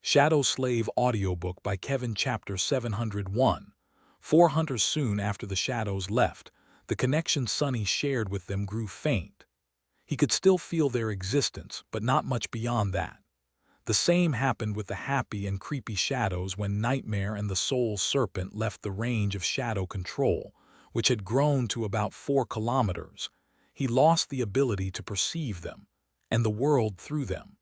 Shadow Slave Audiobook by Kevin Chapter 701. 4 hunters soon after the shadows left, the connection Sonny shared with them grew faint. He could still feel their existence, but not much beyond that. The same happened with the happy and creepy shadows when Nightmare and the Soul Serpent left the range of shadow control, which had grown to about 4 kilometers. He lost the ability to perceive them, and the world through them.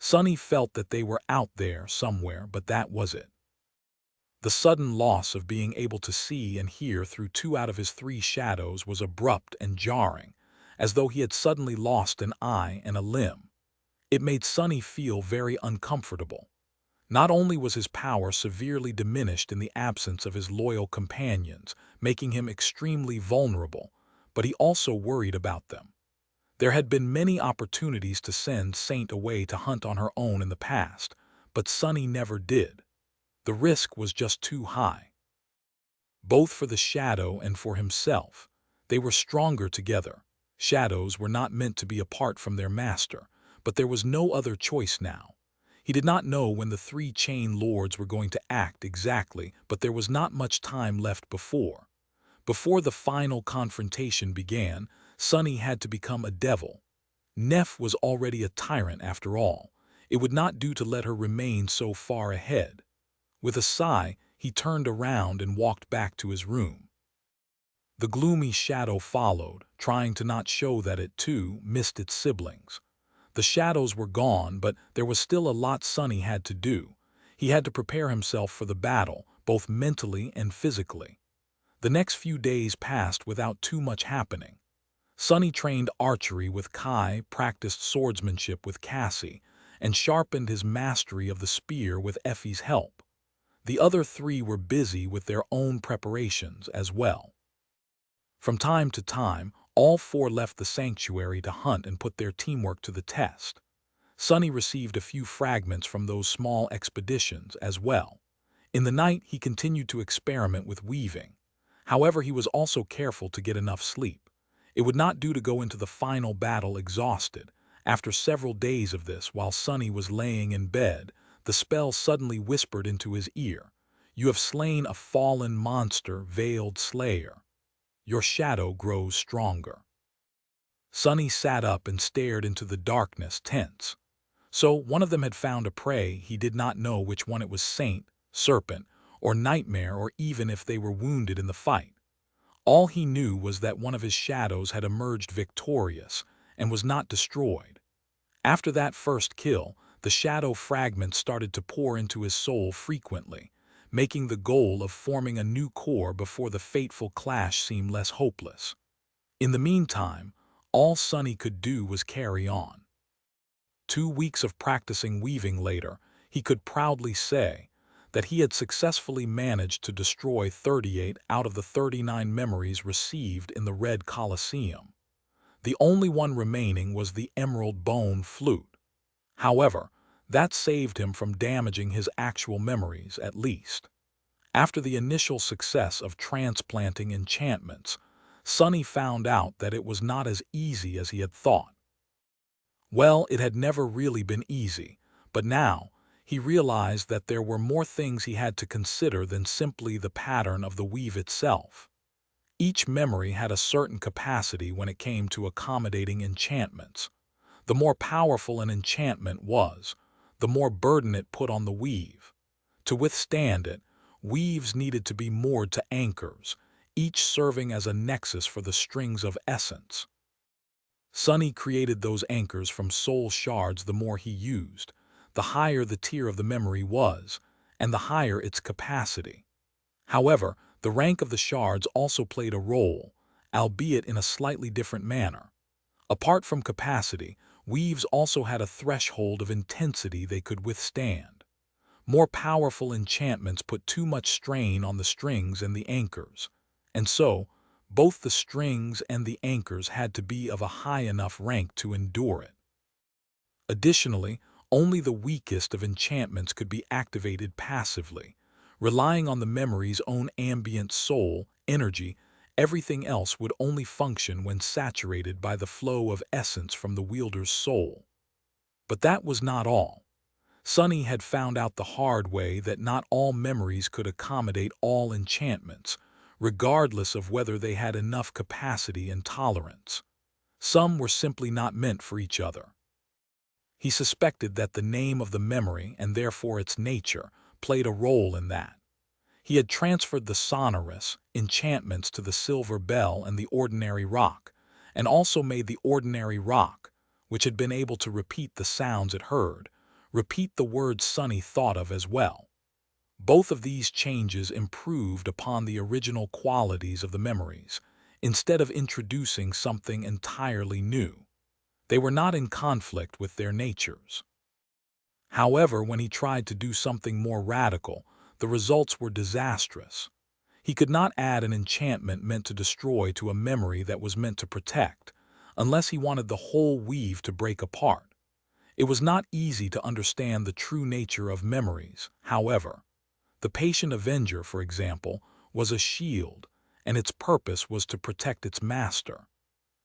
Sonny felt that they were out there somewhere, but that was it. The sudden loss of being able to see and hear through 2 out of his 3 shadows was abrupt and jarring, as though he had suddenly lost an eye and a limb. It made Sonny feel very uncomfortable. Not only was his power severely diminished in the absence of his loyal companions, making him extremely vulnerable, but he also worried about them. There had been many opportunities to send Saint away to hunt on her own in the past, but Sonny never did. The risk was just too high. Both for the shadow and for himself, they were stronger together. Shadows were not meant to be apart from their master, but there was no other choice now. He did not know when the 3 chain lords were going to act exactly, but there was not much time left before. Before the final confrontation began, Sonny had to become a devil. Neff was already a tyrant after all. It would not do to let her remain so far ahead. With a sigh, he turned around and walked back to his room. The gloomy shadow followed, trying to not show that it, too, missed its siblings. The shadows were gone, but there was still a lot Sonny had to do. He had to prepare himself for the battle, both mentally and physically. The next few days passed without too much happening. Sonny trained archery with Kai, practiced swordsmanship with Cassie, and sharpened his mastery of the spear with Effie's help. The other 3 were busy with their own preparations as well. From time to time, all 4 left the sanctuary to hunt and put their teamwork to the test. Sonny received a few fragments from those small expeditions as well. In the night, he continued to experiment with weaving. However, he was also careful to get enough sleep. It would not do to go into the final battle exhausted. After several days of this, while Sonny was laying in bed, the spell suddenly whispered into his ear, "You have slain a fallen monster, veiled slayer. Your shadow grows stronger." Sonny sat up and stared into the darkness, tense. So one of them had found a prey. He did not know which one it was, Saint, Serpent, or Nightmare, or even if they were wounded in the fight. All he knew was that one of his shadows had emerged victorious and was not destroyed. After that first kill, the shadow fragments started to pour into his soul frequently, making the goal of forming a new core before the fateful clash seem less hopeless. In the meantime, all Sonny could do was carry on. 2 weeks of practicing weaving later, he could proudly say that he had successfully managed to destroy 38 out of the 39 memories received in the Red Colosseum. The only one remaining was the emerald bone flute. However, that saved him from damaging his actual memories, at least. After the initial success of transplanting enchantments, Sonny found out that it was not as easy as he had thought. Well, it had never really been easy, but now, he realized that there were more things he had to consider than simply the pattern of the weave itself. Each memory had a certain capacity when it came to accommodating enchantments. The more powerful an enchantment was, the more burden it put on the weave. To withstand it, weaves needed to be moored to anchors, each serving as a nexus for the strings of essence. Sonny created those anchors from soul shards. The more he used, the higher the tier of the memory was, and the higher its capacity. However, the rank of the shards also played a role, albeit in a slightly different manner. Apart from capacity, weaves also had a threshold of intensity they could withstand. More powerful enchantments put too much strain on the strings and the anchors, and so, both the strings and the anchors had to be of a high enough rank to endure it. Additionally, only the weakest of enchantments could be activated passively. Relying on the memory's own ambient soul energy, everything else would only function when saturated by the flow of essence from the wielder's soul. But that was not all. Sunny had found out the hard way that not all memories could accommodate all enchantments, regardless of whether they had enough capacity and tolerance. Some were simply not meant for each other. He suspected that the name of the memory, and therefore its nature, played a role in that. He had transferred the sonorous enchantments to the silver bell and the ordinary rock, and also made the ordinary rock, which had been able to repeat the sounds it heard, repeat the words Sunny thought of as well. Both of these changes improved upon the original qualities of the memories, instead of introducing something entirely new. They were not in conflict with their natures. However, when he tried to do something more radical, the results were disastrous. He could not add an enchantment meant to destroy to a memory that was meant to protect, unless he wanted the whole weave to break apart. It was not easy to understand the true nature of memories, however. The patient avenger, for example, was a shield, and its purpose was to protect its master.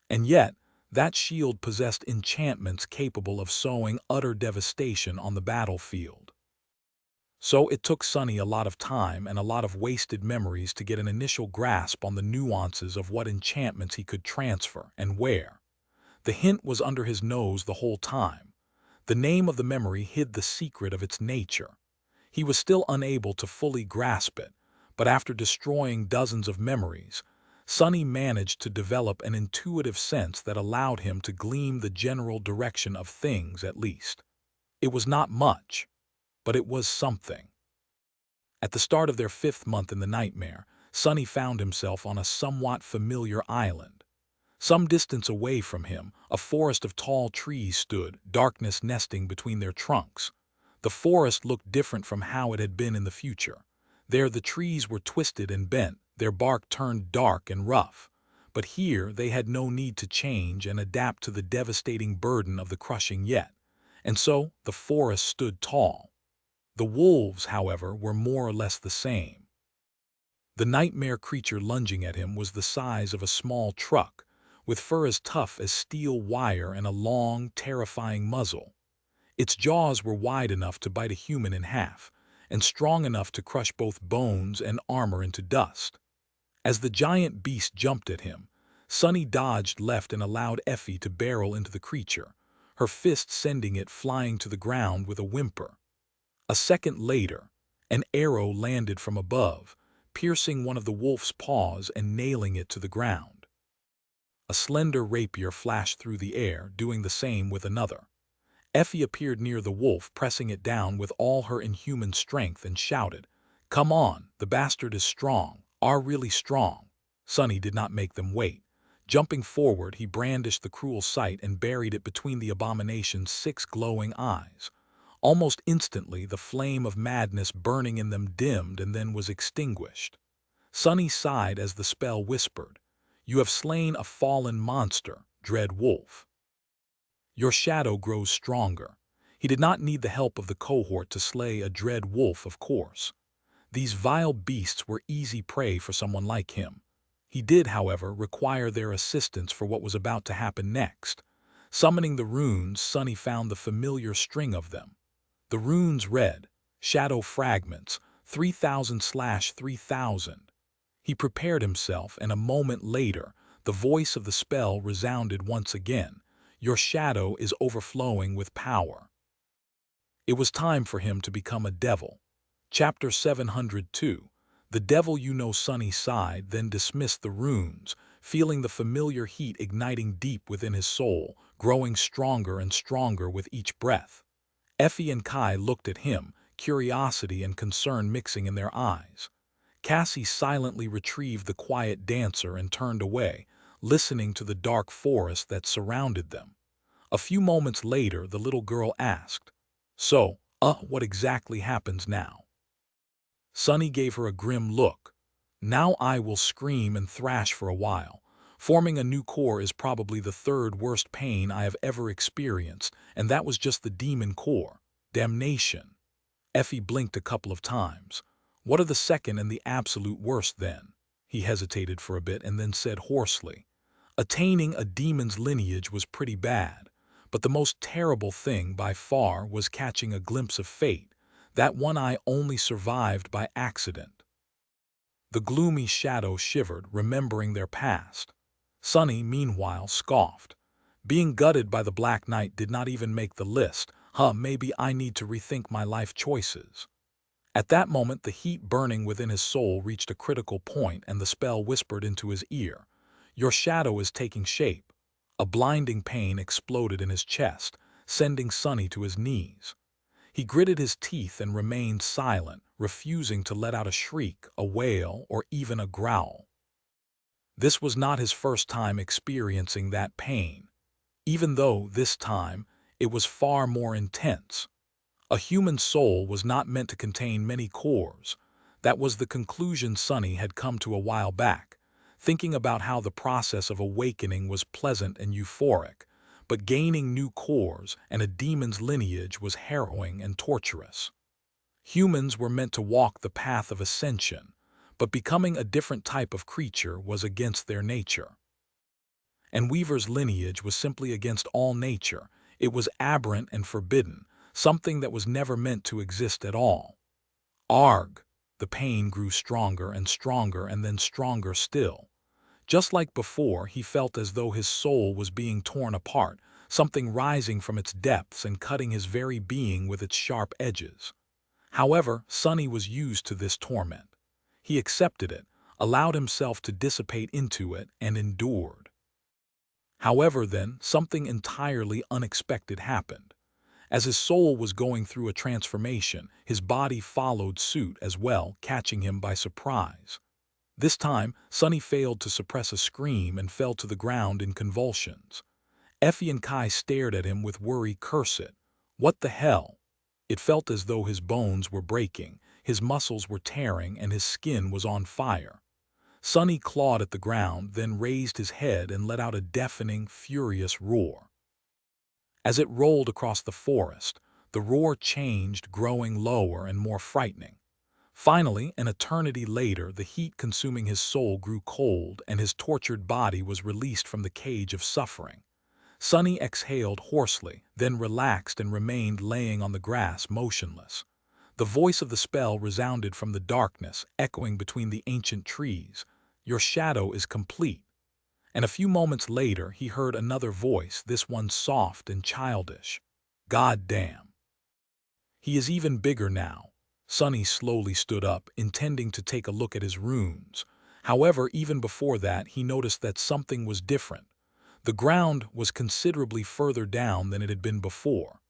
And yet, that shield possessed enchantments capable of sowing utter devastation on the battlefield. So it took Sunny a lot of time and a lot of wasted memories to get an initial grasp on the nuances of what enchantments he could transfer and where. The hint was under his nose the whole time. The name of the memory hid the secret of its nature. He was still unable to fully grasp it, but after destroying dozens of memories, Sunny managed to develop an intuitive sense that allowed him to glean the general direction of things at least. It was not much, but it was something. At the start of their 5th month in the nightmare, Sunny found himself on a somewhat familiar island. Some distance away from him, a forest of tall trees stood, darkness nesting between their trunks. The forest looked different from how it had been in the future. There the trees were twisted and bent, their bark turned dark and rough. But here they had no need to change and adapt to the devastating burden of the crushing yet. And so the forest stood tall. The wolves, however, were more or less the same. The nightmare creature lunging at him was the size of a small truck, with fur as tough as steel wire and a long, terrifying muzzle. Its jaws were wide enough to bite a human in half, and strong enough to crush both bones and armor into dust. As the giant beast jumped at him, Sunny dodged left and allowed Effie to barrel into the creature, her fist sending it flying to the ground with a whimper. A second later, an arrow landed from above, piercing one of the wolf's paws and nailing it to the ground. A slender rapier flashed through the air, doing the same with another. Effie appeared near the wolf, pressing it down with all her inhuman strength, and shouted, "Come on, the bastard is strong, are really strong." Sunny did not make them wait. Jumping forward, he brandished the cruel sight and buried it between the abomination's 6 glowing eyes. Almost instantly, the flame of madness burning in them dimmed and then was extinguished. Sunny sighed as the spell whispered, "You have slain a fallen monster, dread wolf. Your shadow grows stronger." He did not need the help of the cohort to slay a dread wolf, of course. These vile beasts were easy prey for someone like him. He did, however, require their assistance for what was about to happen next. Summoning the runes, Sunny found the familiar string of them. The runes read, "Shadow Fragments, 3000/3000. He prepared himself, and a moment later, the voice of the spell resounded once again. "Your shadow is overflowing with power." It was time for him to become a devil. Chapter 702. The devil you know. Sunny sighed, then dismissed the runes, feeling the familiar heat igniting deep within his soul, growing stronger and stronger with each breath. Effie and Kai looked at him, curiosity and concern mixing in their eyes. Cassie silently retrieved the quiet dancer and turned away, listening to the dark forest that surrounded them. A few moments later, the little girl asked, "So, what exactly happens now?" Sunny gave her a grim look. "Now I will scream and thrash for a while. Forming a new core is probably the 3rd worst pain I have ever experienced, and that was just the demon core. Damnation." Effie blinked a couple of times. "What are the 2nd and the absolute worst then?" He hesitated for a bit and then said hoarsely, "Attaining a demon's lineage was pretty bad, But the most terrible thing by far was catching a glimpse of fate, that one eye only survived by accident. The gloomy shadow shivered, remembering their past. Sunny, meanwhile, scoffed. Being gutted by the Black Knight did not even make the list. Maybe I need to rethink my life choices. At that moment, the heat burning within his soul reached a critical point, and the spell whispered into his ear, "Your shadow is taking shape." A blinding pain exploded in his chest, sending Sunny to his knees. He gritted his teeth and remained silent, refusing to let out a shriek, a wail, or even a growl. This was not his first time experiencing that pain, even though, this time, it was far more intense. A human soul was not meant to contain many cores. That was the conclusion Sunny had come to a while back, thinking about how the process of awakening was pleasant and euphoric, but gaining new cores and a demon's lineage was harrowing and torturous. Humans were meant to walk the path of ascension, but becoming a different type of creature was against their nature. And Weaver's lineage was simply against all nature. It was aberrant and forbidden, something that was never meant to exist at all. Arg! The pain grew stronger and stronger and then stronger still. Just like before, he felt as though his soul was being torn apart, something rising from its depths and cutting his very being with its sharp edges. However, Sunny was used to this torment. He accepted it, allowed himself to dissipate into it, and endured. However, then, something entirely unexpected happened. As his soul was going through a transformation, his body followed suit as well, catching him by surprise. This time, Sunny failed to suppress a scream and fell to the ground in convulsions. Effie and Kai stared at him with worry. Curse it. What the hell? It felt as though his bones were breaking, his muscles were tearing, and his skin was on fire. Sunny clawed at the ground, then raised his head and let out a deafening, furious roar. As it rolled across the forest, the roar changed, growing lower and more frightening. Finally, an eternity later, the heat consuming his soul grew cold, and his tortured body was released from the cage of suffering. Sunny exhaled hoarsely, then relaxed and remained laying on the grass, motionless. The voice of the spell resounded from the darkness, echoing between the ancient trees. "Your shadow is complete." And a few moments later, he heard another voice, this one soft and childish. "God damn. He is even bigger now." Sunny slowly stood up, intending to take a look at his runes. However, even before that, he noticed that something was different. The ground was considerably further down than it had been before.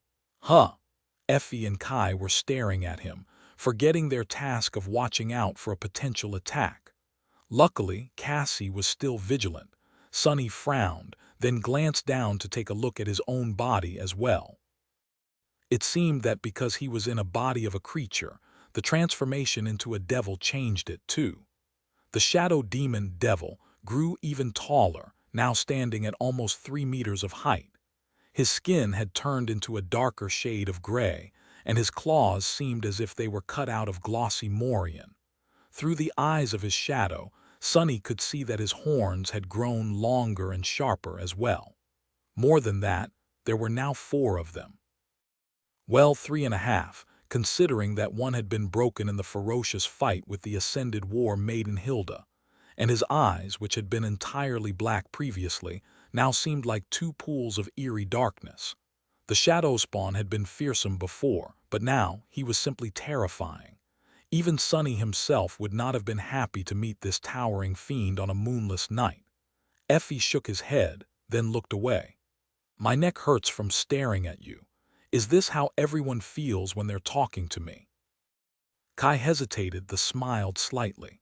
Effie and Kai were staring at him, forgetting their task of watching out for a potential attack. Luckily, Cassie was still vigilant. Sunny frowned, then glanced down to take a look at his own body as well. It seemed that because he was in a body of a creature, the transformation into a devil changed it too. The shadow demon devil grew even taller, now standing at almost 3 meters of height. His skin had turned into a darker shade of gray, and his claws seemed as if they were cut out of glossy morion. Through the eyes of his shadow, Sunny could see that his horns had grown longer and sharper as well. More than that, there were now 4 of them. Well, 3.5, considering that one had been broken in the ferocious fight with the ascended war maiden Hilda, and his eyes, which had been entirely black previously, now seemed like 2 pools of eerie darkness. The shadow spawn had been fearsome before, but now he was simply terrifying. Even Sunny himself would not have been happy to meet this towering fiend on a moonless night. Effie shook his head, then looked away. "My neck hurts from staring at you. Is this how everyone feels when they're talking to me?" Kai hesitated, then smiled slightly.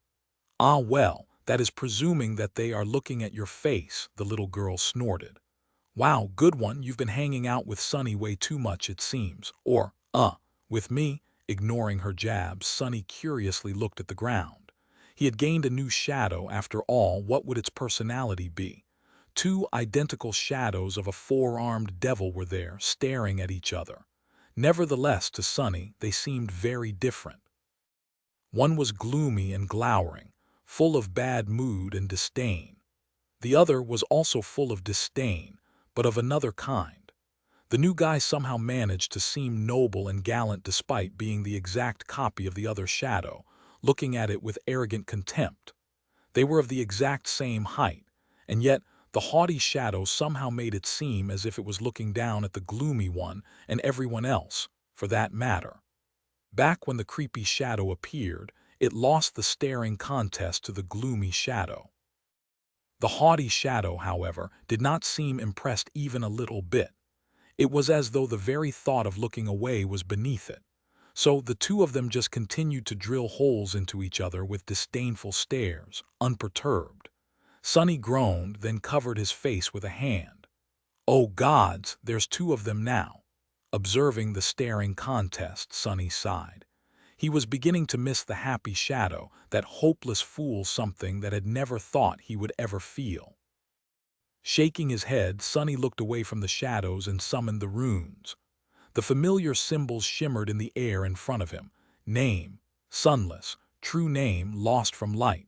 "Ah well, that is presuming that they are looking at your face," the little girl snorted. "Wow, good one, you've been hanging out with Sunny way too much it seems. Or, with me?" Ignoring her jabs, Sunny curiously looked at the ground. He had gained a new shadow after all. What would its personality be? 2 identical shadows of a 4-armed devil were there, staring at each other. Nevertheless, to Sunny, they seemed very different. One was gloomy and glowering, full of bad mood and disdain. The other was also full of disdain, but of another kind. The new guy somehow managed to seem noble and gallant despite being the exact copy of the other shadow, looking at it with arrogant contempt. They were of the exact same height, and yet the haughty shadow somehow made it seem as if it was looking down at the gloomy one and everyone else, for that matter. Back when the creepy shadow appeared, it lost the staring contest to the gloomy shadow. The haughty shadow, however, did not seem impressed even a little bit. It was as though the very thought of looking away was beneath it. So the two of them just continued to drill holes into each other with disdainful stares, unperturbed. Sonny groaned, then covered his face with a hand. "Oh gods, there's two of them now." Observing the staring contest, Sonny sighed. He was beginning to miss the happy shadow, that hopeless fool, something that had never thought he would ever feel. Shaking his head, Sonny looked away from the shadows and summoned the runes. The familiar symbols shimmered in the air in front of him. Name, sunless. True name, lost from light.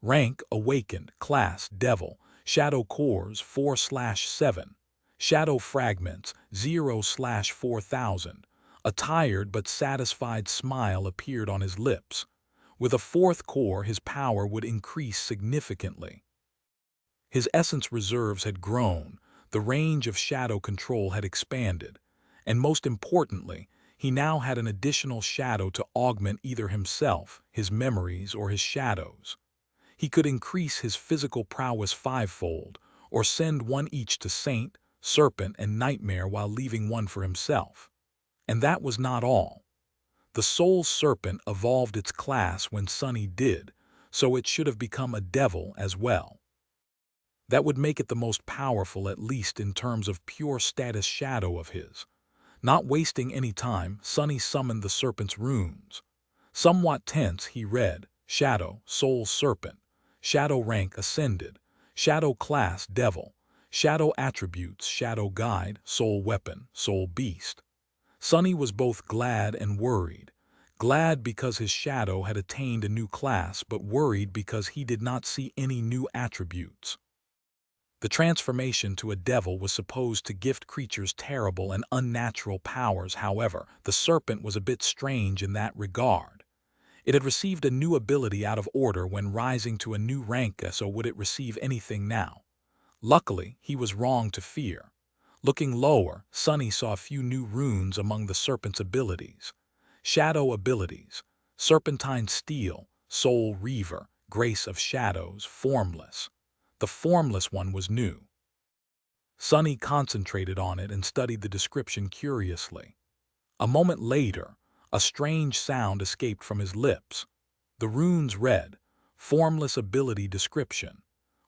Rank, awakened. Class, devil. Shadow cores, 4/7. Shadow fragments, 0/4000. A tired but satisfied smile appeared on his lips. With a fourth core, his power would increase significantly. His essence reserves had grown, the range of shadow control had expanded, and most importantly, he now had an additional shadow to augment either himself, his memories, or his shadows. He could increase his physical prowess fivefold, or send one each to Saint, Serpent, and Nightmare while leaving one for himself. And that was not all. The Soul Serpent evolved its class when Sonny did, so it should have become a devil as well. That would make it the most powerful, at least in terms of pure status shadow of his. Not wasting any time, Sonny summoned the serpent's runes. Somewhat tense, he read, Shadow, Soul Serpent. Shadow rank ascended. Shadow class devil. Shadow attributes, Shadow guide, Soul weapon, Soul beast. Sonny was both glad and worried. Glad because his shadow had attained a new class, but worried because he did not see any new attributes. The transformation to a devil was supposed to gift creatures terrible and unnatural powers. However, the serpent was a bit strange in that regard. It had received a new ability out of order when rising to a new rank, so would it receive anything now? Luckily, he was wrong to fear. Looking lower, Sonny saw a few new runes among the serpent's abilities. Shadow abilities: Serpentine Steel, Soul Reaver, Grace of Shadows, Formless. The formless one was new. Sonny concentrated on it and studied the description curiously. A moment later, a strange sound escaped from his lips. The runes read, Formless Ability Description.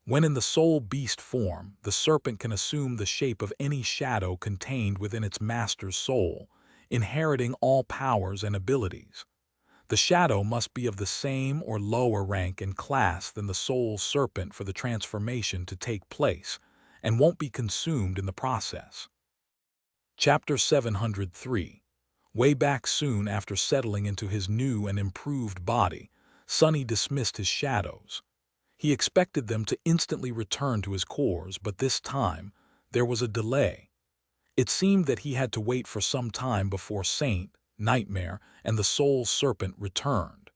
When in the soul beast form, the serpent can assume the shape of any shadow contained within its master's soul, inheriting all powers and abilities. The shadow must be of the same or lower rank and class than the soul serpent for the transformation to take place, and won't be consumed in the process. Chapter 703. Way back soon after settling into his new and improved body, Sonny dismissed his shadows. He expected them to instantly return to his cores, but this time there was a delay. It seemed that he had to wait for some time before Saint, Nightmare, and the Soul Serpent returned.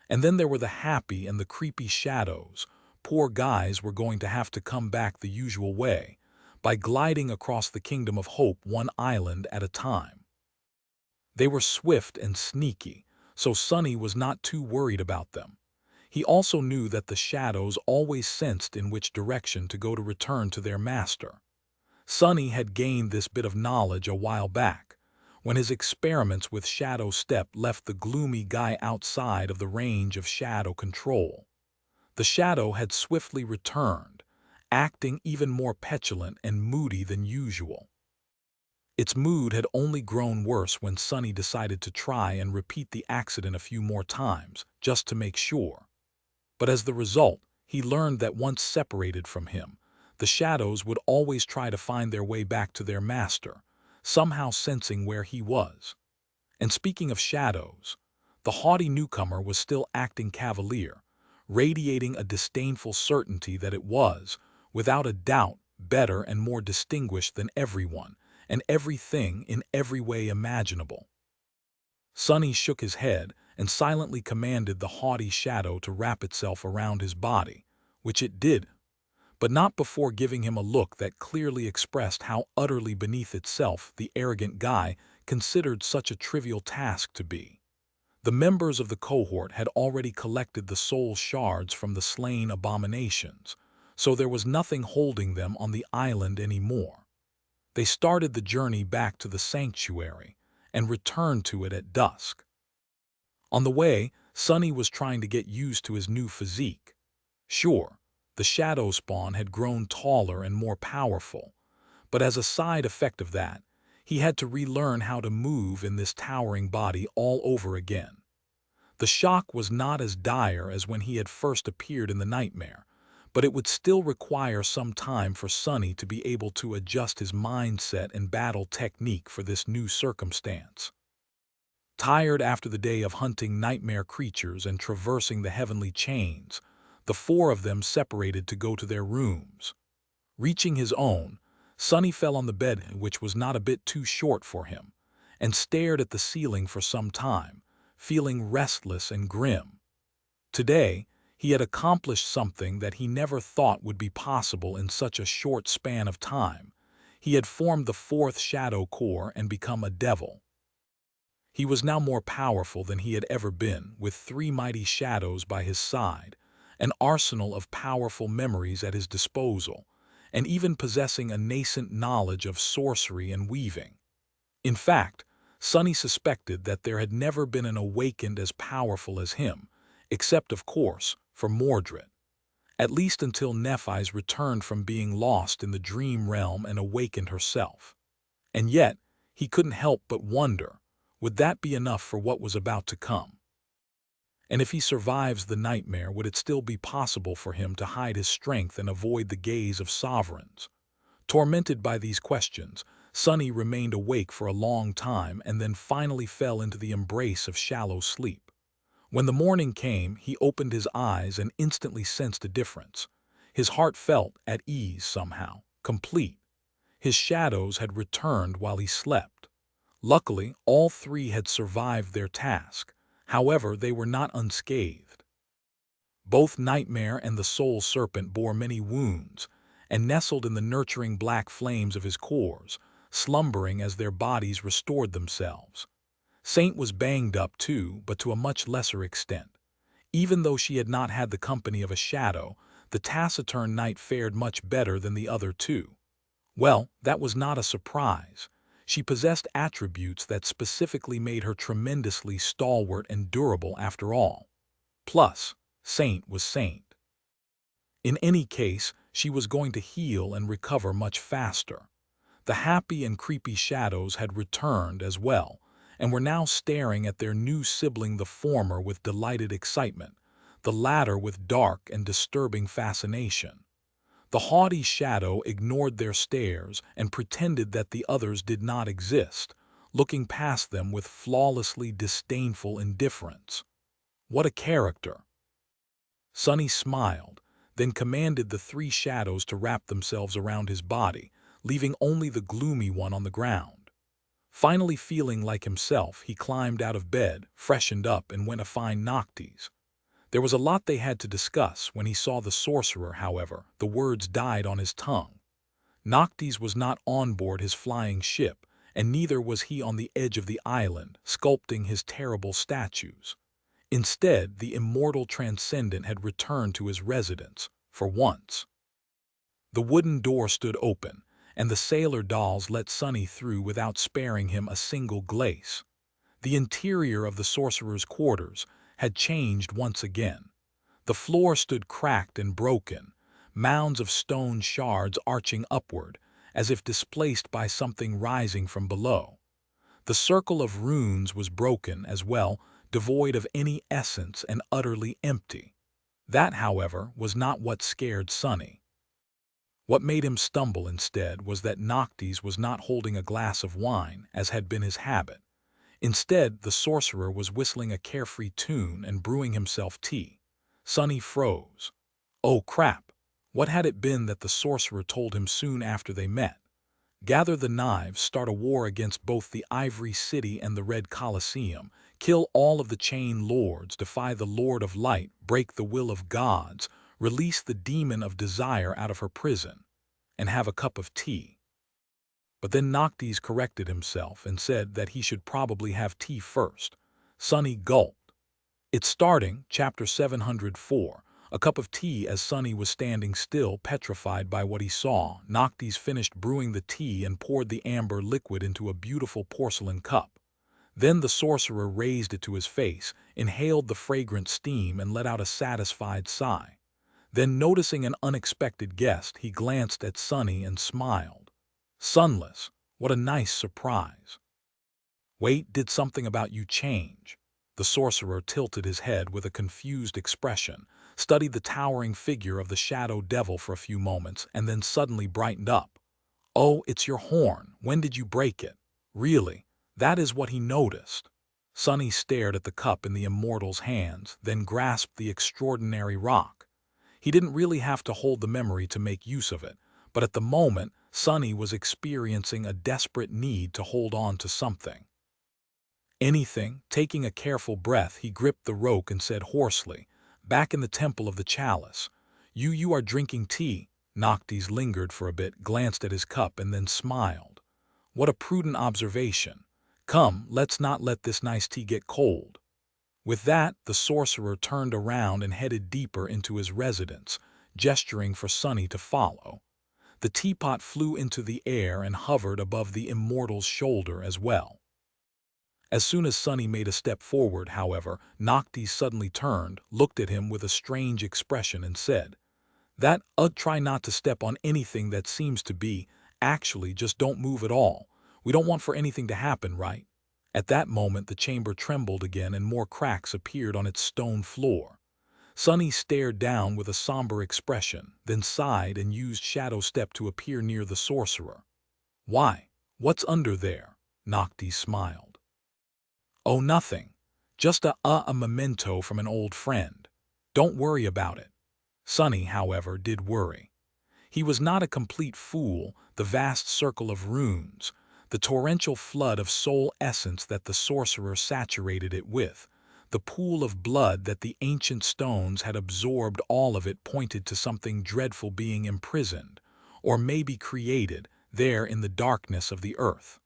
And then there were the happy and the creepy shadows. Poor guys were going to have to come back the usual way, by gliding across the kingdom of hope one island at a time. They were swift and sneaky, so Sonny was not too worried about them. He also knew that the shadows always sensed in which direction to go to return to their master. Sonny had gained this bit of knowledge a while back, when his experiments with Shadow Step left the gloomy guy outside of the range of shadow control. The shadow had swiftly returned, acting even more petulant and moody than usual. Its mood had only grown worse when Sonny decided to try and repeat the accident a few more times, just to make sure. But as the result, he learned that once separated from him, the shadows would always try to find their way back to their master, somehow sensing where he was. And speaking of shadows, the haughty newcomer was still acting cavalier, radiating a disdainful certainty that it was, without a doubt, better and more distinguished than everyone, and everything in every way imaginable. Sunny shook his head and silently commanded the haughty shadow to wrap itself around his body, which it did, but not before giving him a look that clearly expressed how utterly beneath itself the arrogant guy considered such a trivial task to be. The members of the cohort had already collected the soul shards from the slain abominations, so there was nothing holding them on the island anymore. They started the journey back to the sanctuary and returned to it at dusk. On the way, Sunny was trying to get used to his new physique. Sure, the shadow spawn had grown taller and more powerful, but as a side effect of that, he had to relearn how to move in this towering body all over again. The shock was not as dire as when he had first appeared in the nightmare, but it would still require some time for Sunny to be able to adjust his mindset and battle technique for this new circumstance. Tired after the day of hunting nightmare creatures and traversing the heavenly chains, the four of them separated to go to their rooms. Reaching his own, Sunny fell on the bed, which was not a bit too short for him, and stared at the ceiling for some time, feeling restless and grim. Today, he had accomplished something that he never thought would be possible in such a short span of time. He had formed the fourth shadow core and become a devil. He was now more powerful than he had ever been, with three mighty shadows by his side, an arsenal of powerful memories at his disposal, and even possessing a nascent knowledge of sorcery and weaving. In fact, Sunny suspected that there had never been an awakened as powerful as him, except, of course, for Mordred. At least until Nephi's returned from being lost in the dream realm and awakened herself. And yet, he couldn't help but wonder, would that be enough for what was about to come? And if he survives the nightmare, would it still be possible for him to hide his strength and avoid the gaze of sovereigns? Tormented by these questions, Sunny remained awake for a long time and then finally fell into the embrace of shallow sleep. When the morning came, he opened his eyes and instantly sensed a difference. His heart felt at ease somehow, complete. His shadows had returned while he slept. Luckily, all three had survived their task. However, they were not unscathed. Both Nightmare and the Soul Serpent bore many wounds, and nestled in the nurturing black flames of his cores, slumbering as their bodies restored themselves. Saint was banged up too, but to a much lesser extent. Even though she had not had the company of a shadow, the taciturn knight fared much better than the other two. Well, that was not a surprise. She possessed attributes that specifically made her tremendously stalwart and durable after all. Plus, Saint was Saint. In any case, she was going to heal and recover much faster. The happy and creepy shadows had returned as well, and were now staring at their new sibling, the former with delighted excitement, the latter with dark and disturbing fascination. The haughty shadow ignored their stares and pretended that the others did not exist, looking past them with flawlessly disdainful indifference. What a character! Sunny smiled, then commanded the three shadows to wrap themselves around his body, leaving only the gloomy one on the ground. Finally feeling like himself, he climbed out of bed, freshened up, and went to find Noctis. There was a lot they had to discuss. When he saw the sorcerer, however, the words died on his tongue. Noctis was not on board his flying ship, and neither was he on the edge of the island, sculpting his terrible statues. Instead, the immortal transcendent had returned to his residence, for once. The wooden door stood open, and the sailor dolls let Sunny through without sparing him a single glace. The interior of the sorcerer's quarters had changed once again. The floor stood cracked and broken, mounds of stone shards arching upward, as if displaced by something rising from below. The circle of runes was broken as well, devoid of any essence and utterly empty. That, however, was not what scared Sunny. What made him stumble instead was that Noctis was not holding a glass of wine, as had been his habit. Instead, the sorcerer was whistling a carefree tune and brewing himself tea. Sunny froze. Oh crap! What had it been that the sorcerer told him soon after they met? Gather the knives, start a war against both the Ivory City and the Red Colosseum, kill all of the chain lords, defy the Lord of Light, break the will of gods, release the demon of desire out of her prison, and have a cup of tea. But then Noctis corrected himself and said that he should probably have tea first. Sunny gulped. It's starting, chapter 704. A cup of tea. As Sunny was standing still, petrified by what he saw, Noctis finished brewing the tea and poured the amber liquid into a beautiful porcelain cup. Then the sorcerer raised it to his face, inhaled the fragrant steam, and let out a satisfied sigh. Then, noticing an unexpected guest, he glanced at Sunny and smiled. Sunless, what a nice surprise. Wait, did something about you change? The sorcerer tilted his head with a confused expression, studied the towering figure of the shadow devil for a few moments, and then suddenly brightened up. Oh, it's your horn. When did you break it? Really? That is what he noticed. Sunny stared at the cup in the immortal's hands, then grasped the extraordinary rock. He didn't really have to hold the memory to make use of it, but at the moment, Sunny was experiencing a desperate need to hold on to something. Anything. Taking a careful breath, he gripped the rope and said hoarsely, "Back in the Temple of the Chalice. You are drinking tea." Noctis lingered for a bit, glanced at his cup, and then smiled. What a prudent observation. Come, let's not let this nice tea get cold. With that, the sorcerer turned around and headed deeper into his residence, gesturing for Sunny to follow. The teapot flew into the air and hovered above the immortal's shoulder as well. As soon as Sunny made a step forward, however, Noctis suddenly turned, looked at him with a strange expression, and said, Try not to step on anything that seems to be. Actually, just don't move at all. We don't want for anything to happen, right?" At that moment, the chamber trembled again and more cracks appeared on its stone floor. Sunny stared down with a somber expression, then sighed and used Shadow Step to appear near the sorcerer. "Why? What's under there?" Noctis smiled. "Oh, nothing. Just a memento from an old friend. Don't worry about it." Sunny, however, did worry. He was not a complete fool. The vast circle of runes, the torrential flood of soul essence that the sorcerer saturated it with, the pool of blood that the ancient stones had absorbed, all of it pointed to something dreadful being imprisoned, or maybe created, there in the darkness of the earth.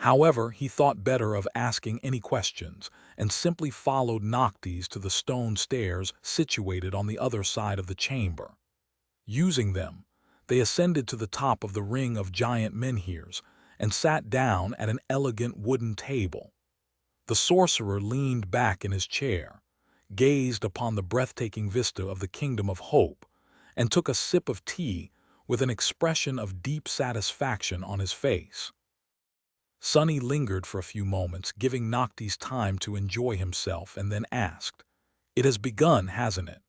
However, he thought better of asking any questions, and simply followed Noctis to the stone stairs situated on the other side of the chamber. Using them, they ascended to the top of the ring of giant menhirs and sat down at an elegant wooden table. The sorcerer leaned back in his chair, gazed upon the breathtaking vista of the Kingdom of Hope, and took a sip of tea with an expression of deep satisfaction on his face. Sunny lingered for a few moments, giving Noctis time to enjoy himself, and then asked, "It has begun, hasn't it?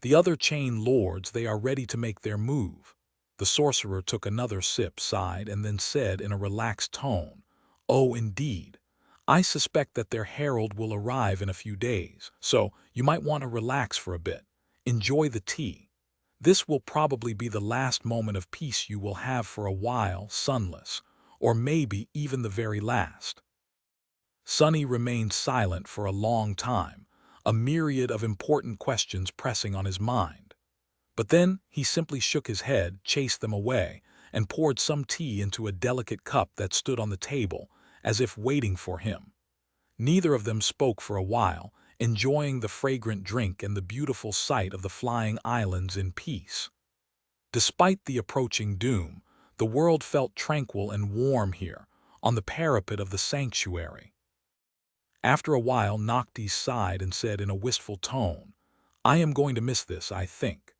The other chain lords, they are ready to make their move." The sorcerer took another sip, sighed, and then said in a relaxed tone, "Oh, indeed. I suspect that their herald will arrive in a few days, so you might want to relax for a bit. Enjoy the tea. This will probably be the last moment of peace you will have for a while, Sunless, or maybe even the very last." Sunny remained silent for a long time, a myriad of important questions pressing on his mind. But then he simply shook his head, chased them away, and poured some tea into a delicate cup that stood on the table, as if waiting for him. Neither of them spoke for a while, enjoying the fragrant drink and the beautiful sight of the flying islands in peace. Despite the approaching doom, the world felt tranquil and warm here, on the parapet of the sanctuary. After a while, Noctis sighed and said in a wistful tone, "I am going to miss this, I think."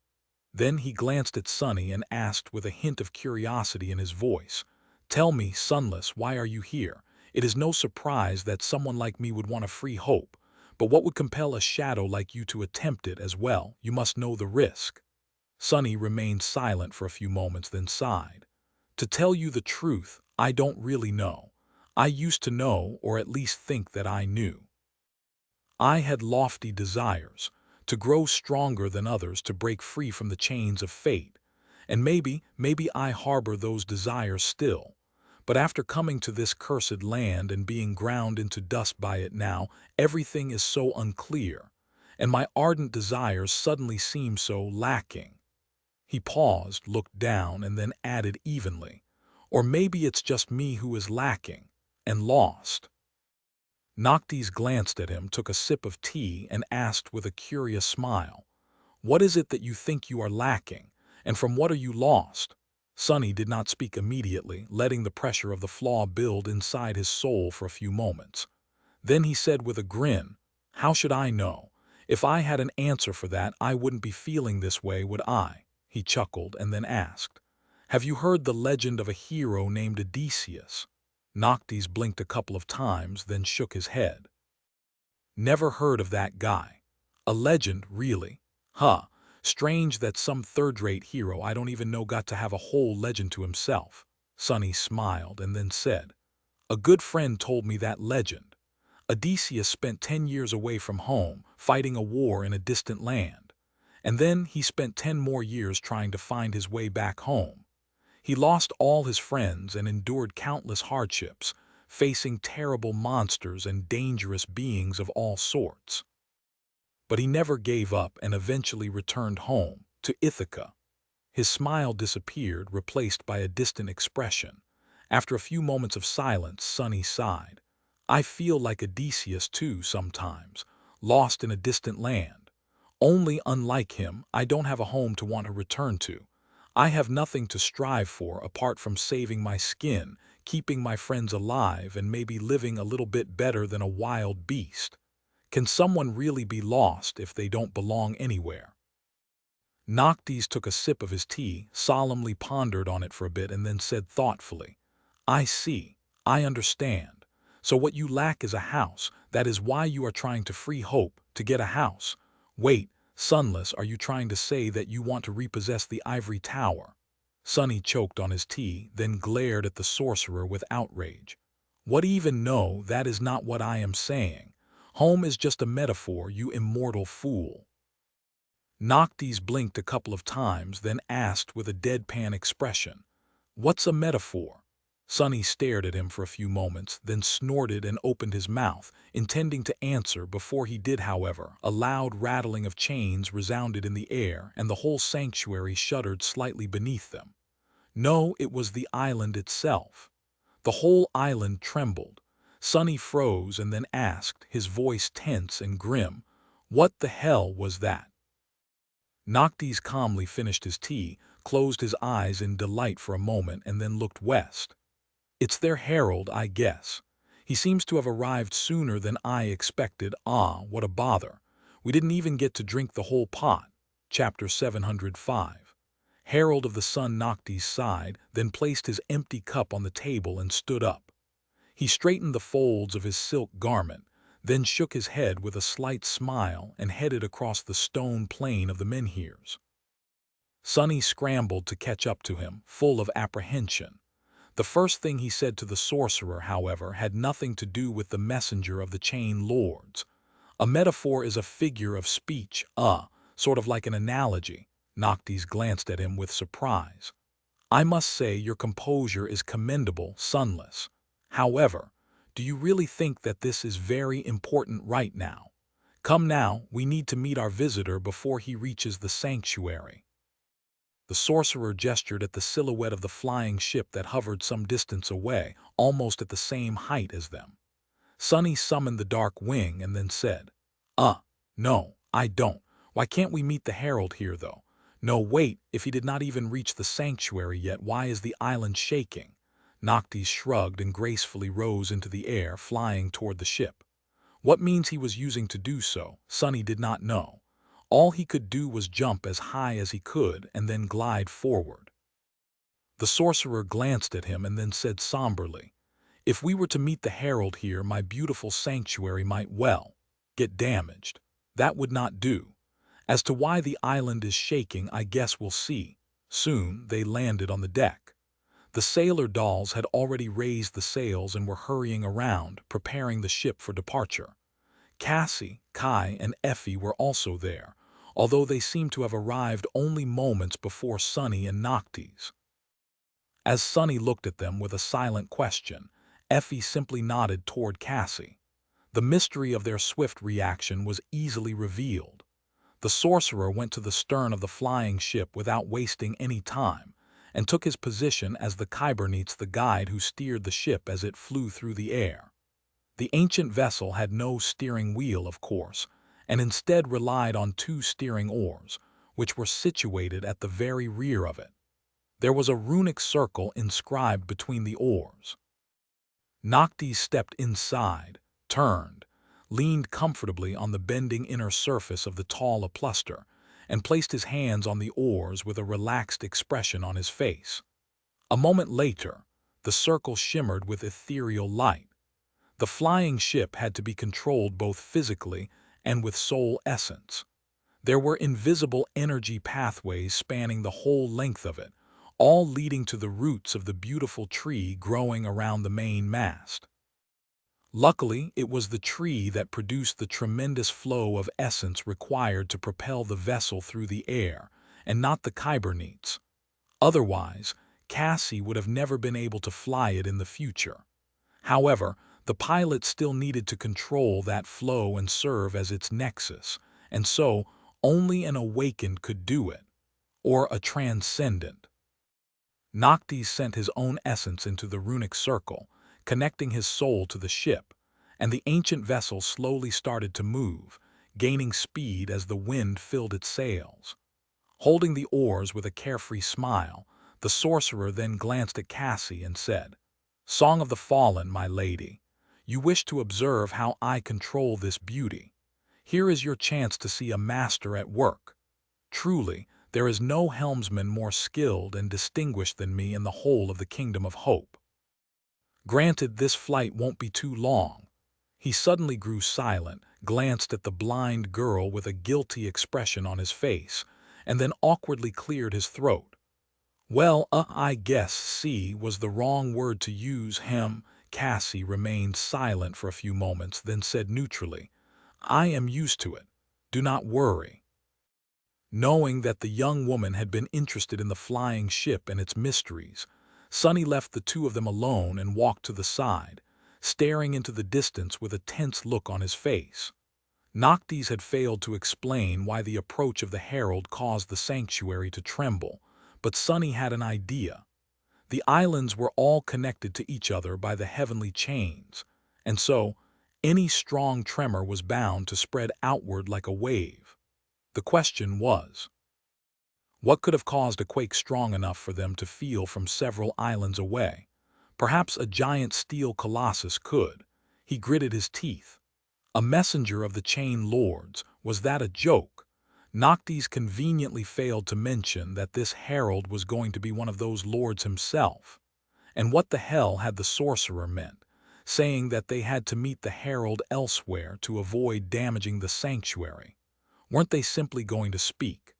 Then he glanced at Sunny and asked with a hint of curiosity in his voice, "Tell me, Sunless, why are you here? It is no surprise that someone like me would want a free hope, but what would compel a shadow like you to attempt it as well? You must know the risk." Sunny remained silent for a few moments, then sighed. "To tell you the truth, I don't really know. I used to know, or at least think that I knew. I had lofty desires, to grow stronger than others, to break free from the chains of fate, And maybe I harbor those desires still. But after coming to this cursed land and being ground into dust by it now, everything is so unclear, and my ardent desires suddenly seem so lacking." He paused, looked down, and then added evenly, "Or maybe it's just me who is lacking and lost." Noctis glanced at him, took a sip of tea, and asked with a curious smile, "What is it that you think you are lacking, and from what are you lost?" Sonny did not speak immediately, letting the pressure of the flaw build inside his soul for a few moments. Then he said with a grin, "How should I know? If I had an answer for that, I wouldn't be feeling this way, would I?" He chuckled and then asked, "Have you heard the legend of a hero named Odysseus?" Noctis blinked a couple of times, then shook his head. "Never heard of that guy. A legend, really? Huh. Strange that some third-rate hero I don't even know got to have a whole legend to himself." Sonny smiled and then said, "A good friend told me that legend. Odysseus spent 10 years away from home, fighting a war in a distant land. And then he spent 10 more years trying to find his way back home. He lost all his friends and endured countless hardships, facing terrible monsters and dangerous beings of all sorts. But he never gave up and eventually returned home, to Ithaca." His smile disappeared, replaced by a distant expression. After a few moments of silence, Sonny sighed. "I feel like Odysseus too sometimes, lost in a distant land. Only unlike him, I don't have a home to want to return to. I have nothing to strive for apart from saving my skin, keeping my friends alive, and maybe living a little bit better than a wild beast. Can someone really be lost if they don't belong anywhere?" Noctis took a sip of his tea, solemnly pondered on it for a bit, and then said thoughtfully, "I see. I understand. So what you lack is a house. That is why you are trying to free hope, to get a house. Wait, Sunless, are you trying to say that you want to repossess the ivory tower?" Sonny choked on his tea, then glared at the sorcerer with outrage. "What even? No, that is not what I am saying. Home is just a metaphor, you immortal fool." Noctis blinked a couple of times, then asked with a deadpan expression, "What's a metaphor?" Sonny stared at him for a few moments, then snorted and opened his mouth, intending to answer. Before he did, however, a loud rattling of chains resounded in the air, and the whole sanctuary shuddered slightly beneath them. No, it was the island itself. The whole island trembled. Sonny froze and then asked, his voice tense and grim, "What the hell was that?" Noctis calmly finished his tea, closed his eyes in delight for a moment, and then looked west. "It's their herald, I guess. He seems to have arrived sooner than I expected. Ah, what a bother. We didn't even get to drink the whole pot." Chapter 705. Herald of the Sun. Noctis sighed, then placed his empty cup on the table and stood up. He straightened the folds of his silk garment, then shook his head with a slight smile and headed across the stone plain of the menhirs. Sonny scrambled to catch up to him, full of apprehension. The first thing he said to the sorcerer, however, had nothing to do with the messenger of the chain lords. "A metaphor is a figure of speech, sort of like an analogy." Noctis glanced at him with surprise. "I must say your composure is commendable, Sunless. However, do you really think that this is very important right now? Come now, we need to meet our visitor before he reaches the sanctuary." The sorcerer gestured at the silhouette of the flying ship that hovered some distance away, almost at the same height as them. Sonny summoned the dark wing and then said, No, I don't. Why can't we meet the herald here, though? No, wait, if he did not even reach the sanctuary yet, why is the island shaking?" Noctis shrugged and gracefully rose into the air, flying toward the ship. What means he was using to do so, Sonny did not know. All he could do was jump as high as he could and then glide forward. The sorcerer glanced at him and then said somberly, "If we were to meet the herald here, my beautiful sanctuary might, well, get damaged. That would not do. As to why the island is shaking, I guess we'll see." Soon they landed on the deck. The sailor dolls had already raised the sails and were hurrying around, preparing the ship for departure. Cassie, Kai, and Effie were also there, although they seemed to have arrived only moments before Sunny and Noctis. As Sunny looked at them with a silent question, Effie simply nodded toward Cassie. The mystery of their swift reaction was easily revealed. The sorcerer went to the stern of the flying ship without wasting any time, and took his position as the Kybernetes, the guide who steered the ship as it flew through the air. The ancient vessel had no steering wheel, of course, and instead relied on two steering oars, which were situated at the very rear of it. There was a runic circle inscribed between the oars. Noctis stepped inside, turned, leaned comfortably on the bending inner surface of the tall apluster, and placed his hands on the oars with a relaxed expression on his face. A moment later, the circle shimmered with ethereal light. The flying ship had to be controlled both physically and with soul essence. There were invisible energy pathways spanning the whole length of it, all leading to the roots of the beautiful tree growing around the main mast. Luckily, it was the tree that produced the tremendous flow of essence required to propel the vessel through the air, and not the Kybernetes. Otherwise, Cassie would have never been able to fly it in the future. However, the pilot still needed to control that flow and serve as its nexus, and so only an awakened could do it, or a transcendent. Noctis sent his own essence into the runic circle, connecting his soul to the ship, and the ancient vessel slowly started to move, gaining speed as the wind filled its sails. Holding the oars with a carefree smile, the sorcerer then glanced at Cassie and said, "Song of the Fallen, my lady, you wish to observe how I control this beauty. Here is your chance to see a master at work. Truly, there is no helmsman more skilled and distinguished than me in the whole of the Kingdom of Hope. Granted, this flight won't be too long." He suddenly grew silent, glanced at the blind girl with a guilty expression on his face, and then awkwardly cleared his throat. "Well, I guess 'see' was the wrong word to use, him." Cassie remained silent for a few moments, then said neutrally, "I am used to it. Do not worry." Knowing that the young woman had been interested in the flying ship and its mysteries, Sunny left the two of them alone and walked to the side, staring into the distance with a tense look on his face. Noctis had failed to explain why the approach of the herald caused the sanctuary to tremble, but Sunny had an idea. The islands were all connected to each other by the heavenly chains, and so any strong tremor was bound to spread outward like a wave. The question was, what could have caused a quake strong enough for them to feel from several islands away? Perhaps a giant steel colossus could. He gritted his teeth. A messenger of the chain lords, was that a joke? Noctis conveniently failed to mention that this herald was going to be one of those lords himself. And what the hell had the sorcerer meant, saying that they had to meet the herald elsewhere to avoid damaging the sanctuary? Weren't they simply going to speak?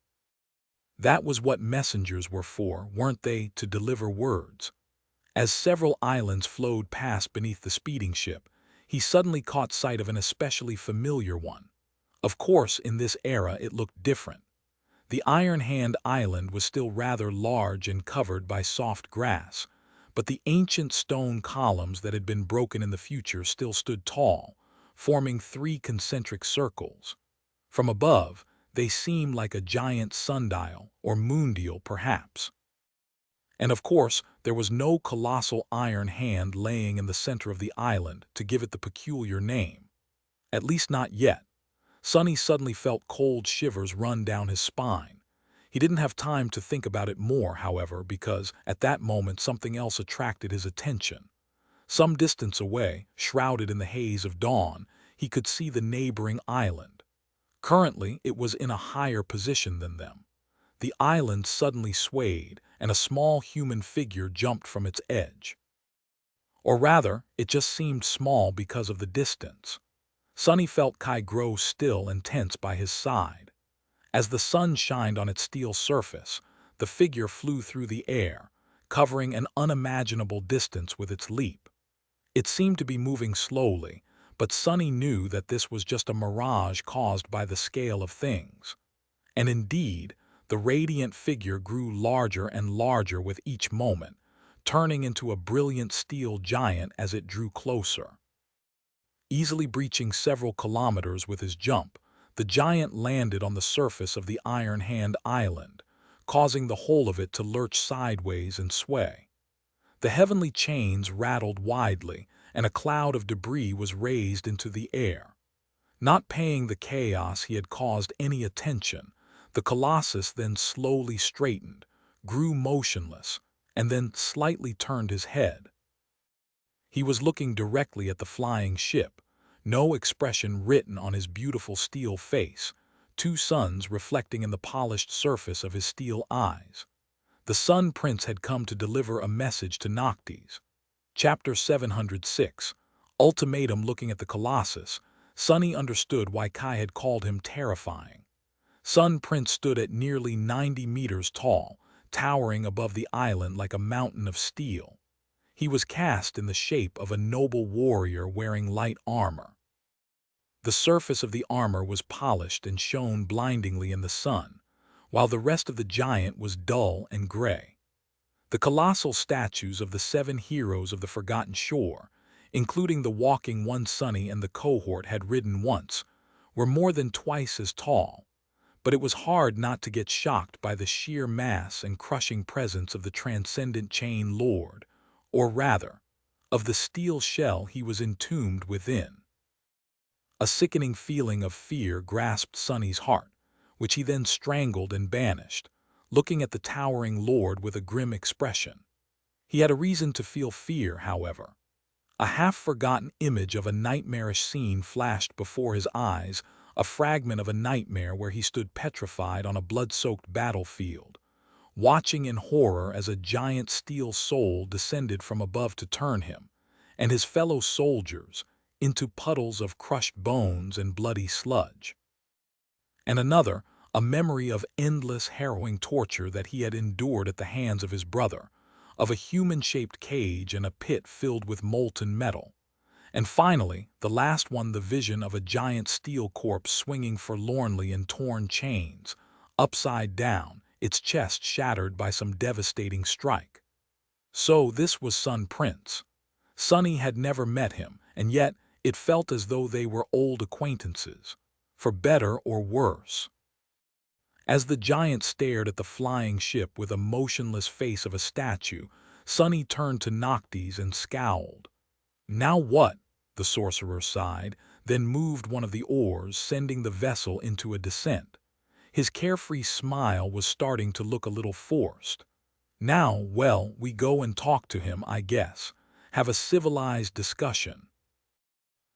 That was what messengers were for, weren't they, to deliver words? As several islands flowed past beneath the speeding ship, he suddenly caught sight of an especially familiar one. Of course, in this era it looked different. The Iron Hand Island was still rather large and covered by soft grass, but the ancient stone columns that had been broken in the future still stood tall, forming three concentric circles. From above, they seemed like a giant sundial or moondial perhaps. And of course, there was no colossal iron hand laying in the center of the island to give it the peculiar name. At least not yet. Sunny suddenly felt cold shivers run down his spine. He didn't have time to think about it more, however, because at that moment something else attracted his attention. Some distance away, shrouded in the haze of dawn, he could see the neighboring island. Currently, it was in a higher position than them. The island suddenly swayed, and a small human figure jumped from its edge. Or rather, it just seemed small because of the distance. Sunny felt Kai grow still and tense by his side. As the sun shined on its steel surface, the figure flew through the air, covering an unimaginable distance with its leap. It seemed to be moving slowly, but Sunny knew that this was just a mirage caused by the scale of things. And indeed, the radiant figure grew larger and larger with each moment, turning into a brilliant steel giant as it drew closer. Easily breaching several kilometers with his jump, the giant landed on the surface of the Iron Hand Island, causing the whole of it to lurch sideways and sway. The heavenly chains rattled widely, and a cloud of debris was raised into the air. Not paying the chaos he had caused any attention, the Colossus then slowly straightened, grew motionless, and then slightly turned his head. He was looking directly at the flying ship, no expression written on his beautiful steel face, two suns reflecting in the polished surface of his steel eyes. The Sun Prince had come to deliver a message to Noctis. Chapter 706, Ultimatum. Looking at the Colossus, Sunny understood why Kai had called him terrifying. Sun Prince stood at nearly 90 meters tall, towering above the island like a mountain of steel. He was cast in the shape of a noble warrior wearing light armor. The surface of the armor was polished and shone blindingly in the sun, while the rest of the giant was dull and gray. The colossal statues of the 7 heroes of the Forgotten Shore, including the walking one Sunny and the cohort had ridden once, were more than twice as tall, but it was hard not to get shocked by the sheer mass and crushing presence of the transcendent Chain Lord, or rather, of the steel shell he was entombed within. A sickening feeling of fear grasped Sunny's heart, which he then strangled and banished, looking at the towering lord with a grim expression. He had a reason to feel fear, however. A half-forgotten image of a nightmarish scene flashed before his eyes, a fragment of a nightmare where he stood petrified on a blood-soaked battlefield, watching in horror as a giant steel soul descended from above to turn him, and his fellow soldiers, into puddles of crushed bones and bloody sludge. And another, a memory of endless harrowing torture that he had endured at the hands of his brother, of a human-shaped cage and a pit filled with molten metal. And finally, the last one, the vision of a giant steel corpse swinging forlornly in torn chains, upside down, its chest shattered by some devastating strike. So this was Sun Prince. Sunny had never met him, and yet it felt as though they were old acquaintances, for better or worse. As the giant stared at the flying ship with a motionless face of a statue, Sunny turned to Noctis and scowled. "Now what?" the sorcerer sighed, then moved one of the oars, sending the vessel into a descent. His carefree smile was starting to look a little forced. "Now, well, we go and talk to him, I guess. Have a civilized discussion."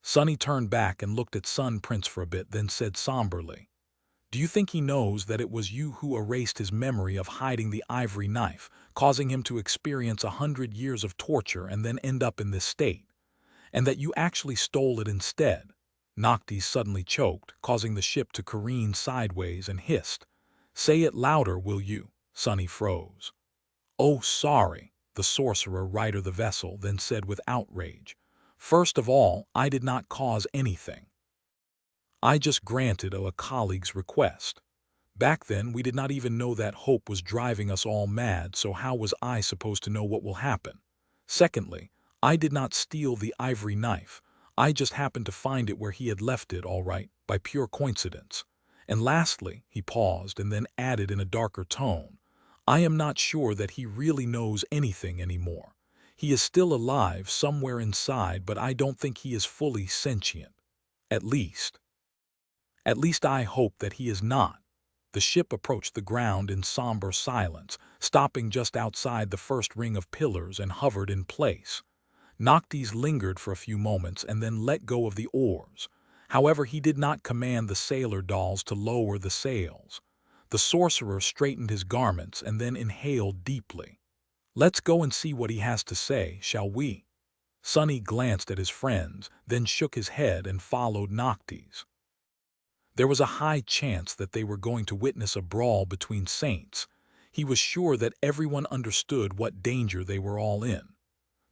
Sunny turned back and looked at Sun Prince for a bit, then said somberly, "Do you think he knows that it was you who erased his memory of hiding the ivory knife, causing him to experience 100 years of torture and then end up in this state? And that you actually stole it instead?" Noctis suddenly choked, causing the ship to careen sideways, and hissed, "Say it louder, will you?" Sunny froze. "Oh, sorry," the sorcerer righted the vessel, then said with outrage, "First of all, I did not cause anything. I just granted a colleague's request. Back then, we did not even know that hope was driving us all mad, so how was I supposed to know what will happen? Secondly, I did not steal the ivory knife. I just happened to find it where he had left it, all right, by pure coincidence. And lastly," he paused and then added in a darker tone, "I am not sure that he really knows anything anymore. He is still alive somewhere inside, but I don't think he is fully sentient. At least I hope that he is not." The ship approached the ground in somber silence, stopping just outside the first ring of pillars and hovered in place. Noctis lingered for a few moments and then let go of the oars. However, he did not command the sailor dolls to lower the sails. The sorcerer straightened his garments and then inhaled deeply. "Let's go and see what he has to say, shall we?" Sunny glanced at his friends, then shook his head and followed Noctis. There was a high chance that they were going to witness a brawl between saints. He was sure that everyone understood what danger they were all in.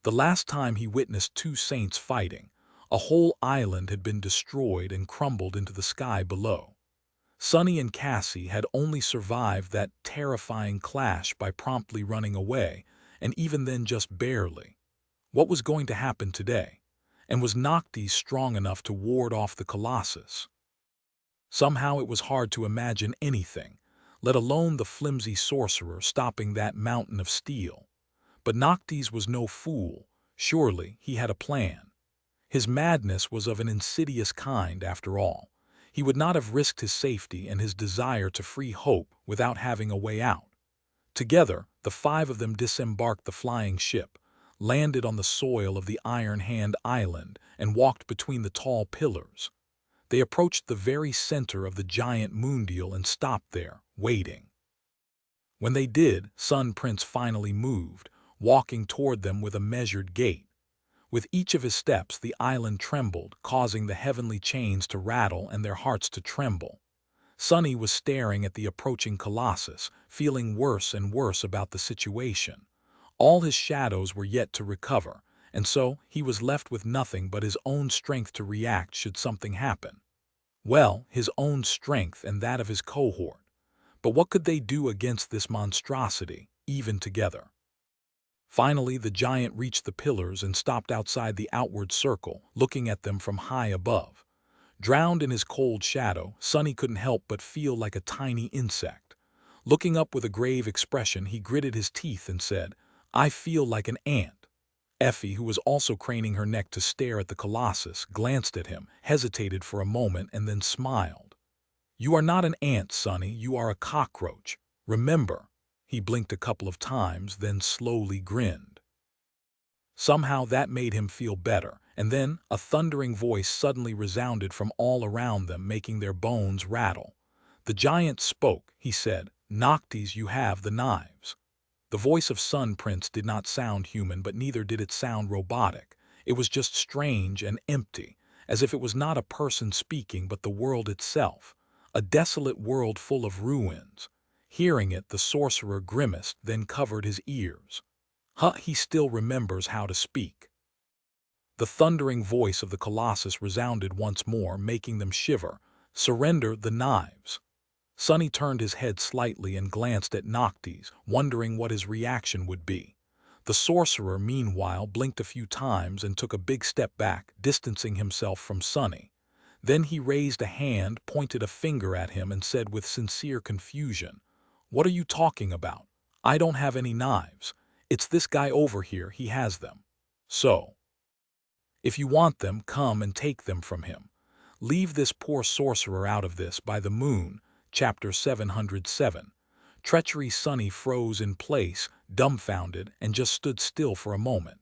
The last time he witnessed two saints fighting, a whole island had been destroyed and crumbled into the sky below. Sunny and Cassie had only survived that terrifying clash by promptly running away, and even then just barely. What was going to happen today? And was Noctis strong enough to ward off the Colossus? Somehow it was hard to imagine anything, let alone the flimsy sorcerer stopping that mountain of steel. But Noctis was no fool. Surely he had a plan. His madness was of an insidious kind, after all. He would not have risked his safety and his desire to free Hope without having a way out. Together, the five of them disembarked the flying ship, landed on the soil of the Iron Hand Island, and walked between the tall pillars. They approached the very center of the giant moondial and stopped there, waiting. When they did, Sun Prince finally moved, walking toward them with a measured gait. With each of his steps, the island trembled, causing the heavenly chains to rattle and their hearts to tremble. Sunny was staring at the approaching Colossus, feeling worse and worse about the situation. All his shadows were yet to recover, and so he was left with nothing but his own strength to react should something happen. Well, his own strength and that of his cohort. But what could they do against this monstrosity, even together? Finally, the giant reached the pillars and stopped outside the outward circle, looking at them from high above. Drowned in his cold shadow, Sunny couldn't help but feel like a tiny insect. Looking up with a grave expression, he gritted his teeth and said, "I feel like an ant." Effie, who was also craning her neck to stare at the Colossus, glanced at him, hesitated for a moment, and then smiled. "You are not an ant, Sunny, you are a cockroach. Remember." He blinked a couple of times, then slowly grinned. Somehow that made him feel better, and then a thundering voice suddenly resounded from all around them, making their bones rattle. The giant spoke. He said, "Noctis, you have the knives." The voice of Sun Prince did not sound human, but neither did it sound robotic. It was just strange and empty, as if it was not a person speaking but the world itself, a desolate world full of ruins. Hearing it, the sorcerer grimaced, then covered his ears. He still remembers how to speak. The thundering voice of the Colossus resounded once more, making them shiver. "Surrender the knives." Sunny turned his head slightly and glanced at Noctis, wondering what his reaction would be. The sorcerer, meanwhile, blinked a few times and took a big step back, distancing himself from Sunny. Then he raised a hand, pointed a finger at him, and said with sincere confusion, "What are you talking about? I don't have any knives. It's this guy over here, he has them. So, if you want them, come and take them from him. Leave this poor sorcerer out of this, by the moon." Chapter 707. Treachery. Sunny froze in place, dumbfounded, and just stood still for a moment.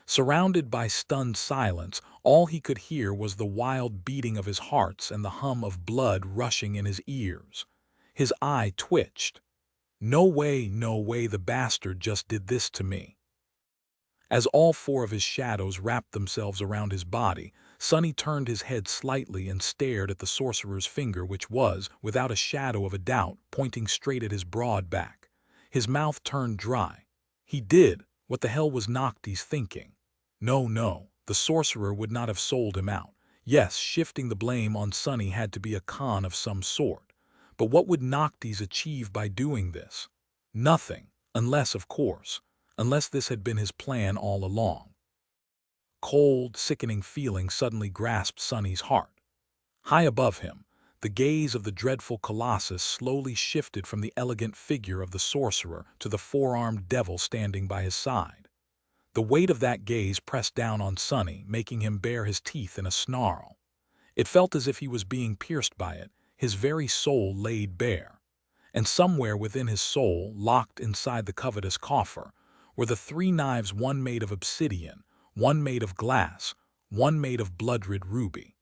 Surrounded by stunned silence, all he could hear was the wild beating of his heart and the hum of blood rushing in his ears. His eye twitched. No way, the bastard just did this to me. As all four of his shadows wrapped themselves around his body, Sunny turned his head slightly and stared at the sorcerer's finger, which was, without a shadow of a doubt, pointing straight at his broad back. His mouth turned dry. He did. What the hell was Noctis thinking? No, the sorcerer would not have sold him out. Yes, shifting the blame on Sunny had to be a con of some sort. But what would Noctis achieve by doing this? Nothing, unless this had been his plan all along. Cold, sickening feeling suddenly grasped Sunny's heart. High above him, the gaze of the dreadful Colossus slowly shifted from the elegant figure of the sorcerer to the four-armed devil standing by his side. The weight of that gaze pressed down on Sunny, making him bare his teeth in a snarl. It felt as if he was being pierced by it, his very soul laid bare. And somewhere within his soul, locked inside the covetous coffer, were the three knives, one made of obsidian, one made of glass, one made of blood-red ruby.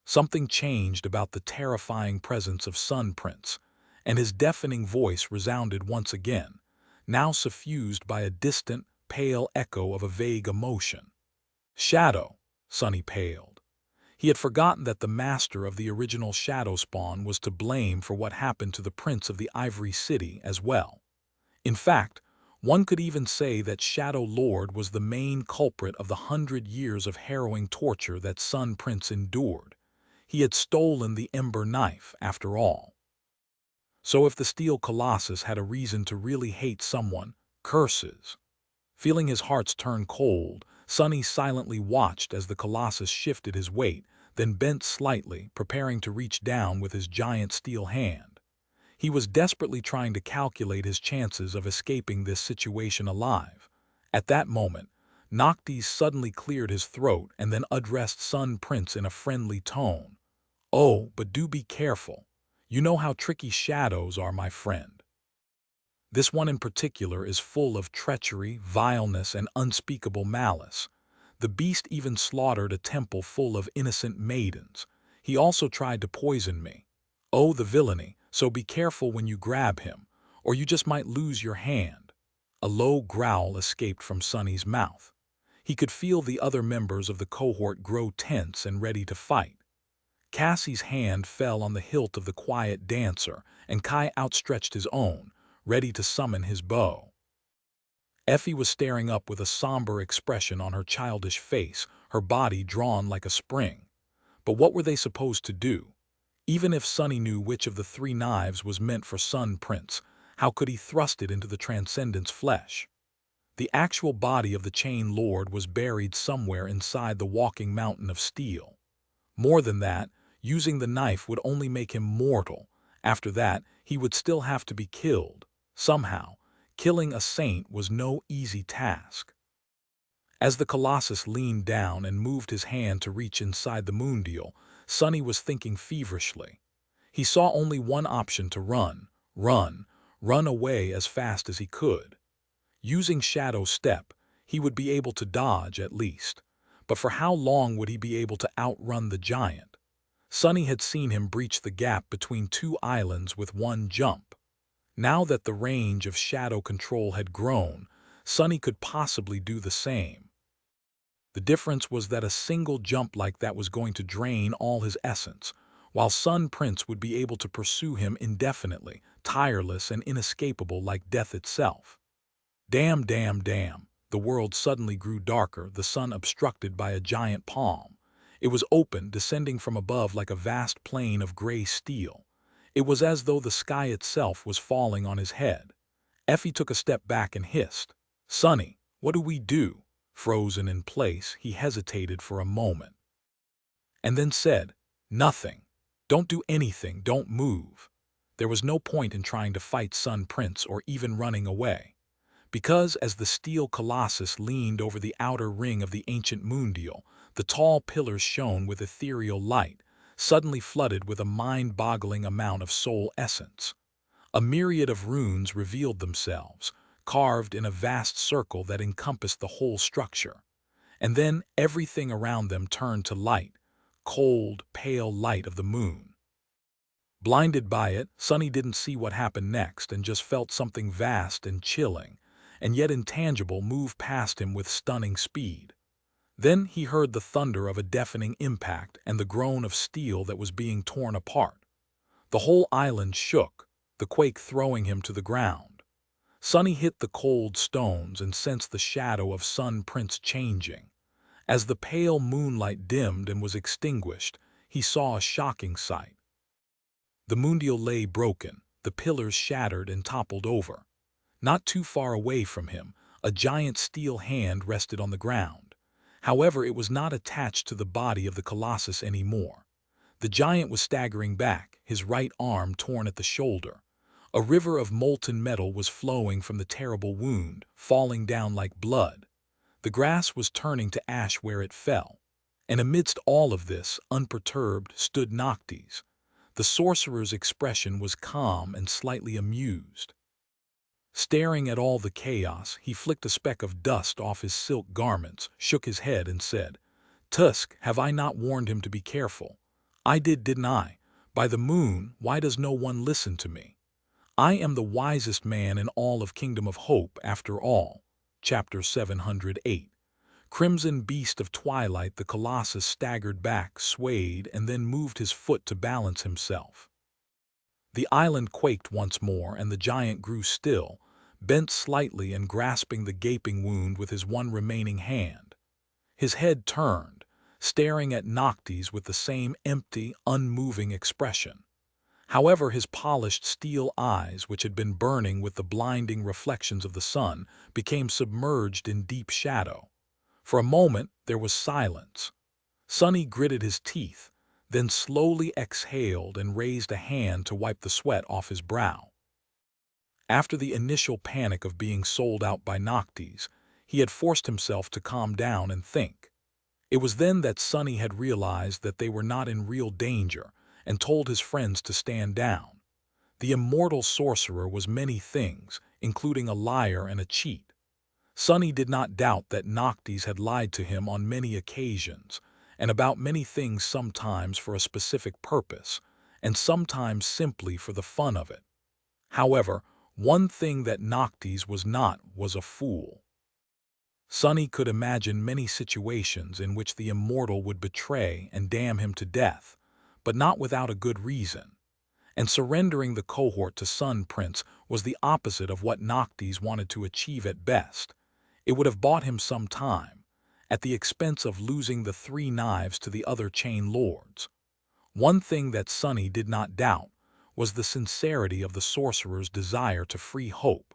Something changed about the terrifying presence of Sun Prince, and his deafening voice resounded once again, now suffused by a distant, pale echo of a vague emotion. "Shadow." Sunny paled. He had forgotten that the master of the original Shadow Spawn was to blame for what happened to the Prince of the Ivory City as well. In fact, one could even say that Shadow Lord was the main culprit of the 100 years of harrowing torture that Sun Prince endured. He had stolen the ember knife, after all. So if the steel colossus had a reason to really hate someone, curses. Feeling his heart's turn cold, Sonny silently watched as the colossus shifted his weight, then bent slightly, preparing to reach down with his giant steel hand. He was desperately trying to calculate his chances of escaping this situation alive. At that moment, Noctis suddenly cleared his throat and then addressed Sun Prince in a friendly tone. "Oh, but do be careful. You know how tricky shadows are, my friend. This one in particular is full of treachery, vileness, and unspeakable malice. The beast even slaughtered a temple full of innocent maidens. He also tried to poison me. Oh, the villainy, so be careful when you grab him, or you just might lose your hand." A low growl escaped from Sonny's mouth. He could feel the other members of the cohort grow tense and ready to fight. Cassie's hand fell on the hilt of the quiet dancer, and Kai outstretched his own, ready to summon his bow. Effie was staring up with a somber expression on her childish face, her body drawn like a spring. But what were they supposed to do? Even if Sonny knew which of the three knives was meant for Sun Prince, how could he thrust it into the Transcendent's flesh? The actual body of the Chain Lord was buried somewhere inside the walking mountain of steel. More than that, using the knife would only make him mortal. After that, he would still have to be killed. Somehow, killing a saint was no easy task. As the Colossus leaned down and moved his hand to reach inside the moondial, Sonny was thinking feverishly. He saw only one option: to run away as fast as he could. Using Shadow Step, he would be able to dodge at least. But for how long would he be able to outrun the giant? Sonny had seen him breach the gap between two islands with one jump. Now that the range of shadow control had grown, Sonny could possibly do the same. The difference was that a single jump like that was going to drain all his essence, while Sun Prince would be able to pursue him indefinitely, tireless and inescapable like death itself. Damn. The world suddenly grew darker, the sun obstructed by a giant palm. It was open, descending from above like a vast plain of gray steel. It was as though the sky itself was falling on his head. Effie took a step back and hissed, "Sonny, what do we do?" Frozen in place, he hesitated for a moment. And then said, "Nothing. Don't do anything, don't move." There was no point in trying to fight Sun Prince or even running away. Because as the steel colossus leaned over the outer ring of the ancient moondial, the tall pillars shone with ethereal light, suddenly flooded with a mind-boggling amount of soul essence. A myriad of runes revealed themselves, carved in a vast circle that encompassed the whole structure. And then everything around them turned to light, cold, pale light of the moon. Blinded by it, Sonny didn't see what happened next and just felt something vast and chilling, and yet intangible, move past him with stunning speed. Then he heard the thunder of a deafening impact and the groan of steel that was being torn apart. The whole island shook, the quake throwing him to the ground. Sonny hit the cold stones and sensed the shadow of Sun Prince changing. As the pale moonlight dimmed and was extinguished, he saw a shocking sight. The moondial lay broken, the pillars shattered and toppled over. Not too far away from him, a giant steel hand rested on the ground. However, it was not attached to the body of the colossus anymore. The giant was staggering back, his right arm torn at the shoulder. A river of molten metal was flowing from the terrible wound, falling down like blood. The grass was turning to ash where it fell. And amidst all of this, unperturbed, stood Noctis. The sorcerer's expression was calm and slightly amused. Staring at all the chaos, he flicked a speck of dust off his silk garments, shook his head and said, "Tusk, have I not warned him to be careful? I did, didn't I? By the moon, why does no one listen to me? I am the wisest man in all of Kingdom of Hope, after all." Chapter 708. Crimson beast of twilight, the colossus staggered back, swayed, and then moved his foot to balance himself. The island quaked once more, and the giant grew still, bent slightly and grasping the gaping wound with his one remaining hand. His head turned, staring at Noctis with the same empty, unmoving expression. However, his polished steel eyes, which had been burning with the blinding reflections of the sun, became submerged in deep shadow. For a moment, there was silence. Sonny gritted his teeth, then slowly exhaled and raised a hand to wipe the sweat off his brow. After the initial panic of being sold out by Noctis, he had forced himself to calm down and think. It was then that Sonny had realized that they were not in real danger and told his friends to stand down. The immortal sorcerer was many things, including a liar and a cheat. Sonny did not doubt that Noctis had lied to him on many occasions, and about many things, sometimes for a specific purpose, and sometimes simply for the fun of it. However, one thing that Noctis was not was a fool. Sonny could imagine many situations in which the immortal would betray and damn him to death, but not without a good reason. And surrendering the cohort to Sun Prince was the opposite of what Noctis wanted to achieve at best. It would have bought him some time, at the expense of losing the 3 knives to the other chain lords. One thing that Sonny did not doubt was the sincerity of the sorcerer's desire to free Hope.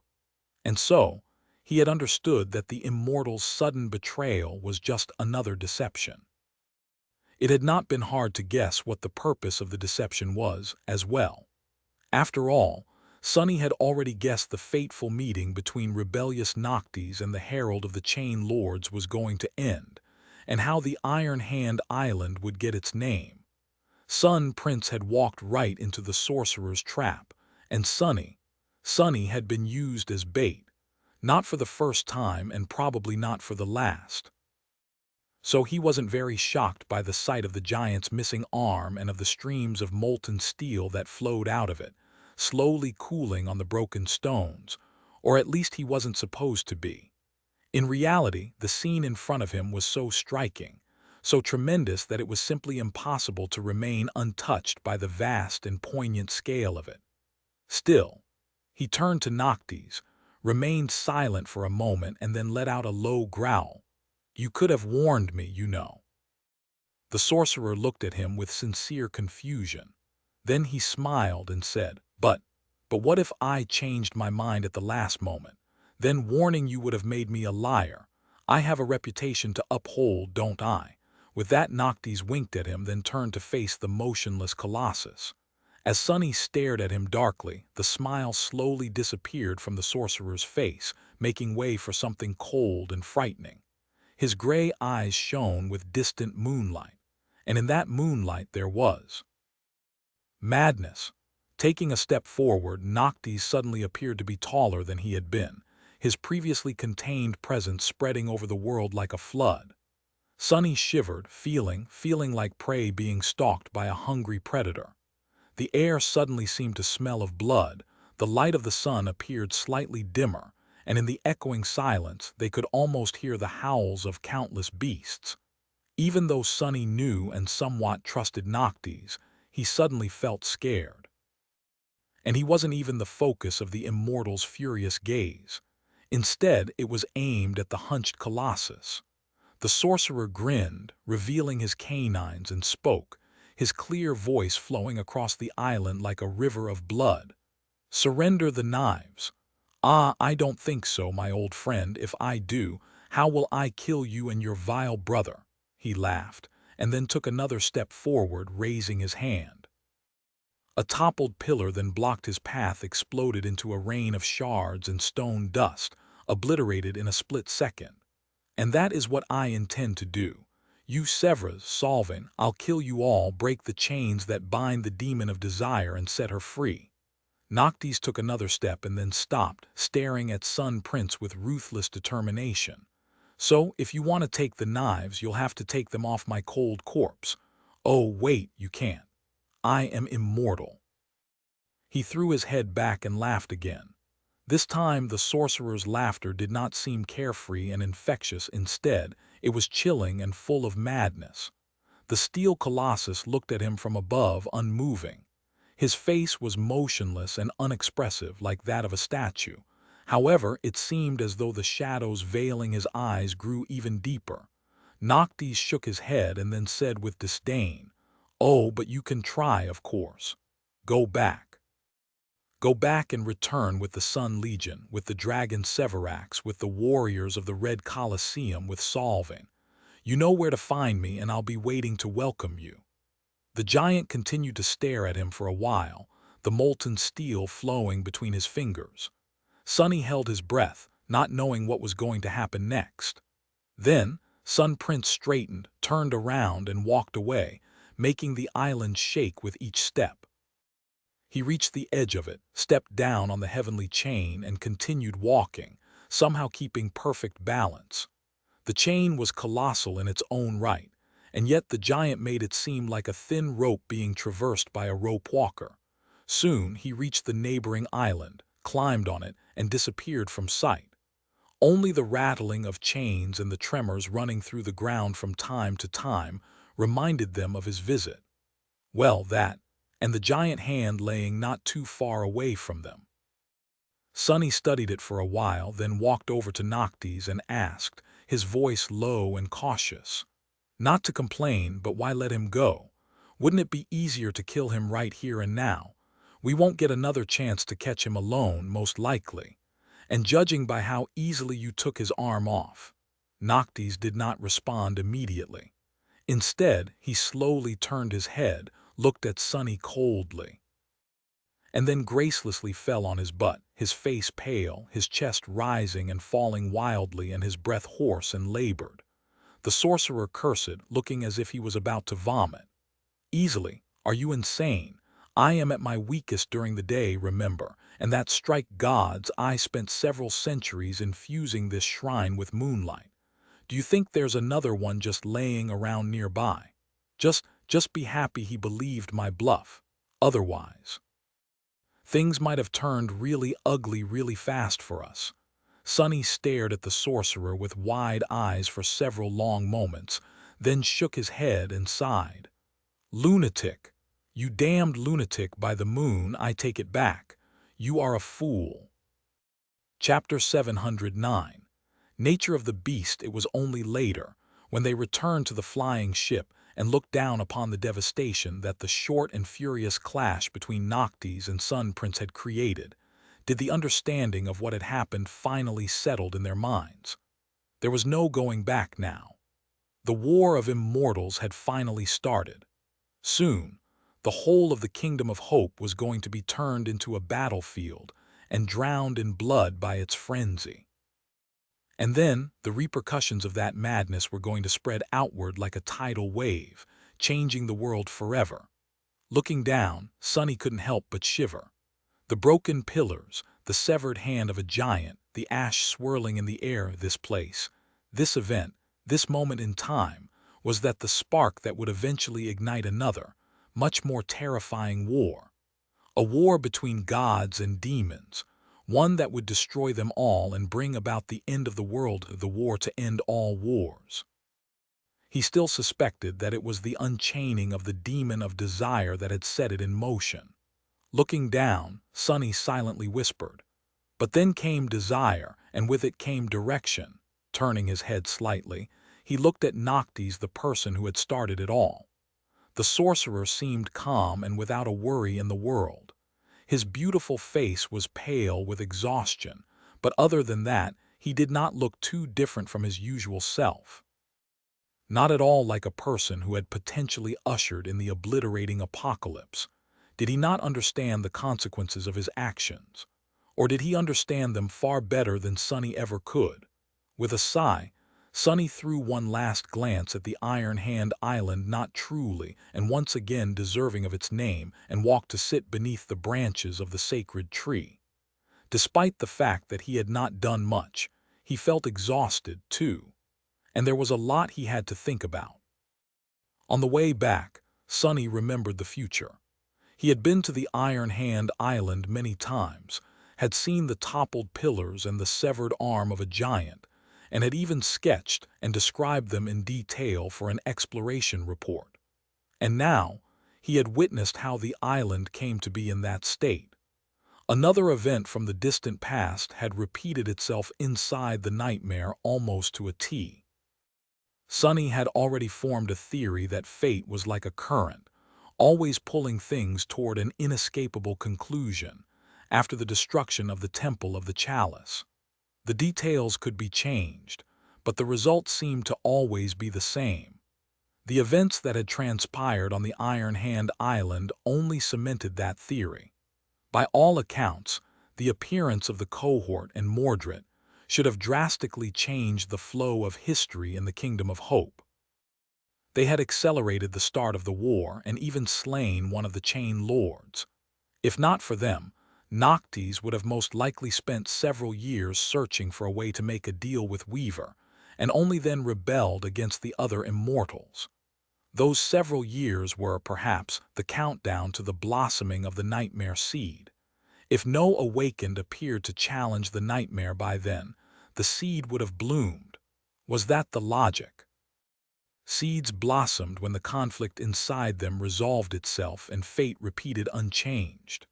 And so, he had understood that the immortal's sudden betrayal was just another deception. It had not been hard to guess what the purpose of the deception was, as well. After all, Sonny had already guessed the fateful meeting between rebellious Noctis and the Herald of the Chain Lords was going to end, and how the Iron Hand Island would get its name. Sun Prince had walked right into the sorcerer's trap, and Sonny had been used as bait, not for the first time and probably not for the last. So he wasn't very shocked by the sight of the giant's missing arm and of the streams of molten steel that flowed out of it, slowly cooling on the broken stones, or at least he wasn't supposed to be. In reality, the scene in front of him was so striking, so tremendous that it was simply impossible to remain untouched by the vast and poignant scale of it. Still, he turned to Noctis, remained silent for a moment, and then let out a low growl. "You could have warned me, you know." The sorcerer looked at him with sincere confusion. Then he smiled and said, But what if I changed my mind at the last moment? Then warning you would have made me a liar. I have a reputation to uphold, don't I?" With that, Noctis winked at him, then turned to face the motionless Colossus. As Sonny stared at him darkly, the smile slowly disappeared from the sorcerer's face, making way for something cold and frightening. His gray eyes shone with distant moonlight, and in that moonlight there was madness. Taking a step forward, Noctis suddenly appeared to be taller than he had been, his previously contained presence spreading over the world like a flood. Sonny shivered, feeling like prey being stalked by a hungry predator. The air suddenly seemed to smell of blood, the light of the sun appeared slightly dimmer, and in the echoing silence they could almost hear the howls of countless beasts. Even though Sonny knew and somewhat trusted Noctis, he suddenly felt scared. And he wasn't even the focus of the immortal's furious gaze. Instead, it was aimed at the hunched Colossus. The sorcerer grinned, revealing his canines, and spoke, his clear voice flowing across the island like a river of blood. "Surrender the knives." "Ah, I don't think so, my old friend. If I do, how will I kill you and your vile brother?" He laughed, and then took another step forward, raising his hand. A toppled pillar then blocked his path, exploded into a rain of shards and stone dust, obliterated in a split second. "And that is what I intend to do. You Sevras, Solvin, I'll kill you all, break the chains that bind the demon of desire and set her free." Noctis took another step and then stopped, staring at Sun Prince with ruthless determination. "So, if you want to take the knives, you'll have to take them off my cold corpse." "Oh, wait, you can't. I am immortal." He threw his head back and laughed again. This time the sorcerer's laughter did not seem carefree and infectious. Instead, it was chilling and full of madness. The steel Colossus looked at him from above, unmoving. His face was motionless and unexpressive, like that of a statue. However, it seemed as though the shadows veiling his eyes grew even deeper. Noctis shook his head and then said with disdain, "Oh, but you can try, of course. Go back. Go back and return with the Sun Legion, with the Dragon Severax, with the warriors of the Red Colosseum, with Solving. You know where to find me, and I'll be waiting to welcome you." The giant continued to stare at him for a while, the molten steel flowing between his fingers. Sunny held his breath, not knowing what was going to happen next. Then, Sun Prince straightened, turned around, and walked away, making the island shake with each step. He reached the edge of it, stepped down on the heavenly chain, and continued walking, somehow keeping perfect balance. The chain was colossal in its own right, and yet the giant made it seem like a thin rope being traversed by a rope walker. Soon he reached the neighboring island, climbed on it, and disappeared from sight. Only the rattling of chains and the tremors running through the ground from time to time reminded them of his visit. Well, that, and the giant hand laying not too far away from them. Sunny studied it for a while, then walked over to Noctis and asked, his voice low and cautious. Not to complain, but why let him go? Wouldn't it be easier to kill him right here and now? We won't get another chance to catch him alone, most likely. And judging by how easily you took his arm off. Noctis did not respond immediately. Instead, he slowly turned his head, looked at Sunny coldly, and then gracelessly fell on his butt, his face pale, his chest rising and falling wildly, and his breath hoarse and labored. The sorcerer cursed, looking as if he was about to vomit. "Easily? Are you insane? I am at my weakest during the day, remember, and that strike gods, I spent several centuries infusing this shrine with moonlight. Do you think there's another one just laying around nearby? Just be happy he believed my bluff. Otherwise, things might have turned really ugly really fast for us." Sunny stared at the sorcerer with wide eyes for several long moments, then shook his head and sighed. "Lunatic! You damned lunatic, by the moon, I take it back. You are a fool." Chapter 709. Nature of the beast. It was only later, when they returned to the flying ship and looked down upon the devastation that the short and furious clash between Noctis and Sun Prince had created, did the understanding of what had happened finally settled in their minds. There was no going back now. The War of Immortals had finally started. Soon, the whole of the Kingdom of Hope was going to be turned into a battlefield and drowned in blood by its frenzy. And then, the repercussions of that madness were going to spread outward like a tidal wave, changing the world forever. Looking down, Sunny couldn't help but shiver. The broken pillars, the severed hand of a giant, the ash swirling in the air, this place, this event, this moment in time, was that the spark that would eventually ignite another, much more terrifying war. A war between gods and demons, one that would destroy them all and bring about the end of the world, the war to end all wars. He still suspected that it was the unchaining of the demon of desire that had set it in motion. Looking down, Sunny silently whispered, "But then came desire, and with it came direction." Turning his head slightly, he looked at Noctis, the person who had started it all. The sorcerer seemed calm and without a worry in the world. His beautiful face was pale with exhaustion, but other than that, he did not look too different from his usual self. Not at all like a person who had potentially ushered in the obliterating apocalypse. Did he not understand the consequences of his actions? Or did he understand them far better than Sunny ever could? With a sigh, Sunny threw one last glance at the Iron Hand Island, not truly and once again deserving of its name, and walked to sit beneath the branches of the sacred tree. Despite the fact that he had not done much, he felt exhausted too, and there was a lot he had to think about. On the way back, Sunny remembered the future. He had been to the Iron Hand Island many times, had seen the toppled pillars and the severed arm of a giant, and had even sketched and described them in detail for an exploration report. And now, he had witnessed how the island came to be in that state. Another event from the distant past had repeated itself inside the nightmare almost to a T. Sunny had already formed a theory that fate was like a current, always pulling things toward an inescapable conclusion after the destruction of the Temple of the Chalice. The details could be changed, but the result seemed to always be the same. The events that had transpired on the Iron Hand Island only cemented that theory. By all accounts, the appearance of the cohort and Mordred should have drastically changed the flow of history in the Kingdom of Hope. They had accelerated the start of the war and even slain one of the Chain Lords. If not for them, Noctis would have most likely spent several years searching for a way to make a deal with Weaver, and only then rebelled against the other immortals. Those several years were, perhaps, the countdown to the blossoming of the nightmare seed. If no awakened appeared to challenge the nightmare by then, the seed would have bloomed. Was that the logic? Seeds blossomed when the conflict inside them resolved itself and fate repeated unchanged.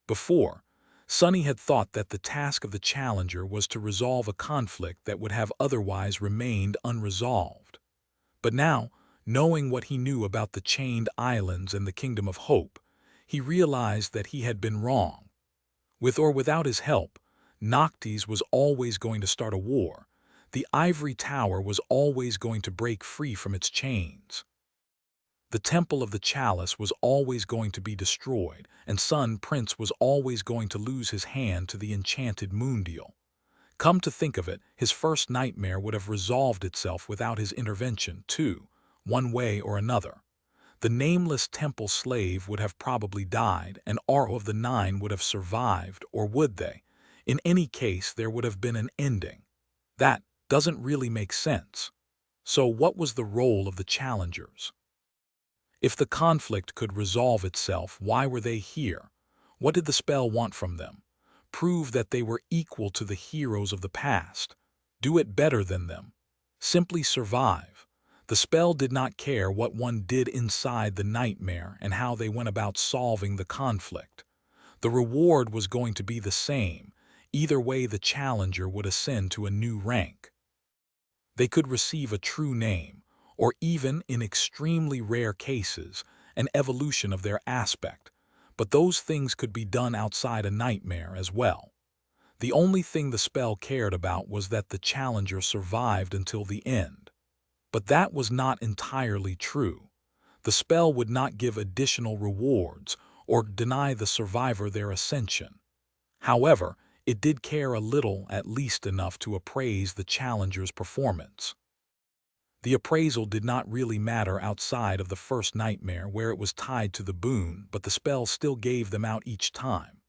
Before, Sunny had thought that the task of the challenger was to resolve a conflict that would have otherwise remained unresolved. But now, knowing what he knew about the Chained Islands and the Kingdom of Hope, he realized that he had been wrong. With or without his help, Noctis was always going to start a war. The Ivory Tower was always going to break free from its chains. The Temple of the Chalice was always going to be destroyed, and Sun Prince was always going to lose his hand to the enchanted Moondial. Come to think of it, his first nightmare would have resolved itself without his intervention, too, one way or another. The nameless temple slave would have probably died, and Aro of the Nine would have survived, or would they? In any case, there would have been an ending. That doesn't really make sense. So what was the role of the challengers? If the conflict could resolve itself, why were they here? What did the spell want from them? Prove that they were equal to the heroes of the past. Do it better than them. Simply survive. The spell did not care what one did inside the nightmare and how they went about solving the conflict. The reward was going to be the same. Either way, the challenger would ascend to a new rank. They could receive a true name, or even, in extremely rare cases, an evolution of their aspect, but those things could be done outside a nightmare as well. The only thing the spell cared about was that the challenger survived until the end. But that was not entirely true. The spell would not give additional rewards or deny the survivor their ascension. However, it did care a little, at least enough, to appraise the challenger's performance. The appraisal did not really matter outside of the first nightmare where it was tied to the boon, but the spell still gave them out each time.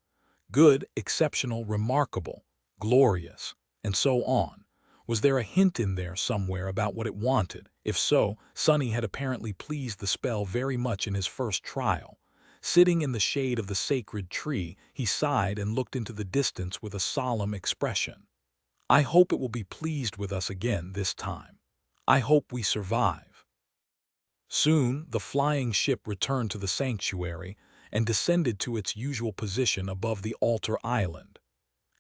Good, exceptional, remarkable, glorious, and so on. Was there a hint in there somewhere about what it wanted? If so, Sunny had apparently pleased the spell very much in his first trial. Sitting in the shade of the sacred tree, he sighed and looked into the distance with a solemn expression. I hope it will be pleased with us again this time. I hope we survive. Soon, the flying ship returned to the sanctuary and descended to its usual position above the altar island.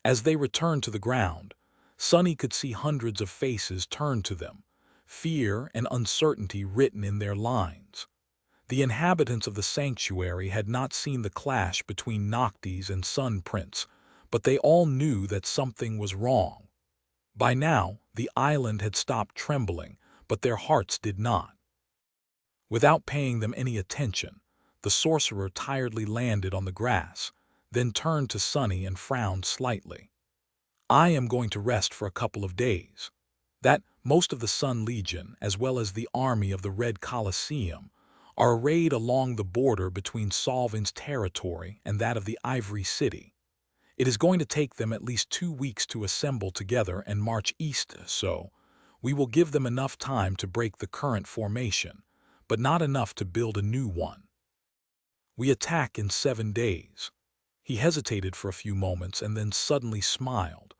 As they returned to the ground, Sunny could see hundreds of faces turned to them, fear and uncertainty written in their lines. The inhabitants of the sanctuary had not seen the clash between Noctis and Sun Prince, but they all knew that something was wrong. By now, the island had stopped trembling, but their hearts did not. Without paying them any attention, the sorcerer tiredly landed on the grass, then turned to Sunny and frowned slightly. I am going to rest for a couple of days. That most of the Sun Legion, as well as the army of the Red Colosseum, are arrayed along the border between Solvin's territory and that of the Ivory City. It is going to take them at least 2 weeks to assemble together and march east, so we will give them enough time to break the current formation, but not enough to build a new one. We attack in 7 days. He hesitated for a few moments and then suddenly smiled.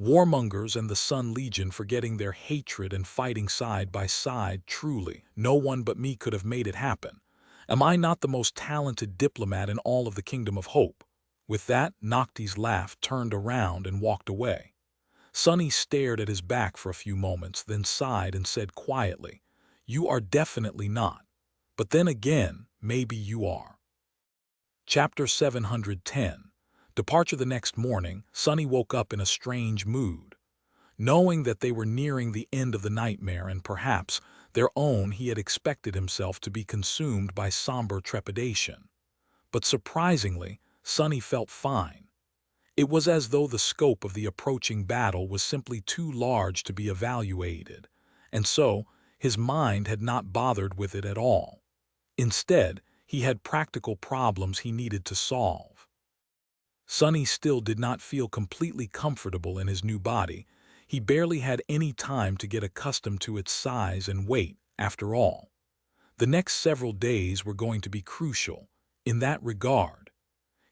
Warmongers and the Sun Legion forgetting their hatred and fighting side by side, truly, no one but me could have made it happen. Am I not the most talented diplomat in all of the Kingdom of Hope? With that, Noctis laughed, turned around, and walked away. Sonny stared at his back for a few moments, then sighed and said quietly, "You are definitely not. But then again, maybe you are." Chapter 710. Departure. The next morning, Sonny woke up in a strange mood. Knowing that they were nearing the end of the nightmare and perhaps their own, he had expected himself to be consumed by somber trepidation. But surprisingly, Sonny felt fine. It was as though the scope of the approaching battle was simply too large to be evaluated, and so his mind had not bothered with it at all. Instead, he had practical problems he needed to solve. Sonny still did not feel completely comfortable in his new body. He barely had any time to get accustomed to its size and weight, after all. The next several days were going to be crucial, in that regard.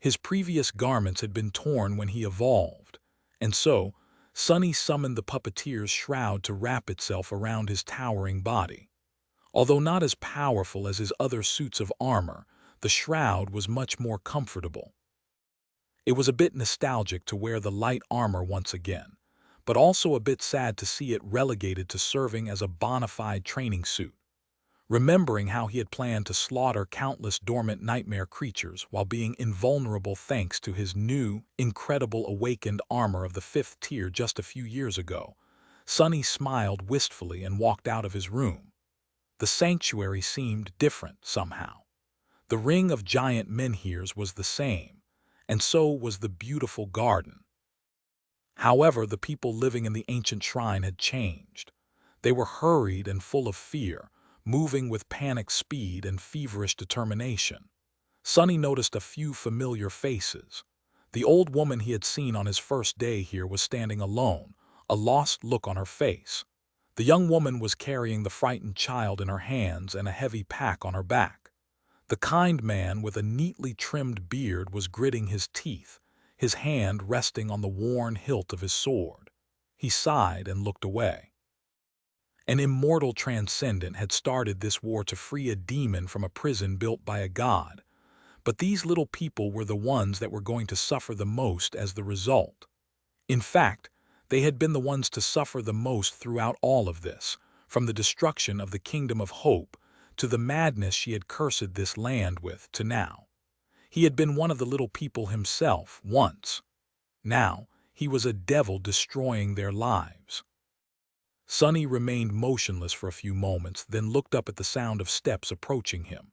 His previous garments had been torn when he evolved, and so Sonny summoned the puppeteer's shroud to wrap itself around his towering body. Although not as powerful as his other suits of armor, the shroud was much more comfortable. It was a bit nostalgic to wear the light armor once again, but also a bit sad to see it relegated to serving as a bona fide training suit. Remembering how he had planned to slaughter countless dormant nightmare creatures while being invulnerable thanks to his new, incredible awakened armor of the 5th tier just a few years ago, Sonny smiled wistfully and walked out of his room. The sanctuary seemed different somehow. The ring of giant menhirs was the same, and so was the beautiful garden. However, the people living in the ancient shrine had changed. They were hurried and full of fear, moving with panic speed and feverish determination. Sonny noticed a few familiar faces. The old woman he had seen on his first day here was standing alone, a lost look on her face. The young woman was carrying the frightened child in her hands and a heavy pack on her back. The kind man with a neatly trimmed beard was gritting his teeth, his hand resting on the worn hilt of his sword. He sighed and looked away. An immortal transcendent had started this war to free a demon from a prison built by a god, but these little people were the ones that were going to suffer the most as the result. In fact, they had been the ones to suffer the most throughout all of this, from the destruction of the kingdom of hope to the madness she had cursed this land with to now. He had been one of the little people himself once. Now, he was a devil destroying their lives. Sonny remained motionless for a few moments, then looked up at the sound of steps approaching him.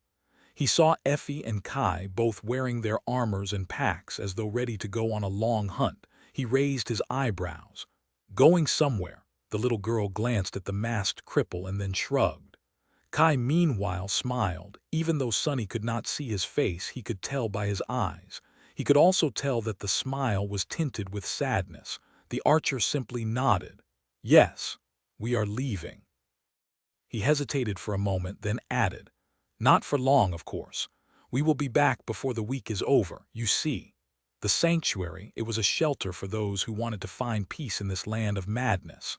He saw Effie and Kai both wearing their armors and packs as though ready to go on a long hunt. He raised his eyebrows. "Going somewhere?" The little girl glanced at the masked cripple and then shrugged. Kai meanwhile smiled. Even though Sonny could not see his face, he could tell by his eyes. He could also tell that the smile was tinted with sadness. The archer simply nodded. "Yes. We are leaving." He hesitated for a moment, then added, "Not for long, of course. We will be back before the week is over. You see, the sanctuary, it was a shelter for those who wanted to find peace in this land of madness.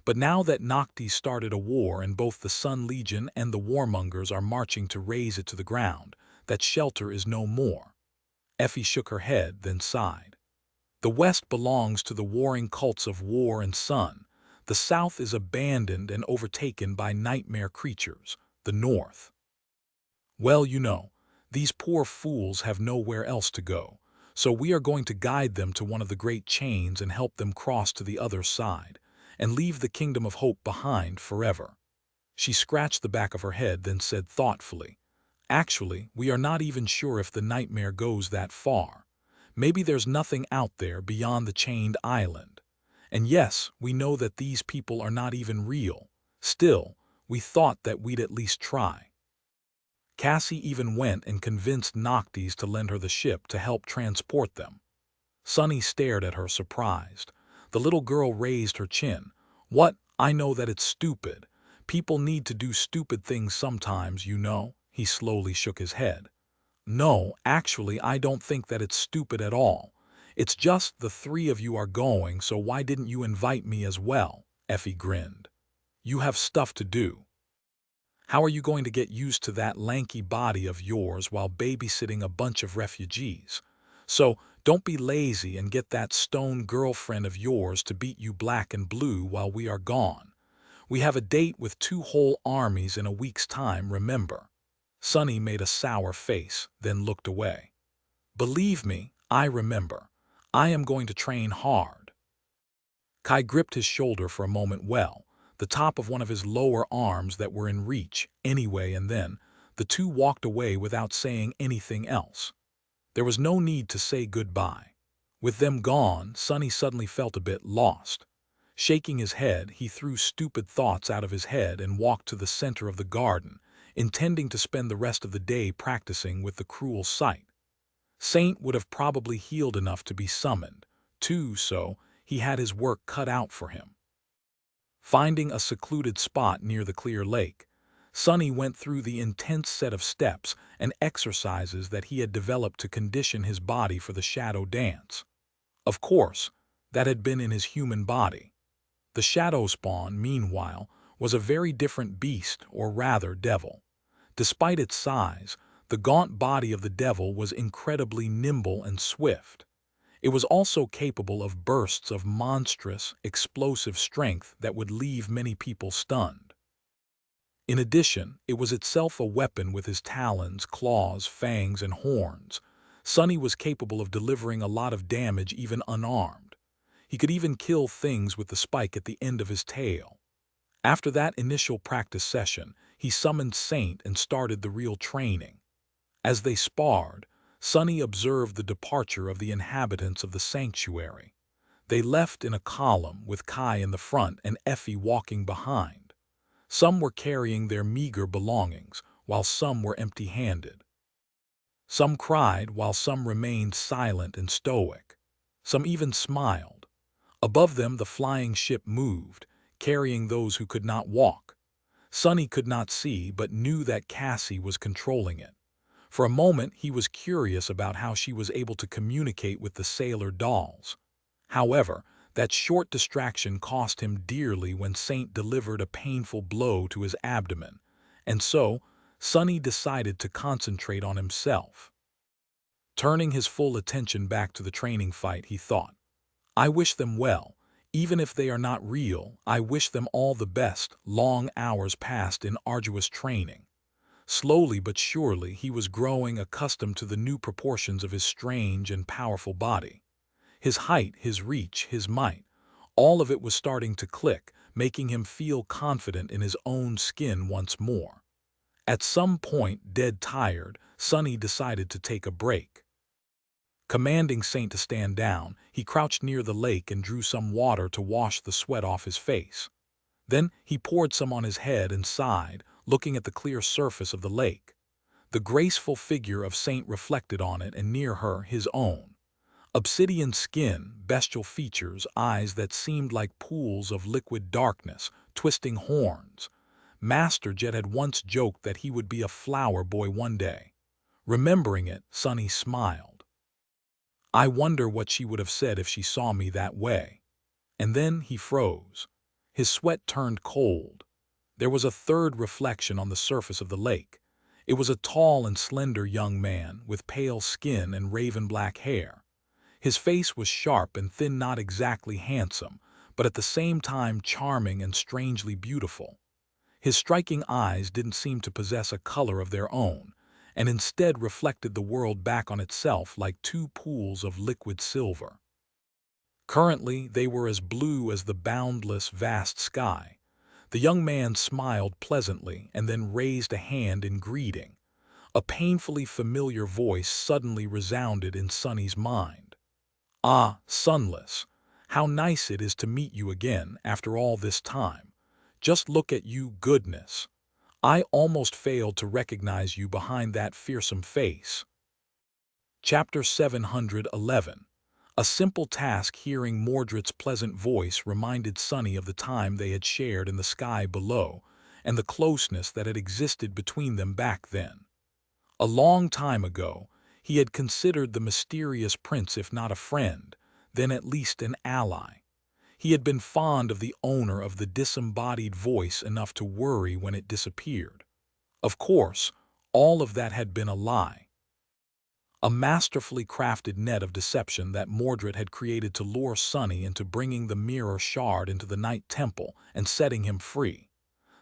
But now that Noctis started a war and both the Sun Legion and the warmongers are marching to raze it to the ground, that shelter is no more." Effie shook her head, then sighed. "The West belongs to the warring cults of War and Sun. The South is abandoned and overtaken by nightmare creatures, the North. Well, you know, these poor fools have nowhere else to go, so we are going to guide them to one of the great chains and help them cross to the other side, and leave the kingdom of hope behind forever." She scratched the back of her head, then said thoughtfully, "Actually, we are not even sure if the nightmare goes that far. Maybe there's nothing out there beyond the chained island. And yes, we know that these people are not even real. Still, we thought that we'd at least try." Cassie even went and convinced Noctis to lend her the ship to help transport them. Sonny stared at her, surprised. The little girl raised her chin. "What? I know that it's stupid. People need to do stupid things sometimes, you know." He slowly shook his head. "No, actually, I don't think that it's stupid at all. It's just the three of you are going, so why didn't you invite me as well?" Effie grinned. "You have stuff to do. How are you going to get used to that lanky body of yours while babysitting a bunch of refugees? So, Don't be lazy and get that stone girlfriend of yours to beat you black and blue while we are gone. We have a date with 2 whole armies in a week's time, remember." Sonny made a sour face, then looked away. "Believe me, I remember. I am going to train hard." Kai gripped his shoulder for a moment well, the top of one of his lower arms that were in reach anyway, and then the two walked away without saying anything else. There was no need to say goodbye. With them gone, Sonny suddenly felt a bit lost. Shaking his head, he threw stupid thoughts out of his head and walked to the center of the garden, intending to spend the rest of the day practicing with the cruel sight. Saint would have probably healed enough to be summoned, too, so he had his work cut out for him. Finding a secluded spot near the clear lake, Sonny went through the intense set of steps and exercises that he had developed to condition his body for the shadow dance. Of course, that had been in his human body. The shadow spawn, meanwhile, was a very different beast, or rather devil. Despite its size, the gaunt body of the devil was incredibly nimble and swift. It was also capable of bursts of monstrous, explosive strength that would leave many people stunned. In addition, it was itself a weapon with his talons, claws, fangs, and horns. Sonny was capable of delivering a lot of damage even unarmed. He could even kill things with the spike at the end of his tail. After that initial practice session, he summoned Saint and started the real training. As they sparred, Sonny observed the departure of the inhabitants of the sanctuary. They left in a column, with Kai in the front and Effie walking behind. Some were carrying their meager belongings, while some were empty-handed. Some cried, while some remained silent and stoic. Some even smiled. Above them the flying ship moved, carrying those who could not walk. Sonny could not see, but knew that Cassie was controlling it. For a moment he was curious about how she was able to communicate with the sailor dolls. However, that short distraction cost him dearly when Saint delivered a painful blow to his abdomen, and so Sonny decided to concentrate on himself. Turning his full attention back to the training fight, he thought, "I wish them well. Even if they are not real, I wish them all the best." Long hours passed in arduous training. Slowly but surely he was growing accustomed to the new proportions of his strange and powerful body. His height, his reach, his might, all of it was starting to click, making him feel confident in his own skin once more. At some point, dead tired, Sonny decided to take a break. Commanding Saint to stand down, he crouched near the lake and drew some water to wash the sweat off his face. Then he poured some on his head and sighed, looking at the clear surface of the lake. The graceful figure of Saint reflected on it, and near her his own. Obsidian skin, bestial features, eyes that seemed like pools of liquid darkness, twisting horns. Master Jet had once joked that he would be a flower boy one day. Remembering it, Sonny smiled. "I wonder what she would have said if she saw me that way." And then he froze. His sweat turned cold. There was a third reflection on the surface of the lake. It was a tall and slender young man with pale skin and raven-black hair. His face was sharp and thin, not exactly handsome, but at the same time charming and strangely beautiful. His striking eyes didn't seem to possess a color of their own, and instead reflected the world back on itself like 2 pools of liquid silver. Currently, they were as blue as the boundless, vast sky. The young man smiled pleasantly and then raised a hand in greeting. A painfully familiar voice suddenly resounded in Sonny's mind. "Ah, Sunless, how nice it is to meet you again after all this time. Just look at you, goodness. I almost failed to recognize you behind that fearsome face." Chapter 711. A simple task. Hearing Mordred's pleasant voice reminded Sonny of the time they had shared in the sky below and the closeness that had existed between them back then. A long time ago, he had considered the mysterious prince if not a friend, then at least an ally. He had been fond of the owner of the disembodied voice enough to worry when it disappeared. Of course, all of that had been a lie. a masterfully crafted net of deception that Mordred had created to lure Sunny into bringing the mirror shard into the Night Temple and setting him free.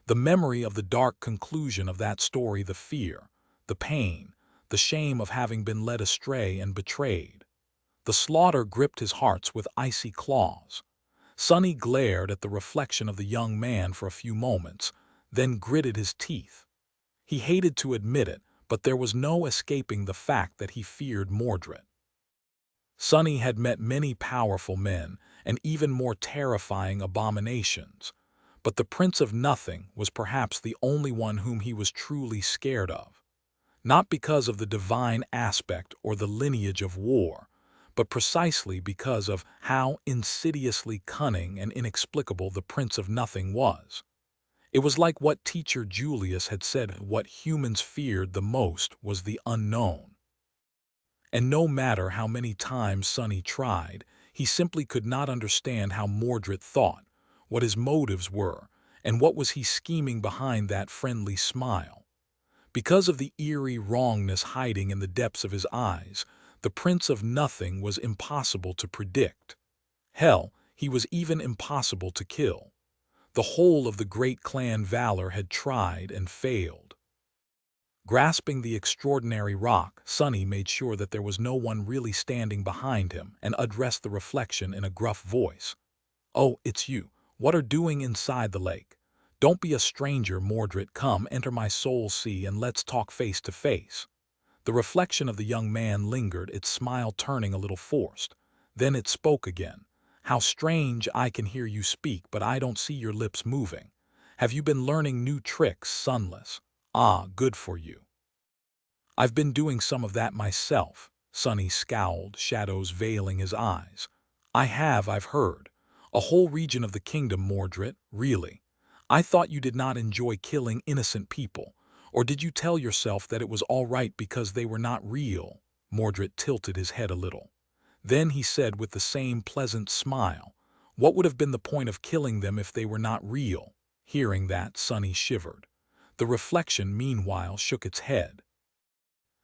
The memory of the dark conclusion of that story, the fear, the pain, the shame of having been led astray and betrayed. The slaughter gripped his heart with icy claws. Sunny glared at the reflection of the young man for a few moments, then gritted his teeth. He hated to admit it, but there was no escaping the fact that he feared Mordred. Sunny had met many powerful men and even more terrifying abominations, but the Prince of Nothing was perhaps the only one whom he was truly scared of. Not because of the divine aspect or the lineage of war, but precisely because of how insidiously cunning and inexplicable the Prince of Nothing was. It was like what teacher Julius had said: what humans feared the most was the unknown. And no matter how many times Sunny tried, he simply could not understand how Mordred thought, what his motives were, and what was he scheming behind that friendly smile. Because of the eerie wrongness hiding in the depths of his eyes, the Prince of Nothing was impossible to predict. Hell, he was even impossible to kill. The whole of the great clan Valor had tried and failed. Grasping the extraordinary rock, Sunny made sure that there was no one really standing behind him and addressed the reflection in a gruff voice. "Oh, it's you. What are doing inside the lake? Don't be a stranger, Mordred. Come, enter my soul sea and let's talk face to face." The reflection of the young man lingered, its smile turning a little forced. Then it spoke again. "How strange, I can hear you speak, but I don't see your lips moving. Have you been learning new tricks, Sunless? Ah, good for you." "I've been doing some of that myself," Sunny scowled, shadows veiling his eyes. I've heard. A whole region of the kingdom, Mordred, really. I thought you did not enjoy killing innocent people. Or did you tell yourself that it was all right because they were not real?" Mordred tilted his head a little. Then he said with the same pleasant smile, "What would have been the point of killing them if they were not real?" Hearing that, Sunny shivered. The reflection, meanwhile, shook its head.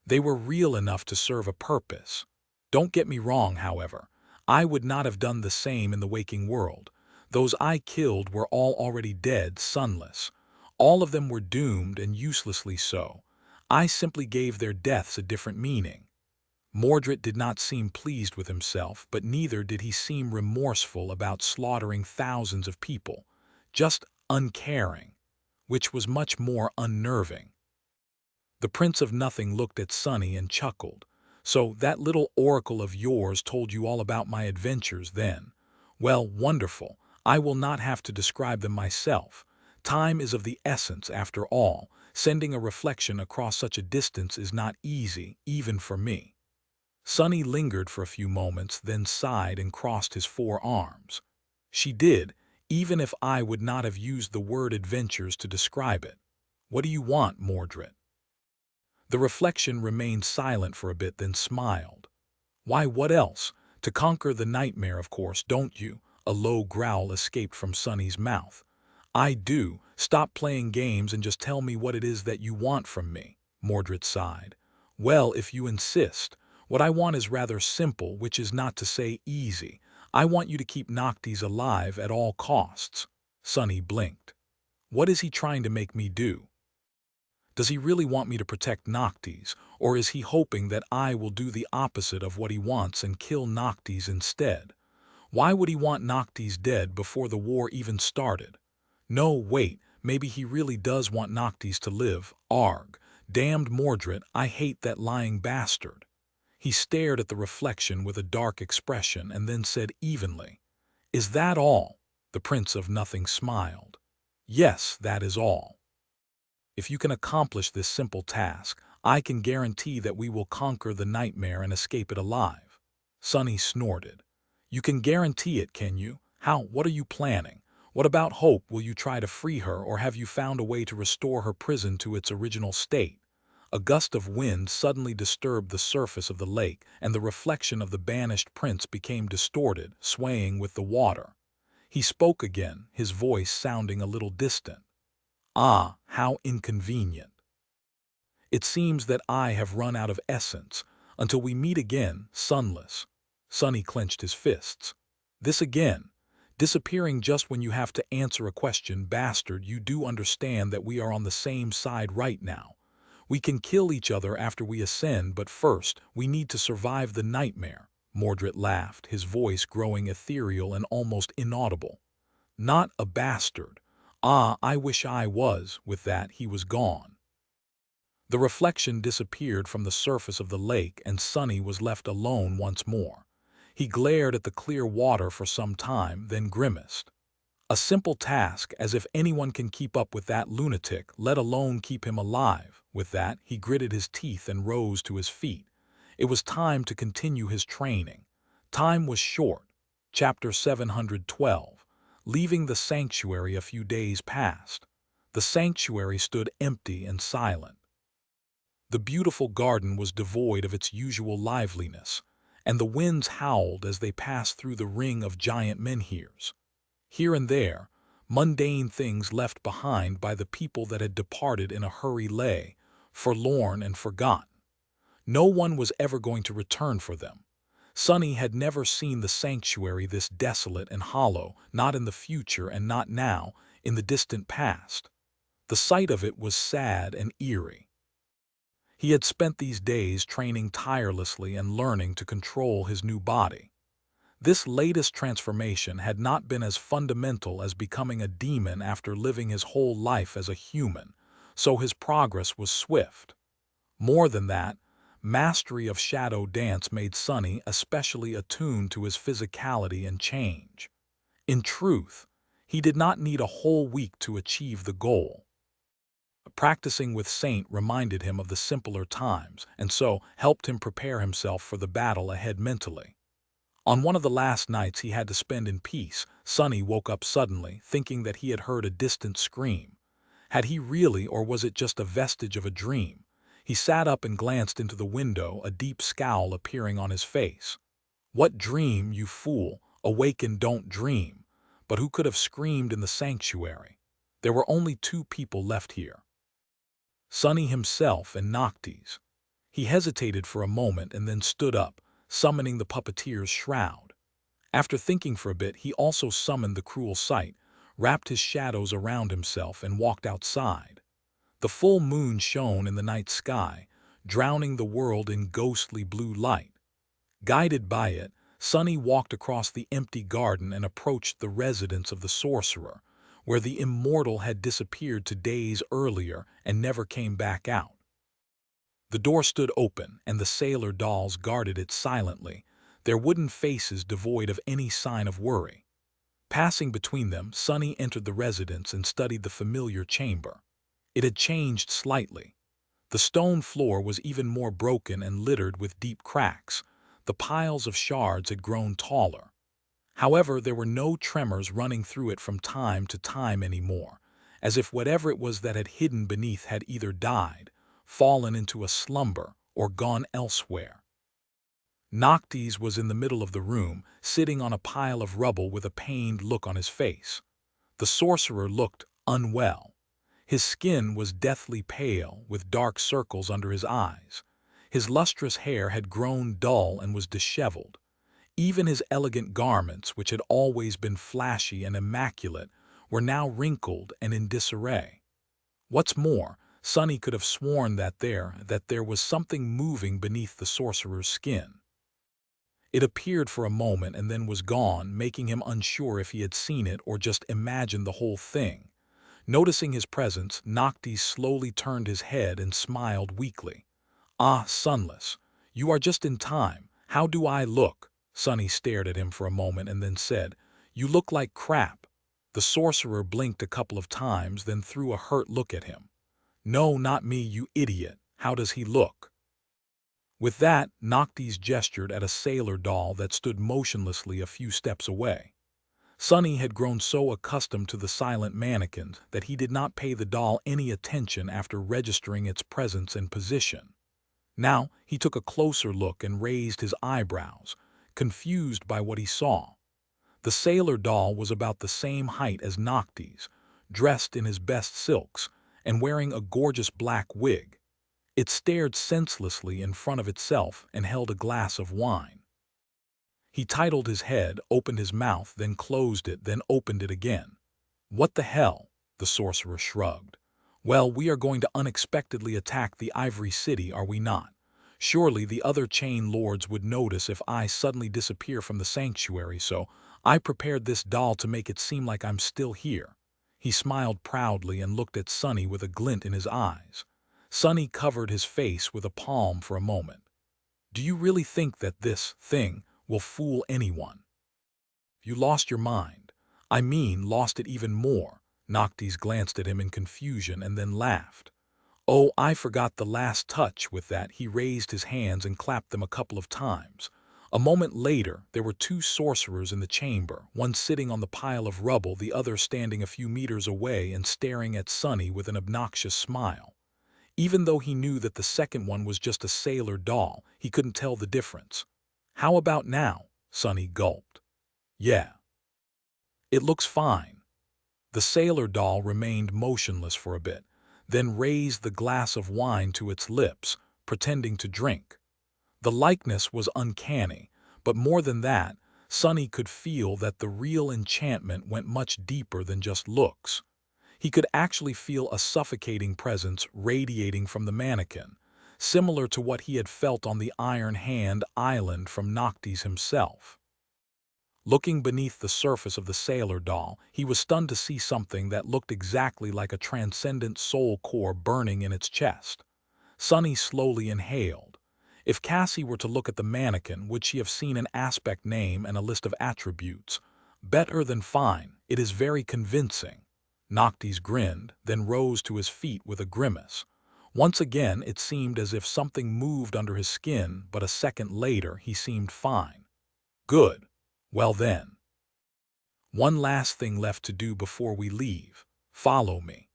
"They were real enough to serve a purpose. Don't get me wrong, however. I would not have done the same in the waking world. Those I killed were all already dead, Sunless. All of them were doomed, and uselessly so. I simply gave their deaths a different meaning." Mordred did not seem pleased with himself, but neither did he seem remorseful about slaughtering thousands of people. Just uncaring, which was much more unnerving. The Prince of Nothing looked at Sunny and chuckled. "So that little oracle of yours told you all about my adventures then? Well, wonderful. I will not have to describe them myself. Time is of the essence, after all. Sending a reflection across such a distance is not easy, even for me." Sunny lingered for a few moments, then sighed and crossed his forearms. "She did, even if I would not have used the word adventures to describe it. What do you want, Mordred?" The reflection remained silent for a bit, then smiled. "Why, what else? To conquer the nightmare, of course, don't you?" A low growl escaped from Sunny's mouth. "I do. Stop playing games and just tell me what it is that you want from me," Mordred sighed. "Well, if you insist. What I want is rather simple, which is not to say easy. I want you to keep Noctis alive at all costs." Sunny blinked. "What is he trying to make me do? Does he really want me to protect Noctis, or is he hoping that I will do the opposite of what he wants and kill Noctis instead? Why would he want Noctis dead before the war even started? No, wait, maybe he really does want Noctis to live. Arg, damned Mordred, I hate that lying bastard." He stared at the reflection with a dark expression and then said evenly, "Is that all?" The Prince of Nothing smiled. "Yes, that is all. If you can accomplish this simple task, I can guarantee that we will conquer the nightmare and escape it alive." Sunny snorted. "You can guarantee it, can you? How? What are you planning? What about Hope? Will you try to free her, or have you found a way to restore her prison to its original state?" A gust of wind suddenly disturbed the surface of the lake, and the reflection of the banished prince became distorted, swaying with the water. He spoke again, his voice sounding a little distant. "Ah, how inconvenient. It seems that I have run out of essence. Until we meet again, sunless. Sunny clenched his fists. This again. Disappearing just when you have to answer a question, bastard, you do understand that we are on the same side right now. We can kill each other after we ascend, but first, we need to survive the nightmare. Mordred laughed, his voice growing ethereal and almost inaudible. Not a bastard. Ah, I wish I was. With that, he was gone. The reflection disappeared from the surface of the lake, and Sunny was left alone once more. He glared at the clear water for some time, then grimaced. A simple task, as if anyone can keep up with that lunatic, let alone keep him alive. With that, he gritted his teeth and rose to his feet. It was time to continue his training. Time was short. Chapter 712. Leaving the sanctuary, a few days passed. The sanctuary stood empty and silent. The beautiful garden was devoid of its usual liveliness, and the winds howled as they passed through the ring of giant menhirs. Here and there, mundane things left behind by the people that had departed in a hurry lay, forlorn and forgotten. No one was ever going to return for them. Sunny had never seen the sanctuary this desolate and hollow, not in the future and not now, in the distant past. The sight of it was sad and eerie. He had spent these days training tirelessly and learning to control his new body. This latest transformation had not been as fundamental as becoming a demon after living his whole life as a human, so his progress was swift. More than that, mastery of shadow dance made Sunny especially attuned to his physicality and change. In truth, he did not need a whole week to achieve the goal. Practicing with Saint reminded him of the simpler times, and so helped him prepare himself for the battle ahead mentally. On one of the last nights he had to spend in peace, Sunny woke up suddenly, thinking that he had heard a distant scream. Had he really, or was it just a vestige of a dream? He sat up and glanced into the window, a deep scowl appearing on his face. What dream, you fool? Awake and don't dream. But who could have screamed in the sanctuary? There were only two people left here. Sunny himself and Noctis. He hesitated for a moment and then stood up, summoning the puppeteer's shroud. After thinking for a bit, he also summoned the cruel sight, wrapped his shadows around himself, and walked outside. The full moon shone in the night sky, drowning the world in ghostly blue light. Guided by it, Sunny walked across the empty garden and approached the residence of the sorcerer, where the immortal had disappeared 2 days earlier and never came back out. The door stood open, and the sailor dolls guarded it silently, their wooden faces devoid of any sign of worry. Passing between them, Sunny entered the residence and studied the familiar chamber. It had changed slightly. The stone floor was even more broken and littered with deep cracks. The piles of shards had grown taller. However, there were no tremors running through it from time to time anymore, as if whatever it was that had hidden beneath had either died, fallen into a slumber, or gone elsewhere. Noctis was in the middle of the room, sitting on a pile of rubble with a pained look on his face. The sorcerer looked unwell. His skin was deathly pale, with dark circles under his eyes. His lustrous hair had grown dull and was disheveled. Even his elegant garments, which had always been flashy and immaculate, were now wrinkled and in disarray. What's more, Sunny could have sworn that there was something moving beneath the sorcerer's skin. It appeared for a moment and then was gone, making him unsure if he had seen it or just imagined the whole thing. Noticing his presence, Noctis slowly turned his head and smiled weakly. "Ah, Sunless, you are just in time. How do I look?" Sunny stared at him for a moment and then said, "You look like crap." The sorcerer blinked a couple of times, then threw a hurt look at him. "No, not me, you idiot. How does he look?" With that, Noctis gestured at a sailor doll that stood motionlessly a few steps away. Sunny had grown so accustomed to the silent mannequins that he did not pay the doll any attention after registering its presence and position. Now he took a closer look and raised his eyebrows, confused by what he saw. The sailor doll was about the same height as Noctis, dressed in his best silks, and wearing a gorgeous black wig. It stared senselessly in front of itself and held a glass of wine. He titled his head, opened his mouth, then closed it, then opened it again. "What the hell?" the sorcerer shrugged. "Well, we are going to unexpectedly attack the Ivory City, are we not? Surely the other chain lords would notice if I suddenly disappear from the sanctuary, so I prepared this doll to make it seem like I'm still here." He smiled proudly and looked at Sonny with a glint in his eyes. Sonny covered his face with a palm for a moment. "Do you really think that this thing will fool anyone? You lost your mind. I mean, lost it even more." Noctis glanced at him in confusion and then laughed. "Oh, I forgot the last touch." With that, he raised his hands and clapped them a couple of times. A moment later, there were two sorcerers in the chamber, one sitting on the pile of rubble, the other standing a few meters away and staring at Sonny with an obnoxious smile. Even though he knew that the second one was just a sailor doll, he couldn't tell the difference. "How about now?" Sonny gulped. "Yeah. It looks fine." The sailor doll remained motionless for a bit, then raised the glass of wine to its lips, pretending to drink. The likeness was uncanny, but more than that, Sonny could feel that the real enchantment went much deeper than just looks. He could actually feel a suffocating presence radiating from the mannequin, similar to what he had felt on the Iron Hand Island from Noctis himself. Looking beneath the surface of the sailor doll, he was stunned to see something that looked exactly like a transcendent soul core burning in its chest. Sonny slowly inhaled. If Cassie were to look at the mannequin, would she have seen an aspect name and a list of attributes? "Better than fine. It is very convincing." Noctis grinned, then rose to his feet with a grimace. Once again, it seemed as if something moved under his skin, but a second later, he seemed fine. "Good. Well then, one last thing left to do before we leave. Follow me."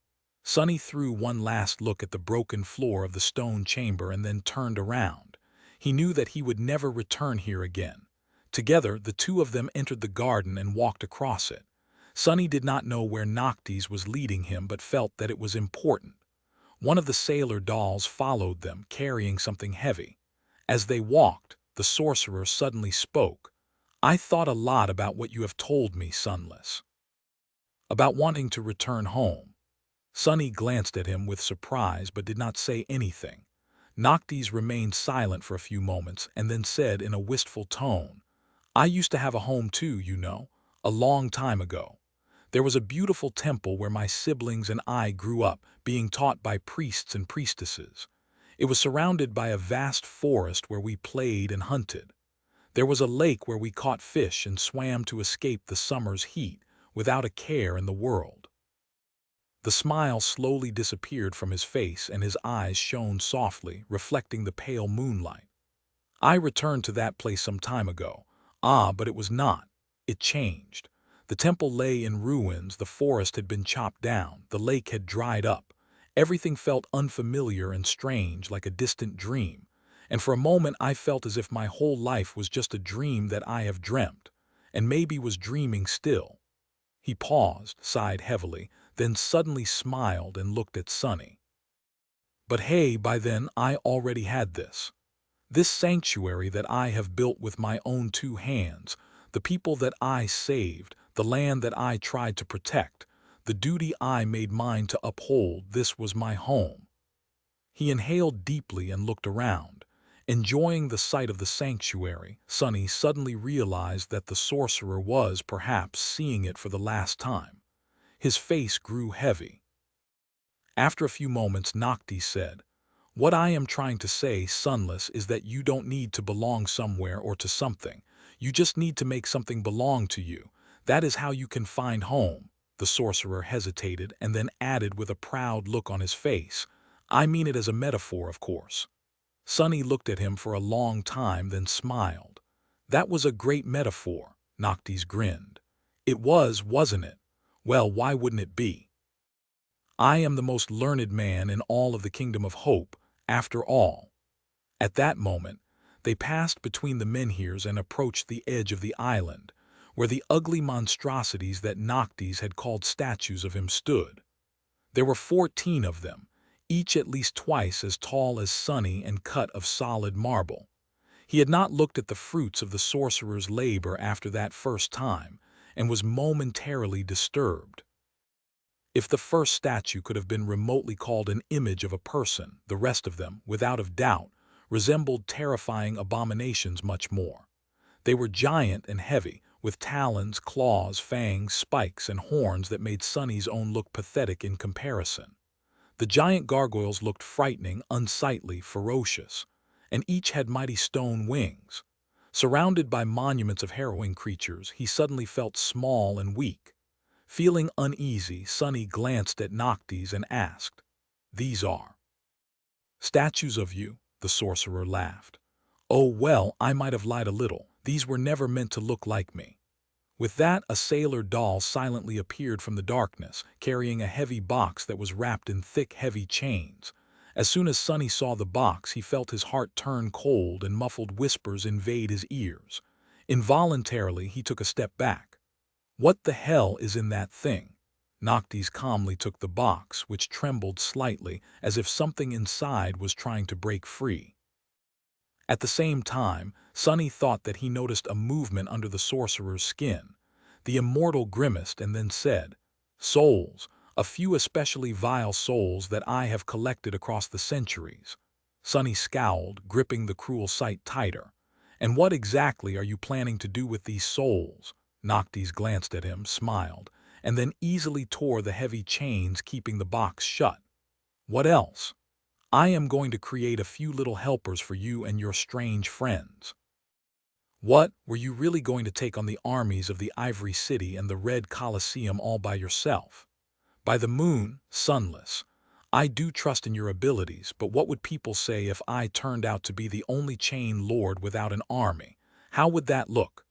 Sonny threw one last look at the broken floor of the stone chamber and then turned around. He knew that he would never return here again. Together, the two of them entered the garden and walked across it. Sonny did not know where Noctis was leading him, but felt that it was important. One of the sailor dolls followed them, carrying something heavy. As they walked, the sorcerer suddenly spoke. "I thought a lot about what you have told me, Sunless. About wanting to return home." Sonny glanced at him with surprise but did not say anything. Noctis remained silent for a few moments and then said in a wistful tone, "I used to have a home too, you know, a long time ago. There was a beautiful temple where my siblings and I grew up, being taught by priests and priestesses. It was surrounded by a vast forest where we played and hunted. There was a lake where we caught fish and swam to escape the summer's heat, without a care in the world." The smile slowly disappeared from his face and his eyes shone softly, reflecting the pale moonlight. "I returned to that place some time ago. Ah, but it was not. It changed. The temple lay in ruins, the forest had been chopped down, the lake had dried up. Everything felt unfamiliar and strange, like a distant dream. And for a moment I felt as if my whole life was just a dream that I have dreamt, and maybe was dreaming still." He paused, sighed heavily, then suddenly smiled and looked at Sonny. "But hey, by then I already had this. This sanctuary that I have built with my own two hands, the people that I saved, the land that I tried to protect, the duty I made mine to uphold, this was my home." He inhaled deeply and looked around. Enjoying the sight of the sanctuary, Sonny suddenly realized that the sorcerer was perhaps seeing it for the last time. His face grew heavy. After a few moments, Noctis said, "What I am trying to say, Sunless, is that you don't need to belong somewhere or to something. You just need to make something belong to you. That is how you can find home." The sorcerer hesitated and then added with a proud look on his face, "I mean it as a metaphor, of course." Sonny looked at him for a long time, then smiled. "That was a great metaphor," Noctis grinned. "It was, wasn't it? Well, why wouldn't it be? I am the most learned man in all of the Kingdom of Hope, after all." At that moment, they passed between the menhirs and approached the edge of the island, where the ugly monstrosities that Noctis had called statues of him stood. There were 14 of them, each at least twice as tall as Sunny and cut of solid marble. He had not looked at the fruits of the sorcerer's labor after that first time, and was momentarily disturbed. If the first statue could have been remotely called an image of a person, the rest of them, without a doubt, resembled terrifying abominations much more. They were giant and heavy, with talons, claws, fangs, spikes, and horns that made Sunny's own look pathetic in comparison. The giant gargoyles looked frightening, unsightly, ferocious, and each had mighty stone wings. Surrounded by monuments of harrowing creatures, he suddenly felt small and weak. Feeling uneasy, Sunny glanced at Noctis and asked, "These are statues of you?" The sorcerer laughed. "Oh, well, I might have lied a little. These were never meant to look like me." With that, a sailor doll silently appeared from the darkness, carrying a heavy box that was wrapped in thick, heavy chains. As soon as Sunny saw the box, he felt his heart turn cold and muffled whispers invade his ears. Involuntarily, he took a step back. "What the hell is in that thing?" Noctis calmly took the box, which trembled slightly, as if something inside was trying to break free. At the same time, Sunny thought that he noticed a movement under the sorcerer's skin. The immortal grimaced and then said, "Souls, a few especially vile souls that I have collected across the centuries." Sunny scowled, gripping the cruel sight tighter. "And what exactly are you planning to do with these souls?" Noctis glanced at him, smiled, and then easily tore the heavy chains keeping the box shut. "What else? I am going to create a few little helpers for you and your strange friends." "What, were you really going to take on the armies of the Ivory City and the Red Colosseum all by yourself? By the moon, sunless. I do trust in your abilities, but what would people say if I turned out to be the only chain lord without an army? How would that look?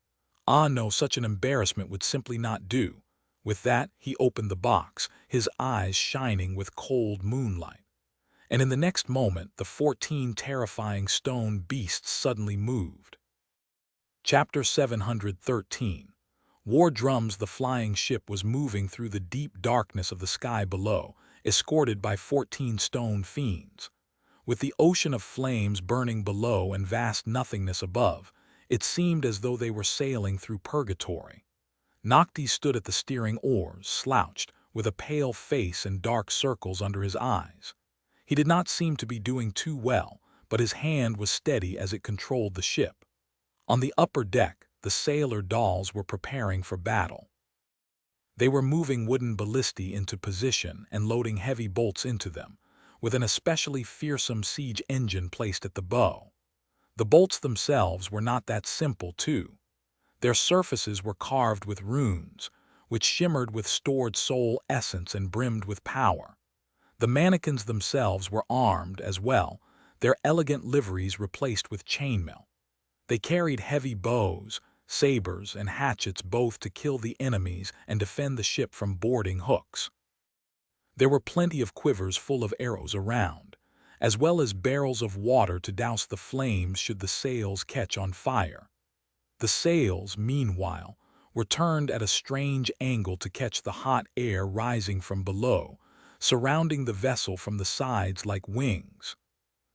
Ah, no, such an embarrassment would simply not do." With that, he opened the box, his eyes shining with cold moonlight. And in the next moment, the 14 terrifying stone beasts suddenly moved. Chapter 713. War drums. The flying ship was moving through the deep darkness of the sky below, escorted by 14 stone fiends. With the ocean of flames burning below and vast nothingness above, it seemed as though they were sailing through purgatory. Noctis stood at the steering oars, slouched, with a pale face and dark circles under his eyes. He did not seem to be doing too well, but his hand was steady as it controlled the ship. On the upper deck, the sailor dolls were preparing for battle. They were moving wooden ballistae into position and loading heavy bolts into them, with an especially fearsome siege engine placed at the bow. The bolts themselves were not that simple, too. Their surfaces were carved with runes, which shimmered with stored soul essence and brimmed with power. The mannequins themselves were armed as well, their elegant liveries replaced with chainmail. They carried heavy bows, sabers, and hatchets, both to kill the enemies and defend the ship from boarding hooks. There were plenty of quivers full of arrows around, as well as barrels of water to douse the flames should the sails catch on fire. The sails, meanwhile, were turned at a strange angle to catch the hot air rising from below, surrounding the vessel from the sides like wings.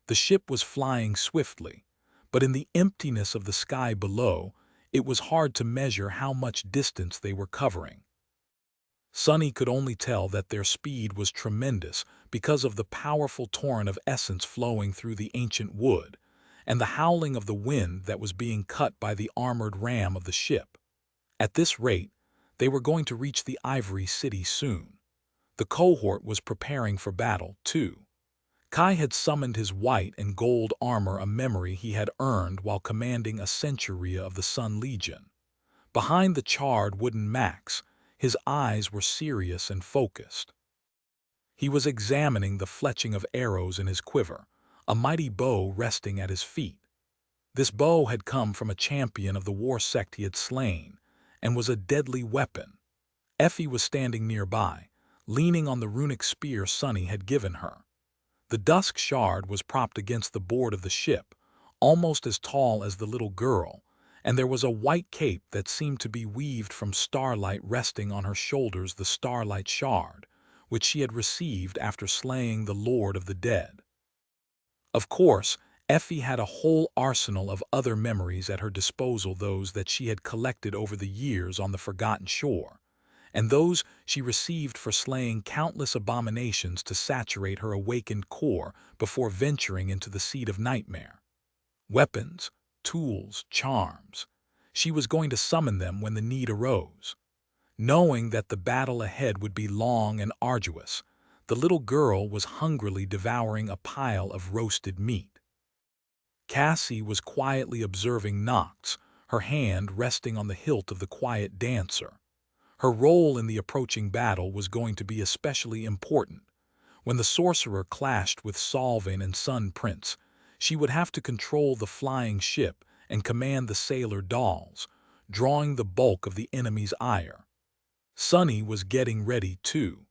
The ship was flying swiftly, but in the emptiness of the sky below, it was hard to measure how much distance they were covering. Sunny could only tell that their speed was tremendous because of the powerful torrent of essence flowing through the ancient wood, and the howling of the wind that was being cut by the armored ram of the ship. At this rate, they were going to reach the Ivory City soon. The cohort was preparing for battle, too. Kai had summoned his white and gold armor, a memory he had earned while commanding a centuria of the Sun Legion. Behind the charred wooden max, his eyes were serious and focused. He was examining the fletching of arrows in his quiver, a mighty bow resting at his feet. This bow had come from a champion of the war sect he had slain, and was a deadly weapon. Effie was standing nearby, leaning on the runic spear Sunny had given her. The dusk shard was propped against the board of the ship, almost as tall as the little girl, and there was a white cape that seemed to be weaved from starlight resting on her shoulders. The starlight shard, which she had received after slaying the Lord of the Dead. Of course, Effie had a whole arsenal of other memories at her disposal, those that she had collected over the years on the Forgotten Shore, and those she received for slaying countless abominations to saturate her awakened core before venturing into the seat of nightmare. Weapons, tools, charms. She was going to summon them when the need arose. Knowing that the battle ahead would be long and arduous, the little girl was hungrily devouring a pile of roasted meat. Cassie was quietly observing Nox, her hand resting on the hilt of the quiet dancer. Her role in the approaching battle was going to be especially important. When the sorcerer clashed with Solvin and Sun Prince, she would have to control the flying ship and command the sailor dolls, drawing the bulk of the enemy's ire. Sunny was getting ready too.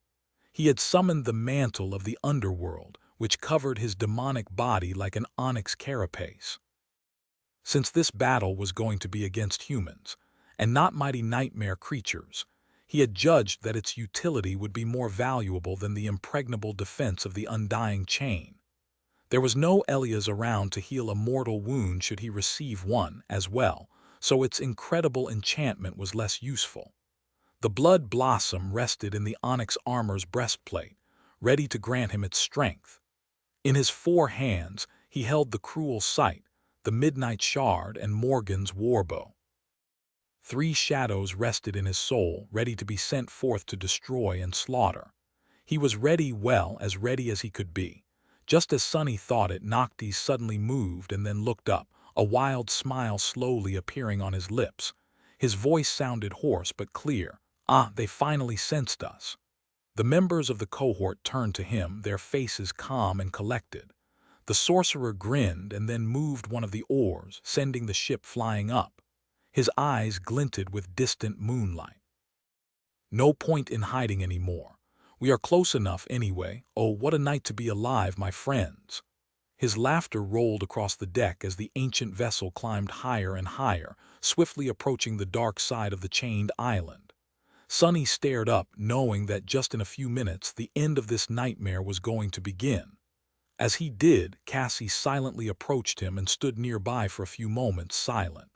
He had summoned the mantle of the underworld, which covered his demonic body like an onyx carapace. Since this battle was going to be against humans, and not mighty nightmare creatures, he had judged that its utility would be more valuable than the impregnable defense of the undying chain. There was no Elias around to heal a mortal wound should he receive one as well, so its incredible enchantment was less useful. The blood blossom rested in the onyx armor's breastplate, ready to grant him its strength. In his 4 hands he held the cruel sight, the midnight shard, and Morgan's warbow. 3 shadows rested in his soul, ready to be sent forth to destroy and slaughter. He was ready, well, as ready as he could be. Just as Sunny thought it, Noctis suddenly moved and then looked up, a wild smile slowly appearing on his lips. His voice sounded hoarse but clear. "Ah, they finally sensed us." The members of the cohort turned to him, their faces calm and collected. The sorcerer grinned and then moved one of the oars, sending the ship flying up. His eyes glinted with distant moonlight. "No point in hiding anymore. We are close enough anyway. Oh, what a night to be alive, my friends." His laughter rolled across the deck as the ancient vessel climbed higher and higher, swiftly approaching the dark side of the chained island. Sunny stared up, knowing that just in a few minutes the end of this nightmare was going to begin. As he did, Cassie silently approached him and stood nearby for a few moments, silent.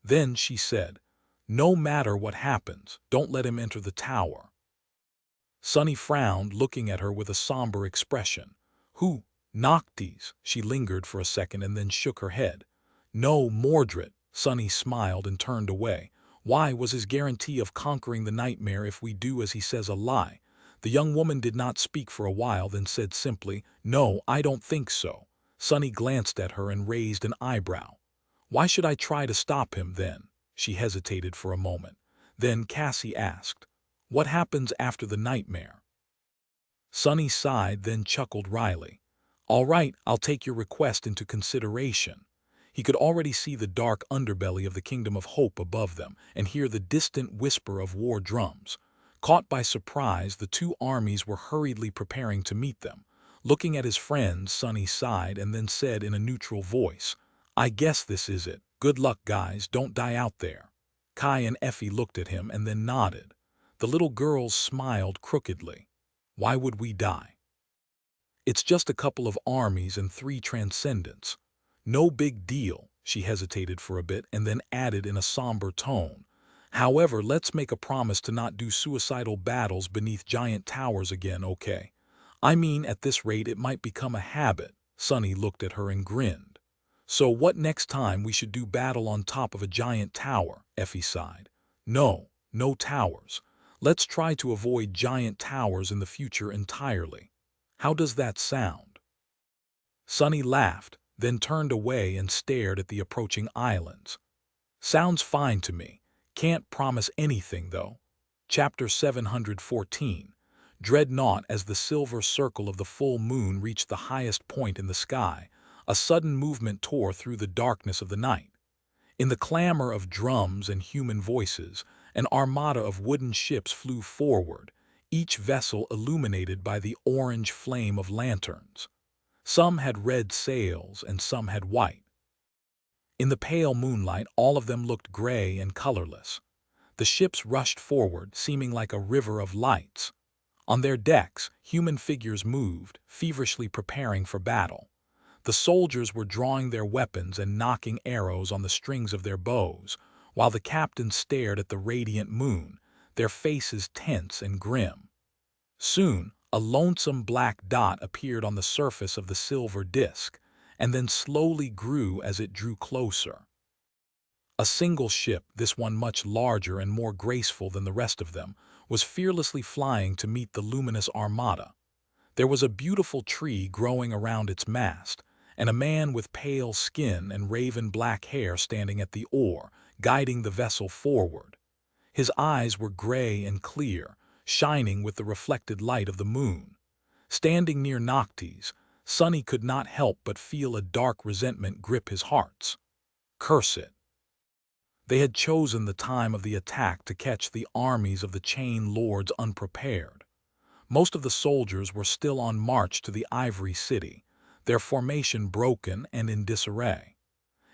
Then she said, "No matter what happens, don't let him enter the tower." Sunny frowned, looking at her with a somber expression. "Who? Noctis?" She lingered for a second and then shook her head. "No, Mordred." Sunny smiled and turned away. Why was his guarantee of conquering the nightmare if we do as he says a lie? The young woman did not speak for a while, then said simply, "No, I don't think so." Sunny glanced at her and raised an eyebrow. "Why should I try to stop him, then?" She hesitated for a moment. Then Cassie asked, "What happens after the nightmare?" Sunny sighed, then chuckled wryly. "All right, I'll take your request into consideration." He could already see the dark underbelly of the Kingdom of Hope above them and hear the distant whisper of war drums. Caught by surprise, the 2 armies were hurriedly preparing to meet them. Looking at his friends, Sunny sighed and then said in a neutral voice, "I guess this is it. Good luck, guys, don't die out there." Kai and Effie looked at him and then nodded. The little girls smiled crookedly. "Why would we die? It's just a couple of armies and 3 transcendents. No big deal." She hesitated for a bit and then added in a somber tone, "However, let's make a promise to not do suicidal battles beneath giant towers again, okay? I mean, at this rate it might become a habit." Sunny looked at her and grinned. "So what next time we should do battle on top of a giant tower?" Effie sighed. "No, no towers. Let's try to avoid giant towers in the future entirely. How does that sound?" Sunny laughed, then turned away and stared at the approaching islands. "Sounds fine to me. Can't promise anything, though." Chapter 714. Dreadnought. As the silver circle of the full moon reached the highest point in the sky, a sudden movement tore through the darkness of the night. In the clamor of drums and human voices, an armada of wooden ships flew forward, each vessel illuminated by the orange flame of lanterns. Some had red sails and some had white. In the pale moonlight, all of them looked gray and colorless. The ships rushed forward, seeming like a river of lights. On their decks, human figures moved, feverishly preparing for battle. The soldiers were drawing their weapons and knocking arrows on the strings of their bows, while the captains stared at the radiant moon, their faces tense and grim. Soon, a lonesome black dot appeared on the surface of the silver disk, and then slowly grew as it drew closer. A single ship, this one much larger and more graceful than the rest of them, was fearlessly flying to meet the luminous armada. There was a beautiful tree growing around its mast, and a man with pale skin and raven-black hair standing at the oar, guiding the vessel forward. His eyes were gray and clear, shining with the reflected light of the moon. Standing near Noctes, Sonny could not help but feel a dark resentment grip his heart. Curse it! They had chosen the time of the attack to catch the armies of the Chain Lords unprepared. Most of the soldiers were still on march to the Ivory City, their formation broken and in disarray.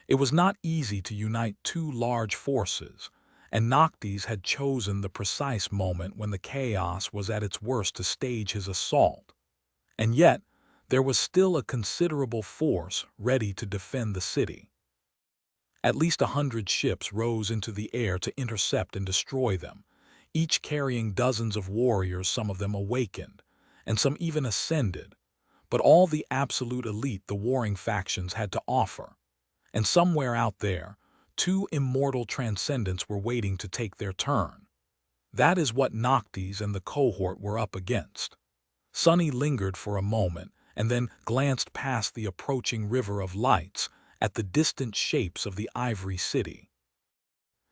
It was not easy to unite two large forces, and Noctes had chosen the precise moment when the chaos was at its worst to stage his assault. And yet, there was still a considerable force ready to defend the city. At least 100 ships rose into the air to intercept and destroy them, each carrying dozens of warriors, some of them awakened, and some even ascended, but all the absolute elite the warring factions had to offer. And somewhere out there, two immortal transcendents were waiting to take their turn. That is what Noctes and the cohort were up against. Sonny lingered for a moment and then glanced past the approaching river of lights at the distant shapes of the Ivory City.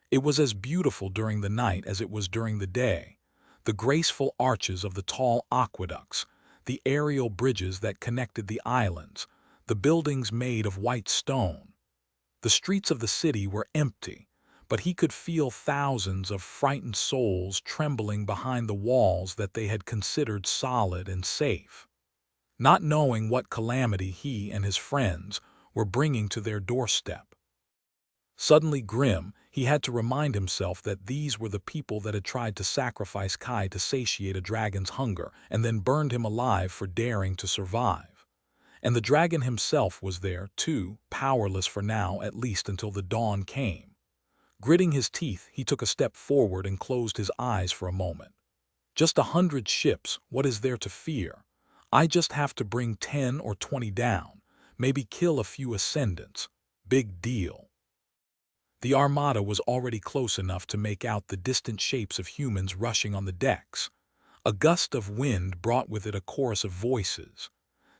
It was as beautiful during the night as it was during the day. The graceful arches of the tall aqueducts, the aerial bridges that connected the islands, the buildings made of white stone. The streets of the city were empty, but he could feel thousands of frightened souls trembling behind the walls that they had considered solid and safe, not knowing what calamity he and his friends were bringing to their doorstep. Suddenly grim, he had to remind himself that these were the people that had tried to sacrifice Kai to satiate a dragon's hunger and then burned him alive for daring to survive. And the dragon himself was there, too, powerless for now, at least until the dawn came. Gritting his teeth, he took a step forward and closed his eyes for a moment. Just 100 ships, what is there to fear? I just have to bring 10 or 20 down, maybe kill a few ascendants. Big deal. The armada was already close enough to make out the distant shapes of humans rushing on the decks. A gust of wind brought with it a chorus of voices.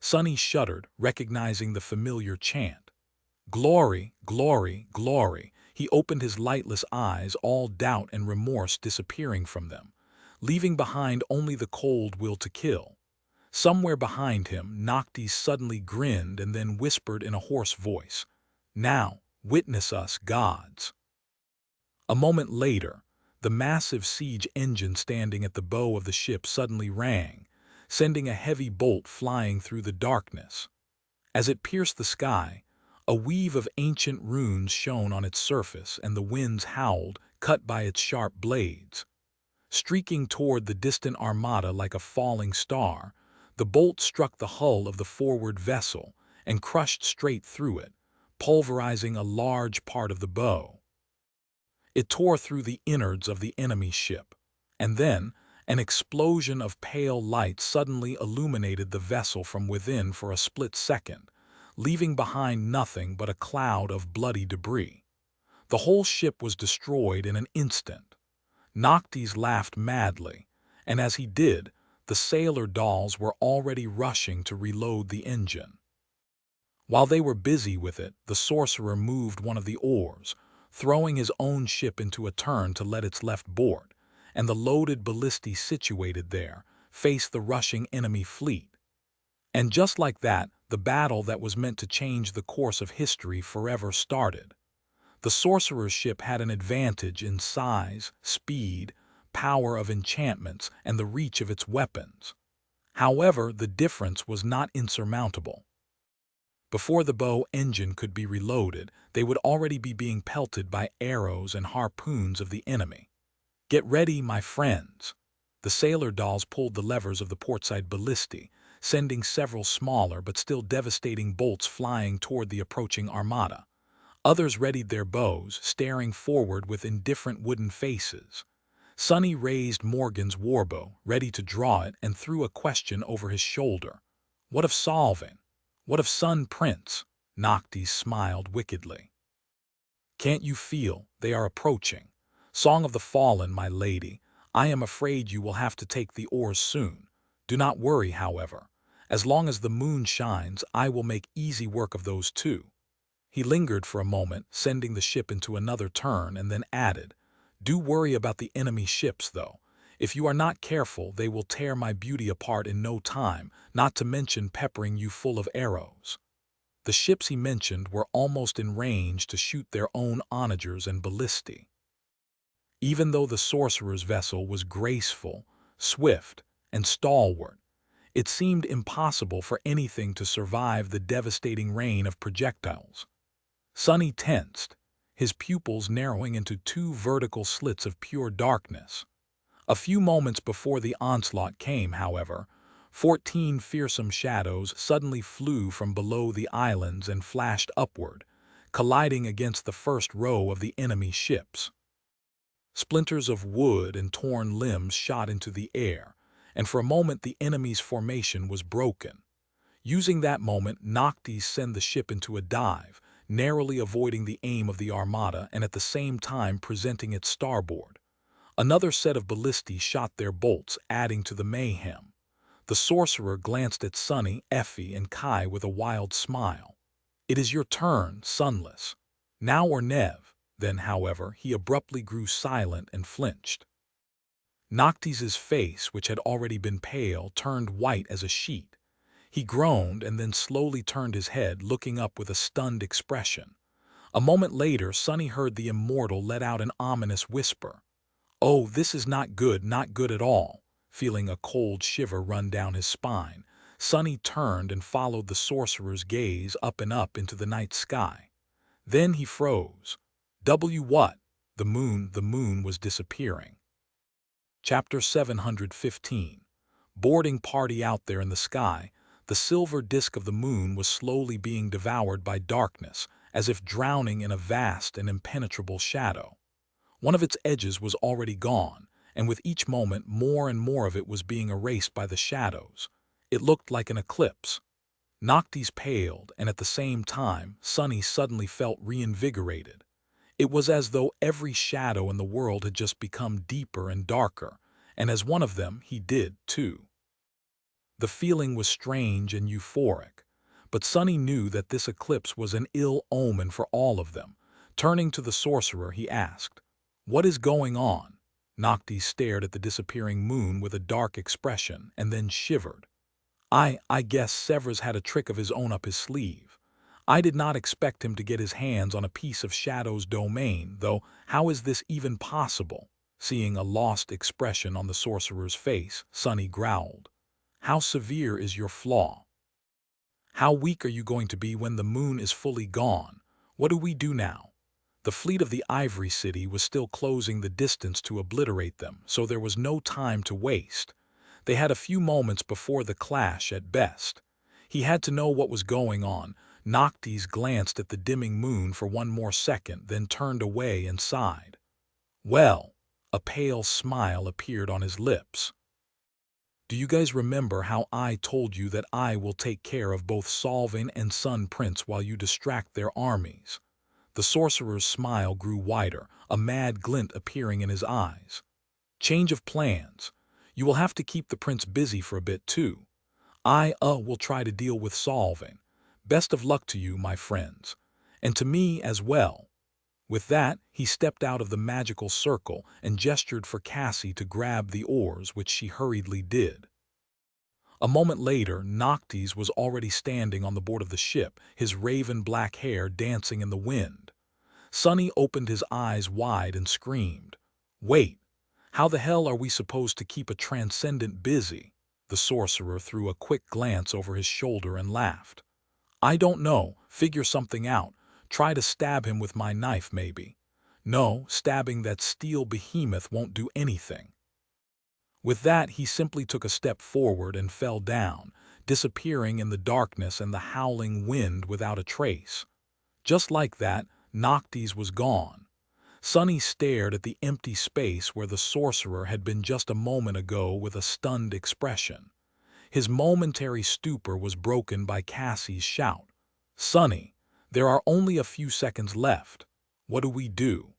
Sonny shuddered, recognizing the familiar chant. Glory, glory, glory. He opened his lightless eyes, all doubt and remorse disappearing from them, leaving behind only the cold will to kill. Somewhere behind him, Noctes suddenly grinned and then whispered in a hoarse voice, "Now, witness us, gods." A moment later, the massive siege engine standing at the bow of the ship suddenly rang, sending a heavy bolt flying through the darkness. As it pierced the sky, a weave of ancient runes shone on its surface, and the winds howled, cut by its sharp blades. Streaking toward the distant armada like a falling star, the bolt struck the hull of the forward vessel and crushed straight through it, pulverizing a large part of the bow. It tore through the innards of the enemy ship, and then an explosion of pale light suddenly illuminated the vessel from within for a split second, leaving behind nothing but a cloud of bloody debris. The whole ship was destroyed in an instant. Noctes laughed madly, and as he did, the sailor dolls were already rushing to reload the engine. While they were busy with it, the sorcerer moved one of the oars, throwing his own ship into a turn to let its left board, and the loaded ballistae situated there faced the rushing enemy fleet. And just like that, the battle that was meant to change the course of history forever started. The sorcerer's ship had an advantage in size, speed, power of enchantments, and the reach of its weapons. However, the difference was not insurmountable. Before the bow engine could be reloaded, they would already be being pelted by arrows and harpoons of the enemy. "Get ready, my friends." The sailor dolls pulled the levers of the portside ballistae, sending several smaller but still devastating bolts flying toward the approaching armada. Others readied their bows, staring forward with indifferent wooden faces. Sonny raised Morgan's warbow, ready to draw it, and threw a question over his shoulder. "What of Solvin? What of Sun Prince?" Noctis smiled wickedly. "Can't you feel they are approaching? Song of the Fallen, my lady, I am afraid you will have to take the oars soon. Do not worry, however. As long as the moon shines, I will make easy work of those two." He lingered for a moment, sending the ship into another turn, and then added, "Do worry about the enemy ships, though. If you are not careful, they will tear my beauty apart in no time, not to mention peppering you full of arrows." The ships he mentioned were almost in range to shoot their own onagers and ballistae. Even though the sorcerer's vessel was graceful, swift, and stalwart, it seemed impossible for anything to survive the devastating rain of projectiles. Sonny tensed, his pupils narrowing into two vertical slits of pure darkness. A few moments before the onslaught came, however, 14 fearsome shadows suddenly flew from below the islands and flashed upward, colliding against the first row of the enemy ships. Splinters of wood and torn limbs shot into the air, and for a moment the enemy's formation was broken. Using that moment, Noctis sent the ship into a dive, narrowly avoiding the aim of the armada and at the same time presenting its starboard. Another set of ballistae shot their bolts, adding to the mayhem. The sorcerer glanced at Sonny, Effie, and Kai with a wild smile. "It is your turn, Sunless. Now or nev." Then, however, he abruptly grew silent and flinched. Noctis's face, which had already been pale, turned white as a sheet. He groaned and then slowly turned his head, looking up with a stunned expression. A moment later, Sonny heard the immortal let out an ominous whisper. "Oh, this is not good at all." Feeling a cold shiver run down his spine, Sonny turned and followed the sorcerer's gaze up and up into the night sky. Then he froze. What? The moon was disappearing. Chapter 715. Boarding party. Out there in the sky, the silver disk of the moon was slowly being devoured by darkness, as if drowning in a vast and impenetrable shadow. One of its edges was already gone, and with each moment more and more of it was being erased by the shadows. It looked like an eclipse. Noctis paled, and at the same time, Sonny suddenly felt reinvigorated. It was as though every shadow in the world had just become deeper and darker, and as one of them, he did, too. The feeling was strange and euphoric, but Sonny knew that this eclipse was an ill omen for all of them. Turning to the sorcerer, he asked, "What is going on?" Noctis stared at the disappearing moon with a dark expression and then shivered. I guess Severus had a trick of his own up his sleeve. I did not expect him to get his hands on a piece of Shadow's domain, though how is this even possible?" Seeing a lost expression on the sorcerer's face, Sonny growled. "How severe is your flaw? How weak are you going to be when the moon is fully gone? What do we do now?" The fleet of the Ivory City was still closing the distance to obliterate them, so there was no time to waste. They had a few moments before the clash at best. He had to know what was going on. Noctis glanced at the dimming moon for one more second, then turned away and sighed. "Well," a pale smile appeared on his lips. "Do you guys remember how I told you that I will take care of both Solvin and Sun Prince while you distract their armies?" The sorcerer's smile grew wider, a mad glint appearing in his eyes. "Change of plans. You will have to keep the prince busy for a bit too. I will try to deal with Solvin. Best of luck to you, my friends. And to me as well." With that, he stepped out of the magical circle and gestured for Cassie to grab the oars, which she hurriedly did. A moment later, Noctis was already standing on the board of the ship, his raven-black hair dancing in the wind. Sonny opened his eyes wide and screamed, "Wait, how the hell are we supposed to keep a transcendent busy?" The sorcerer threw a quick glance over his shoulder and laughed. "I don't know, figure something out. Try to stab him with my knife, maybe." "No, stabbing that steel behemoth won't do anything." With that, he simply took a step forward and fell down, disappearing in the darkness and the howling wind without a trace. Just like that, Noctis was gone. Sunny stared at the empty space where the sorcerer had been just a moment ago with a stunned expression. His momentary stupor was broken by Cassie's shout. "Sunny, there are only a few seconds left. What do we do?"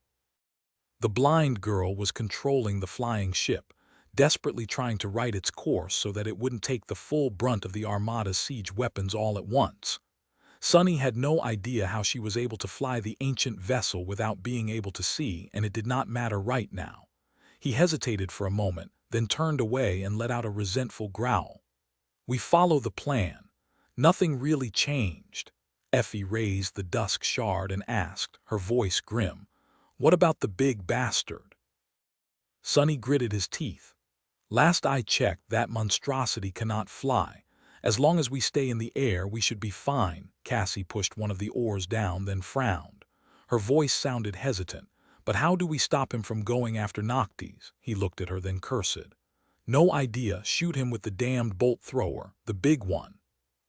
The blind girl was controlling the flying ship, desperately trying to right its course so that it wouldn't take the full brunt of the Armada's siege weapons all at once. Sunny had no idea how she was able to fly the ancient vessel without being able to see, and it did not matter right now. He hesitated for a moment, then turned away and let out a resentful growl. "We follow the plan. Nothing really changed." Effie raised the dusk shard and asked, her voice grim, "What about the big bastard?" Sunny gritted his teeth. "Last I checked, that monstrosity cannot fly. As long as we stay in the air, we should be fine." Cassie pushed one of the oars down, then frowned. Her voice sounded hesitant. "But how do we stop him from going after Noctis?" He looked at her, then cursed. "No idea. Shoot him with the damned bolt thrower, the big one."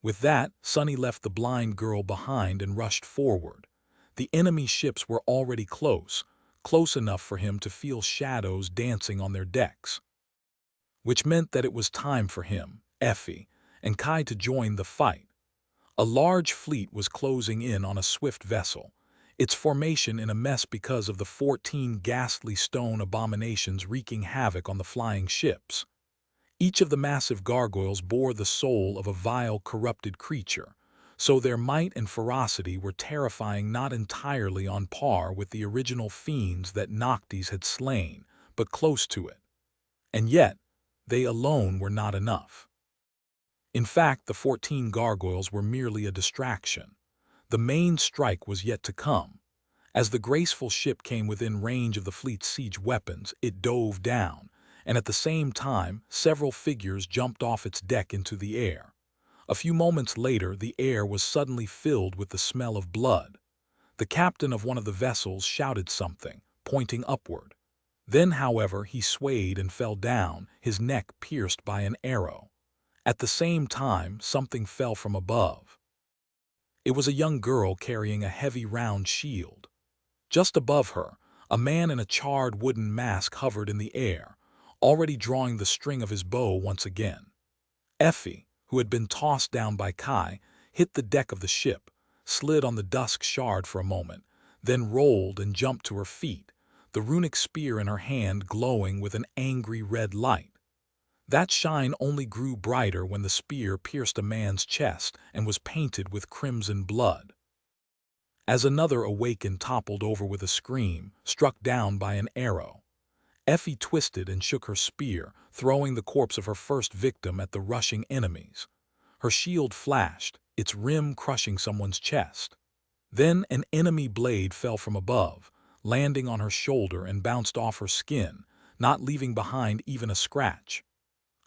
With that, Sunny left the blind girl behind and rushed forward. The enemy ships were already close enough for him to feel shadows dancing on their decks. Which meant that it was time for him, Effie, and Kai to join the fight. A large fleet was closing in on a swift vessel, its formation in a mess because of the 14 ghastly stone abominations wreaking havoc on the flying ships. Each of the massive gargoyles bore the soul of a vile, corrupted creature, so their might and ferocity were terrifying, not entirely on par with the original fiends that Noctis had slain, but close to it. And yet, they alone were not enough. In fact, the 14 gargoyles were merely a distraction. The main strike was yet to come. As the graceful ship came within range of the fleet's siege weapons, it dove down, and at the same time, several figures jumped off its deck into the air. A few moments later, the air was suddenly filled with the smell of blood. The captain of one of the vessels shouted something, pointing upward. Then, however, he swayed and fell down, his neck pierced by an arrow. At the same time, something fell from above. It was a young girl carrying a heavy round shield. Just above her, a man in a charred wooden mask hovered in the air, already drawing the string of his bow once again. Effie, who had been tossed down by Kai, hit the deck of the ship, slid on the dusk shard for a moment, then rolled and jumped to her feet, the runic spear in her hand glowing with an angry red light. That shine only grew brighter when the spear pierced a man's chest and was painted with crimson blood. As another awakened, toppled over with a scream, struck down by an arrow. Effie twisted and shook her spear, throwing the corpse of her first victim at the rushing enemies. Her shield flashed, its rim crushing someone's chest. Then an enemy blade fell from above, landing on her shoulder and bounced off her skin, not leaving behind even a scratch.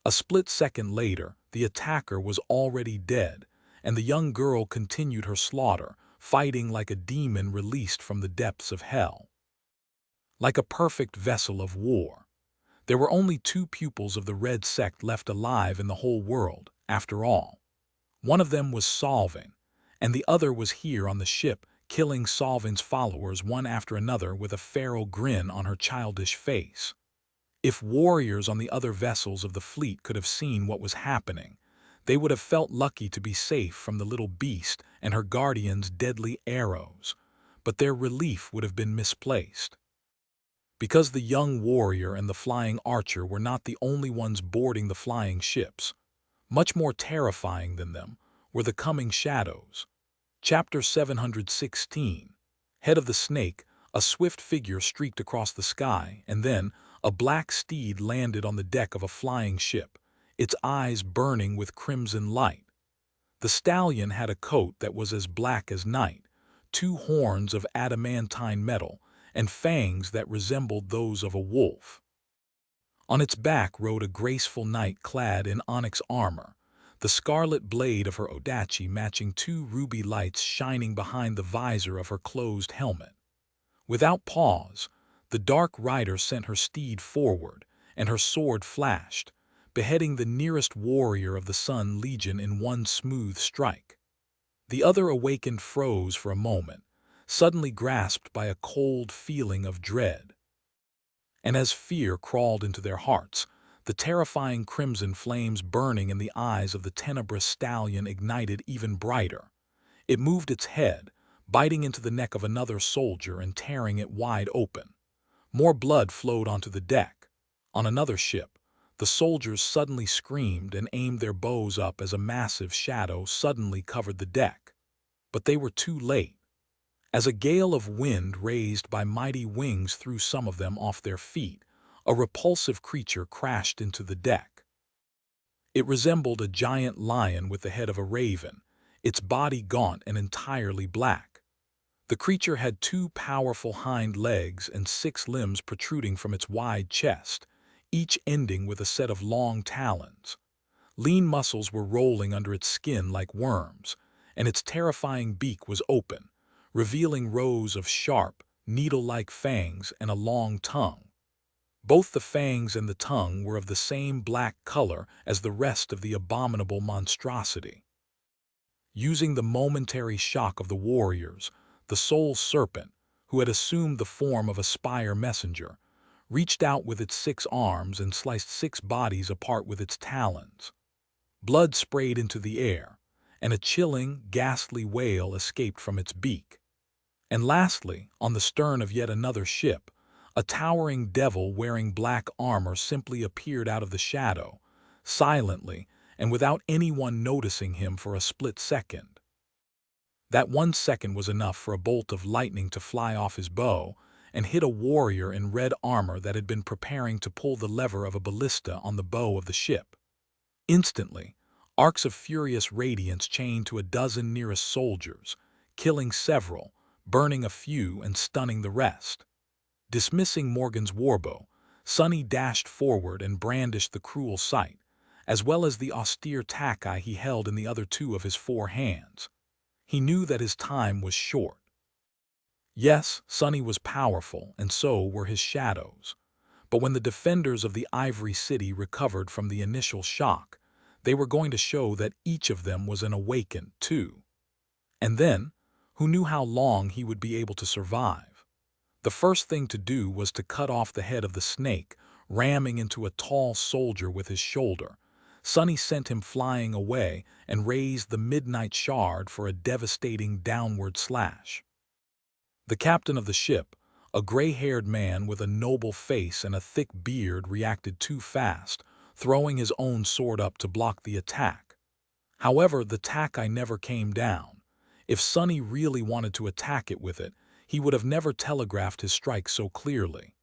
A split second later, the attacker was already dead, and the young girl continued her slaughter, fighting like a demon released from the depths of hell. Like a perfect vessel of war. There were only 2 pupils of the Red Sect left alive in the whole world, after all. One of them was Solving, and the other was here on the ship, killing Solving's followers one after another with a feral grin on her childish face. If warriors on the other vessels of the fleet could have seen what was happening, they would have felt lucky to be safe from the little beast and her guardian's deadly arrows, but their relief would have been misplaced. Because the young warrior and the flying archer were not the only ones boarding the flying ships. Much more terrifying than them were the coming shadows. Chapter 716. Head of the Snake, a swift figure streaked across the sky, and then a black steed landed on the deck of a flying ship, its eyes burning with crimson light. The stallion had a coat that was as black as night, 2 horns of adamantine metal, and fangs that resembled those of a wolf. On its back rode a graceful knight clad in onyx armor, the scarlet blade of her odachi matching 2 ruby lights shining behind the visor of her closed helmet. Without pause, the dark rider sent her steed forward, and her sword flashed, beheading the nearest warrior of the Sun Legion in one smooth strike. The other awakened froze for a moment, suddenly grasped by a cold feeling of dread. And as fear crawled into their hearts, the terrifying crimson flames burning in the eyes of the tenebrous stallion ignited even brighter. It moved its head, biting into the neck of another soldier and tearing it wide open. More blood flowed onto the deck. On another ship, the soldiers suddenly screamed and aimed their bows up as a massive shadow suddenly covered the deck. But they were too late. As a gale of wind raised by mighty wings threw some of them off their feet, a repulsive creature crashed into the deck. It resembled a giant lion with the head of a raven, its body gaunt and entirely black. The creature had 2 powerful hind legs and 6 limbs protruding from its wide chest, each ending with a set of long talons. Lean muscles were rolling under its skin like worms, and its terrifying beak was open, revealing rows of sharp, needle-like fangs and a long tongue. Both the fangs and the tongue were of the same black color as the rest of the abominable monstrosity. Using the momentary shock of the warriors, the Soul Serpent, who had assumed the form of a spire messenger, reached out with its 6 arms and sliced 6 bodies apart with its talons. Blood sprayed into the air, and a chilling, ghastly wail escaped from its beak. And lastly, on the stern of yet another ship, a towering devil wearing black armor simply appeared out of the shadow, silently and without anyone noticing him for a split second. That 1 second was enough for a bolt of lightning to fly off his bow and hit a warrior in red armor that had been preparing to pull the lever of a ballista on the bow of the ship. Instantly, arcs of furious radiance chained to a dozen nearest soldiers, killing several, burning a few and stunning the rest. Dismissing Morgan's warbow, Sonny dashed forward and brandished the cruel sight, as well as the austere tackei he held in the other 2 of his 4 hands. He knew that his time was short. Yes, Sonny was powerful, and so were his shadows. But when the defenders of the Ivory City recovered from the initial shock, they were going to show that each of them was an awakened too. And then, who knew how long he would be able to survive? The first thing to do was to cut off the head of the snake, ramming into a tall soldier with his shoulder. Sonny sent him flying away and raised the midnight shard for a devastating downward slash. The captain of the ship, a gray-haired man with a noble face and a thick beard, reacted too fast, throwing his own sword up to block the attack. However, the tackei never came down. If Sonny really wanted to attack it with it, he would have never telegraphed his strike so clearly.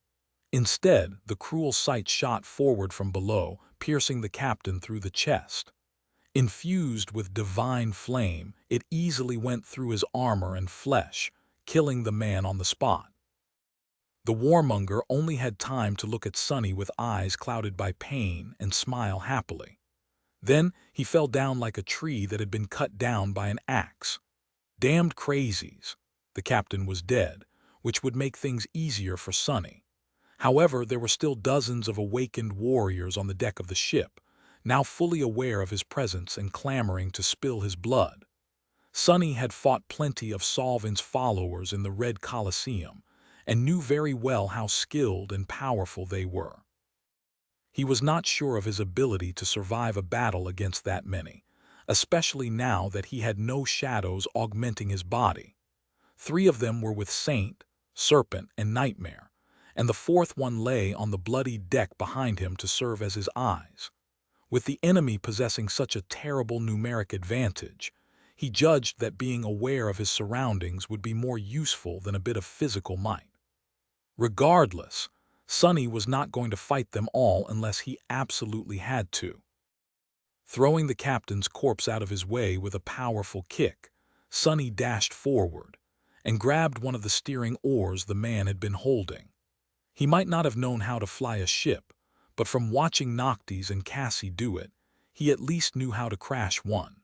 Instead, the cruel sight shot forward from below, piercing the captain through the chest. Infused with divine flame, it easily went through his armor and flesh, killing the man on the spot. The warmonger only had time to look at Sonny with eyes clouded by pain and smile happily. Then he fell down like a tree that had been cut down by an axe. Damned crazies. The captain was dead, which would make things easier for Sonny. However, there were still dozens of awakened warriors on the deck of the ship, now fully aware of his presence and clamoring to spill his blood. Sonny had fought plenty of Solvin's followers in the Red Colosseum, and knew very well how skilled and powerful they were. He was not sure of his ability to survive a battle against that many, especially now that he had no shadows augmenting his body. 3 of them were with Saint, Serpent, and Nightmare, and the 4th one lay on the bloody deck behind him to serve as his eyes. With the enemy possessing such a terrible numeric advantage, he judged that being aware of his surroundings would be more useful than a bit of physical might. Regardless, Sonny was not going to fight them all unless he absolutely had to. Throwing the captain's corpse out of his way with a powerful kick, Sonny dashed forward and grabbed one of the steering oars the man had been holding. He might not have known how to fly a ship, but from watching Noctis and Cassie do it, he at least knew how to crash one.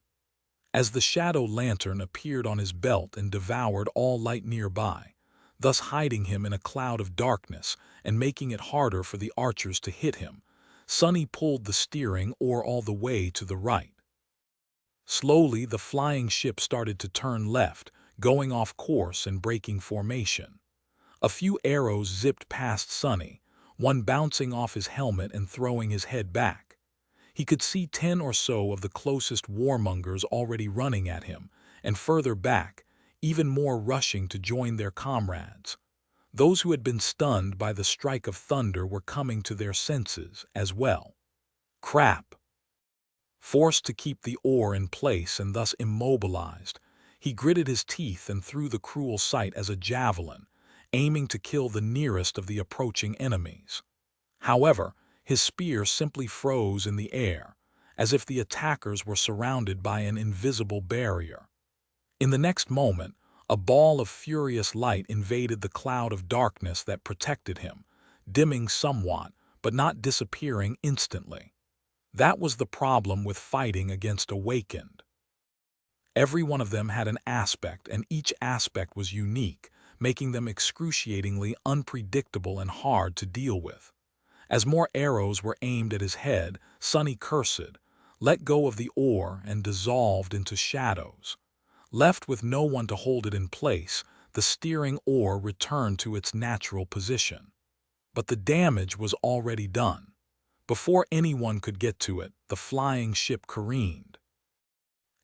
As the shadow lantern appeared on his belt and devoured all light nearby, thus hiding him in a cloud of darkness and making it harder for the archers to hit him. Sonny pulled the steering oar all the way to the right. Slowly, the flying ship started to turn left, going off course and breaking formation. A few arrows zipped past Sonny, one bouncing off his helmet and throwing his head back. He could see 10 or so of the closest warmongers already running at him, and further back, even more rushing to join their comrades. Those who had been stunned by the strike of thunder were coming to their senses as well. Crap! Forced to keep the oar in place and thus immobilized, he gritted his teeth and threw the cruel sight as a javelin, aiming to kill the nearest of the approaching enemies. However, his spear simply froze in the air, as if the attackers were surrounded by an invisible barrier. In the next moment, a ball of furious light invaded the cloud of darkness that protected him, dimming somewhat, but not disappearing instantly. That was the problem with fighting against awakened. Every one of them had an aspect, and each aspect was unique, making them excruciatingly unpredictable and hard to deal with. As more arrows were aimed at his head, Sonny cursed, let go of the oar, and dissolved into shadows. Left with no one to hold it in place, the steering oar returned to its natural position. But the damage was already done. Before anyone could get to it, the flying ship careened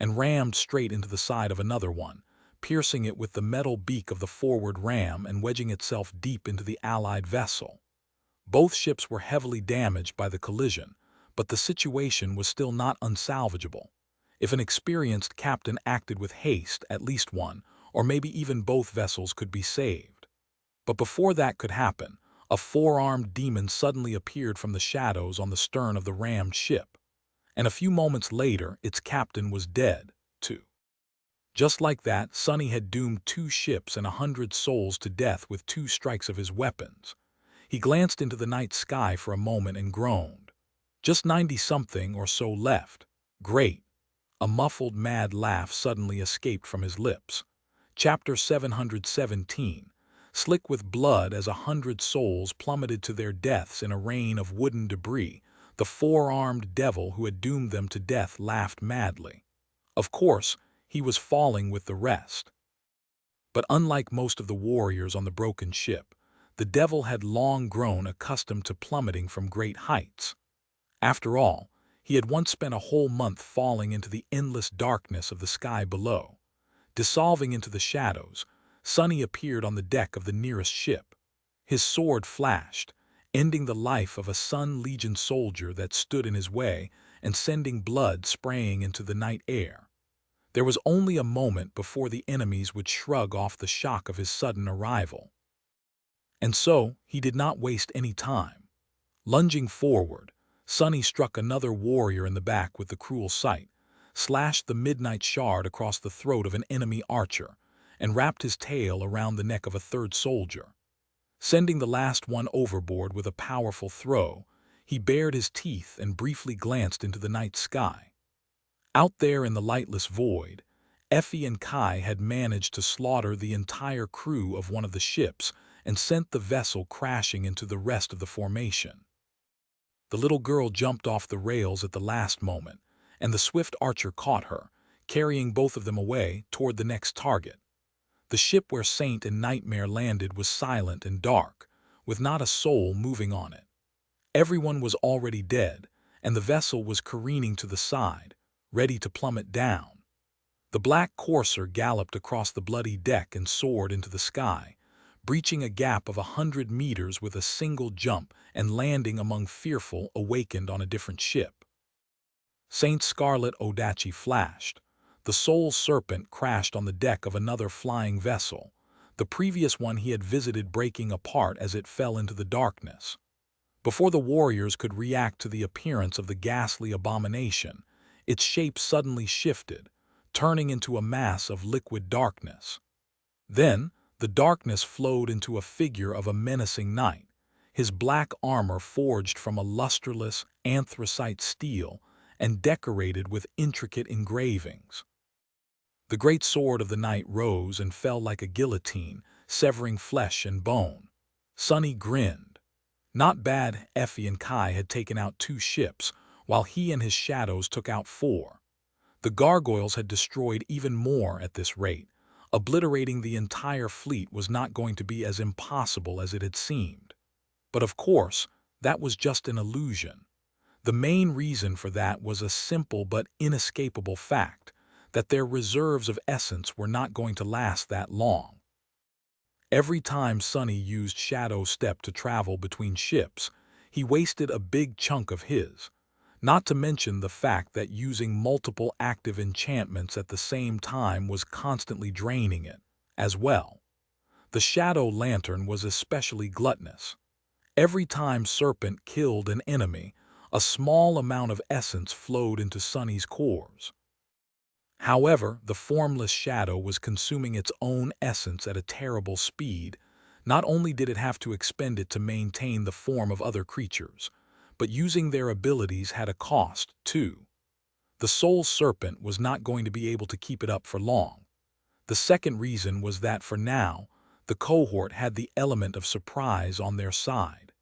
and rammed straight into the side of another one, piercing it with the metal beak of the forward ram and wedging itself deep into the Allied vessel. Both ships were heavily damaged by the collision, but the situation was still not unsalvageable. If an experienced captain acted with haste, at least one, or maybe even both vessels could be saved. But before that could happen, a four-armed demon suddenly appeared from the shadows on the stern of the rammed ship, and a few moments later its captain was dead, too. Just like that, Sonny had doomed 2 ships and 100 souls to death with 2 strikes of his weapons. He glanced into the night sky for a moment and groaned. Just 90-something or so left. Great. A muffled, mad laugh suddenly escaped from his lips. Chapter 717. Slick with blood as 100 souls plummeted to their deaths in a rain of wooden debris, the four-armed devil who had doomed them to death laughed madly. Of course, he was falling with the rest. But unlike most of the warriors on the broken ship, the devil had long grown accustomed to plummeting from great heights. After all, he had once spent a whole month falling into the endless darkness of the sky below. Dissolving into the shadows, Sonny appeared on the deck of the nearest ship. His sword flashed, ending the life of a Sun Legion soldier that stood in his way and sending blood spraying into the night air. There was only a moment before the enemies would shrug off the shock of his sudden arrival. And so, he did not waste any time. Lunging forward, Sonny struck another warrior in the back with the cruel sight, slashed the midnight shard across the throat of an enemy archer, and wrapped his tail around the neck of a third soldier. Sending the last one overboard with a powerful throw, he bared his teeth and briefly glanced into the night sky. Out there in the lightless void, Effie and Kai had managed to slaughter the entire crew of one of the ships and sent the vessel crashing into the rest of the formation. The little girl jumped off the rails at the last moment, and the swift archer caught her, carrying both of them away toward the next target. The ship where Saint and Nightmare landed was silent and dark, with not a soul moving on it. Everyone was already dead, and the vessel was careening to the side, ready to plummet down. The black courser galloped across the bloody deck and soared into the sky, breaching a gap of 100 meters with a single jump and landing among fearful awakened on a different ship. Saint's scarlet Odachi flashed. The Soul Serpent crashed on the deck of another flying vessel, the previous one he had visited breaking apart as it fell into the darkness. Before the warriors could react to the appearance of the ghastly abomination, its shape suddenly shifted, turning into a mass of liquid darkness. Then, the darkness flowed into a figure of a menacing knight, his black armor forged from a lusterless anthracite steel and decorated with intricate engravings. The great sword of the knight rose and fell like a guillotine, severing flesh and bone. Sonny grinned. Not bad. Effie and Kai had taken out 2 ships, while he and his shadows took out 4. The gargoyles had destroyed even more at this rate. Obliterating the entire fleet was not going to be as impossible as it had seemed. But of course, that was just an illusion. The main reason for that was a simple but inescapable fact, that their reserves of essence were not going to last that long. Every time Sonny used Shadow Step to travel between ships, he wasted a big chunk of his, not to mention the fact that using multiple active enchantments at the same time was constantly draining it, as well. The Shadow Lantern was especially gluttonous. Every time Serpent killed an enemy, a small amount of essence flowed into Sonny's cores. However, the formless shadow was consuming its own essence at a terrible speed. Not only did it have to expend it to maintain the form of other creatures, but using their abilities had a cost, too. The Soul Serpent was not going to be able to keep it up for long. The second reason was that for now, the cohort had the element of surprise on their side.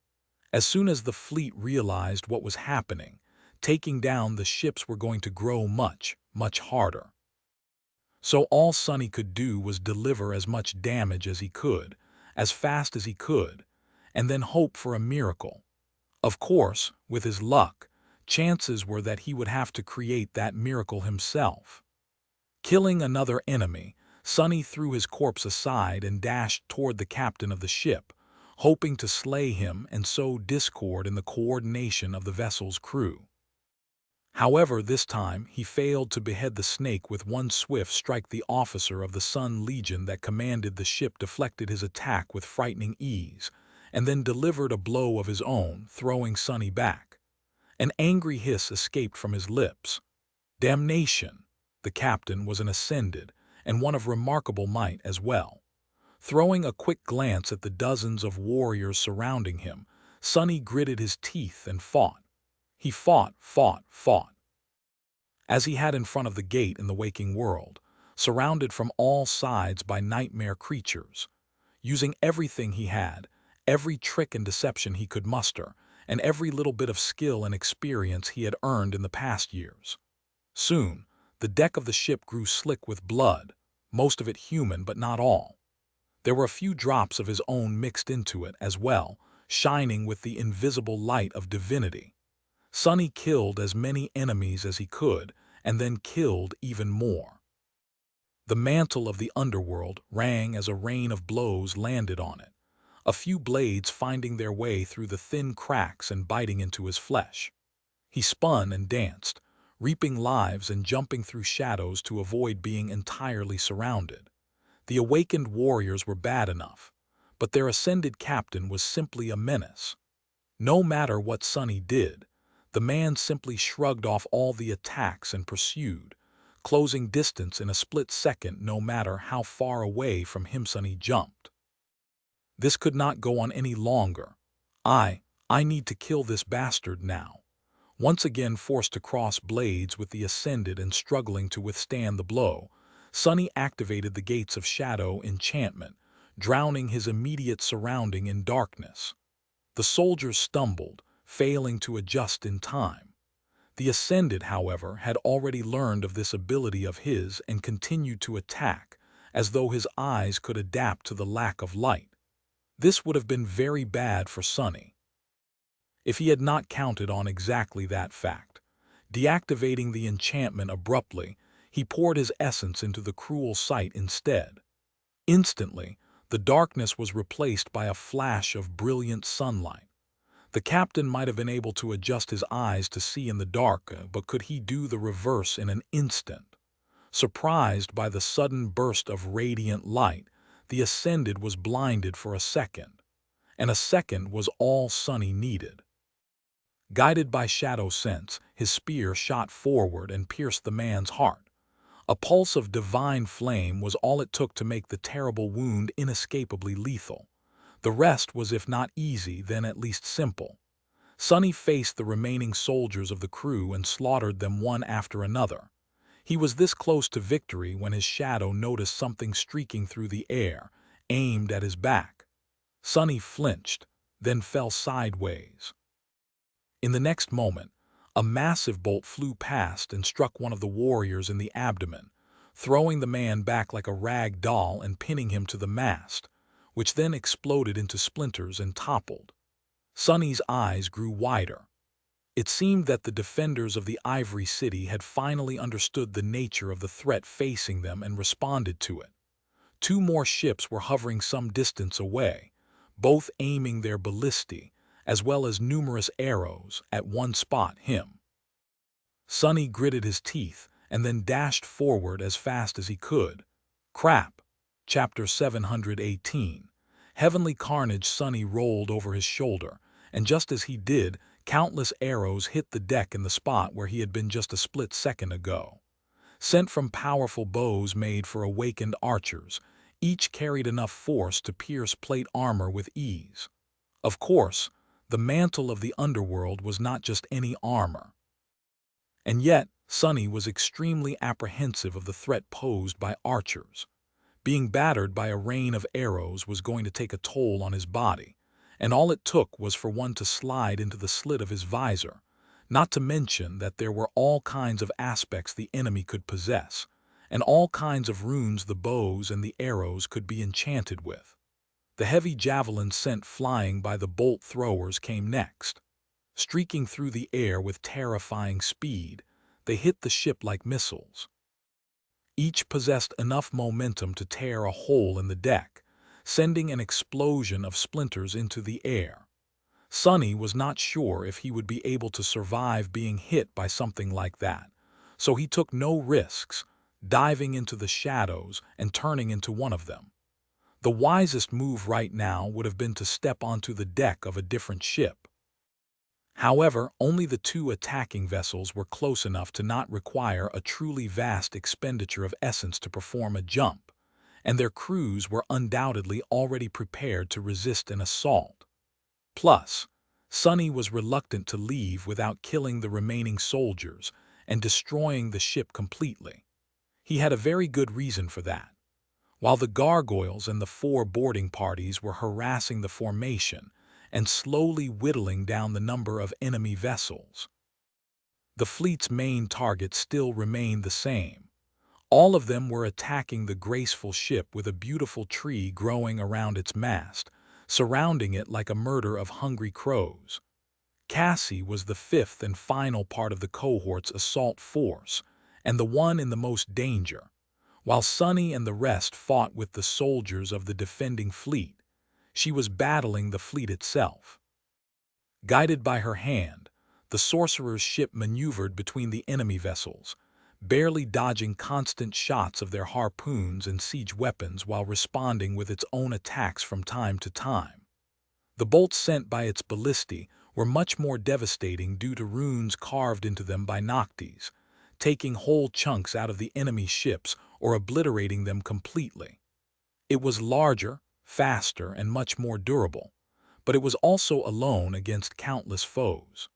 As soon as the fleet realized what was happening, taking down the ships were going to grow much, much harder. So all Sonny could do was deliver as much damage as he could, as fast as he could, and then hope for a miracle. Of course, with his luck, chances were that he would have to create that miracle himself. Killing another enemy, Sonny threw his corpse aside and dashed toward the captain of the ship, hoping to slay him and sow discord in the coordination of the vessel's crew. However, this time he failed to behead the snake with one swift strike. The officer of the Sun Legion that commanded the ship deflected his attack with frightening ease, and then delivered a blow of his own, throwing Sonny back. An angry hiss escaped from his lips. Damnation! The captain was an ascended, and one of remarkable might as well. Throwing a quick glance at the dozens of warriors surrounding him, Sonny gritted his teeth and fought. He fought. As he had in front of the gate in the waking world, surrounded from all sides by nightmare creatures. Using everything he had, every trick and deception he could muster, and every little bit of skill and experience he had earned in the past years. Soon, the deck of the ship grew slick with blood, most of it human but not all. There were a few drops of his own mixed into it as well, shining with the invisible light of divinity. Sonny killed as many enemies as he could, and then killed even more. The mantle of the underworld rang as a rain of blows landed on it, a few blades finding their way through the thin cracks and biting into his flesh. He spun and danced, reaping lives and jumping through shadows to avoid being entirely surrounded. The awakened warriors were bad enough, but their ascended captain was simply a menace. No matter what Sonny did, the man simply shrugged off all the attacks and pursued, closing distance in a split second no matter how far away from him Sonny jumped. This could not go on any longer. I need to kill this bastard now. Once again forced to cross blades with the ascended and struggling to withstand the blow, Sonny activated the Gates of Shadow enchantment, drowning his immediate surrounding in darkness. The soldiers stumbled, failing to adjust in time. The Ascended, however, had already learned of this ability of his and continued to attack, as though his eyes could adapt to the lack of light. This would have been very bad for Sonny, if he had not counted on exactly that fact. Deactivating the enchantment abruptly, he poured his essence into the cruel sight instead. Instantly, the darkness was replaced by a flash of brilliant sunlight. The captain might have been able to adjust his eyes to see in the dark, but could he do the reverse in an instant? Surprised by the sudden burst of radiant light, the Ascended was blinded for a second, and a second was all Sonny needed. Guided by shadow sense, his spear shot forward and pierced the man's heart. A pulse of divine flame was all it took to make the terrible wound inescapably lethal. The rest was if not easy, then at least simple. Sonny faced the remaining soldiers of the crew and slaughtered them one after another. He was this close to victory when his shadow noticed something streaking through the air, aimed at his back. Sunny flinched, then fell sideways. In the next moment, a massive bolt flew past and struck one of the warriors in the abdomen, throwing the man back like a rag doll and pinning him to the mast, which then exploded into splinters and toppled. Sunny's eyes grew wider. It seemed that the defenders of the Ivory City had finally understood the nature of the threat facing them and responded to it. Two more ships were hovering some distance away, both aiming their ballistae, as well as numerous arrows, at one spot, him. Sunny gritted his teeth and then dashed forward as fast as he could. Crap. Chapter 718. Heavenly carnage. Sunny rolled over his shoulder, and just as he did, countless arrows hit the deck in the spot where he had been just a split second ago. Sent from powerful bows made for awakened archers, each carried enough force to pierce plate armor with ease. Of course, the mantle of the underworld was not just any armor. And yet, Sunny was extremely apprehensive of the threat posed by archers. Being battered by a rain of arrows was going to take a toll on his body, and all it took was for one to slide into the slit of his visor, not to mention that there were all kinds of aspects the enemy could possess, and all kinds of runes the bows and the arrows could be enchanted with. The heavy javelins sent flying by the bolt throwers came next. Streaking through the air with terrifying speed, they hit the ship like missiles. Each possessed enough momentum to tear a hole in the deck, sending an explosion of splinters into the air. Sunny was not sure if he would be able to survive being hit by something like that, so he took no risks, diving into the shadows and turning into one of them. The wisest move right now would have been to step onto the deck of a different ship. However, only the two attacking vessels were close enough to not require a truly vast expenditure of essence to perform a jump, and their crews were undoubtedly already prepared to resist an assault. Plus, Sunny was reluctant to leave without killing the remaining soldiers and destroying the ship completely. He had a very good reason for that. While the gargoyles and the 4 boarding parties were harassing the formation and slowly whittling down the number of enemy vessels, the fleet's main target still remained the same. All of them were attacking the graceful ship with a beautiful tree growing around its mast, surrounding it like a murder of hungry crows. Cassie was the 5th and final part of the cohort's assault force, and the one in the most danger. While Sunny and the rest fought with the soldiers of the defending fleet, she was battling the fleet itself. Guided by her hand, the sorcerer's ship maneuvered between the enemy vessels, barely dodging constant shots of their harpoons and siege weapons while responding with its own attacks from time to time. The bolts sent by its ballistae were much more devastating due to runes carved into them by Noctis, taking whole chunks out of the enemy ships or obliterating them completely. It was larger, faster, and much more durable, but it was also alone against countless foes.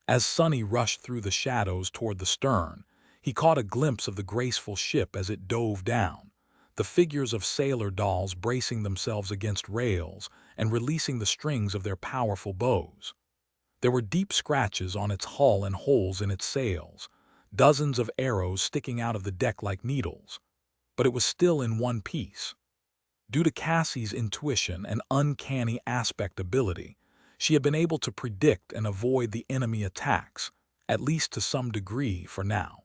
As Sunny rushed through the shadows toward the stern, he caught a glimpse of the graceful ship as it dove down, the figures of sailor dolls bracing themselves against rails and releasing the strings of their powerful bows. There were deep scratches on its hull and holes in its sails, dozens of arrows sticking out of the deck like needles, but it was still in one piece. Due to Cassie's intuition and uncanny aspect ability, she had been able to predict and avoid the enemy attacks, at least to some degree for now.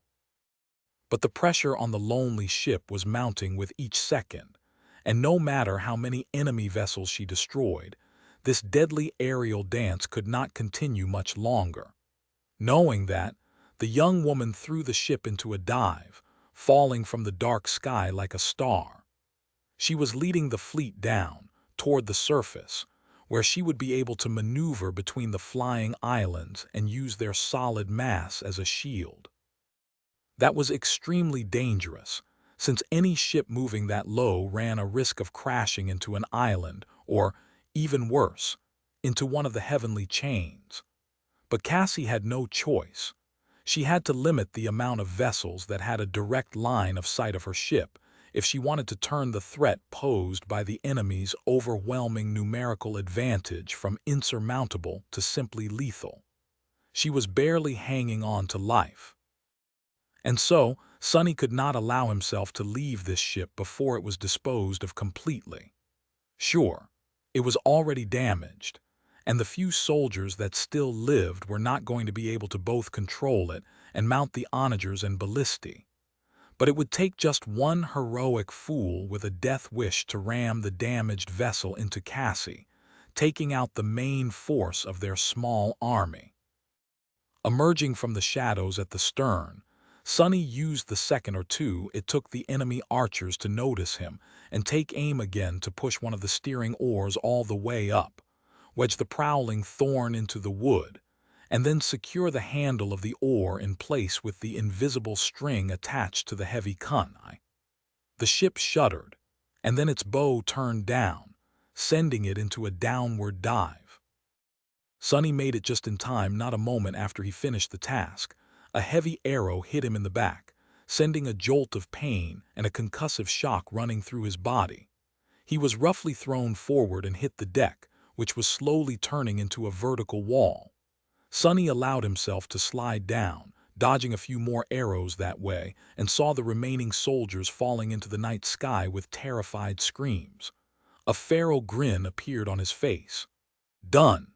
But the pressure on the lonely ship was mounting with each second, and no matter how many enemy vessels she destroyed, this deadly aerial dance could not continue much longer. Knowing that, the young woman threw the ship into a dive, falling from the dark sky like a star. She was leading the fleet down, toward the surface, where she would be able to maneuver between the flying islands and use their solid mass as a shield. That was extremely dangerous, since any ship moving that low ran a risk of crashing into an island or, even worse, into one of the heavenly chains. But Cassie had no choice. She had to limit the amount of vessels that had a direct line of sight of her ship if she wanted to turn the threat posed by the enemy's overwhelming numerical advantage from insurmountable to simply lethal. She was barely hanging on to life. And so, Sonny could not allow himself to leave this ship before it was disposed of completely. Sure, it was already damaged, and the few soldiers that still lived were not going to be able to both control it and mount the onagers and ballistae. But it would take just one heroic fool with a death wish to ram the damaged vessel into Cassie, taking out the main force of their small army. Emerging from the shadows at the stern, Sonny used the second or two it took the enemy archers to notice him and take aim again to push one of the steering oars all the way up, wedge the prowling thorn into the wood, and then secure the handle of the oar in place with the invisible string attached to the heavy kunai. The ship shuddered, and then its bow turned down, sending it into a downward dive. Sonny made it just in time. Not a moment after he finished the task, a heavy arrow hit him in the back, sending a jolt of pain and a concussive shock running through his body. He was roughly thrown forward and hit the deck, which was slowly turning into a vertical wall. Sonny allowed himself to slide down, dodging a few more arrows that way, and saw the remaining soldiers falling into the night sky with terrified screams. A feral grin appeared on his face. Done.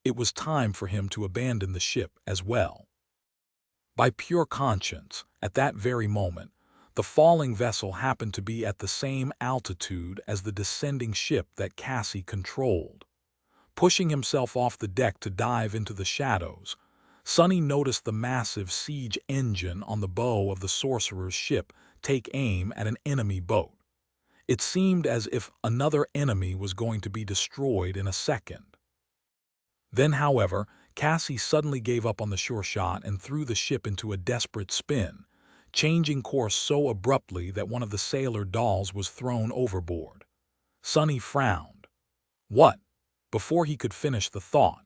It was time for him to abandon the ship as well. By pure conscience, at that very moment, the falling vessel happened to be at the same altitude as the descending ship that Cassie controlled. Pushing himself off the deck to dive into the shadows, Sonny noticed the massive siege engine on the bow of the sorcerer's ship take aim at an enemy boat. It seemed as if another enemy was going to be destroyed in a second. Then, however, Cassie suddenly gave up on the sure shot and threw the ship into a desperate spin, changing course so abruptly that one of the sailor dolls was thrown overboard. Sonny frowned. What? Before he could finish the thought,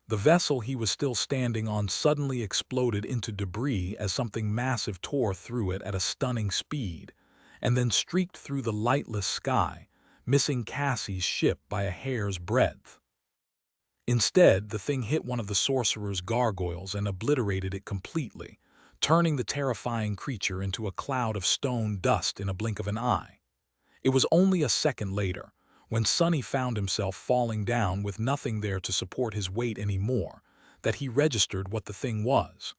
the vessel he was still standing on suddenly exploded into debris as something massive tore through it at a stunning speed, and then streaked through the lightless sky, missing Cassie's ship by a hair's breadth. Instead, the thing hit one of the sorcerer's gargoyles and obliterated it completely, turning the terrifying creature into a cloud of stone dust in a blink of an eye. It was only a second later, when Sonny found himself falling down with nothing there to support his weight anymore, that he registered what the thing was.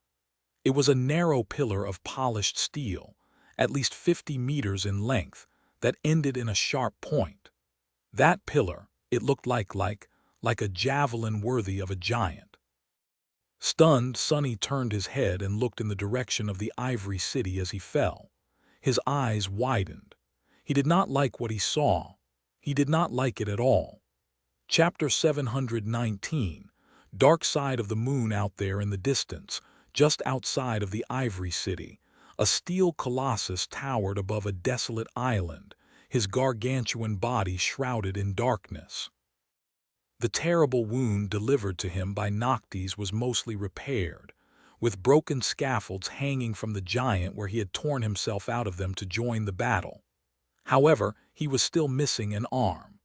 It was a narrow pillar of polished steel, at least 50 meters in length, that ended in a sharp point. That pillar, it looked like a javelin worthy of a giant. Stunned, Sonny turned his head and looked in the direction of the Ivory City as he fell. His eyes widened. He did not like what he saw. He did not like it at all. Chapter 719, Dark Side of the Moon. Out there in the distance, just outside of the Ivory City, a steel colossus towered above a desolate island, his gargantuan body shrouded in darkness. The terrible wound delivered to him by Noctis was mostly repaired, with broken scaffolds hanging from the giant where he had torn himself out of them to join the battle. However, he was still missing an arm.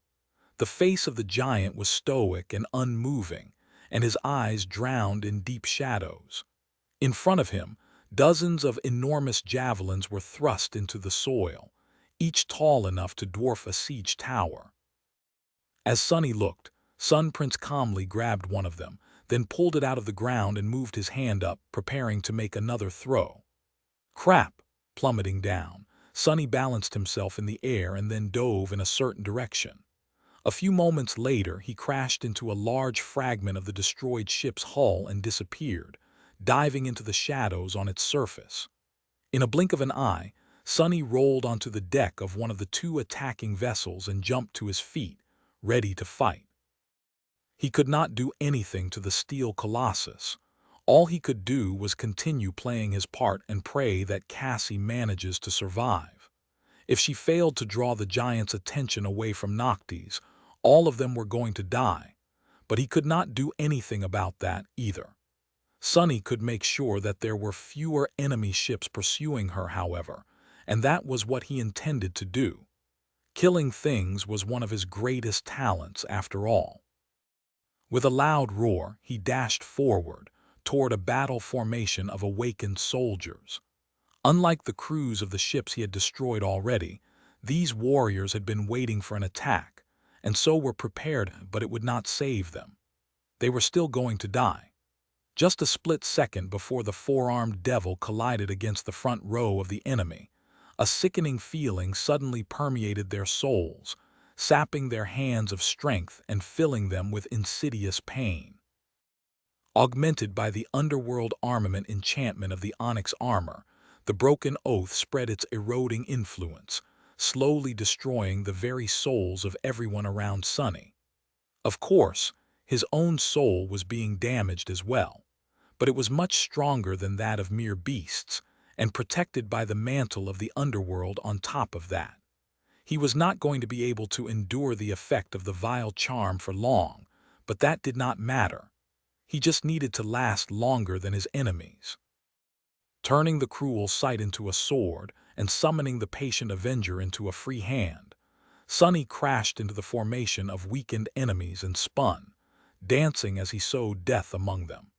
The face of the giant was stoic and unmoving, and his eyes drowned in deep shadows. In front of him, dozens of enormous javelins were thrust into the soil, each tall enough to dwarf a siege tower. As Sonny looked, Sun Prince calmly grabbed one of them, then pulled it out of the ground and moved his hand up, preparing to make another throw. Crap! Plummeting down, Sonny balanced himself in the air and then dove in a certain direction. A few moments later, he crashed into a large fragment of the destroyed ship's hull and disappeared, diving into the shadows on its surface. In a blink of an eye, Sonny rolled onto the deck of one of the two attacking vessels and jumped to his feet, ready to fight. He could not do anything to the steel colossus. All he could do was continue playing his part and pray that Cassie manages to survive. If she failed to draw the giant's attention away from Noctis, all of them were going to die. But he could not do anything about that either. Sonny could make sure that there were fewer enemy ships pursuing her, however, and that was what he intended to do. Killing things was one of his greatest talents after all. With a loud roar, he dashed forward, toward a battle formation of awakened soldiers. Unlike the crews of the ships he had destroyed already, these warriors had been waiting for an attack, and so were prepared, but it would not save them. They were still going to die. Just a split second before the four-armed devil collided against the front row of the enemy, a sickening feeling suddenly permeated their souls, sapping their hands of strength and filling them with insidious pain. Augmented by the underworld armament enchantment of the onyx armor, the broken oath spread its eroding influence, slowly destroying the very souls of everyone around Sonny. Of course, his own soul was being damaged as well, but it was much stronger than that of mere beasts, and protected by the mantle of the underworld on top of that. He was not going to be able to endure the effect of the vile charm for long, but that did not matter. He just needed to last longer than his enemies. Turning the cruel sight into a sword and summoning the patient avenger into a free hand, Sonny crashed into the formation of weakened enemies and spun, dancing as he sowed death among them.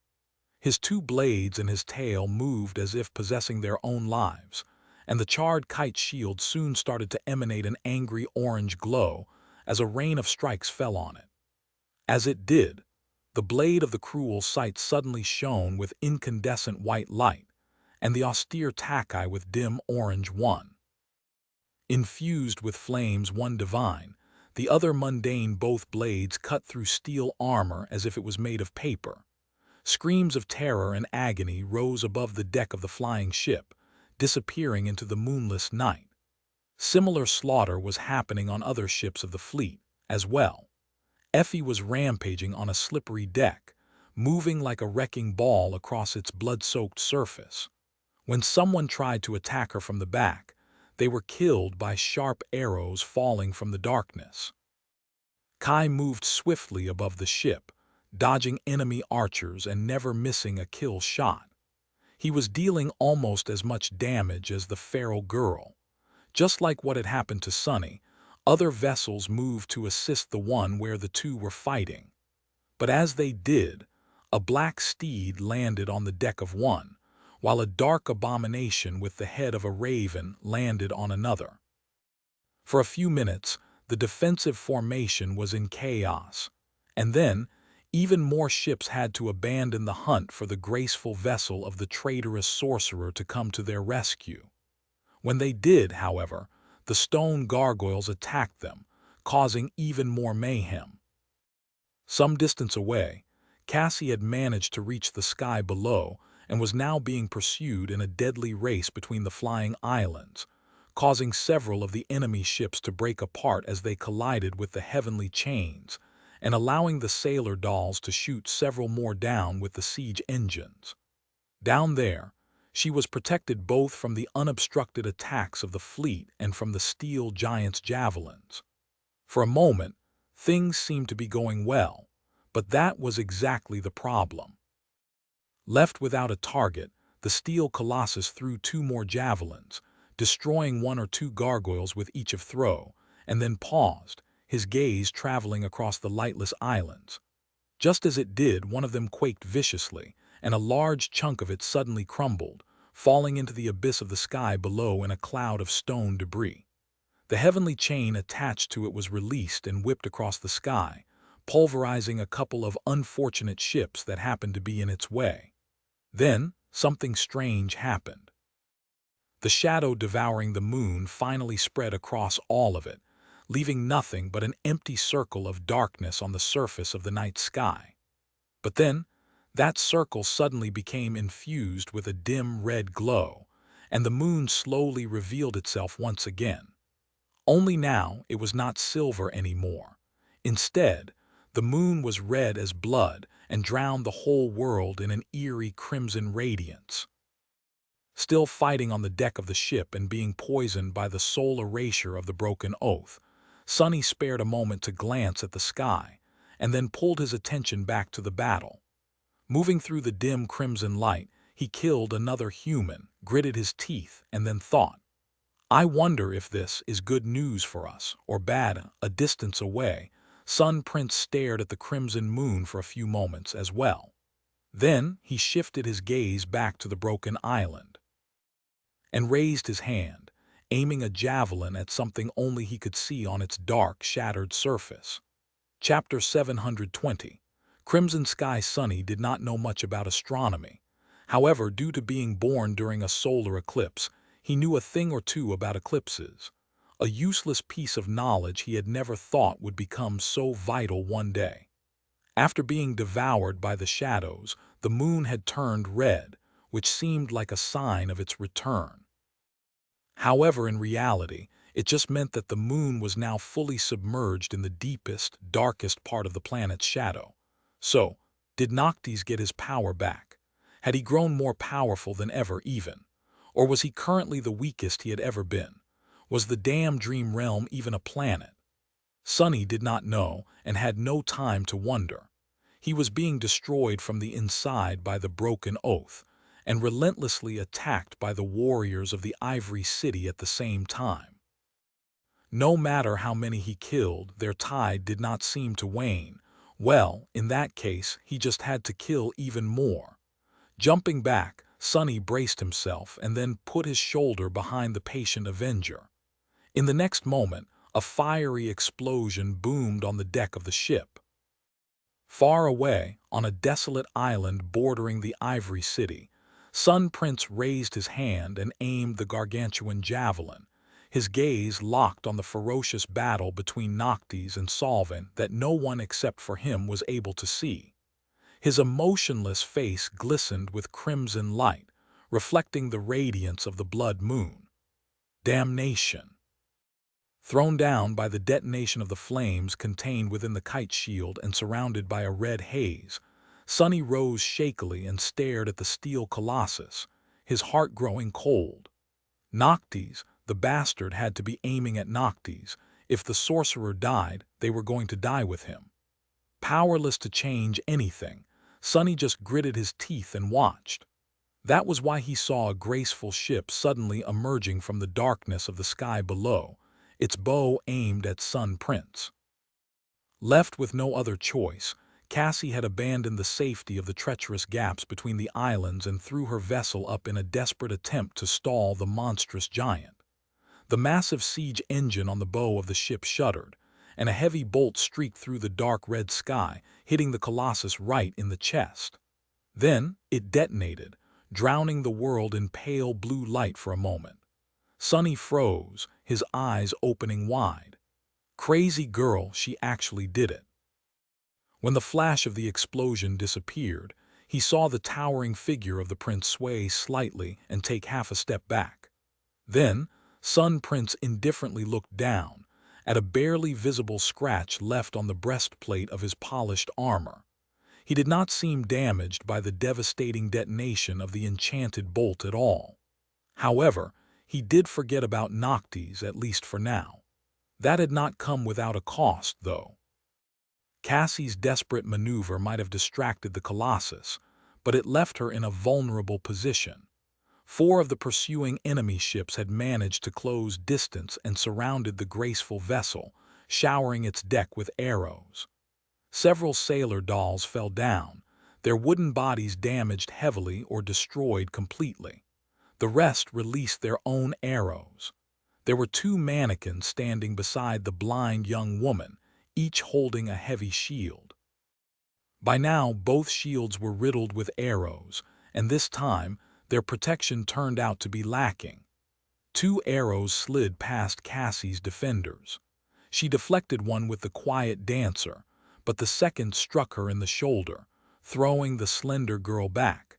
His two blades and his tail moved as if possessing their own lives, and the charred kite shield soon started to emanate an angry orange glow as a rain of strikes fell on it. As it did, the blade of the cruel sight suddenly shone with incandescent white light, and the austere takai with dim orange one. Infused with flames one divine, the other mundane, both blades cut through steel armor as if it was made of paper. Screams of terror and agony rose above the deck of the flying ship, disappearing into the moonless night. Similar slaughter was happening on other ships of the fleet, as well. Effie was rampaging on a slippery deck, moving like a wrecking ball across its blood-soaked surface. When someone tried to attack her from the back, they were killed by sharp arrows falling from the darkness. Kai moved swiftly above the ship, dodging enemy archers and never missing a kill shot. He was dealing almost as much damage as the feral girl. Just like what had happened to Sonny, other vessels moved to assist the one where the two were fighting. But as they did, a black steed landed on the deck of one, while a dark abomination with the head of a raven landed on another. For a few minutes, the defensive formation was in chaos, and then even more ships had to abandon the hunt for the graceful vessel of the traitorous sorcerer to come to their rescue. When they did, however, the stone gargoyles attacked them, causing even more mayhem. Some distance away, Cassie had managed to reach the sky below and was now being pursued in a deadly race between the flying islands, causing several of the enemy ships to break apart as they collided with the heavenly chains, and allowing the sailor dolls to shoot several more down with the siege engines. Down there, she was protected both from the unobstructed attacks of the fleet and from the steel giant's javelins. For a moment, things seemed to be going well, but that was exactly the problem. Left without a target, the steel colossus threw two more javelins, destroying one or two gargoyles with each of throw, and then paused, his gaze traveling across the lightless islands. Just as it did, one of them quaked viciously, and a large chunk of it suddenly crumbled, falling into the abyss of the sky below in a cloud of stone debris. The heavenly chain attached to it was released and whipped across the sky, pulverizing a couple of unfortunate ships that happened to be in its way. Then, something strange happened. The shadow devouring the moon finally spread across all of it, leaving nothing but an empty circle of darkness on the surface of the night sky. But then, that circle suddenly became infused with a dim red glow, and the moon slowly revealed itself once again. Only now it was not silver anymore. Instead, the moon was red as blood and drowned the whole world in an eerie crimson radiance. Still fighting on the deck of the ship and being poisoned by the soul erasure of the broken oath, Sonny spared a moment to glance at the sky, and then pulled his attention back to the battle. Moving through the dim crimson light, he killed another human, gritted his teeth, and then thought, I wonder if this is good news for us, or bad. A distance away, Sun Prince stared at the crimson moon for a few moments as well. Then he shifted his gaze back to the broken island and raised his hand, aiming a javelin at something only he could see on its dark, shattered surface. Chapter 720. Crimson Sky Sunny did not know much about astronomy. However, due to being born during a solar eclipse, he knew a thing or two about eclipses. A useless piece of knowledge he had never thought would become so vital one day. After being devoured by the shadows, the moon had turned red, which seemed like a sign of its return. However, in reality, it just meant that the moon was now fully submerged in the deepest, darkest part of the planet's shadow. So, did Noctis get his power back? Had he grown more powerful than ever even? Or was he currently the weakest he had ever been? Was the damn dream realm even a planet? Sunny did not know and had no time to wonder. He was being destroyed from the inside by the broken oath, and relentlessly attacked by the warriors of the Ivory City at the same time. No matter how many he killed, their tide did not seem to wane. Well, in that case, he just had to kill even more. Jumping back, Sunny braced himself and then put his shoulder behind the patient avenger. In the next moment, a fiery explosion boomed on the deck of the ship. Far away, on a desolate island bordering the Ivory City, Sun Prince raised his hand and aimed the gargantuan javelin, his gaze locked on the ferocious battle between Noctis and Solvin that no one except for him was able to see. His emotionless face glistened with crimson light, reflecting the radiance of the blood moon. Damnation! Thrown down by the detonation of the flames contained within the kite shield and surrounded by a red haze, Sunny rose shakily and stared at the steel colossus, his heart growing cold. Noctis, the bastard, had to be aiming at Noctis. If the sorcerer died, they were going to die with him. Powerless to change anything, Sunny just gritted his teeth and watched. That was why he saw a graceful ship suddenly emerging from the darkness of the sky below, its bow aimed at Sun Prince. Left with no other choice, Cassie had abandoned the safety of the treacherous gaps between the islands and threw her vessel up in a desperate attempt to stall the monstrous giant. The massive siege engine on the bow of the ship shuddered, and a heavy bolt streaked through the dark red sky, hitting the Colossus right in the chest. Then it detonated, drowning the world in pale blue light for a moment. Sunny froze, his eyes opening wide. Crazy girl, she actually did it. When the flash of the explosion disappeared, he saw the towering figure of the prince sway slightly and take half a step back. Then, Sun Prince indifferently looked down, at a barely visible scratch left on the breastplate of his polished armor. He did not seem damaged by the devastating detonation of the enchanted bolt at all. However, he did forget about Noctis, at least for now. That had not come without a cost, though. Cassie's desperate maneuver might have distracted the Colossus, but it left her in a vulnerable position. 4 of the pursuing enemy ships had managed to close distance and surrounded the graceful vessel, showering its deck with arrows. Several sailor dolls fell down, their wooden bodies damaged heavily or destroyed completely. The rest released their own arrows. There were 2 mannequins standing beside the blind young woman, each holding a heavy shield. By now, both shields were riddled with arrows, and this time, their protection turned out to be lacking. 2 arrows slid past Cassie's defenders. She deflected one with the quiet dancer, but the second struck her in the shoulder, throwing the slender girl back.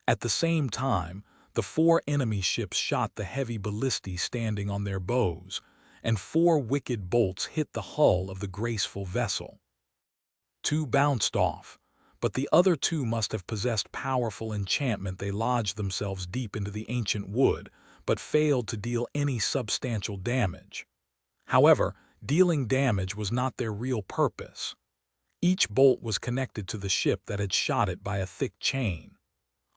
At the same time, the 4 enemy ships shot the heavy ballistae standing on their bows, and 4 wicked bolts hit the hull of the graceful vessel. 2 bounced off, but the other 2 must have possessed powerful enchantment. They lodged themselves deep into the ancient wood, but failed to deal any substantial damage. However, dealing damage was not their real purpose. Each bolt was connected to the ship that had shot it by a thick chain.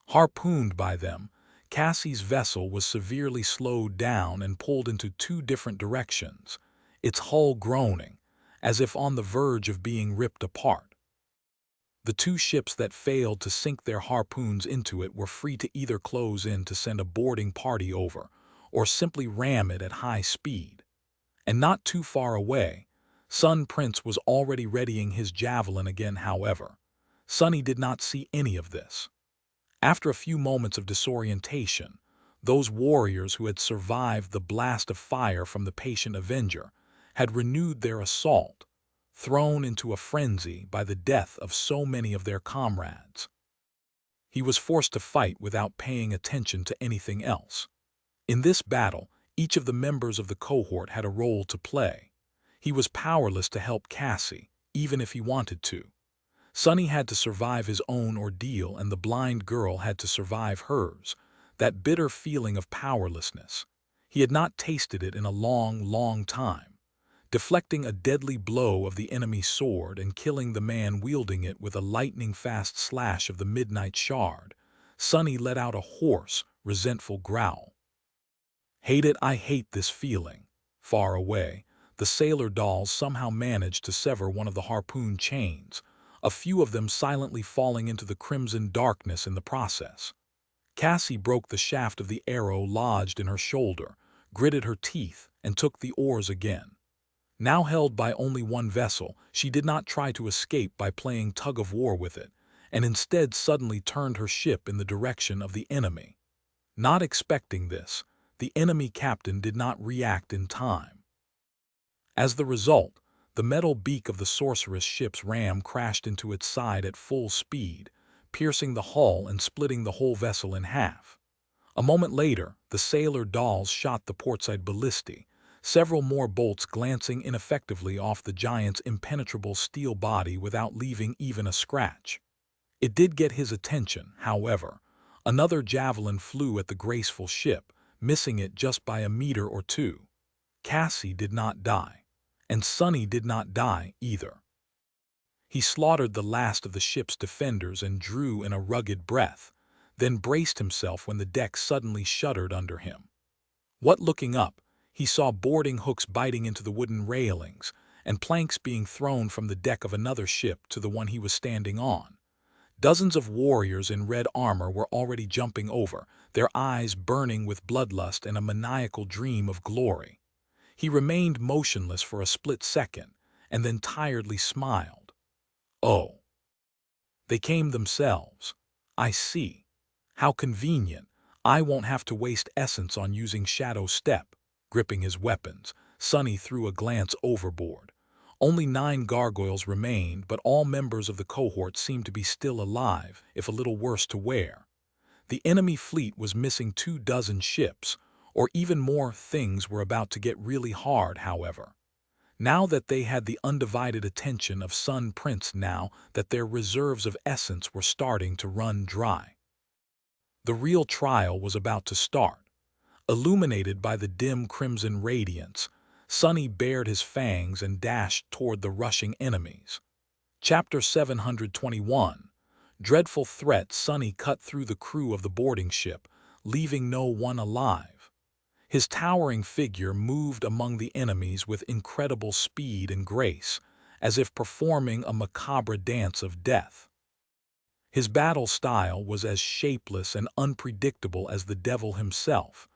Harpooned by them, Cassie's vessel was severely slowed down and pulled into two different directions, its hull groaning, as if on the verge of being ripped apart. The two ships that failed to sink their harpoons into it were free to either close in to send a boarding party over, or simply ram it at high speed. And not too far away, Sun Prince was already readying his javelin again. However, Sunny did not see any of this. After a few moments of disorientation, those warriors who had survived the blast of fire from the patient Avenger had renewed their assault, thrown into a frenzy by the death of so many of their comrades. He was forced to fight without paying attention to anything else. In this battle, each of the members of the cohort had a role to play. He was powerless to help Cassie, even if he wanted to. Sunny had to survive his own ordeal, and the blind girl had to survive hers, that bitter feeling of powerlessness. He had not tasted it in a long, long time. Deflecting a deadly blow of the enemy's sword and killing the man wielding it with a lightning-fast slash of the midnight shard, Sunny let out a hoarse, resentful growl. "Hate it, I hate this feeling." Far away, the sailor dolls somehow managed to sever one of the harpoon chains, a few of them silently falling into the crimson darkness in the process. Cassie broke the shaft of the arrow lodged in her shoulder, gritted her teeth, and took the oars again. Now held by only one vessel, she did not try to escape by playing tug-of-war with it, and instead suddenly turned her ship in the direction of the enemy. Not expecting this, the enemy captain did not react in time. As the result, the metal beak of the sorceress ship's ram crashed into its side at full speed, piercing the hull and splitting the whole vessel in half. A moment later, the sailor dolls shot the portside ballista, several more bolts glancing ineffectively off the giant's impenetrable steel body without leaving even a scratch. It did get his attention, however. Another javelin flew at the graceful ship, missing it just by a meter or two. Cassie did not die, and Sunny did not die either. He slaughtered the last of the ship's defenders and drew in a rugged breath, then braced himself when the deck suddenly shuddered under him. Looking up, he saw boarding hooks biting into the wooden railings, and planks being thrown from the deck of another ship to the one he was standing on. Dozens of warriors in red armor were already jumping over, their eyes burning with bloodlust and a maniacal dream of glory. He remained motionless for a split second, and then tiredly smiled. "Oh, they came themselves. I see. How convenient. I won't have to waste essence on using Shadow Step." Gripping his weapons, Sunny threw a glance overboard. Only 9 gargoyles remained, but all members of the cohort seemed to be still alive, if a little worse to wear. The enemy fleet was missing 24 ships, or even more. Things were about to get really hard, however. Now that they had the undivided attention of Sun Prince, now that their reserves of essence were starting to run dry. The real trial was about to start. Illuminated by the dim crimson radiance, Sunny bared his fangs and dashed toward the rushing enemies. Chapter 721. Dreadful threat. Sunny cut through the crew of the boarding ship, leaving no one alive. His towering figure moved among the enemies with incredible speed and grace, as if performing a macabre dance of death. His battle style was as shapeless and unpredictable as the devil himself,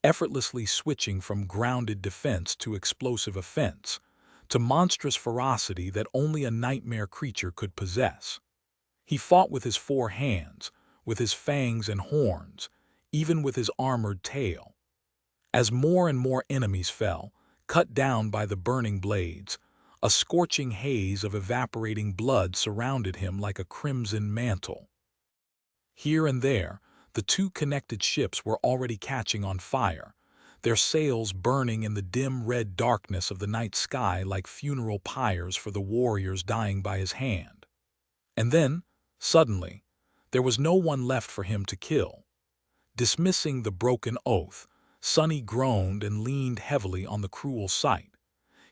effortlessly switching from grounded defense to explosive offense, to monstrous ferocity that only a nightmare creature could possess. He fought with his 4 hands, with his fangs and horns, even with his armored tail. As more and more enemies fell, cut down by the burning blades, a scorching haze of evaporating blood surrounded him like a crimson mantle. Here and there, the 2 connected ships were already catching on fire, their sails burning in the dim red darkness of the night sky like funeral pyres for the warriors dying by his hand. And then, suddenly, there was no one left for him to kill. Dismissing the broken oath, Sunny groaned and leaned heavily on the cruel sight.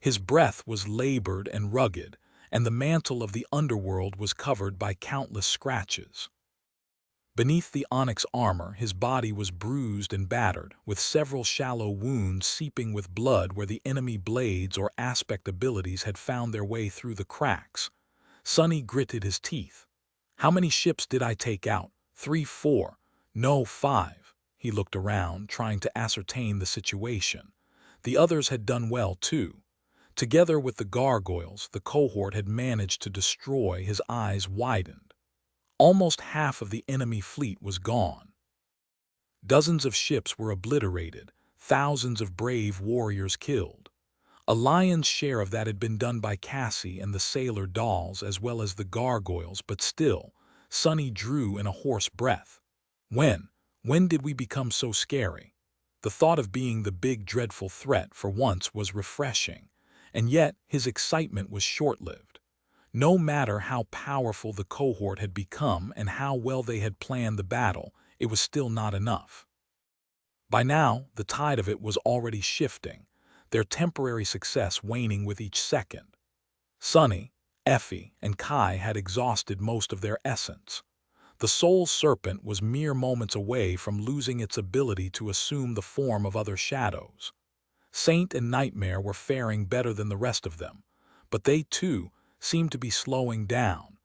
His breath was labored and rugged, and the mantle of the underworld was covered by countless scratches. Beneath the onyx armor, his body was bruised and battered, with several shallow wounds seeping with blood where the enemy blades or aspect abilities had found their way through the cracks. Sonny gritted his teeth. How many ships did I take out? 3, 4. No, 5. He looked around, trying to ascertain the situation. The others had done well, too. Together with the gargoyles, the cohort had managed to destroy. His eyes widened. Almost half of the enemy fleet was gone. Dozens of ships were obliterated, thousands of brave warriors killed. A lion's share of that had been done by Cassie and the sailor dolls as well as the gargoyles, but still, Sonny drew in a hoarse breath. When did we become so scary? The thought of being the big dreadful threat for once was refreshing, and yet his excitement was short-lived. No matter how powerful the cohort had become and how well they had planned the battle, it was still not enough. By now, the tide of it was already shifting, their temporary success waning with each second. Sonny, Effie, and Kai had exhausted most of their essence. The soul serpent was mere moments away from losing its ability to assume the form of other shadows. Saint and Nightmare were faring better than the rest of them, but they, too, seemed to be slowing down,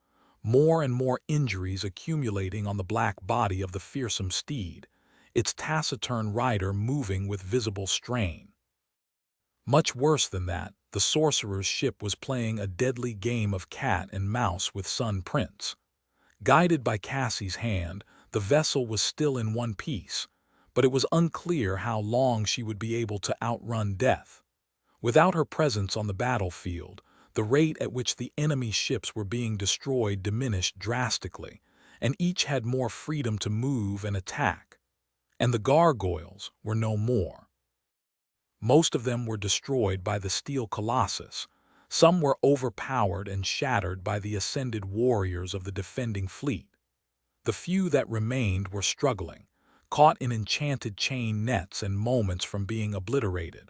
more and more injuries accumulating on the black body of the fearsome steed, its taciturn rider moving with visible strain. Much worse than that, the sorcerer's ship was playing a deadly game of cat and mouse with Sun Prince. Guided by Cassie's hand, the vessel was still in one piece, but it was unclear how long she would be able to outrun death. Without her presence on the battlefield, the rate at which the enemy ships were being destroyed diminished drastically, and each had more freedom to move and attack. And the gargoyles were no more. Most of them were destroyed by the steel colossus. Some were overpowered and shattered by the ascended warriors of the defending fleet. The few that remained were struggling, caught in enchanted chain nets and moments from being obliterated.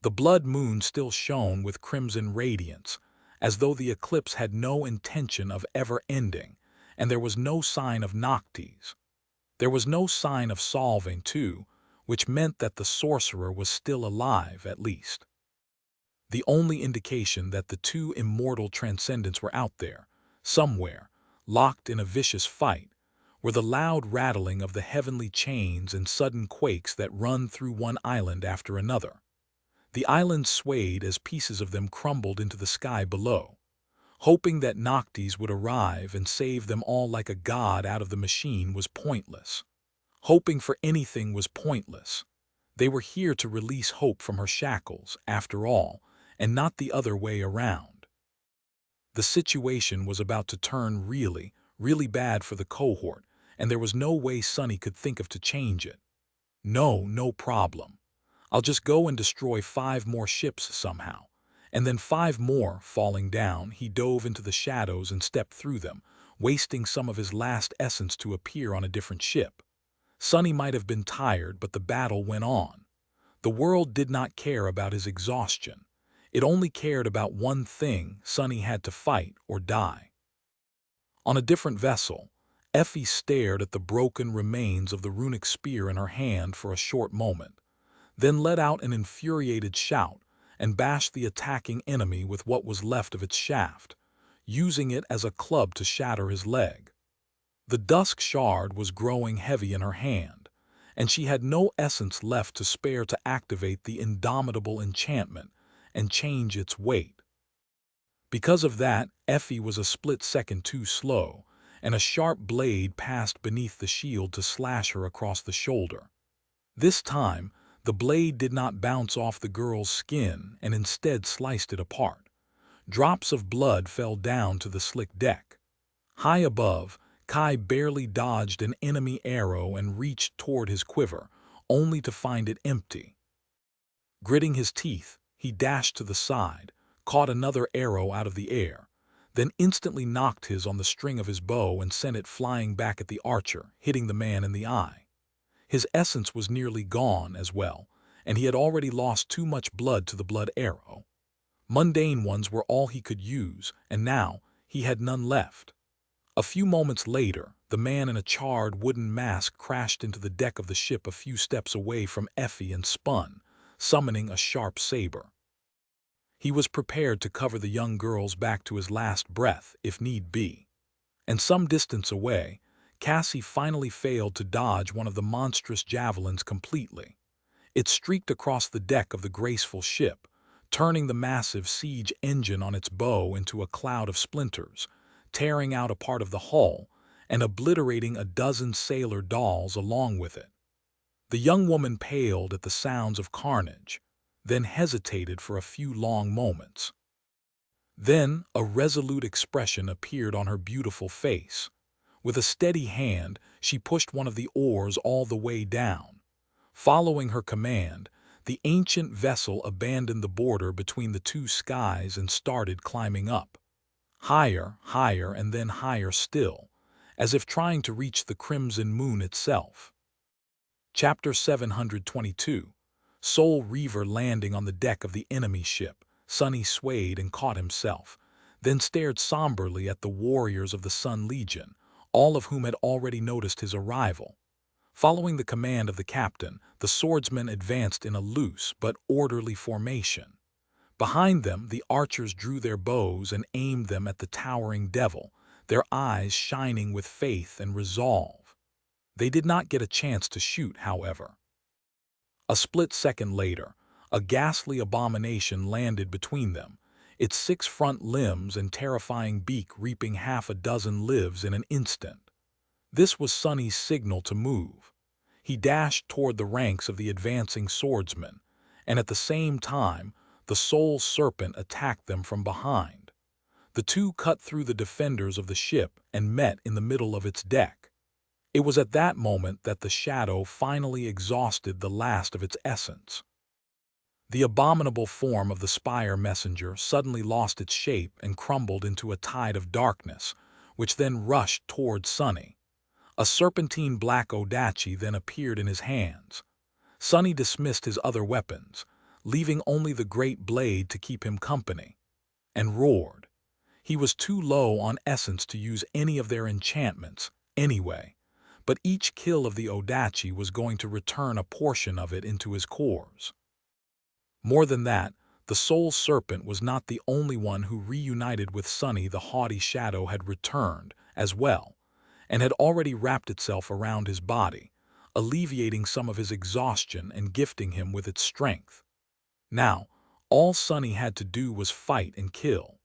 The blood moon still shone with crimson radiance, as though the eclipse had no intention of ever ending, and there was no sign of Noctis. There was no sign of solving, too, which meant that the sorcerer was still alive, at least. The only indication that the two immortal transcendents were out there, somewhere, locked in a vicious fight, were the loud rattling of the heavenly chains and sudden quakes that run through one island after another. The islands swayed as pieces of them crumbled into the sky below. Hoping that Noctis would arrive and save them all like a god out of the machine was pointless. Hoping for anything was pointless. They were here to release hope from her shackles, after all, and not the other way around. The situation was about to turn really, really bad for the cohort, and there was no way Sonny could think of to change it. No problem. I'll just go and destroy 5 more ships somehow. And then 5 more, falling down, he dove into the shadows and stepped through them, wasting some of his last essence to appear on a different ship. Sonny might have been tired, but the battle went on. The world did not care about his exhaustion. It only cared about one thing: Sonny had to fight or die. On a different vessel, Effie stared at the broken remains of the runic spear in her hand for a short moment, then let out an infuriated shout and bashed the attacking enemy with what was left of its shaft, using it as a club to shatter his leg. The dusk shard was growing heavy in her hand, and she had no essence left to spare to activate the indomitable enchantment and change its weight. Because of that, Effie was a split second too slow, and a sharp blade passed beneath the shield to slash her across the shoulder. This time, the blade did not bounce off the girl's skin and instead sliced it apart. Drops of blood fell down to the slick deck. High above, Kai barely dodged an enemy arrow and reached toward his quiver, only to find it empty. Gritting his teeth, he dashed to the side, caught another arrow out of the air, then instantly knocked his on the string of his bow and sent it flying back at the archer, hitting the man in the eye. His essence was nearly gone as well, and he had already lost too much blood to the blood arrow. Mundane ones were all he could use, and now he had none left. A few moments later, the man in a charred wooden mask crashed into the deck of the ship a few steps away from Effie and spun, summoning a sharp saber. He was prepared to cover the young girl's back to his last breath, if need be. And some distance away, Cassie finally failed to dodge one of the monstrous javelins completely. It streaked across the deck of the graceful ship, turning the massive siege engine on its bow into a cloud of splinters, tearing out a part of the hull and obliterating a dozen sailor dolls along with it. The young woman paled at the sounds of carnage, then hesitated for a few long moments. Then a resolute expression appeared on her beautiful face. With a steady hand, she pushed one of the oars all the way down. Following her command, the ancient vessel abandoned the border between the two skies and started climbing up. Higher, higher, and then higher still, as if trying to reach the crimson moon itself. Chapter 722. Soul Reaver landing on the deck of the enemy ship, Sonny swayed and caught himself, then stared somberly at the warriors of the Sun Legion, all of whom had already noticed his arrival. Following the command of the captain, the swordsmen advanced in a loose but orderly formation. Behind them, the archers drew their bows and aimed them at the towering devil, their eyes shining with faith and resolve. They did not get a chance to shoot, however. A split second later, a ghastly abomination landed between them, its 6 front limbs and terrifying beak reaping half a dozen lives in an instant. This was Sonny's signal to move. He dashed toward the ranks of the advancing swordsmen, and at the same time, the Soul Serpent attacked them from behind. The two cut through the defenders of the ship and met in the middle of its deck. It was at that moment that the shadow finally exhausted the last of its essence. The abominable form of the spire messenger suddenly lost its shape and crumbled into a tide of darkness, which then rushed toward Sonny. A serpentine black odachi then appeared in his hands. Sonny dismissed his other weapons, leaving only the great blade to keep him company, and roared. He was too low on essence to use any of their enchantments, anyway, but each kill of the odachi was going to return a portion of it into his cores. More than that, the Soul Serpent was not the only one who reunited with Sonny. The haughty shadow had returned, as well, and had already wrapped itself around his body, alleviating some of his exhaustion and gifting him with its strength. Now, all Sonny had to do was fight and kill.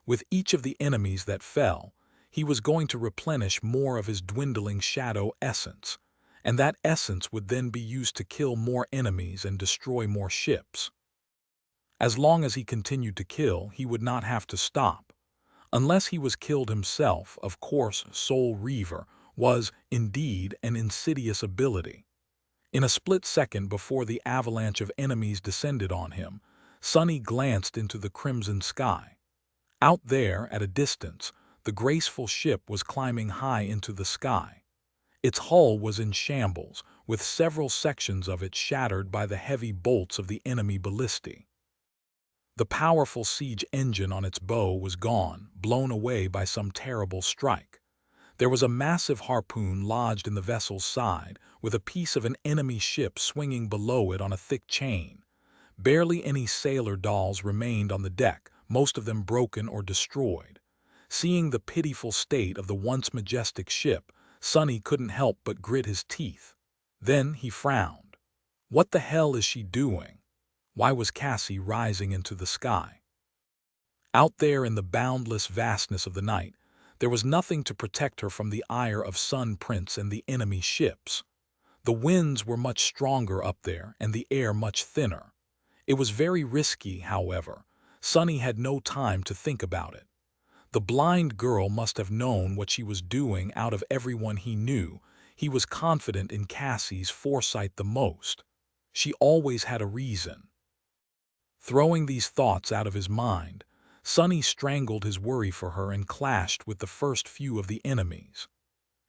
With each of the enemies that fell, he was going to replenish more of his dwindling shadow essence, and that essence would then be used to kill more enemies and destroy more ships. As long as he continued to kill, he would not have to stop. Unless he was killed himself, of course. Soul Reaver was, indeed, an insidious ability. In a split second before the avalanche of enemies descended on him, Sonny glanced into the crimson sky. Out there, at a distance, the graceful ship was climbing high into the sky. Its hull was in shambles, with several sections of it shattered by the heavy bolts of the enemy ballistae. The powerful siege engine on its bow was gone, blown away by some terrible strike. There was a massive harpoon lodged in the vessel's side, with a piece of an enemy ship swinging below it on a thick chain. Barely any sailor dolls remained on the deck, most of them broken or destroyed. Seeing the pitiful state of the once majestic ship, Sonny couldn't help but grit his teeth. Then he frowned. What the hell is she doing? Why was Cassie rising into the sky? Out there in the boundless vastness of the night, there was nothing to protect her from the ire of Sun Prince and the enemy ships. The winds were much stronger up there and the air much thinner. It was very risky, however. Sonny had no time to think about it. The blind girl must have known what she was doing. Out of everyone he knew, he was confident in Cassie's foresight the most. She always had a reason. Throwing these thoughts out of his mind, Sonny strangled his worry for her and clashed with the first few of the enemies.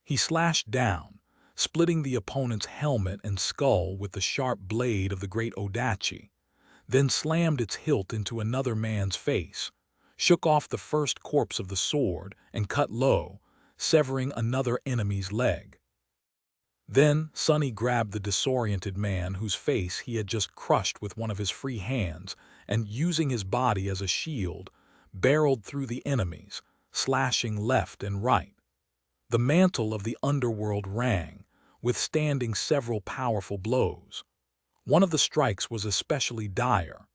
He slashed down, splitting the opponent's helmet and skull with the sharp blade of the great odachi, then slammed its hilt into another man's face, shook off the first corpse of the sword, and cut low, severing another enemy's leg. Then Sonny grabbed the disoriented man whose face he had just crushed with one of his free hands and, using his body as a shield, barreled through the enemies, slashing left and right. The mantle of the underworld rang, withstanding several powerful blows. One of the strikes was especially dire.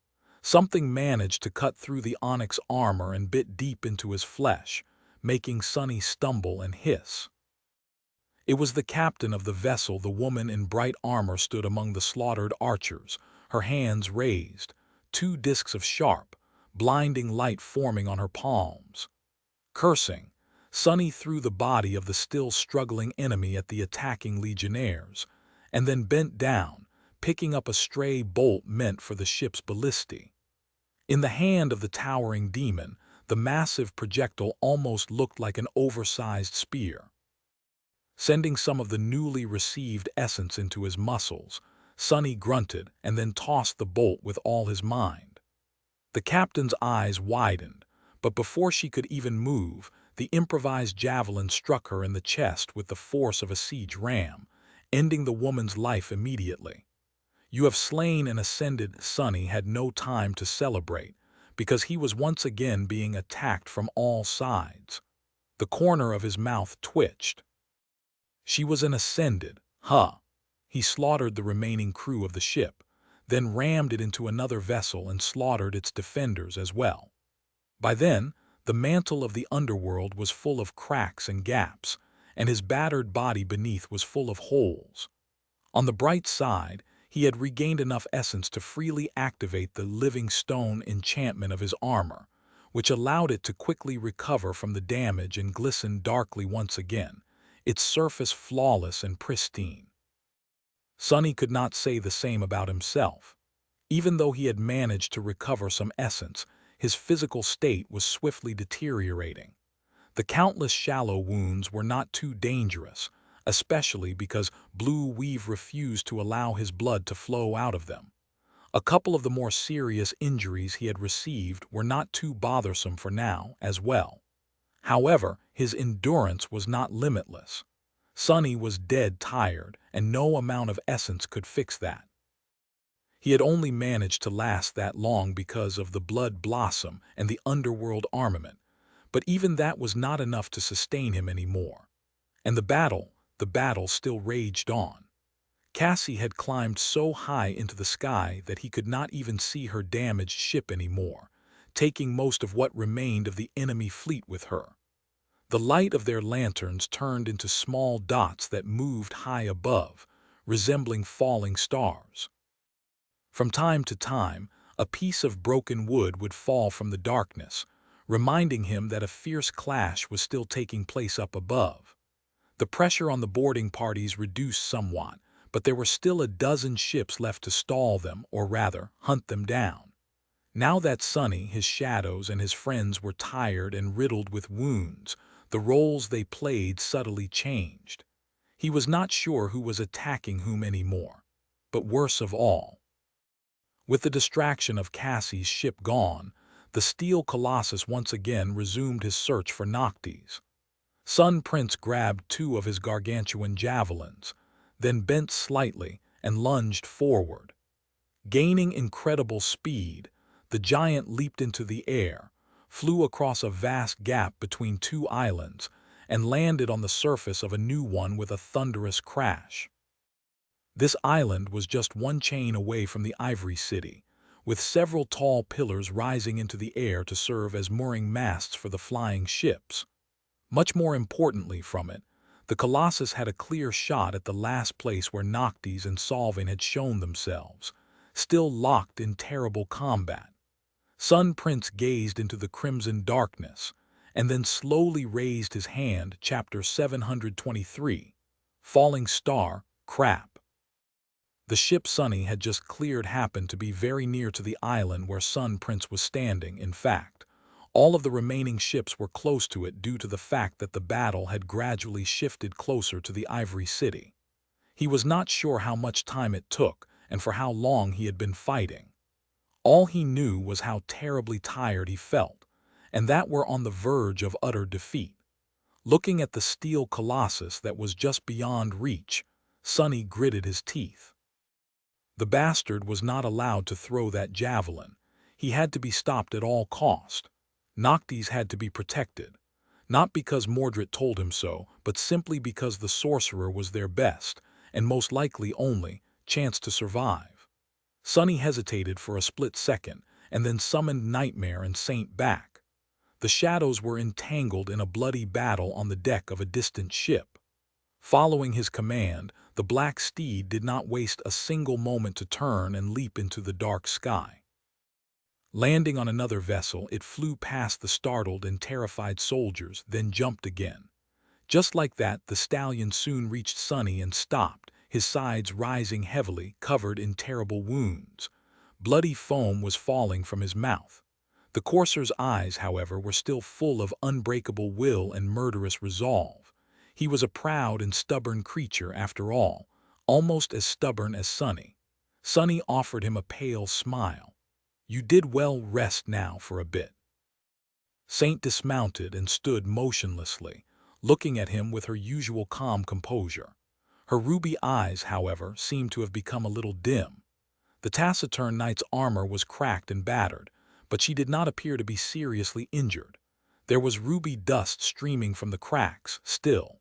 Something managed to cut through the onyx armor and bit deep into his flesh, making Sonny stumble and hiss. It was the captain of the vessel. The woman in bright armor stood among the slaughtered archers, her hands raised, two discs of sharp, blinding light forming on her palms. Cursing, Sonny threw the body of the still struggling enemy at the attacking legionnaires, and then bent down, picking up a stray bolt meant for the ship's ballistae. In the hand of the towering demon, the massive projectile almost looked like an oversized spear. Sending some of the newly received essence into his muscles, Sonny grunted and then tossed the bolt with all his mind. The captain's eyes widened, but before she could even move, the improvised javelin struck her in the chest with the force of a siege ram, ending the woman's life immediately. "You have slain and ascended." Sonny had no time to celebrate, because he was once again being attacked from all sides. The corner of his mouth twitched. She was an ascended, huh? He slaughtered the remaining crew of the ship, then rammed it into another vessel and slaughtered its defenders as well. By then, the mantle of the underworld was full of cracks and gaps, and his battered body beneath was full of holes. On the bright side, he had regained enough essence to freely activate the living stone enchantment of his armor, which allowed it to quickly recover from the damage and glisten darkly once again, its surface flawless and pristine. Sonny could not say the same about himself. Even though he had managed to recover some essence, his physical state was swiftly deteriorating. The countless shallow wounds were not too dangerous, especially because Blue Weave refused to allow his blood to flow out of them. A couple of the more serious injuries he had received were not too bothersome for now as well. However, his endurance was not limitless. Sonny was dead tired, and no amount of essence could fix that. He had only managed to last that long because of the blood blossom and the underworld armament, but even that was not enough to sustain him anymore. And the battle still raged on. Cassie had climbed so high into the sky that he could not even see her damaged ship anymore, taking most of what remained of the enemy fleet with her. The light of their lanterns turned into small dots that moved high above, resembling falling stars. From time to time, a piece of broken wood would fall from the darkness, reminding him that a fierce clash was still taking place up above. The pressure on the boarding parties reduced somewhat, but there were still a dozen ships left to stall them, or rather, hunt them down. Now that Sonny, his shadows, and his friends were tired and riddled with wounds, the roles they played subtly changed. He was not sure who was attacking whom anymore. But worse of all, with the distraction of Cassie's ship gone, the steel colossus once again resumed his search for Noctis. Sun Prince grabbed two of his gargantuan javelins, then bent slightly and lunged forward. Gaining incredible speed, the giant leaped into the air, flew across a vast gap between two islands, and landed on the surface of a new one with a thunderous crash. This island was just one chain away from the Ivory City, with several tall pillars rising into the air to serve as mooring masts for the flying ships. Much more importantly from it, the Colossus had a clear shot at the last place where Noctis and Solvin had shown themselves, still locked in terrible combat. Sun Prince gazed into the crimson darkness, and then slowly raised his hand. Chapter 723, Falling Star, Crap. The ship Sonny had just cleared happened to be very near to the island where Sun Prince was standing. In fact, all of the remaining ships were close to it due to the fact that the battle had gradually shifted closer to the Ivory City. He was not sure how much time it took and for how long he had been fighting. All he knew was how terribly tired he felt, and that we're on the verge of utter defeat. Looking at the steel colossus that was just beyond reach, Sonny gritted his teeth. The bastard was not allowed to throw that javelin. He had to be stopped at all cost. Noctis had to be protected, not because Mordred told him so, but simply because the sorcerer was their best, and most likely only, chance to survive. Sonny hesitated for a split second, and then summoned Nightmare and Saint back. The shadows were entangled in a bloody battle on the deck of a distant ship. Following his command, the black steed did not waste a single moment to turn and leap into the dark sky. Landing on another vessel, it flew past the startled and terrified soldiers, then jumped again. Just like that, the stallion soon reached Sonny and stopped, his sides rising heavily, covered in terrible wounds. Bloody foam was falling from his mouth. The courser's eyes, however, were still full of unbreakable will and murderous resolve. He was a proud and stubborn creature after all, almost as stubborn as Sonny. Sonny offered him a pale smile. "You did well, rest now for a bit." Saint dismounted and stood motionlessly, looking at him with her usual calm composure. Her ruby eyes, however, seemed to have become a little dim. The taciturn knight's armor was cracked and battered, but she did not appear to be seriously injured. There was ruby dust streaming from the cracks, still.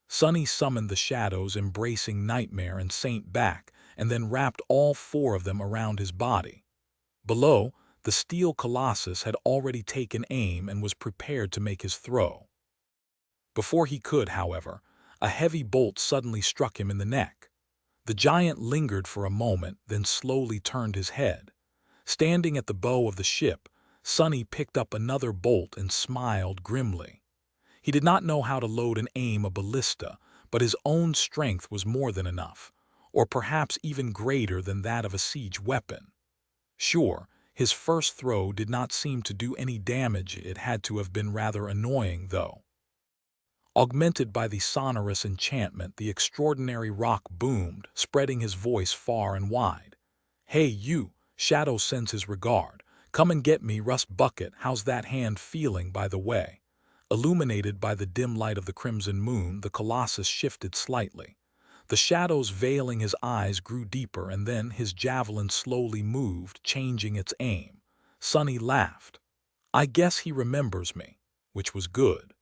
Sonny summoned the shadows, embracing Nightmare and Saint back, and then wrapped all four of them around his body. Below, the steel colossus had already taken aim and was prepared to make his throw. Before he could, however, a heavy bolt suddenly struck him in the neck. The giant lingered for a moment, then slowly turned his head. Standing at the bow of the ship, Sonny picked up another bolt and smiled grimly. He did not know how to load and aim a ballista, but his own strength was more than enough, or perhaps even greater than that of a siege weapon. Sure, his first throw did not seem to do any damage. It had to have been rather annoying, though. Augmented by the sonorous enchantment, the extraordinary rock boomed, spreading his voice far and wide. "Hey, you! Shadow sends his regard. Come and get me, Rust Bucket. How's that hand feeling, by the way?" Illuminated by the dim light of the crimson moon, the colossus shifted slightly. The shadows veiling his eyes grew deeper, and then his javelin slowly moved, changing its aim. Sonny laughed. "I guess he remembers me," which was good.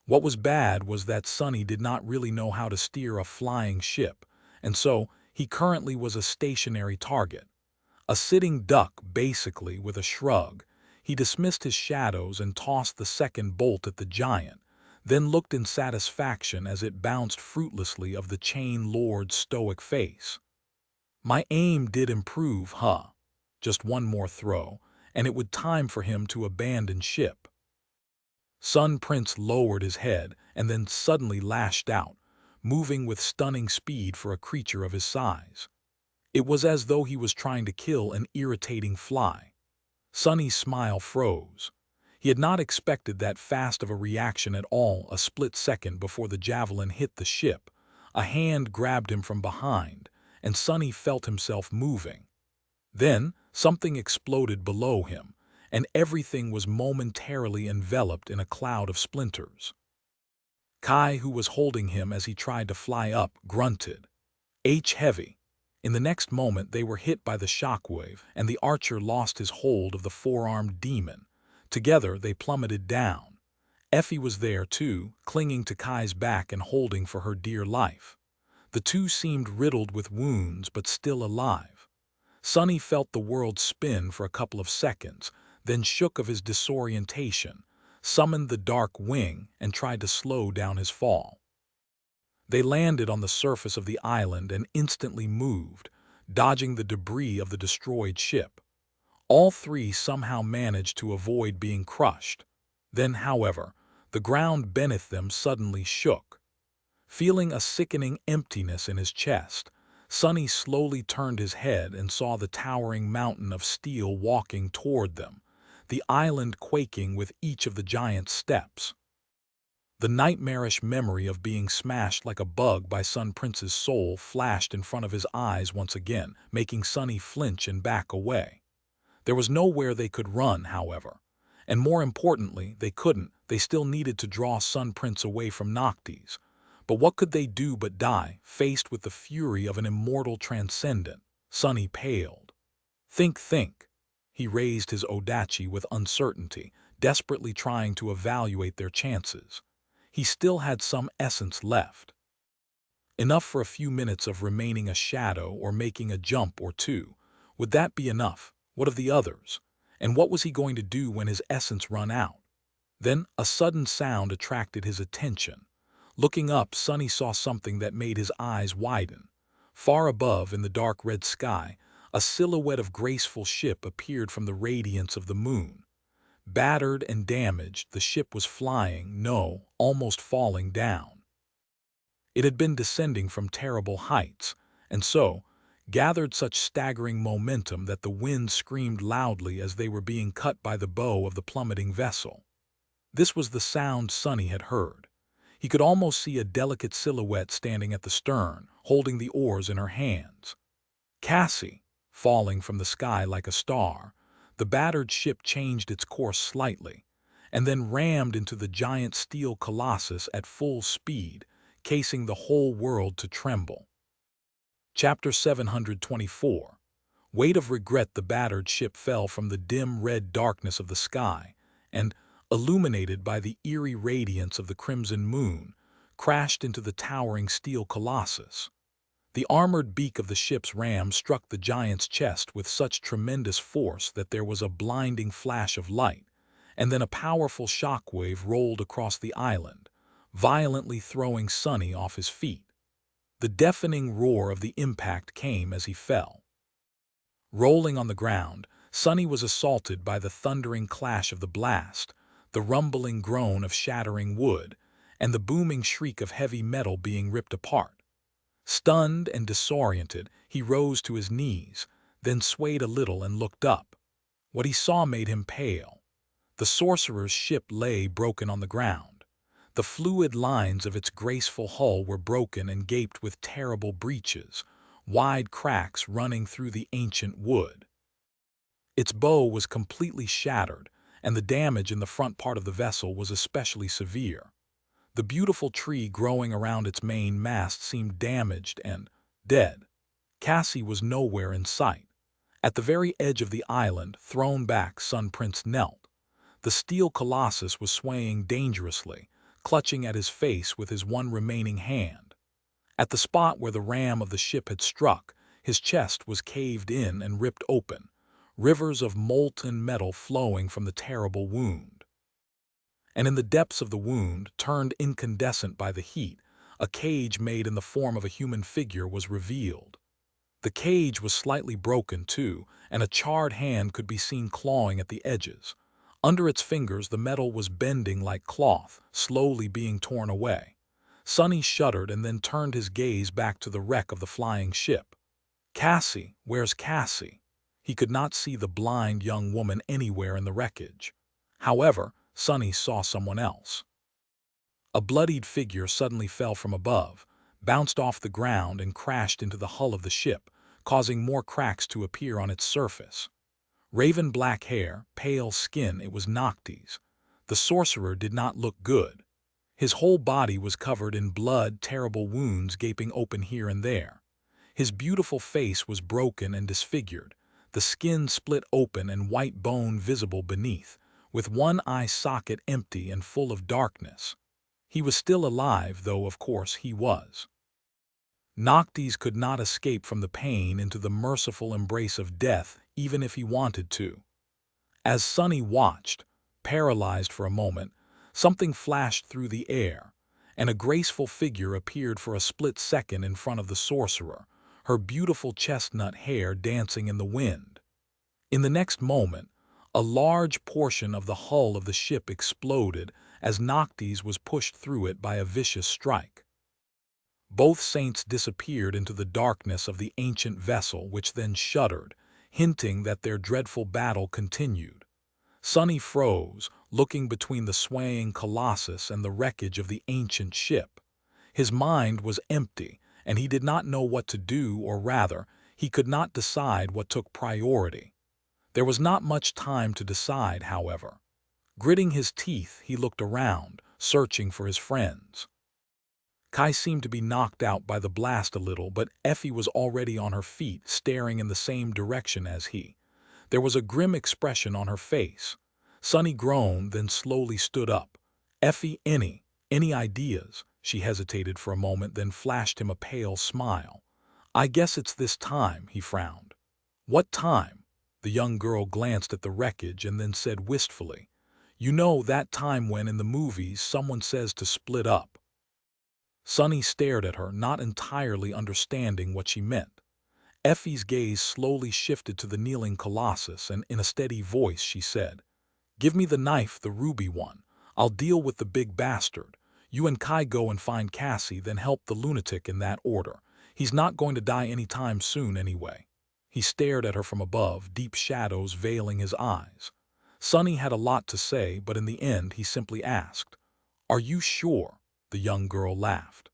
What was bad was that Sonny did not really know how to steer a flying ship, and so he currently was a stationary target. A sitting duck, basically. With a shrug, he dismissed his shadows and tossed the second bolt at the giant, then looked in satisfaction as it bounced fruitlessly off the chain lord's stoic face. "My aim did improve, huh? Just one more throw, and it would time for him to abandon ship." Sun Prince lowered his head and then suddenly lashed out, moving with stunning speed for a creature of his size. It was as though he was trying to kill an irritating fly. Sonny's smile froze. He had not expected that fast of a reaction at all. A split second before the javelin hit the ship, a hand grabbed him from behind, and Sonny felt himself moving. Then something exploded below him, and everything was momentarily enveloped in a cloud of splinters. Kai, who was holding him as he tried to fly up, grunted, "Heavy." In the next moment they were hit by the shockwave, and the archer lost his hold of the four-armed demon. Together they plummeted down. Effie was there too, clinging to Kai's back and holding for her dear life. The two seemed riddled with wounds but still alive. Sonny felt the world spin for a couple of seconds, then shook of his disorientation, summoned the dark wing, and tried to slow down his fall. They landed on the surface of the island and instantly moved, dodging the debris of the destroyed ship. All three somehow managed to avoid being crushed. Then, however, the ground beneath them suddenly shook. Feeling a sickening emptiness in his chest, Sonny slowly turned his head and saw the towering mountain of steel walking toward them, the island quaking with each of the giant's steps. The nightmarish memory of being smashed like a bug by Sun Prince's soul flashed in front of his eyes once again, making Sonny flinch and back away. There was nowhere they could run, however, And more importantly, they couldn't. They still needed to draw Sun Prince away from Noctis. But what could they do but die, faced with the fury of an immortal transcendent? Sunny paled. Think. He raised his odachi with uncertainty, desperately trying to evaluate their chances. He still had some essence left. Enough for a few minutes of remaining a shadow or making a jump or two. Would that be enough? What of the others? And what was he going to do when his essence run out? Then a sudden sound attracted his attention. Looking up, Sunny saw something that made his eyes widen. Far above, in the dark red sky, a silhouette of graceful ship appeared from the radiance of the moon. Battered and damaged, the ship was flying, no, almost falling down. It had been descending from terrible heights, and so gathered such staggering momentum that the wind screamed loudly as they were being cut by the bow of the plummeting vessel. This was the sound Sunny had heard. He could almost see a delicate silhouette standing at the stern, holding the oars in her hands. Cassie, falling from the sky like a star, the battered ship changed its course slightly, and then rammed into the giant steel colossus at full speed, casing the whole world to tremble. Chapter 724. Weight of regret. The battered ship fell from the dim red darkness of the sky, and, illuminated by the eerie radiance of the crimson moon, crashed into the towering steel colossus. The armored beak of the ship's ram struck the giant's chest with such tremendous force that there was a blinding flash of light, and then a powerful shockwave rolled across the island, violently throwing Sunny off his feet. The deafening roar of the impact came as he fell. Rolling on the ground, Sunny was assaulted by the thundering clash of the blast, the rumbling groan of shattering wood, and the booming shriek of heavy metal being ripped apart. Stunned and disoriented, he rose to his knees, then swayed a little and looked up. What he saw made him pale. The sorcerer's ship lay broken on the ground. The fluid lines of its graceful hull were broken and gaped with terrible breaches, wide cracks running through the ancient wood. Its bow was completely shattered, and the damage in the front part of the vessel was especially severe. The beautiful tree growing around its main mast seemed damaged and dead. Cassie was nowhere in sight. At the very edge of the island, thrown back, Sun Prince knelt. The steel colossus was swaying dangerously, clutching at his face with his one remaining hand. At the spot where the ram of the ship had struck, his chest was caved in and ripped open, rivers of molten metal flowing from the terrible wound. And in the depths of the wound, turned incandescent by the heat, a cage made in the form of a human figure was revealed. The cage was slightly broken, too, and a charred hand could be seen clawing at the edges. Under its fingers, the metal was bending like cloth, slowly being torn away. Sunny shuddered and then turned his gaze back to the wreck of the flying ship. Cassie, where's Cassie? He could not see the blind young woman anywhere in the wreckage. However, Sunny saw someone else. A bloodied figure suddenly fell from above, bounced off the ground and crashed into the hull of the ship, causing more cracks to appear on its surface. Raven black hair, pale skin, it was Noctis. The sorcerer did not look good. His whole body was covered in blood, terrible wounds gaping open here and there. His beautiful face was broken and disfigured, the skin split open and white bone visible beneath, with one eye socket empty and full of darkness. He was still alive, though of course he was. Noctis could not escape from the pain into the merciful embrace of death, even if he wanted to. As Sunny watched, paralyzed for a moment, something flashed through the air, and a graceful figure appeared for a split second in front of the sorcerer, her beautiful chestnut hair dancing in the wind. In the next moment, a large portion of the hull of the ship exploded as Noctis was pushed through it by a vicious strike. Both saints disappeared into the darkness of the ancient vessel, which then shuddered, hinting that their dreadful battle continued. Sunny froze, looking between the swaying colossus and the wreckage of the ancient ship. His mind was empty, and he did not know what to do, or rather, he could not decide what took priority. There was not much time to decide, however. Gritting his teeth, he looked around, searching for his friends. Kai seemed to be knocked out by the blast a little, but Effie was already on her feet, staring in the same direction as he. There was a grim expression on her face. Sunny groaned, then slowly stood up. "Effie, any ideas?" She hesitated for a moment, then flashed him a pale smile. "I guess it's this time," he frowned. "What time?" The young girl glanced at the wreckage and then said wistfully, "You know that time when, in the movies, someone says to split up." Sunny stared at her, not entirely understanding what she meant. Effie's gaze slowly shifted to the kneeling colossus, and in a steady voice she said, "Give me the knife, the ruby one. I'll deal with the big bastard. You and Kai go and find Cassie, then help the lunatic in that order. He's not going to die any time soon anyway." He stared at her from above, deep shadows veiling his eyes. Sunny had a lot to say, but in the end he simply asked, "Are you sure?" The young girl laughed.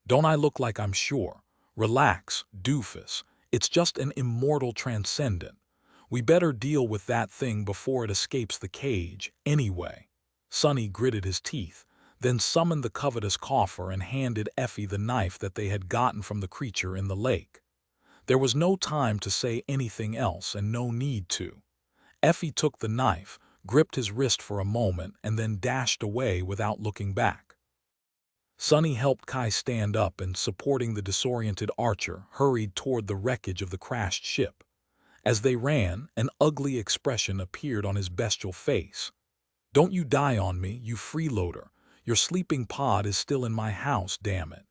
"Don't I look like I'm sure? Relax, doofus. It's just an immortal transcendent. We better deal with that thing before it escapes the cage, anyway." Sunny gritted his teeth, then summoned the covetous coffer and handed Effie the knife that they had gotten from the creature in the lake. There was no time to say anything else, and no need to. Effie took the knife, gripped his wrist for a moment, and then dashed away without looking back. Sunny helped Kai stand up and, supporting the disoriented archer, hurried toward the wreckage of the crashed ship. As they ran, an ugly expression appeared on his bestial face. "Don't you die on me, you freeloader. Your sleeping pod is still in my house, damn it.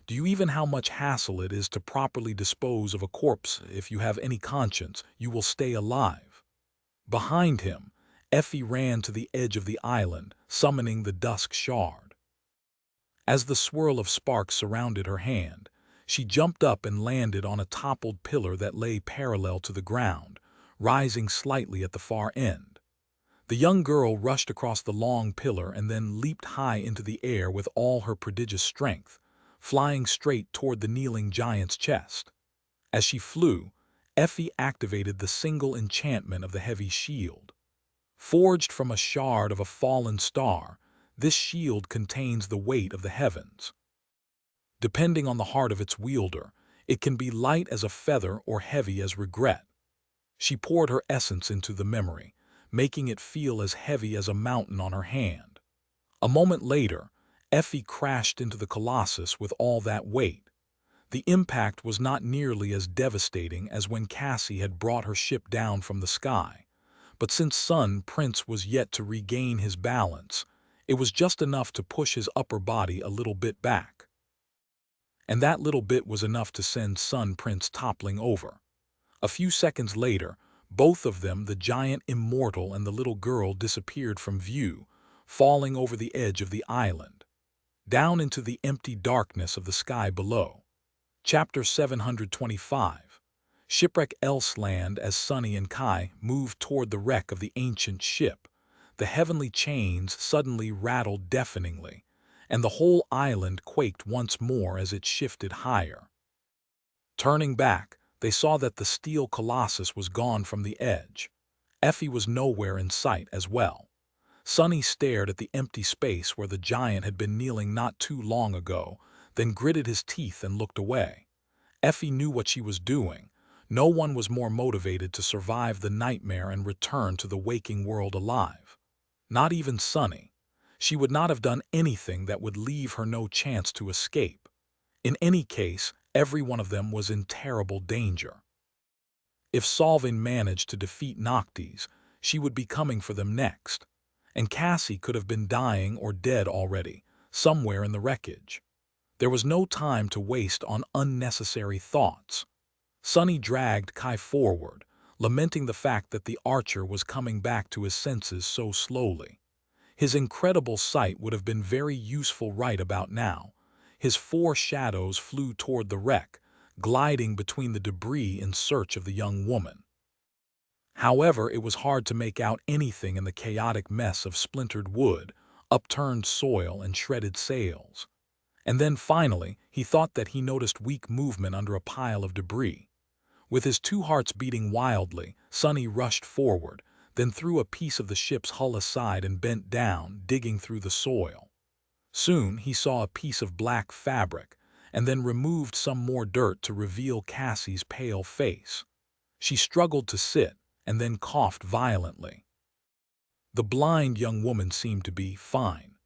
Do you even know how much hassle it is to properly dispose of a corpse? If you have any conscience, you will stay alive." Behind him, Effie ran to the edge of the island, summoning the dusk shard. As the swirl of sparks surrounded her hand, she jumped up and landed on a toppled pillar that lay parallel to the ground, rising slightly at the far end. The young girl rushed across the long pillar and then leaped high into the air with all her prodigious strength, flying straight toward the kneeling giant's chest. As she flew, Effie activated the single enchantment of the heavy shield. Forged from a shard of a fallen star, this shield contains the weight of the heavens. Depending on the heart of its wielder, it can be light as a feather or heavy as regret. She poured her essence into the memory, making it feel as heavy as a mountain on her hand. A moment later, Effie crashed into the colossus with all that weight. The impact was not nearly as devastating as when Cassie had brought her ship down from the sky, but since Sun Prince was yet to regain his balance, it was just enough to push his upper body a little bit back. And that little bit was enough to send Sun Prince toppling over. A few seconds later, both of them, the giant immortal and the little girl, disappeared from view, falling over the edge of the island, down into the empty darkness of the sky below. Chapter 725. Shipwreck Elsland. As Sunny and Kai moved toward the wreck of the ancient ship, the heavenly chains suddenly rattled deafeningly, and the whole island quaked once more as it shifted higher. Turning back, they saw that the steel colossus was gone from the edge. Effie was nowhere in sight as well. Sunny stared at the empty space where the giant had been kneeling not too long ago, then gritted his teeth and looked away. Effie knew what she was doing. No one was more motivated to survive the nightmare and return to the waking world alive. Not even Sunny. She would not have done anything that would leave her no chance to escape. In any case, every one of them was in terrible danger. If Solvin managed to defeat Noctis, she would be coming for them next. And Cassie could have been dying or dead already, somewhere in the wreckage. There was no time to waste on unnecessary thoughts. Sunny dragged Kai forward, lamenting the fact that the archer was coming back to his senses so slowly. His incredible sight would have been very useful right about now. His four shadows flew toward the wreck, gliding between the debris in search of the young woman. However, it was hard to make out anything in the chaotic mess of splintered wood, upturned soil, and shredded sails. And then finally, he thought that he noticed weak movement under a pile of debris. With his two hearts beating wildly, Sunny rushed forward, then threw a piece of the ship's hull aside and bent down, digging through the soil. Soon he saw a piece of black fabric, and then removed some more dirt to reveal Cassie's pale face. She struggled to sit, and then coughed violently. The blind young woman seemed to be fine.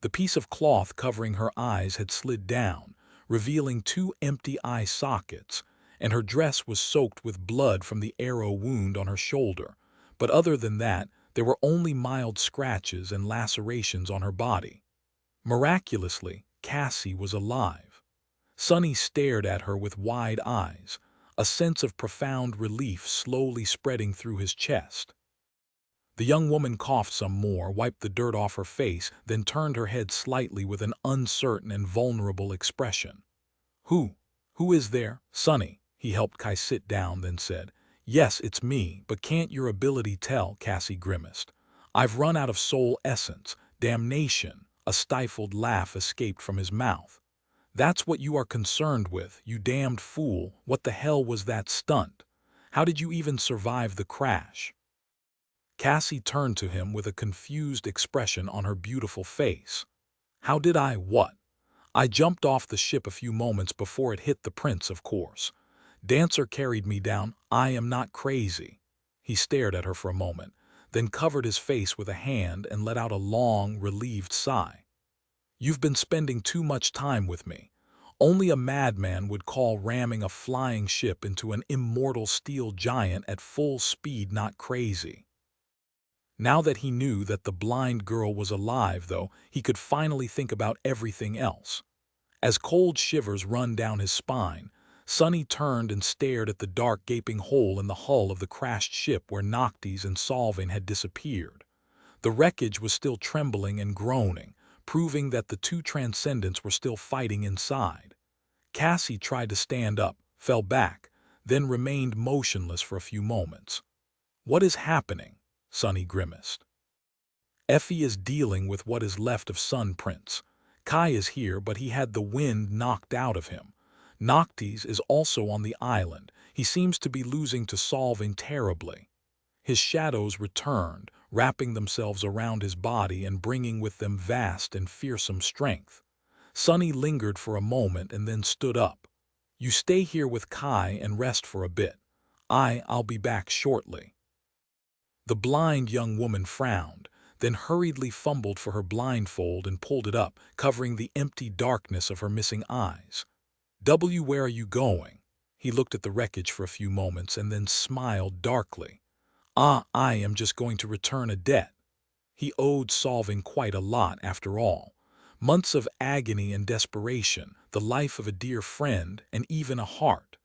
The piece of cloth covering her eyes had slid down, revealing 2 empty eye sockets, and her dress was soaked with blood from the arrow wound on her shoulder. But other than that, there were only mild scratches and lacerations on her body. Miraculously, Cassie was alive. Sonny stared at her with wide eyes, a sense of profound relief slowly spreading through his chest. The young woman coughed some more, wiped the dirt off her face, then turned her head slightly with an uncertain and vulnerable expression. Who is there, Sonny?" He helped Kai sit down, then said, "Yes, it's me, but can't your ability tell?" Cassie grimaced. "I've run out of soul essence. Damnation!" A stifled laugh escaped from his mouth. "That's what you are concerned with, you damned fool. What the hell was that stunt? How did you even survive the crash?" Cassie turned to him with a confused expression on her beautiful face. "How did I what? I jumped off the ship a few moments before it hit the prince, of course. Dancer carried me down. I am not crazy." He stared at her for a moment, then covered his face with a hand and let out a long, relieved sigh. "You've been spending too much time with me. Only a madman would call ramming a flying ship into an immortal steel giant at full speed not crazy." Now that he knew that the blind girl was alive, though, he could finally think about everything else. As cold shivers run down his spine, Sonny turned and stared at the dark gaping hole in the hull of the crashed ship where Noctis and Solving had disappeared. The wreckage was still trembling and groaning, proving that the 2 transcendents were still fighting inside. Cassie tried to stand up, fell back, then remained motionless for a few moments. "What is happening?" Sonny grimaced. "Effie is dealing with what is left of Sun Prince. Kai is here, but he had the wind knocked out of him. Noctis is also on the island. He seems to be losing to Solving terribly." His shadows returned, wrapping themselves around his body and bringing with them vast and fearsome strength. Sonny lingered for a moment and then stood up. "You stay here with Kai and rest for a bit. I'll be back shortly." The blind young woman frowned, then hurriedly fumbled for her blindfold and pulled it up, covering the empty darkness of her missing eyes. Where are you going?" He looked at the wreckage for a few moments and then smiled darkly. "I am just going to return a debt." He owed Solving quite a lot after all. Months of agony and desperation, the life of a dear friend, and even a heart.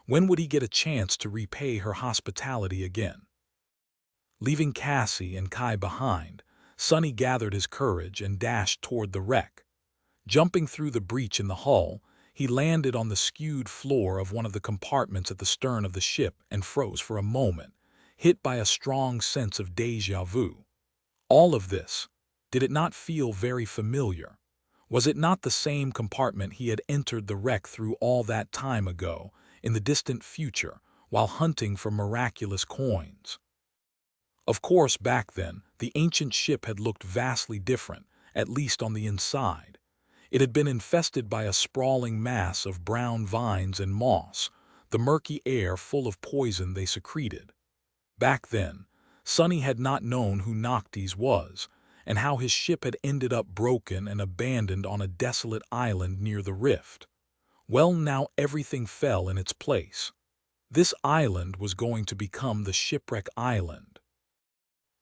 When would he get a chance to repay her hospitality again? Leaving Cassie and Kai behind, Sonny gathered his courage and dashed toward the wreck. Jumping through the breach in the hull, he landed on the skewed floor of one of the compartments at the stern of the ship and froze for a moment, hit by a strong sense of déjà vu. All of this, did it not feel very familiar? Was it not the same compartment he had entered the wreck through all that time ago, in the distant future, while hunting for miraculous coins? Of course, back then, the ancient ship had looked vastly different, at least on the inside. It had been infested by a sprawling mass of brown vines and moss, the murky air full of poison they secreted. Back then, Sonny had not known who Noctis was, and how his ship had ended up broken and abandoned on a desolate island near the rift. Well, now everything fell in its place. This island was going to become the Shipwreck Island.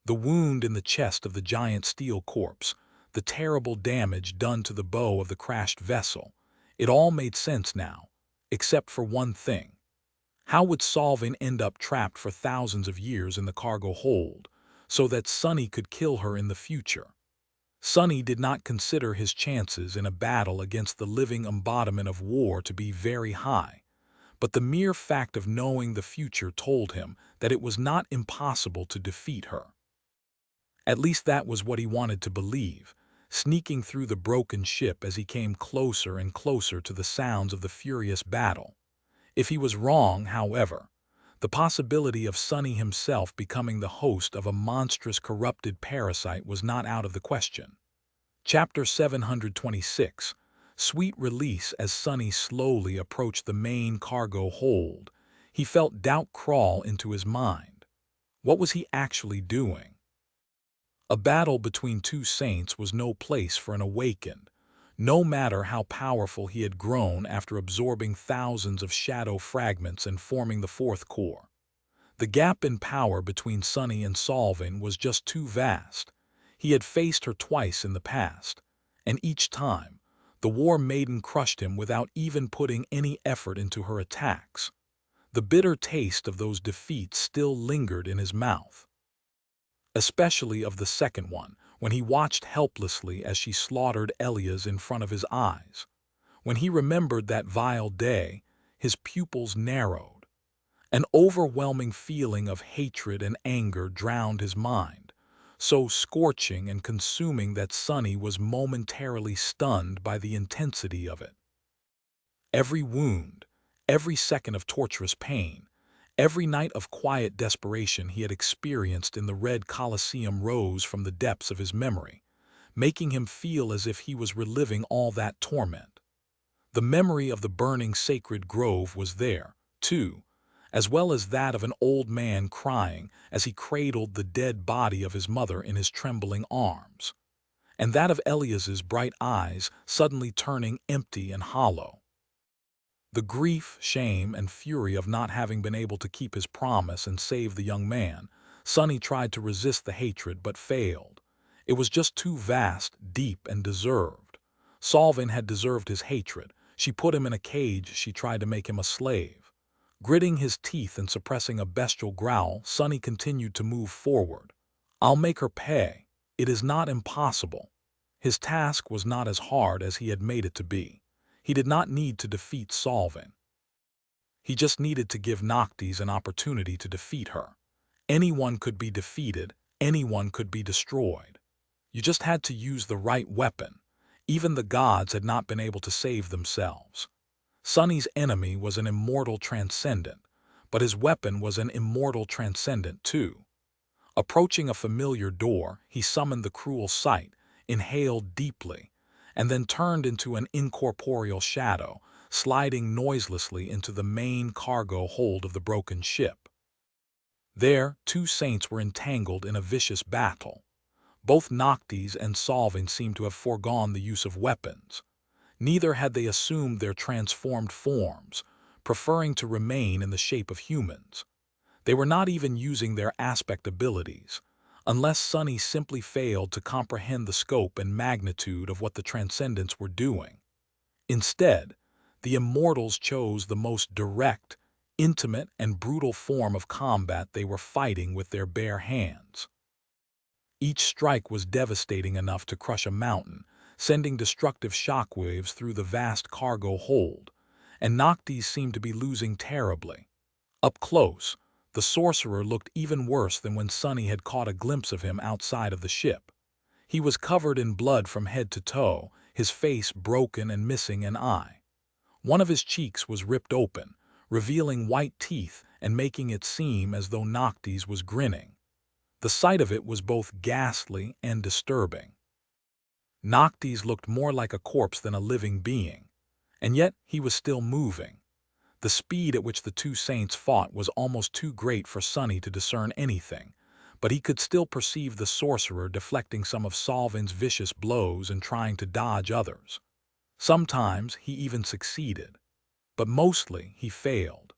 The wound in the chest of the giant steel corpse, the terrible damage done to the bow of the crashed vessel, it all made sense now, except for one thing. How would Solving end up trapped for thousands of years in the cargo hold, so that Sonny could kill her in the future? Sonny did not consider his chances in a battle against the living embodiment of war to be very high, but the mere fact of knowing the future told him that it was not impossible to defeat her. At least that was what he wanted to believe, sneaking through the broken ship as he came closer and closer to the sounds of the furious battle. If he was wrong, however, The possibility of Sunny himself becoming the host of a monstrous corrupted parasite was not out of the question. Chapter 726. Sweet release. As Sunny slowly approached the main cargo hold, he felt doubt crawl into his mind. What was he actually doing? A battle between two saints was no place for an awakened, no matter how powerful he had grown after absorbing thousands of shadow fragments and forming the fourth core. The gap in power between Sunny and Solvin was just too vast. He had faced her twice in the past, and each time, the War Maiden crushed him without even putting any effort into her attacks. The bitter taste of those defeats still lingered in his mouth, especially of the second one, when he watched helplessly as she slaughtered Elias in front of his eyes. When he remembered that vile day, his pupils narrowed. An overwhelming feeling of hatred and anger drowned his mind, so scorching and consuming that Sunny was momentarily stunned by the intensity of it. Every wound, every second of torturous pain, every night of quiet desperation he had experienced in the Red Colosseum rose from the depths of his memory, making him feel as if he was reliving all that torment. The memory of the burning sacred grove was there, too, as well as that of an old man crying as he cradled the dead body of his mother in his trembling arms, and that of Elias's bright eyes suddenly turning empty and hollow. The grief, shame, and fury of not having been able to keep his promise and save the young man. Sunny tried to resist the hatred but failed. It was just too vast, deep, and deserved. Solvin had deserved his hatred. She put him in a cage. She tried to make him a slave. Gritting his teeth and suppressing a bestial growl, Sunny continued to move forward. I'll make her pay. It is not impossible. His task was not as hard as he had made it to be. He did not need to defeat Solvin. He just needed to give Noctis an opportunity to defeat her. Anyone could be defeated, anyone could be destroyed. You just had to use the right weapon. Even the gods had not been able to save themselves. Sunny's enemy was an immortal transcendent, but his weapon was an immortal transcendent too. Approaching a familiar door, he summoned the cruel sight, inhaled deeply, and then turned into an incorporeal shadow, sliding noiselessly into the main cargo hold of the broken ship. There, two saints were entangled in a vicious battle. Both Noctis and Solvin seemed to have foregone the use of weapons. Neither had they assumed their transformed forms, preferring to remain in the shape of humans. They were not even using their aspect abilities, unless Sunny simply failed to comprehend the scope and magnitude of what the Transcendents were doing. Instead, the Immortals chose the most direct, intimate, and brutal form of combat. They were fighting with their bare hands. Each strike was devastating enough to crush a mountain, sending destructive shockwaves through the vast cargo hold, and Noctis seemed to be losing terribly. Up close, the sorcerer looked even worse than when Sunny had caught a glimpse of him outside of the ship. He was covered in blood from head to toe, his face broken and missing an eye. One of his cheeks was ripped open, revealing white teeth and making it seem as though Noctis was grinning. The sight of it was both ghastly and disturbing. Noctis looked more like a corpse than a living being, and yet he was still moving. The speed at which the two saints fought was almost too great for Sunny to discern anything, but he could still perceive the sorcerer deflecting some of Solvin's vicious blows and trying to dodge others. Sometimes he even succeeded, but mostly he failed.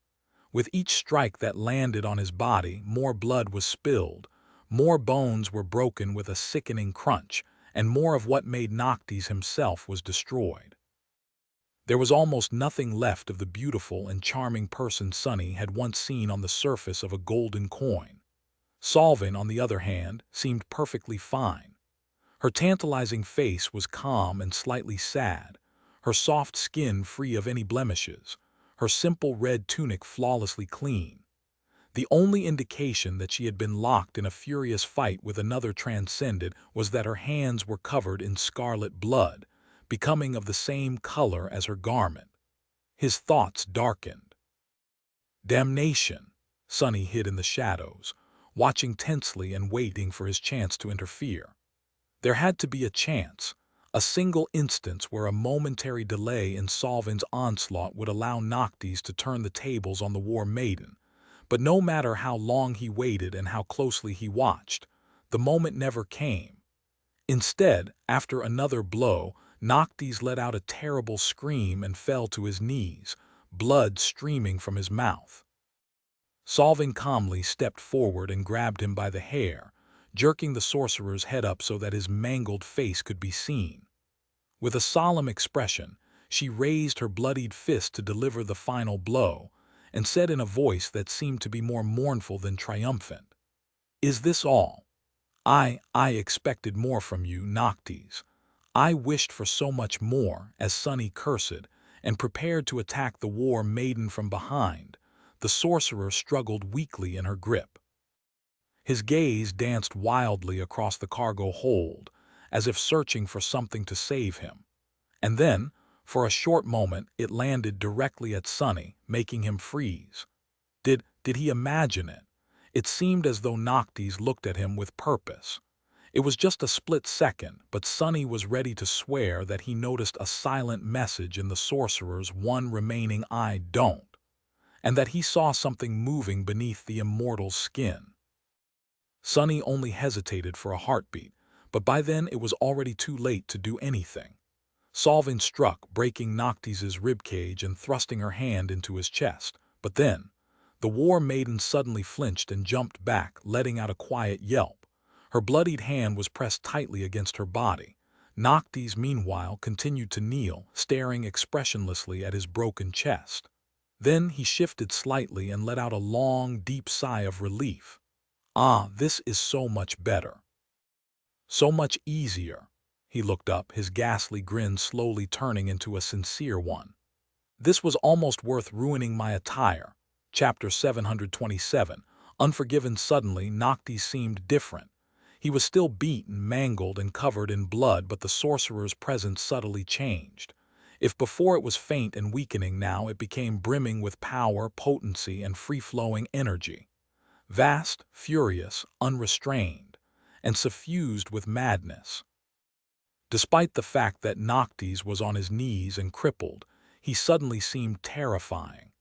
With each strike that landed on his body, more blood was spilled, more bones were broken with a sickening crunch, and more of what made Noctis himself was destroyed. There was almost nothing left of the beautiful and charming person Sunny had once seen on the surface of a golden coin. Solvin, on the other hand, seemed perfectly fine. Her tantalizing face was calm and slightly sad, her soft skin free of any blemishes, her simple red tunic flawlessly clean. The only indication that she had been locked in a furious fight with another transcendent was that her hands were covered in scarlet blood, becoming of the same color as her garment. His thoughts darkened. Damnation! Sonny hid in the shadows, watching tensely and waiting for his chance to interfere. There had to be a chance, a single instance where a momentary delay in Solvin's onslaught would allow Noctis to turn the tables on the War Maiden. But no matter how long he waited and how closely he watched, the moment never came. Instead, after another blow, Noctis let out a terrible scream and fell to his knees, blood streaming from his mouth. Solvin calmly stepped forward and grabbed him by the hair, jerking the sorcerer's head up so that his mangled face could be seen. With a solemn expression, she raised her bloodied fist to deliver the final blow, and said in a voice that seemed to be more mournful than triumphant, "Is this all? I expected more from you, Noctis. I wished for so much more," as Sonny cursed, and prepared to attack the War Maiden from behind. The sorcerer struggled weakly in her grip. His gaze danced wildly across the cargo hold, as if searching for something to save him. And then, for a short moment, it landed directly at Sonny, making him freeze. Did he imagine it? It seemed as though Noctis looked at him with purpose. It was just a split second, but Sonny was ready to swear that he noticed a silent message in the sorcerer's one remaining "I don't," and that he saw something moving beneath the immortal's skin. Sonny only hesitated for a heartbeat, but by then it was already too late to do anything. Solvin struck, breaking Noctis's ribcage and thrusting her hand into his chest. But then, the War Maiden suddenly flinched and jumped back, letting out a quiet yelp. Her bloodied hand was pressed tightly against her body. Noctis, meanwhile, continued to kneel, staring expressionlessly at his broken chest. Then he shifted slightly and let out a long, deep sigh of relief. "Ah, this is so much better. So much easier." He looked up, his ghastly grin slowly turning into a sincere one. "This was almost worth ruining my attire." Chapter 727. Unforgiven. Suddenly, Noctis seemed different. He was still beaten, mangled, and covered in blood, but the sorcerer's presence subtly changed. If before it was faint and weakening, now it became brimming with power, potency, and free-flowing energy. Vast, furious, unrestrained, and suffused with madness. Despite the fact that Noctis was on his knees and crippled, he suddenly seemed terrifying.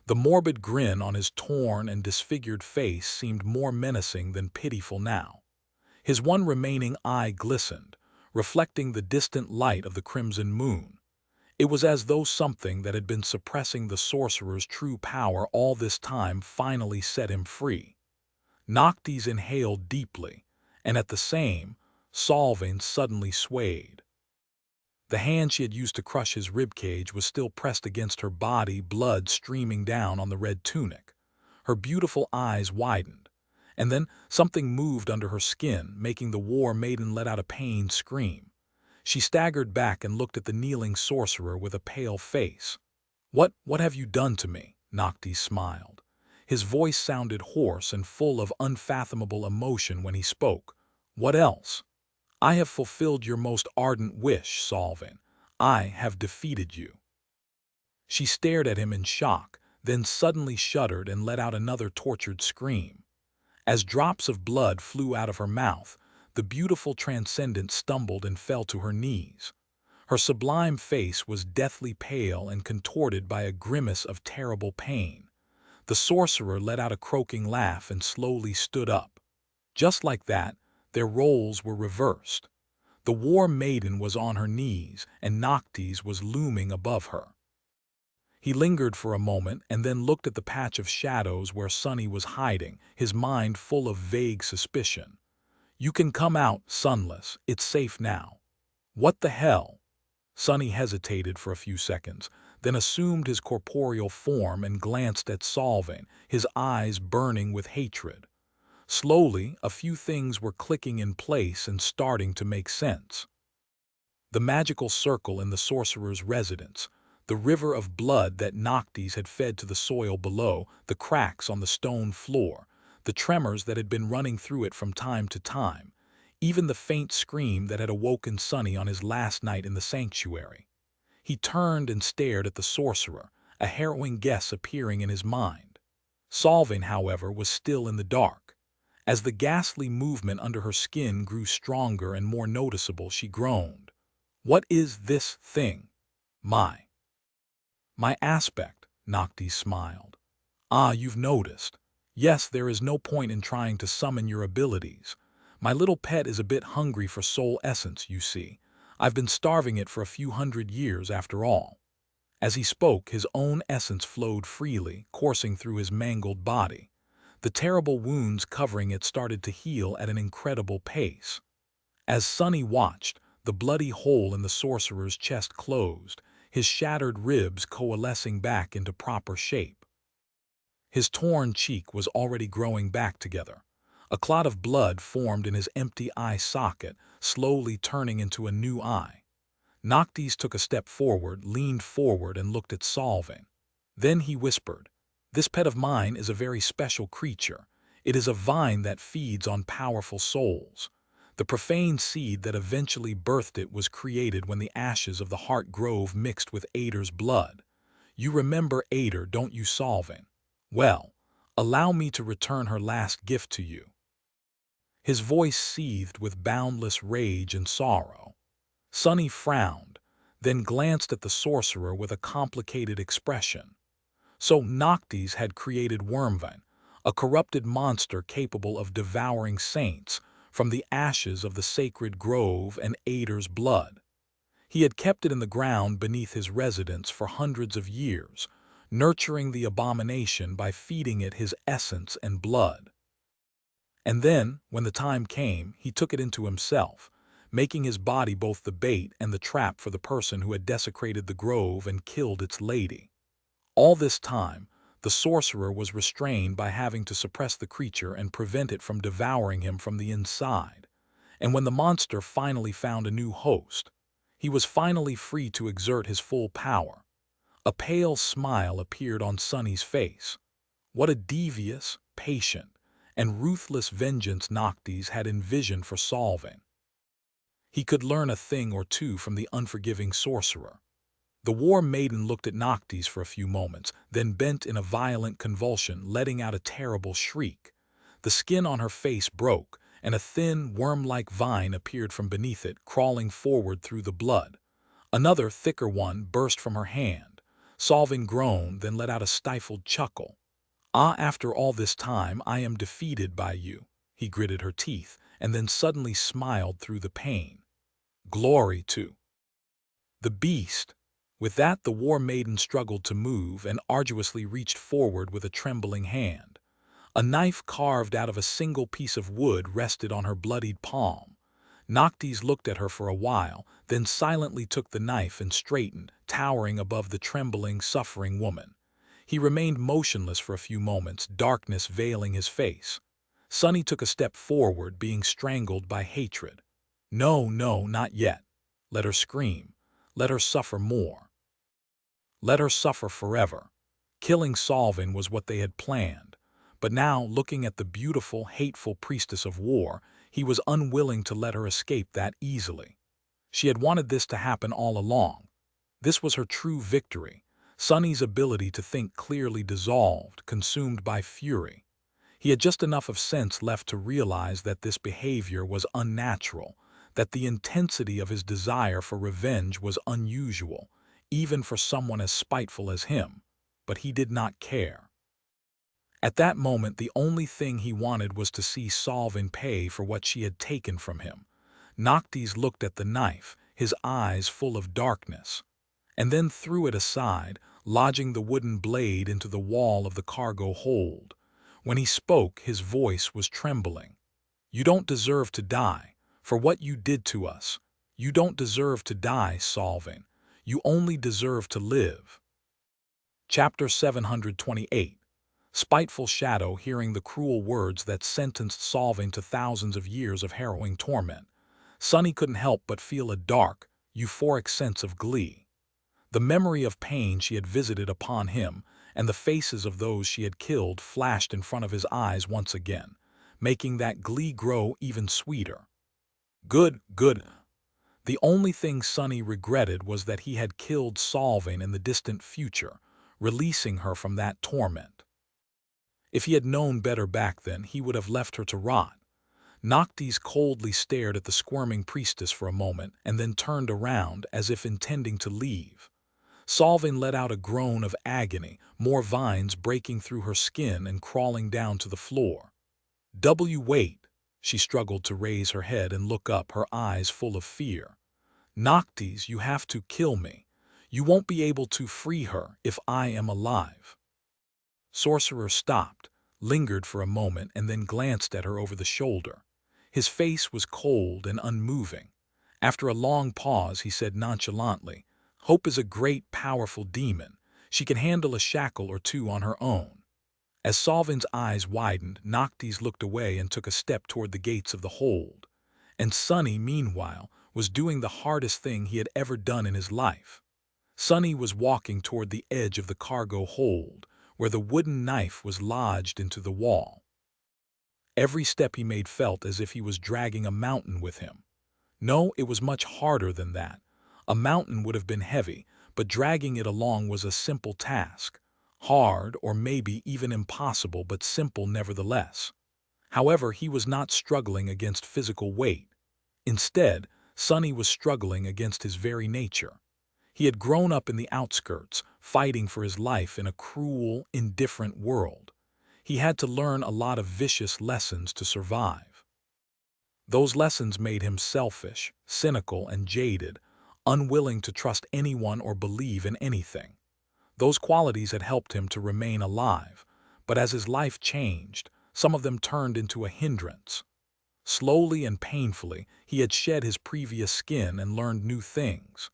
The morbid grin on his torn and disfigured face seemed more menacing than pitiful now. His one remaining eye glistened, reflecting the distant light of the crimson moon. It was as though something that had been suppressing the sorcerer's true power all this time finally set him free. Noctis inhaled deeply, and at the same, Solvin suddenly swayed. The hand she had used to crush his ribcage was still pressed against her body, blood streaming down on the red tunic. Her beautiful eyes widened, and then something moved under her skin, making the War Maiden let out a pained scream. She staggered back and looked at the kneeling sorcerer with a pale face. What have you done to me?" Noctis smiled. His voice sounded hoarse and full of unfathomable emotion when he spoke. "What else? I have fulfilled your most ardent wish, Solvin. I have defeated you." She stared at him in shock, then suddenly shuddered and let out another tortured scream. As drops of blood flew out of her mouth, the beautiful transcendent stumbled and fell to her knees. Her sublime face was deathly pale and contorted by a grimace of terrible pain. The sorcerer let out a croaking laugh and slowly stood up. Just like that, their roles were reversed. The War Maiden was on her knees, and Noctis was looming above her. He lingered for a moment and then looked at the patch of shadows where Sonny was hiding, his mind full of vague suspicion. "You can come out, Sunless. It's safe now." "What the hell?" Sonny hesitated for a few seconds, then assumed his corporeal form and glanced at Solvin, his eyes burning with hatred. Slowly, a few things were clicking in place and starting to make sense. The magical circle in the sorcerer's residence, the river of blood that Noctis had fed to the soil below, the cracks on the stone floor, the tremors that had been running through it from time to time, even the faint scream that had awoken Sonny on his last night in the sanctuary. He turned and stared at the sorcerer, a harrowing guess appearing in his mind. Solving, however, was still in the dark. As the ghastly movement under her skin grew stronger and more noticeable, she groaned. "What is this thing?" My aspect, Noctis smiled. "Ah, you've noticed. Yes, there is no point in trying to summon your abilities. My little pet is a bit hungry for soul essence, you see. I've been starving it for a few hundred years after all." As he spoke, his own essence flowed freely, coursing through his mangled body. The terrible wounds covering it started to heal at an incredible pace. As Sunny watched, the bloody hole in the sorcerer's chest closed, his shattered ribs coalescing back into proper shape. His torn cheek was already growing back together. A clot of blood formed in his empty eye socket, slowly turning into a new eye. Noctis took a step forward, leaned forward, and looked at Solving. Then he whispered, "This pet of mine is a very special creature. It is a vine that feeds on powerful souls. The profane seed that eventually birthed it was created when the ashes of the Heart Grove mixed with Ader's blood. You remember Ader, don't you, Solving? Well, allow me to return her last gift to you." His voice seethed with boundless rage and sorrow. Sunny frowned, then glanced at the sorcerer with a complicated expression. So Noctis had created Wormvine, a corrupted monster capable of devouring saints, from the ashes of the sacred grove and Ader's blood. He had kept it in the ground beneath his residence for hundreds of years, nurturing the abomination by feeding it his essence and blood. And then, when the time came, he took it into himself, making his body both the bait and the trap for the person who had desecrated the grove and killed its lady. All this time, the sorcerer was restrained by having to suppress the creature and prevent it from devouring him from the inside. And when the monster finally found a new host, he was finally free to exert his full power. A pale smile appeared on Sunny's face. What a devious, patient, and ruthless vengeance Noctis had envisioned for Solving. He could learn a thing or two from the unforgiving sorcerer. The War Maiden looked at Noctis for a few moments, then bent in a violent convulsion, letting out a terrible shriek. The skin on her face broke, and a thin, worm-like vine appeared from beneath it, crawling forward through the blood. Another, thicker one burst from her hand. Solving groaned, then let out a stifled chuckle. "Ah, after all this time, I am defeated by you." He gritted her teeth, and then suddenly smiled through the pain. "Glory to the beast." With that, the War Maiden struggled to move and arduously reached forward with a trembling hand. A knife carved out of a single piece of wood rested on her bloodied palm. Noctis looked at her for a while, then silently took the knife and straightened, towering above the trembling, suffering woman. He remained motionless for a few moments, darkness veiling his face. Sunny took a step forward, being strangled by hatred. "No, no, not yet. Let her scream. Let her suffer more. Let her suffer forever." Killing Solving was what they had planned. But now, looking at the beautiful, hateful priestess of war, he was unwilling to let her escape that easily. She had wanted this to happen all along. This was her true victory. Sunny's ability to think clearly dissolved, consumed by fury. He had just enough of sense left to realize that this behavior was unnatural, that the intensity of his desire for revenge was unusual, even for someone as spiteful as him. But he did not care. At that moment, the only thing he wanted was to see Solving pay for what she had taken from him. Noctis looked at the knife, his eyes full of darkness, and then threw it aside, lodging the wooden blade into the wall of the cargo hold. When he spoke, his voice was trembling. "You don't deserve to die, for what you did to us. You don't deserve to die, Solving. You only deserve to live." Chapter 728. Spiteful Shadow. Hearing the cruel words that sentenced Solving to thousands of years of harrowing torment, Sunny couldn't help but feel a dark, euphoric sense of glee. The memory of pain she had visited upon him and the faces of those she had killed flashed in front of his eyes once again, making that glee grow even sweeter. Good, good. The only thing Sunny regretted was that he had killed Solving in the distant future, releasing her from that torment. If he had known better back then, he would have left her to rot. Noctis coldly stared at the squirming priestess for a moment and then turned around as if intending to leave. Solvin let out a groan of agony, more vines breaking through her skin and crawling down to the floor. Wait. She struggled to raise her head and look up, her eyes full of fear. Noctis, you have to kill me. You won't be able to free her if I am alive. Sorcerer stopped, lingered for a moment, and then glanced at her over the shoulder. His face was cold and unmoving. After a long pause, he said nonchalantly, Hope is a great, powerful demon. She can handle a shackle or two on her own. As Solvin's eyes widened, Noctis looked away and took a step toward the gates of the hold. And Sonny, meanwhile, was doing the hardest thing he had ever done in his life. Sonny was walking toward the edge of the cargo hold, where the wooden knife was lodged into the wall. Every step he made felt as if he was dragging a mountain with him. No, it was much harder than that. A mountain would have been heavy, but dragging it along was a simple task. Hard, or maybe even impossible, but simple nevertheless. However, he was not struggling against physical weight. Instead, Sonny was struggling against his very nature. He had grown up in the outskirts, fighting for his life in a cruel, indifferent world. He had to learn a lot of vicious lessons to survive. Those lessons made him selfish, cynical, and jaded, unwilling to trust anyone or believe in anything. Those qualities had helped him to remain alive, but as his life changed, some of them turned into a hindrance. Slowly and painfully, he had shed his previous skin and learned new things.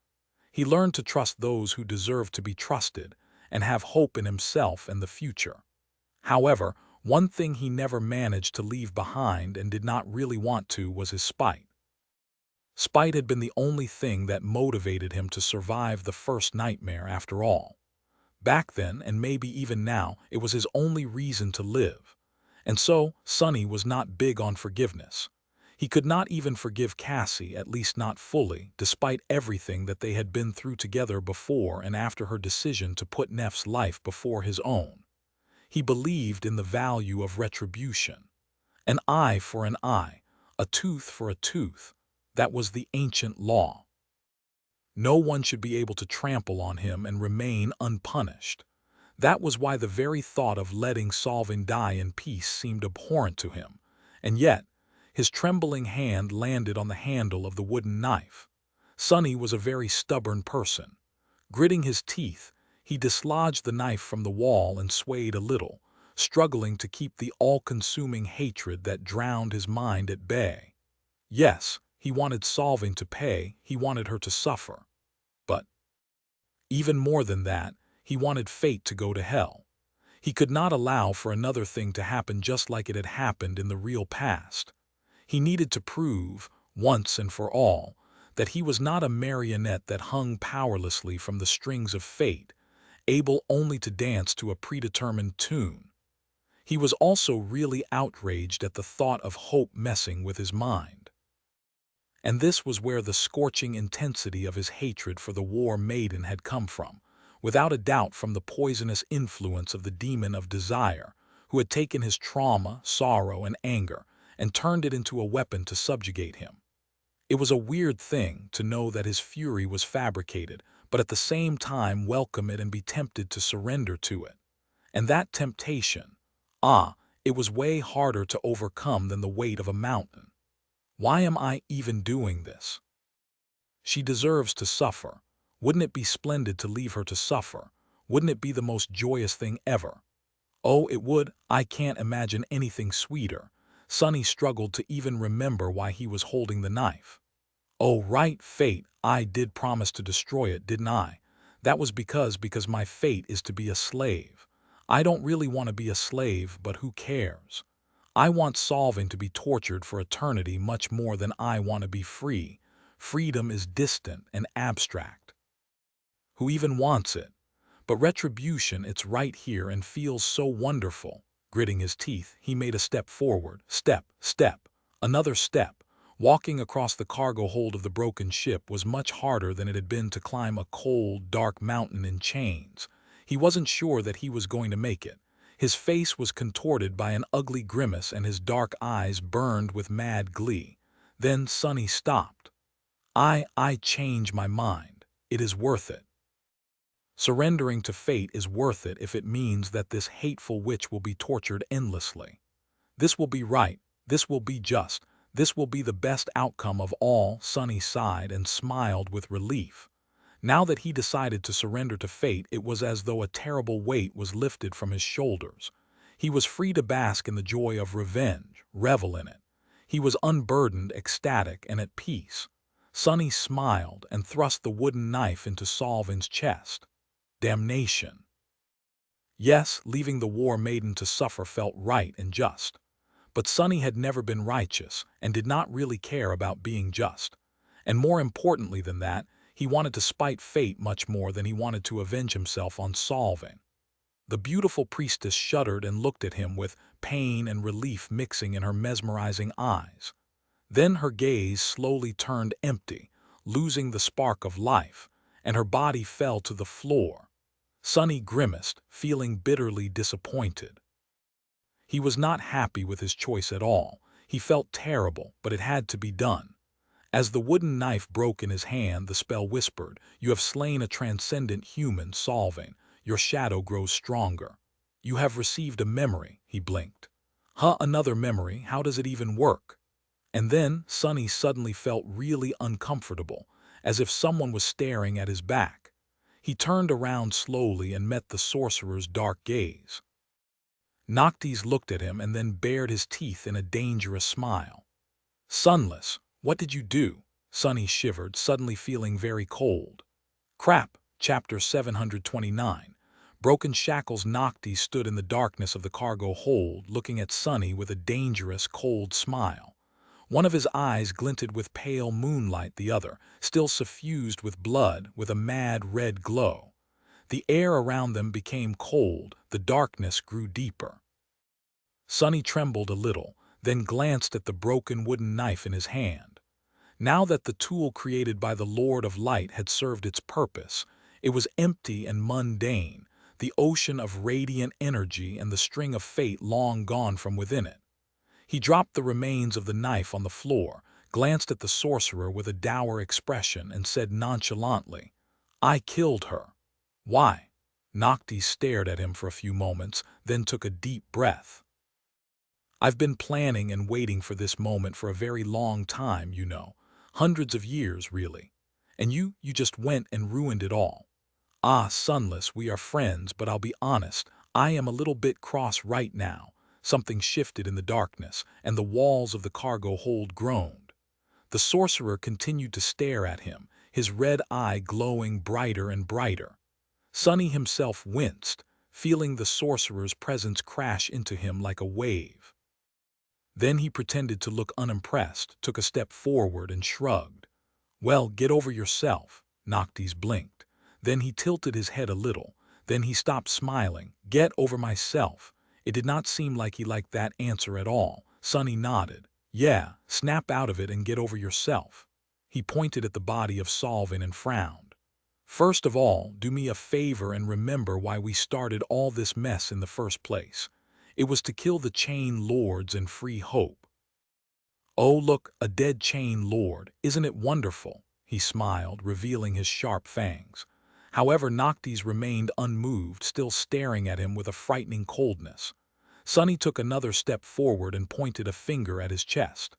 He learned to trust those who deserved to be trusted and have hope in himself and the future. However, one thing he never managed to leave behind and did not really want to was his spite. Spite had been the only thing that motivated him to survive the first nightmare after all. Back then, and maybe even now, it was his only reason to live. And so, Sonny was not big on forgiveness. He could not even forgive Cassie, at least not fully, despite everything that they had been through together before and after her decision to put Neff's life before his own. He believed in the value of retribution. An eye for an eye, a tooth for a tooth. That was the ancient law. No one should be able to trample on him and remain unpunished. That was why the very thought of letting Solvin die in peace seemed abhorrent to him. And yet, his trembling hand landed on the handle of the wooden knife. Sonny was a very stubborn person. Gritting his teeth, he dislodged the knife from the wall and swayed a little, struggling to keep the all-consuming hatred that drowned his mind at bay. Yes, he wanted Solvin to pay, he wanted her to suffer. But even more than that, he wanted fate to go to hell. He could not allow for another thing to happen just like it had happened in the real past. He needed to prove, once and for all, that he was not a marionette that hung powerlessly from the strings of fate, able only to dance to a predetermined tune. He was also really outraged at the thought of hope messing with his mind. And this was where the scorching intensity of his hatred for the war maiden had come from, without a doubt from the poisonous influence of the demon of desire, who had taken his trauma, sorrow, and anger and turned it into a weapon to subjugate him. It was a weird thing to know that his fury was fabricated, but at the same time welcome it and be tempted to surrender to it. And that temptation, it was way harder to overcome than the weight of a mountain. Why am I even doing this? She deserves to suffer. Wouldn't it be splendid to leave her to suffer? Wouldn't it be the most joyous thing ever? Oh, it would. I can't imagine anything sweeter. Sonny struggled to even remember why he was holding the knife. Oh, right, fate. I did promise to destroy it, didn't I? That was because my fate is to be a slave. I don't really want to be a slave, but who cares? I want Solvin to be tortured for eternity much more than I want to be free. Freedom is distant and abstract. Who even wants it? But retribution, it's right here and feels so wonderful. Gritting his teeth, he made a step forward. Step, another step. Walking across the cargo hold of the broken ship was much harder than it had been to climb a cold, dark mountain in chains. He wasn't sure that he was going to make it. His face was contorted by an ugly grimace and his dark eyes burned with mad glee. Then Sunny stopped. I change my mind. It is worth it. Surrendering to fate is worth it if it means that this hateful witch will be tortured endlessly. This will be right, this will be just, this will be the best outcome of all. Sunny sighed and smiled with relief. Now that he decided to surrender to fate, it was as though a terrible weight was lifted from his shoulders. He was free to bask in the joy of revenge, revel in it. He was unburdened, ecstatic, and at peace. Sunny smiled and thrust the wooden knife into Solvin's chest. Damnation. Yes, leaving the war maiden to suffer felt right and just. But Sunny had never been righteous and did not really care about being just. And more importantly than that, he wanted to spite fate much more than he wanted to avenge himself on Solvin. The beautiful priestess shuddered and looked at him with pain and relief mixing in her mesmerizing eyes. Then her gaze slowly turned empty, losing the spark of life, and her body fell to the floor. Sunny grimaced, feeling bitterly disappointed. He was not happy with his choice at all. He felt terrible, but it had to be done. As the wooden knife broke in his hand, the spell whispered, "You have slain a transcendent human, Solving. Your shadow grows stronger. You have received a memory," he blinked. "Huh, another memory? How does it even work?" And then Sunny suddenly felt really uncomfortable, as if someone was staring at his back. He turned around slowly and met the sorcerer's dark gaze. Noctis looked at him and then bared his teeth in a dangerous smile. "Sunless, what did you do?" Sunny shivered, suddenly feeling very cold. Crap, chapter 729. Broken shackles. Noctis stood in the darkness of the cargo hold, looking at Sunny with a dangerous, cold smile. One of his eyes glinted with pale moonlight, the other, still suffused with blood, with a mad red glow. The air around them became cold, the darkness grew deeper. Sunny trembled a little, then glanced at the broken wooden knife in his hand. Now that the tool created by the Lord of Light had served its purpose, it was empty and mundane, the ocean of radiant energy and the string of fate long gone from within it. He dropped the remains of the knife on the floor, glanced at the sorcerer with a dour expression, and said nonchalantly, "I killed her." "Why?" Noctis stared at him for a few moments, then took a deep breath. "I've been planning and waiting for this moment for a very long time, you know. Hundreds of years, really. And you just went and ruined it all. Ah, Sunless, we are friends, but I'll be honest, I am a little bit cross right now." Something shifted in the darkness, and the walls of the cargo hold groaned. The sorcerer continued to stare at him, his red eye glowing brighter and brighter. Sunny himself winced, feeling the sorcerer's presence crash into him like a wave. Then he pretended to look unimpressed, took a step forward and shrugged. "Well, get over yourself." Noctis blinked. Then he tilted his head a little. Then he stopped smiling. "Get over myself." It did not seem like he liked that answer at all. Sunny nodded. "Yeah, snap out of it and get over yourself." He pointed at the body of Solvin and frowned. "First of all, do me a favor and remember why we started all this mess in the first place. It was to kill the Chain Lords and free Hope." "Oh look, a dead Chain Lord, isn't it wonderful?" He smiled, revealing his sharp fangs. However, Noctis remained unmoved, still staring at him with a frightening coldness. Sunny took another step forward and pointed a finger at his chest.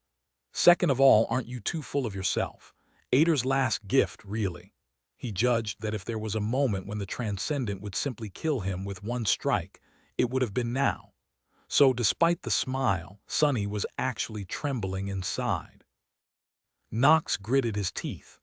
"Second of all, aren't you too full of yourself? Ader's last gift, really." He judged that if there was a moment when the Transcendent would simply kill him with one strike, it would have been now. So despite the smile, Sunny was actually trembling inside. Nox gritted his teeth.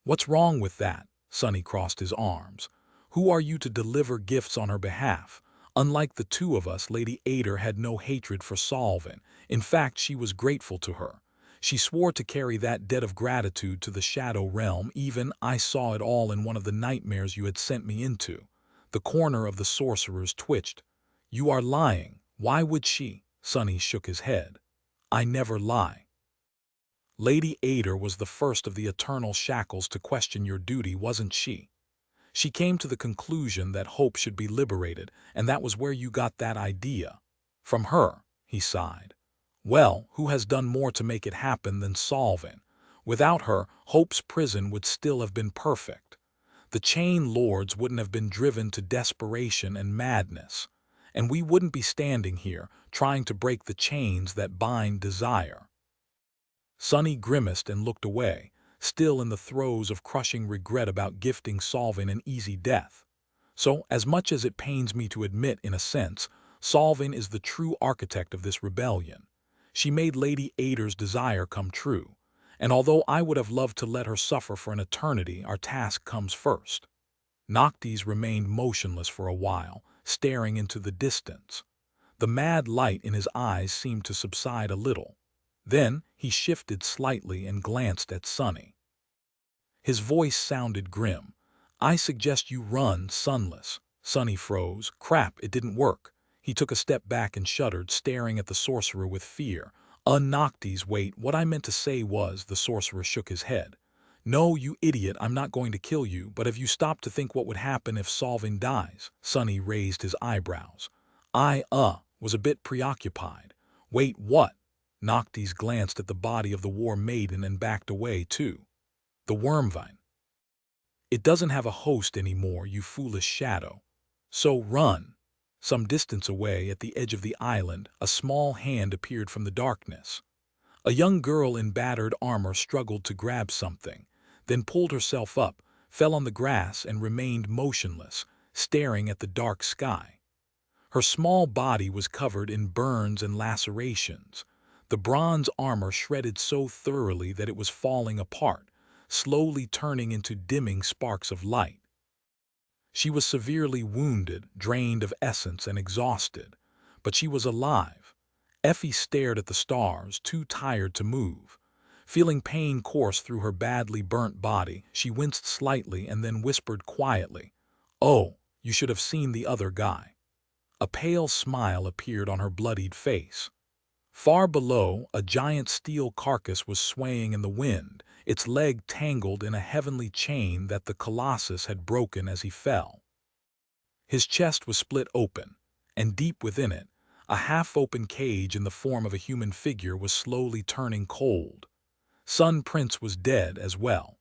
"What's wrong with that?" Sunny crossed his arms. "Who are you to deliver gifts on her behalf? Unlike the two of us, Lady Ader had no hatred for Solvin. In fact, she was grateful to her. She swore to carry that debt of gratitude to the Shadow Realm. Even I saw it all in one of the nightmares you had sent me into." The corner of the sorcerer's twitched. "You are lying. Why would she?" Sunny shook his head. "I never lie." "Lady Ader was the first of the eternal shackles to question your duty, wasn't she?" She came to the conclusion that hope should be liberated, and that was where you got that idea. From her, he sighed. Well, who has done more to make it happen than Solvin? Without her, Hope's prison would still have been perfect. The chain lords wouldn't have been driven to desperation and madness, and we wouldn't be standing here trying to break the chains that bind desire. Sonny grimaced and looked away, still in the throes of crushing regret about gifting Solvin an easy death. So, as much as it pains me to admit, in a sense, Solvin is the true architect of this rebellion. She made Lady Ader's desire come true, and although I would have loved to let her suffer for an eternity, our task comes first. Noctis remained motionless for a while, staring into the distance. The mad light in his eyes seemed to subside a little. Then he shifted slightly and glanced at Sonny. His voice sounded grim. I suggest you run, Sunless. Sonny froze. Crap, it didn't work. He took a step back and shuddered, staring at the sorcerer with fear. Noctis, wait, what I meant to say was, the sorcerer shook his head. No, you idiot, I'm not going to kill you, but have you stopped to think what would happen if Solvin dies? Sonny raised his eyebrows. I, was a bit preoccupied. Wait, what? Noctis glanced at the body of the war maiden and backed away, too. The wormvine. It doesn't have a host anymore, you foolish shadow. So run. Some distance away, at the edge of the island, a small hand appeared from the darkness. A young girl in battered armor struggled to grab something, then pulled herself up, fell on the grass, and remained motionless, staring at the dark sky. Her small body was covered in burns and lacerations. The bronze armor shredded so thoroughly that it was falling apart, slowly turning into dimming sparks of light. She was severely wounded, drained of essence, and exhausted, but she was alive. Effie stared at the stars, too tired to move. Feeling pain course through her badly burnt body, she winced slightly and then whispered quietly, "Oh, you should have seen the other guy." A pale smile appeared on her bloodied face. Far below, a giant steel carcass was swaying in the wind, its leg tangled in a heavenly chain that the colossus had broken as he fell. His chest was split open, and deep within it, a half-open cage in the form of a human figure was slowly turning cold. Sun Prince was dead as well.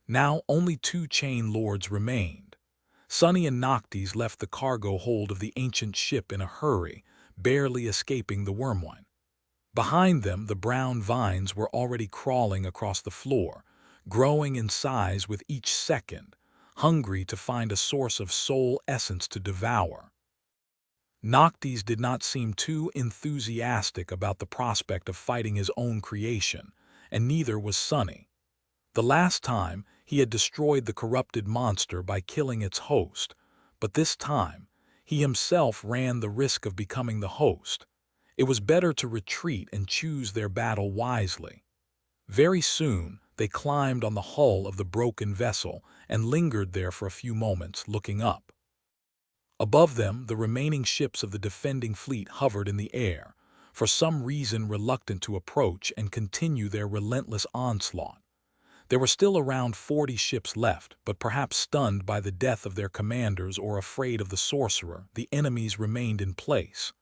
Now only two chain lords remained. Sonny and Noctis left the cargo hold of the ancient ship in a hurry, barely escaping the wormwine. Behind them, the brown vines were already crawling across the floor, growing in size with each second, hungry to find a source of soul essence to devour. Noctis did not seem too enthusiastic about the prospect of fighting his own creation, and neither was Sonny. The last time, he had destroyed the corrupted monster by killing its host, but this time, he himself ran the risk of becoming the host. It was better to retreat and choose their battle wisely. Very soon, they climbed on the hull of the broken vessel and lingered there for a few moments, looking up. Above them, the remaining ships of the defending fleet hovered in the air, for some reason reluctant to approach and continue their relentless onslaught. There were still around 40 ships left, but perhaps stunned by the death of their commanders or afraid of the sorcerer, the enemies remained in place.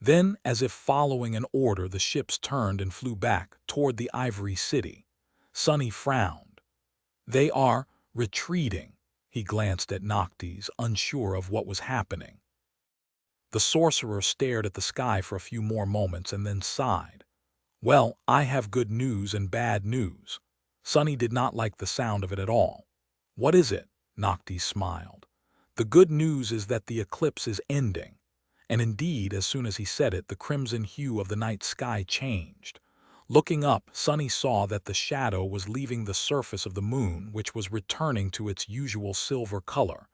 Then, as if following an order, the ships turned and flew back toward the Ivory City. Sonny frowned. They are retreating. He glanced at Noctis, unsure of what was happening. The sorcerer stared at the sky for a few more moments and then sighed. Well, I have good news and bad news. Sonny did not like the sound of it at all. What is it? Noctis smiled. The good news is that the eclipse is ending. And indeed, as soon as he said it, the crimson hue of the night sky changed. Looking up, Sonny saw that the shadow was leaving the surface of the moon, which was returning to its usual silver color.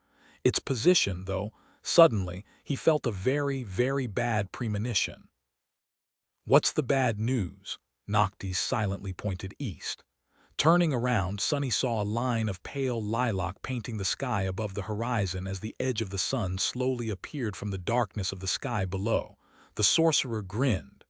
Its position, though, suddenly, he felt a very, very bad premonition. What's the bad news? Noctis silently pointed east. Turning around, Sonny saw a line of pale lilac painting the sky above the horizon as the edge of the sun slowly appeared from the darkness of the sky below. The sorcerer grinned.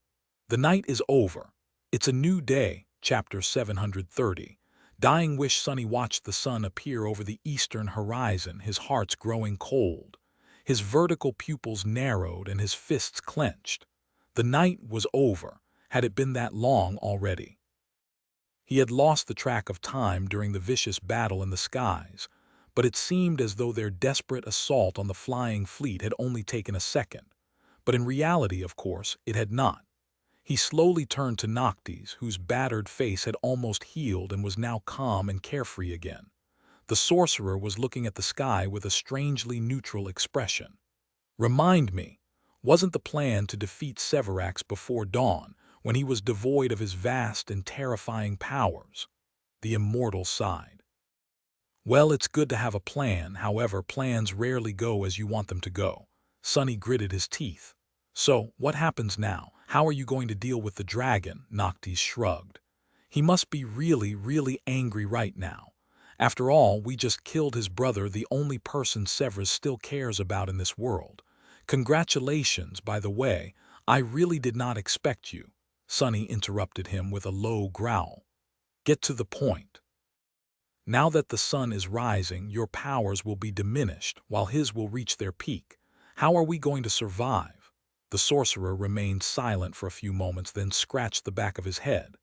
The night is over. It's a new day, chapter 730. Dying wish. Sunny watched the sun appear over the eastern horizon, his heart's growing cold. His vertical pupils narrowed and his fists clenched. The night was over. Had it been that long already? He had lost the track of time during the vicious battle in the skies, but it seemed as though their desperate assault on the flying fleet had only taken a second. But in reality, of course, it had not. He slowly turned to Noctis, whose battered face had almost healed and was now calm and carefree again. The sorcerer was looking at the sky with a strangely neutral expression. Remind me, wasn't the plan to defeat Severax before dawn, when he was devoid of his vast and terrifying powers? The immortal sighed. Well, it's good to have a plan, however, plans rarely go as you want them to go. Sunny gritted his teeth. So, what happens now? How are you going to deal with the dragon? Noctis shrugged. He must be really, really angry right now. After all, we just killed his brother, the only person Severus still cares about in this world. Congratulations, by the way. I really did not expect you. Sunny interrupted him with a low growl. Get to the point. Now that the sun is rising, your powers will be diminished, while his will reach their peak. How are we going to survive? The sorcerer remained silent for a few moments, then scratched the back of his head.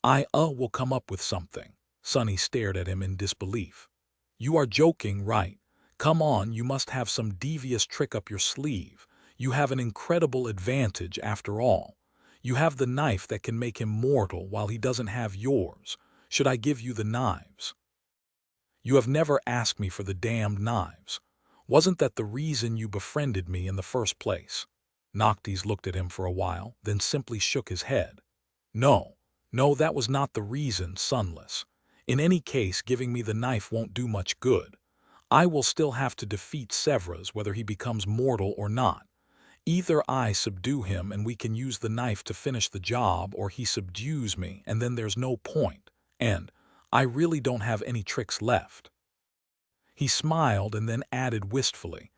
I will come up with something. Sunny stared at him in disbelief. You are joking, right? Come on, you must have some devious trick up your sleeve. You have an incredible advantage after all. You have the knife that can make him mortal while he doesn't have yours. Should I give you the knives? You have never asked me for the damned knives. Wasn't that the reason you befriended me in the first place? Noctis looked at him for a while, then simply shook his head. No, that was not the reason, Sunless. In any case, giving me the knife won't do much good. I will still have to defeat Severus whether he becomes mortal or not. Either I subdue him and we can use the knife to finish the job, or he subdues me and then there's no point. And I really don't have any tricks left. He smiled and then added wistfully,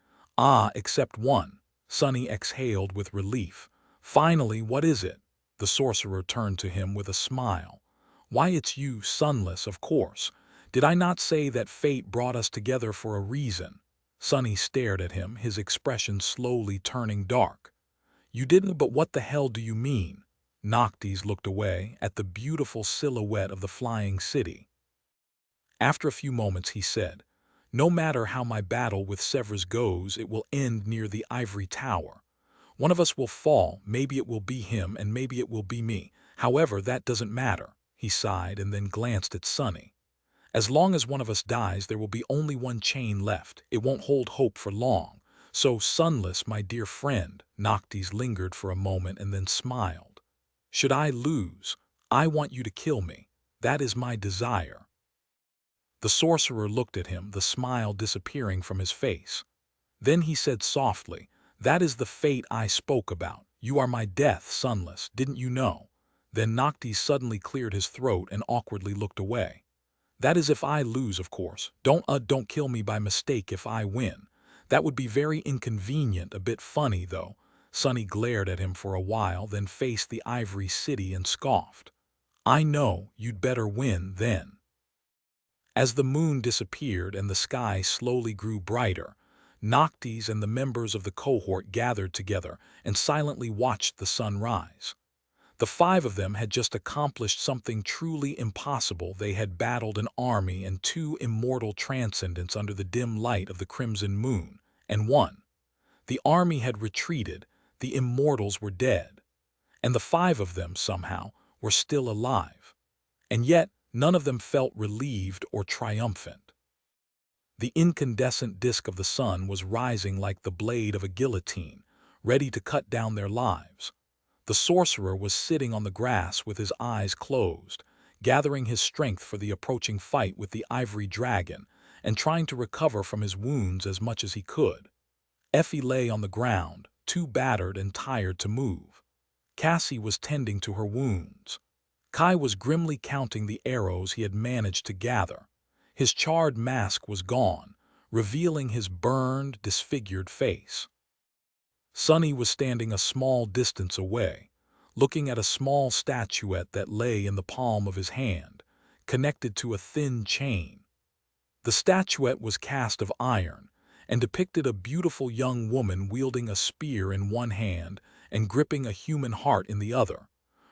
except one. Sunny exhaled with relief. Finally, what is it? The sorcerer turned to him with a smile. Why, it's you, Sunless, of course. Did I not say that fate brought us together for a reason? Sunny stared at him, his expression slowly turning dark. You didn't, but what the hell do you mean? Noctis looked away at the beautiful silhouette of the flying city. After a few moments he said, no matter how my battle with Severus goes, it will end near the ivory tower. One of us will fall, maybe it will be him and maybe it will be me. However, that doesn't matter. He sighed and then glanced at Sunny. As long as one of us dies, there will be only one chain left. It won't hold hope for long. So, Sunless, my dear friend, Noctis lingered for a moment and then smiled. Should I lose, I want you to kill me. That is my desire. The sorcerer looked at him, the smile disappearing from his face. Then he said softly, that is the fate I spoke about. You are my death, Sunless, didn't you know? Then Noctis suddenly cleared his throat and awkwardly looked away. That is if I lose, of course. Don't kill me by mistake if I win. That would be very inconvenient, a bit funny, though. Sunny glared at him for a while, then faced the ivory city and scoffed. I know, you'd better win then. As the moon disappeared and the sky slowly grew brighter, Noctis and the members of the cohort gathered together and silently watched the sun rise. The five of them had just accomplished something truly impossible. They had battled an army and two immortal transcendents under the dim light of the crimson moon, and won. The army had retreated, the immortals were dead, and the five of them, somehow, were still alive. And yet, none of them felt relieved or triumphant. The incandescent disk of the sun was rising like the blade of a guillotine, ready to cut down their lives. The sorcerer was sitting on the grass with his eyes closed, gathering his strength for the approaching fight with the ivory dragon and trying to recover from his wounds as much as he could. Effie lay on the ground, too battered and tired to move. Cassie was tending to her wounds. Kai was grimly counting the arrows he had managed to gather. His charred mask was gone, revealing his burned, disfigured face. Sunny was standing a small distance away, looking at a small statuette that lay in the palm of his hand. connected to a thin chain. The statuette was cast of iron and depicted a beautiful young woman wielding a spear in one hand and gripping a human heart in the other,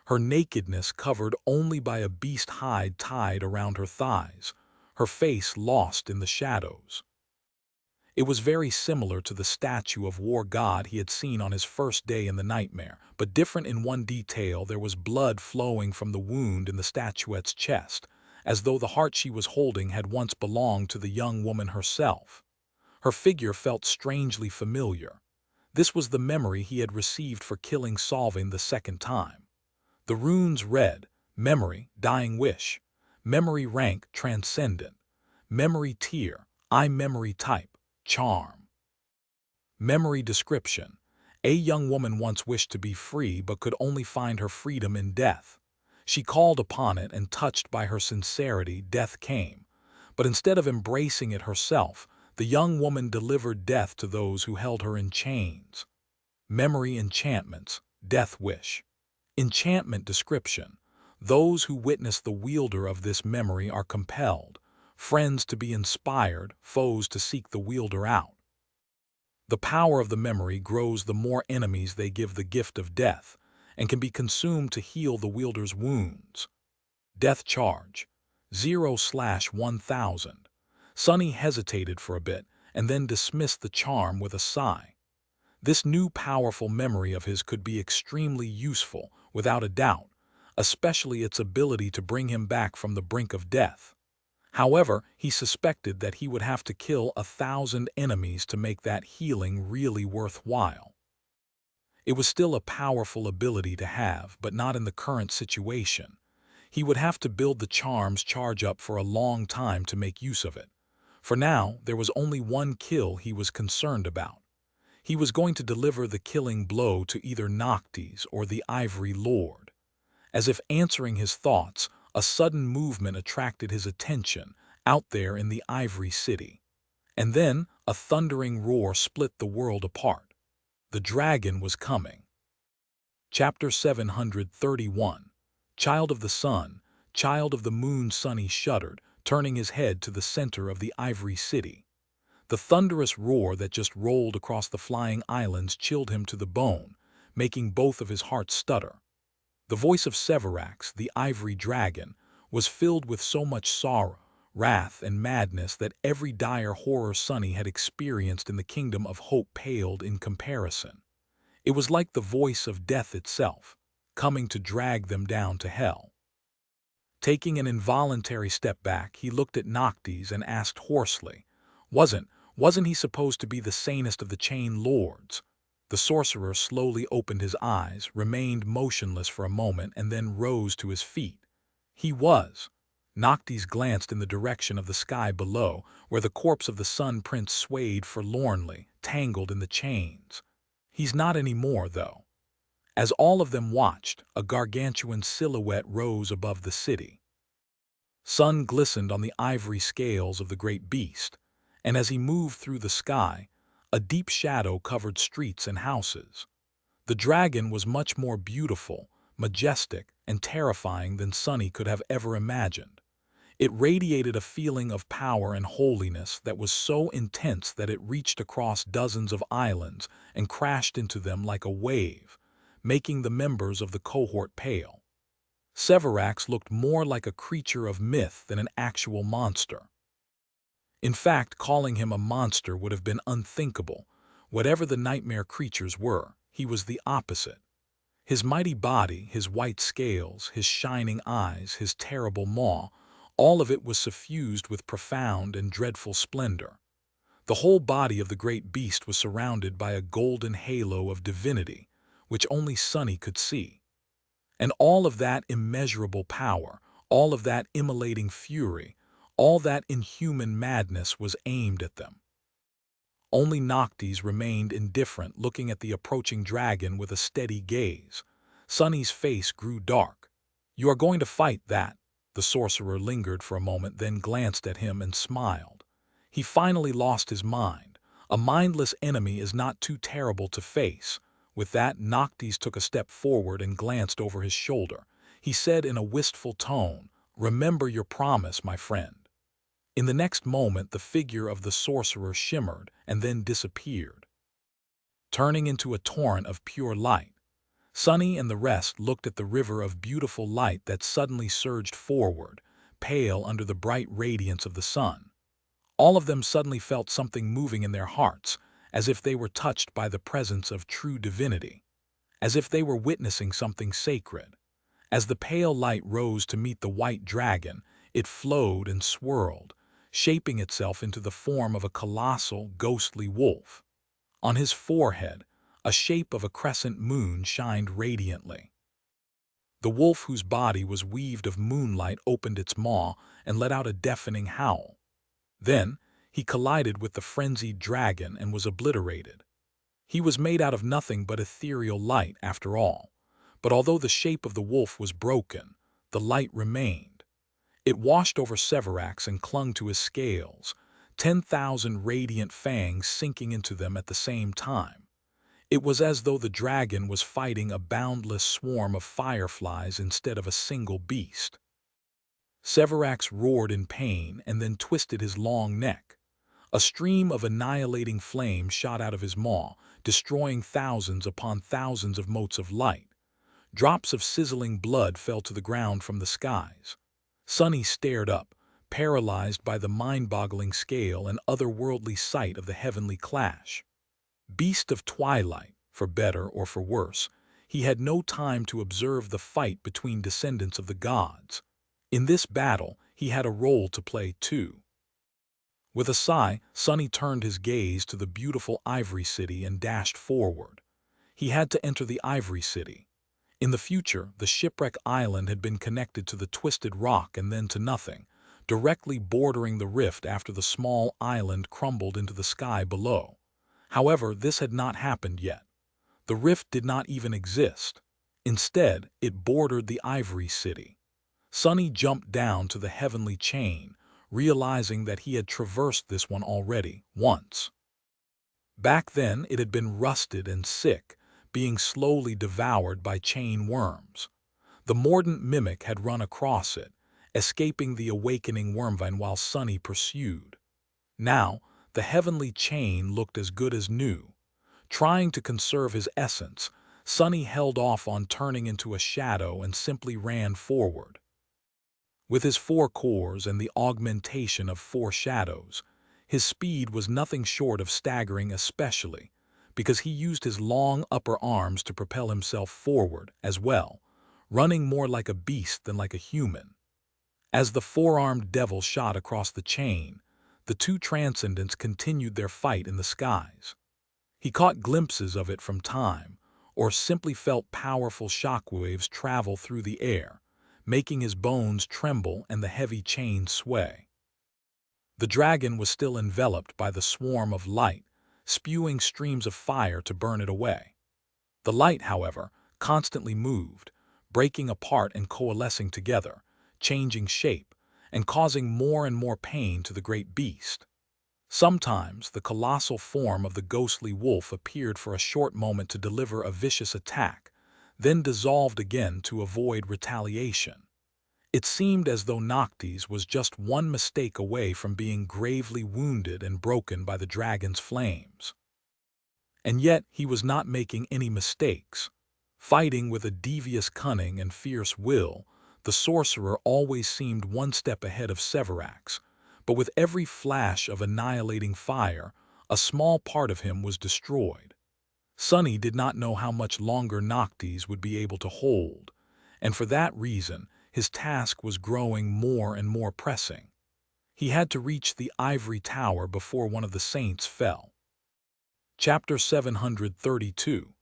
her nakedness covered only by a beast hide tied around her thighs, her face lost in the shadows. It was very similar to the statue of war god he had seen on his first day in the nightmare, but different in one detail: there was blood flowing from the wound in the statuette's chest, as though the heart she was holding had once belonged to the young woman herself. Her figure felt strangely familiar. This was the memory he had received for killing Solving the second time. The runes read: Memory, Dying Wish; Memory Rank, Transcendent; Memory Tier, I Memory Type, Charm. Memory description: a young woman once wished to be free but could only find her freedom in death. She called upon it, and touched by her sincerity, death came. But instead of embracing it herself, the young woman delivered death to those who held her in chains. Memory enchantments, Death Wish. Enchantment description: those who witness the wielder of this memory are compelled, friends to be inspired, foes to seek the wielder out. The power of the memory grows the more enemies they give the gift of death, and can be consumed to heal the wielder's wounds. Death charge: 0/1000. Sunny hesitated for a bit and then dismissed the charm with a sigh. This new powerful memory of his could be extremely useful, without a doubt, especially its ability to bring him back from the brink of death. However, he suspected that he would have to kill 1,000 enemies to make that healing really worthwhile. It was still a powerful ability to have, but not in the current situation. He would have to build the charm's charge up for a long time to make use of it. For now, there was only one kill he was concerned about. He was going to deliver the killing blow to either Noctis or the Ivory Lord. As if answering his thoughts, a sudden movement attracted his attention out there in the Ivory City. And then a thundering roar split the world apart. The dragon was coming. Chapter 731. Child of the Sun, Child of the Moon. Sunny shuddered, turning his head to the center of the Ivory City. The thunderous roar that just rolled across the flying islands chilled him to the bone, making both of his hearts stutter. The voice of Severax, the Ivory Dragon, was filled with so much sorrow, wrath, and madness that every dire horror Sunny had experienced in the Kingdom of Hope paled in comparison. It was like the voice of death itself, coming to drag them down to hell. Taking an involuntary step back, he looked at Noctis and asked hoarsely, Wasn't he supposed to be the sanest of the Chain Lords? The sorcerer slowly opened his eyes, remained motionless for a moment, and then rose to his feet. He was. Noctis glanced in the direction of the sky below, where the corpse of the Sun Prince swayed forlornly, tangled in the chains. He's not anymore, though. As all of them watched, a gargantuan silhouette rose above the city. Sun glistened on the ivory scales of the great beast, and as he moved through the sky, a deep shadow covered streets and houses. The dragon was much more beautiful, majestic, and terrifying than Sunny could have ever imagined. It radiated a feeling of power and holiness that was so intense that it reached across dozens of islands and crashed into them like a wave, making the members of the cohort pale. Severax looked more like a creature of myth than an actual monster. In fact, calling him a monster would have been unthinkable. Whatever the nightmare creatures were, he was the opposite. His mighty body, his white scales, his shining eyes, his terrible maw, all of it was suffused with profound and dreadful splendor. The whole body of the great beast was surrounded by a golden halo of divinity, which only Sunny could see. And all of that immeasurable power, all of that immolating fury, all that inhuman madness was aimed at them. Only Noctis remained indifferent, looking at the approaching dragon with a steady gaze. Sunny's face grew dark. "You are going to fight that?" The sorcerer lingered for a moment, then glanced at him and smiled. He finally lost his mind. A mindless enemy is not too terrible to face. With that, Noctis took a step forward and glanced over his shoulder. He said in a wistful tone, Remember your promise, my friend." In the next moment, the figure of the sorcerer shimmered and then disappeared, turning into a torrent of pure light. Sunny and the rest looked at the river of beautiful light that suddenly surged forward, pale under the bright radiance of the sun. All of them suddenly felt something moving in their hearts, as if they were touched by the presence of true divinity, as if they were witnessing something sacred. As the pale light rose to meet the white dragon, it flowed and swirled, shaping itself into the form of a colossal, ghostly wolf. On his forehead, a shape of a crescent moon shined radiantly. The wolf, whose body was weaved of moonlight, opened its maw and let out a deafening howl. Then, he collided with the frenzied dragon and was obliterated. He was made out of nothing but ethereal light, after all. But although the shape of the wolf was broken, the light remained. It washed over Severax and clung to his scales, 10,000 radiant fangs sinking into them at the same time. It was as though the dragon was fighting a boundless swarm of fireflies instead of a single beast. Severax roared in pain and then twisted his long neck. A stream of annihilating flame shot out of his maw, destroying thousands upon thousands of motes of light. Drops of sizzling blood fell to the ground from the skies. Sunny stared up, paralyzed by the mind-boggling scale and otherworldly sight of the heavenly clash. Beast of twilight, for better or for worse, he had no time to observe the fight between descendants of the gods. In this battle, he had a role to play too. With a sigh, Sunny turned his gaze to the beautiful Ivory City and dashed forward. He had to enter the Ivory City. In the future, the shipwreck island had been connected to the twisted rock and then to nothing, directly bordering the rift after the small island crumbled into the sky below. However, this had not happened yet. The rift did not even exist. Instead, it bordered the Ivory City. Sunny jumped down to the heavenly chain, realizing that he had traversed this one already, once. Back then, it had been rusted and sick, being slowly devoured by chain worms. The mordant mimic had run across it, escaping the awakening wormvine while Sunny pursued. Now, the heavenly chain looked as good as new. Trying to conserve his essence, Sunny held off on turning into a shadow and simply ran forward. With his 4 cores and the augmentation of 4 shadows, his speed was nothing short of staggering, especially because he used his long upper arms to propel himself forward as well, running more like a beast than like a human. As the 4-armed devil shot across the chain, the 2 transcendents continued their fight in the skies. He caught glimpses of it from time, or simply felt powerful shockwaves travel through the air, making his bones tremble and the heavy chain sway. The dragon was still enveloped by the swarm of light, spewing streams of fire to burn it away. The light, however, constantly moved, breaking apart and coalescing together, changing shape, and causing more and more pain to the great beast. Sometimes the colossal form of the ghostly wolf appeared for a short moment to deliver a vicious attack, then dissolved again to avoid retaliation. It seemed as though Noctis was just one mistake away from being gravely wounded and broken by the dragon's flames. And yet he was not making any mistakes. Fighting with a devious cunning and fierce will, the sorcerer always seemed one step ahead of Severax, but with every flash of annihilating fire, a small part of him was destroyed. Sunny did not know how much longer Noctis would be able to hold, and for that reason, his task was growing more and more pressing. He had to reach the ivory tower before one of the saints fell. Chapter 732.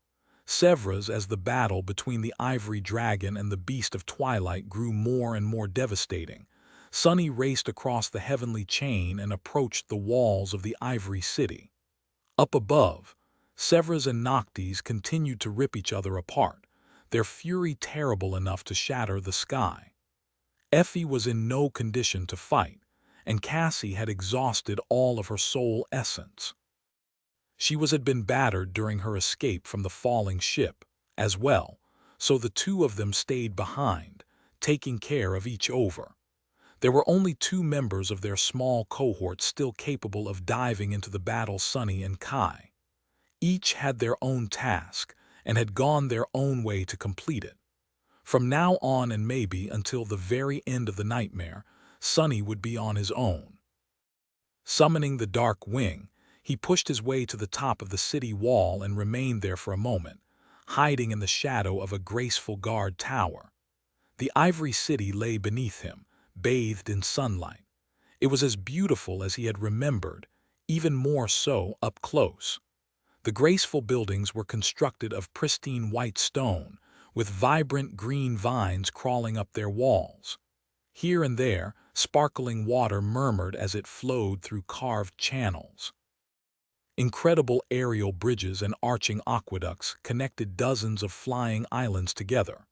Sevres. As the battle between the ivory dragon and the beast of twilight grew more and more devastating, Sunny raced across the heavenly chain and approached the walls of the Ivory City. Up above, Sevres and Noctis continued to rip each other apart, their fury terrible enough to shatter the sky. Effie was in no condition to fight, and Cassie had exhausted all of her soul essence. She had been battered during her escape from the falling ship, as well, so the 2 of them stayed behind, taking care of each other. There were only 2 members of their small cohort still capable of diving into the battle, Sunny and Kai. Each had their own task and had gone their own way to complete it. From now on and maybe until the very end of the nightmare, Sunny would be on his own. Summoning the dark wing, he pushed his way to the top of the city wall and remained there for a moment, hiding in the shadow of a graceful guard tower. The ivory city lay beneath him, bathed in sunlight. It was as beautiful as he had remembered, even more so up close. The graceful buildings were constructed of pristine white stone, with vibrant green vines crawling up their walls. Here and there, sparkling water murmured as it flowed through carved channels. Incredible aerial bridges and arching aqueducts connected dozens of flying islands together.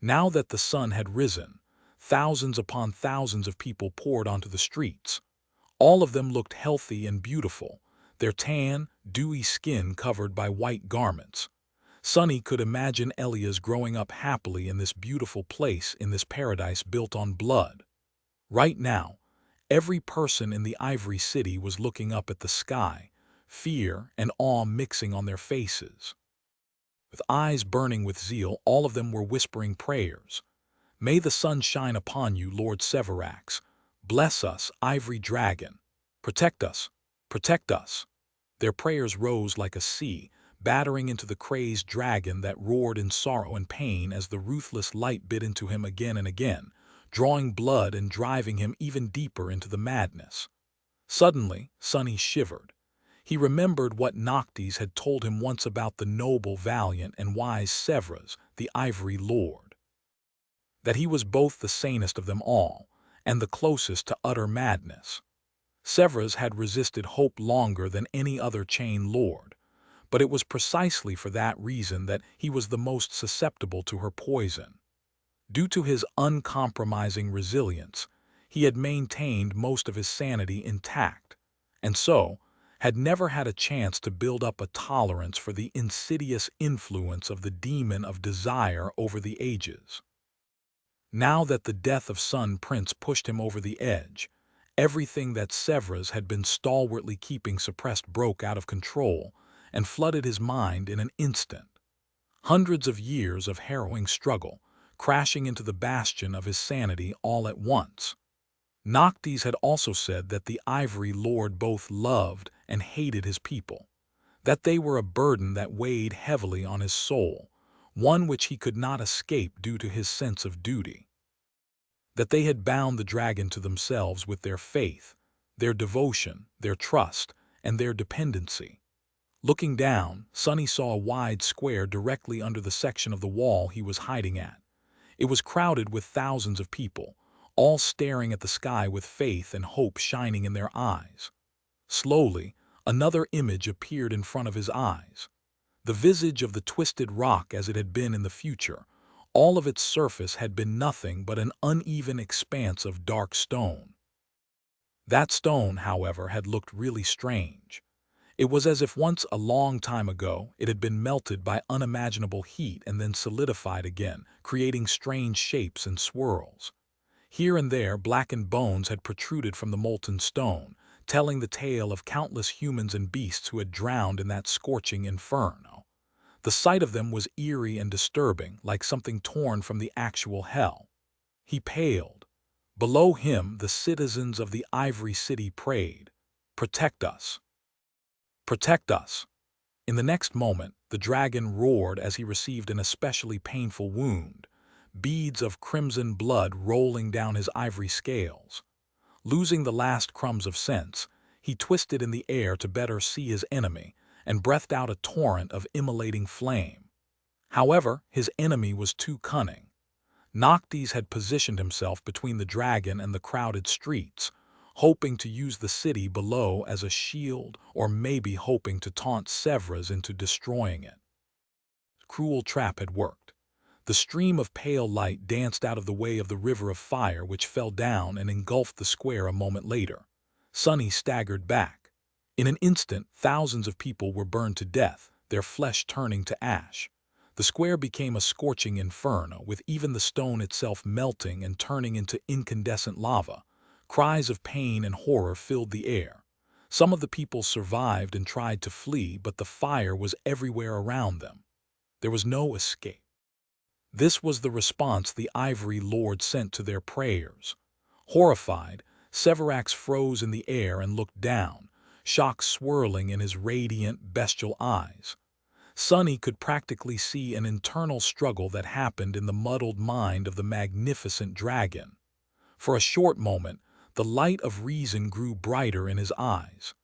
Now that the sun had risen, thousands upon thousands of people poured onto the streets. All of them looked healthy and beautiful, their tan, dewy skin covered by white garments. Sunny could imagine Elias growing up happily in this beautiful place, in this paradise built on blood. Right now, every person in the Ivory City was looking up at the sky, fear and awe mixing on their faces. With eyes burning with zeal, all of them were whispering prayers. "May the sun shine upon you, Lord Severax. Bless us, Ivory Dragon. Protect us, protect us." Their prayers rose like a sea, battering into the crazed dragon that roared in sorrow and pain as the ruthless light bit into him again and again, drawing blood and driving him even deeper into the madness. Suddenly, Sunny shivered. He remembered what Noctis had told him once about the noble, valiant, and wise Severus, the Ivory Lord. That he was both the sanest of them all, and the closest to utter madness. Severus had resisted hope longer than any other chain lord, but it was precisely for that reason that he was the most susceptible to her poison. Due to his uncompromising resilience, he had maintained most of his sanity intact, and so had never had a chance to build up a tolerance for the insidious influence of the demon of desire over the ages. Now that the death of Sun Prince pushed him over the edge, everything that Severus had been stalwartly keeping suppressed broke out of control and flooded his mind in an instant. Hundreds of years of harrowing struggle, crashing into the bastion of his sanity all at once. Noctis had also said that the Ivory Lord both loved and hated his people, that they were a burden that weighed heavily on his soul, one which he could not escape due to his sense of duty. That they had bound the dragon to themselves with their faith, their devotion, their trust, and their dependency. Looking down, Sunny saw a wide square directly under the section of the wall he was hiding at. It was crowded with thousands of people, all staring at the sky with faith and hope shining in their eyes. Slowly, another image appeared in front of his eyes. The visage of the twisted rock as it had been in the future. All of its surface had been nothing but an uneven expanse of dark stone. That stone, however, had looked really strange. It was as if once a long time ago it had been melted by unimaginable heat and then solidified again, creating strange shapes and swirls. Here and there blackened bones had protruded from the molten stone, telling the tale of countless humans and beasts who had drowned in that scorching inferno. The sight of them was eerie and disturbing, like something torn from the actual hell. He paled. Below him, the citizens of the Ivory City prayed, "Protect us! Protect us!" In the next moment, the dragon roared as he received an especially painful wound, beads of crimson blood rolling down his ivory scales. Losing the last crumbs of sense, he twisted in the air to better see his enemy and breathed out a torrent of immolating flame. However, his enemy was too cunning. Noctis had positioned himself between the dragon and the crowded streets, hoping to use the city below as a shield, or maybe hoping to taunt Severus into destroying it. The cruel trap had worked. The stream of pale light danced out of the way of the river of fire which fell down and engulfed the square a moment later. Sunny staggered back. In an instant, thousands of people were burned to death, their flesh turning to ash. The square became a scorching inferno, with even the stone itself melting and turning into incandescent lava. Cries of pain and horror filled the air. Some of the people survived and tried to flee, but the fire was everywhere around them. There was no escape. This was the response the Ivory Lord sent to their prayers. Horrified, Severax froze in the air and looked down, shock swirling in his radiant, bestial eyes. Sonny could practically see an internal struggle that happened in the muddled mind of the magnificent dragon. For a short moment, the light of reason grew brighter in his eyes,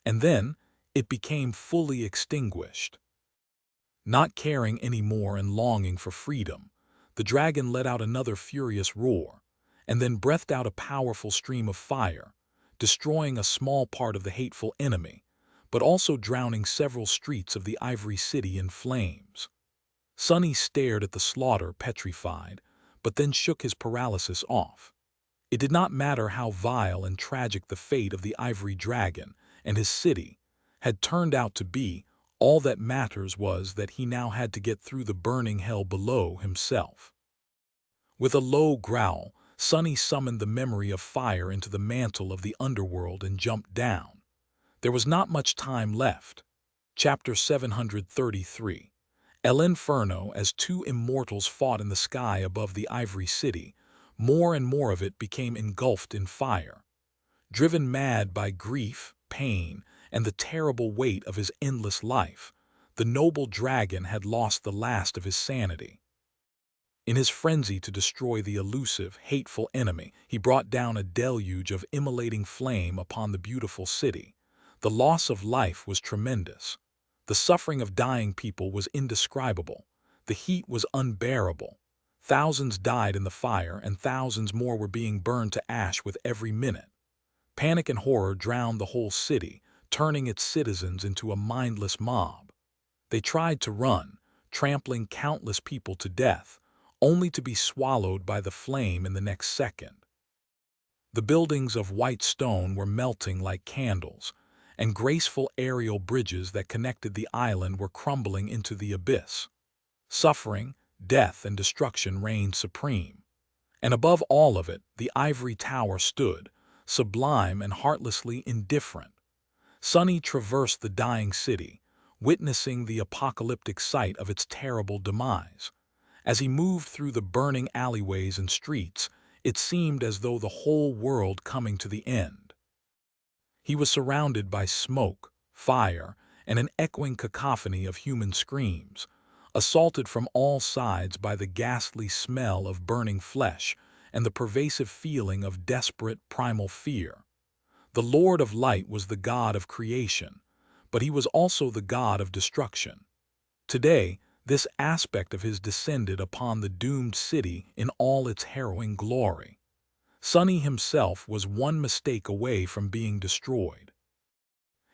and then it became fully extinguished. Not caring any more and longing for freedom, the dragon let out another furious roar, and then breathed out a powerful stream of fire, destroying a small part of the hateful enemy, but also drowning several streets of the Ivory City in flames. Sonny stared at the slaughter petrified, but then shook his paralysis off. It did not matter how vile and tragic the fate of the Ivory Dragon and his city had turned out to be. All that matters was that he now had to get through the burning hell below himself. With a low growl, Sonny summoned the memory of fire into the mantle of the underworld and jumped down. There was not much time left. Chapter 733. El Inferno. As two immortals fought in the sky above the Ivory City, more and more of it became engulfed in fire. Driven mad by grief, pain, and the terrible weight of his endless life, the noble dragon had lost the last of his sanity. In his frenzy to destroy the elusive, hateful enemy, he brought down a deluge of immolating flame upon the beautiful city. The loss of life was tremendous. The suffering of dying people was indescribable. The heat was unbearable. Thousands died in the fire, and thousands more were being burned to ash with every minute. Panic and horror drowned the whole city, turning its citizens into a mindless mob. They tried to run, trampling countless people to death, only to be swallowed by the flame in the next second. The buildings of white stone were melting like candles, and graceful aerial bridges that connected the island were crumbling into the abyss. Suffering, death, and destruction reigned supreme. And above all of it, the ivory tower stood, sublime and heartlessly indifferent. Sonny traversed the dying city, witnessing the apocalyptic sight of its terrible demise. As he moved through the burning alleyways and streets, it seemed as though the whole world coming to the end. He was surrounded by smoke, fire, and an echoing cacophony of human screams, assaulted from all sides by the ghastly smell of burning flesh and the pervasive feeling of desperate primal fear. The Lord of Light was the God of creation, but he was also the God of destruction. Today, this aspect of his descended upon the doomed city in all its harrowing glory. Sonny himself was one mistake away from being destroyed.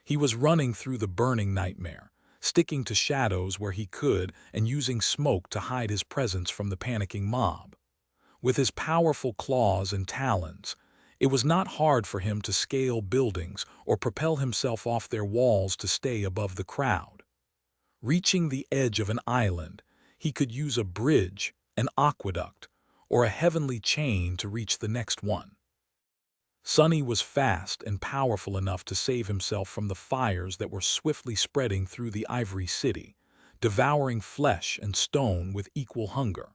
He was running through the burning nightmare, sticking to shadows where he could and using smoke to hide his presence from the panicking mob. With his powerful claws and talons, it was not hard for him to scale buildings or propel himself off their walls to stay above the crowd. Reaching the edge of an island, he could use a bridge, an aqueduct, or a heavenly chain to reach the next one. Sonny was fast and powerful enough to save himself from the fires that were swiftly spreading through the Ivory City, devouring flesh and stone with equal hunger.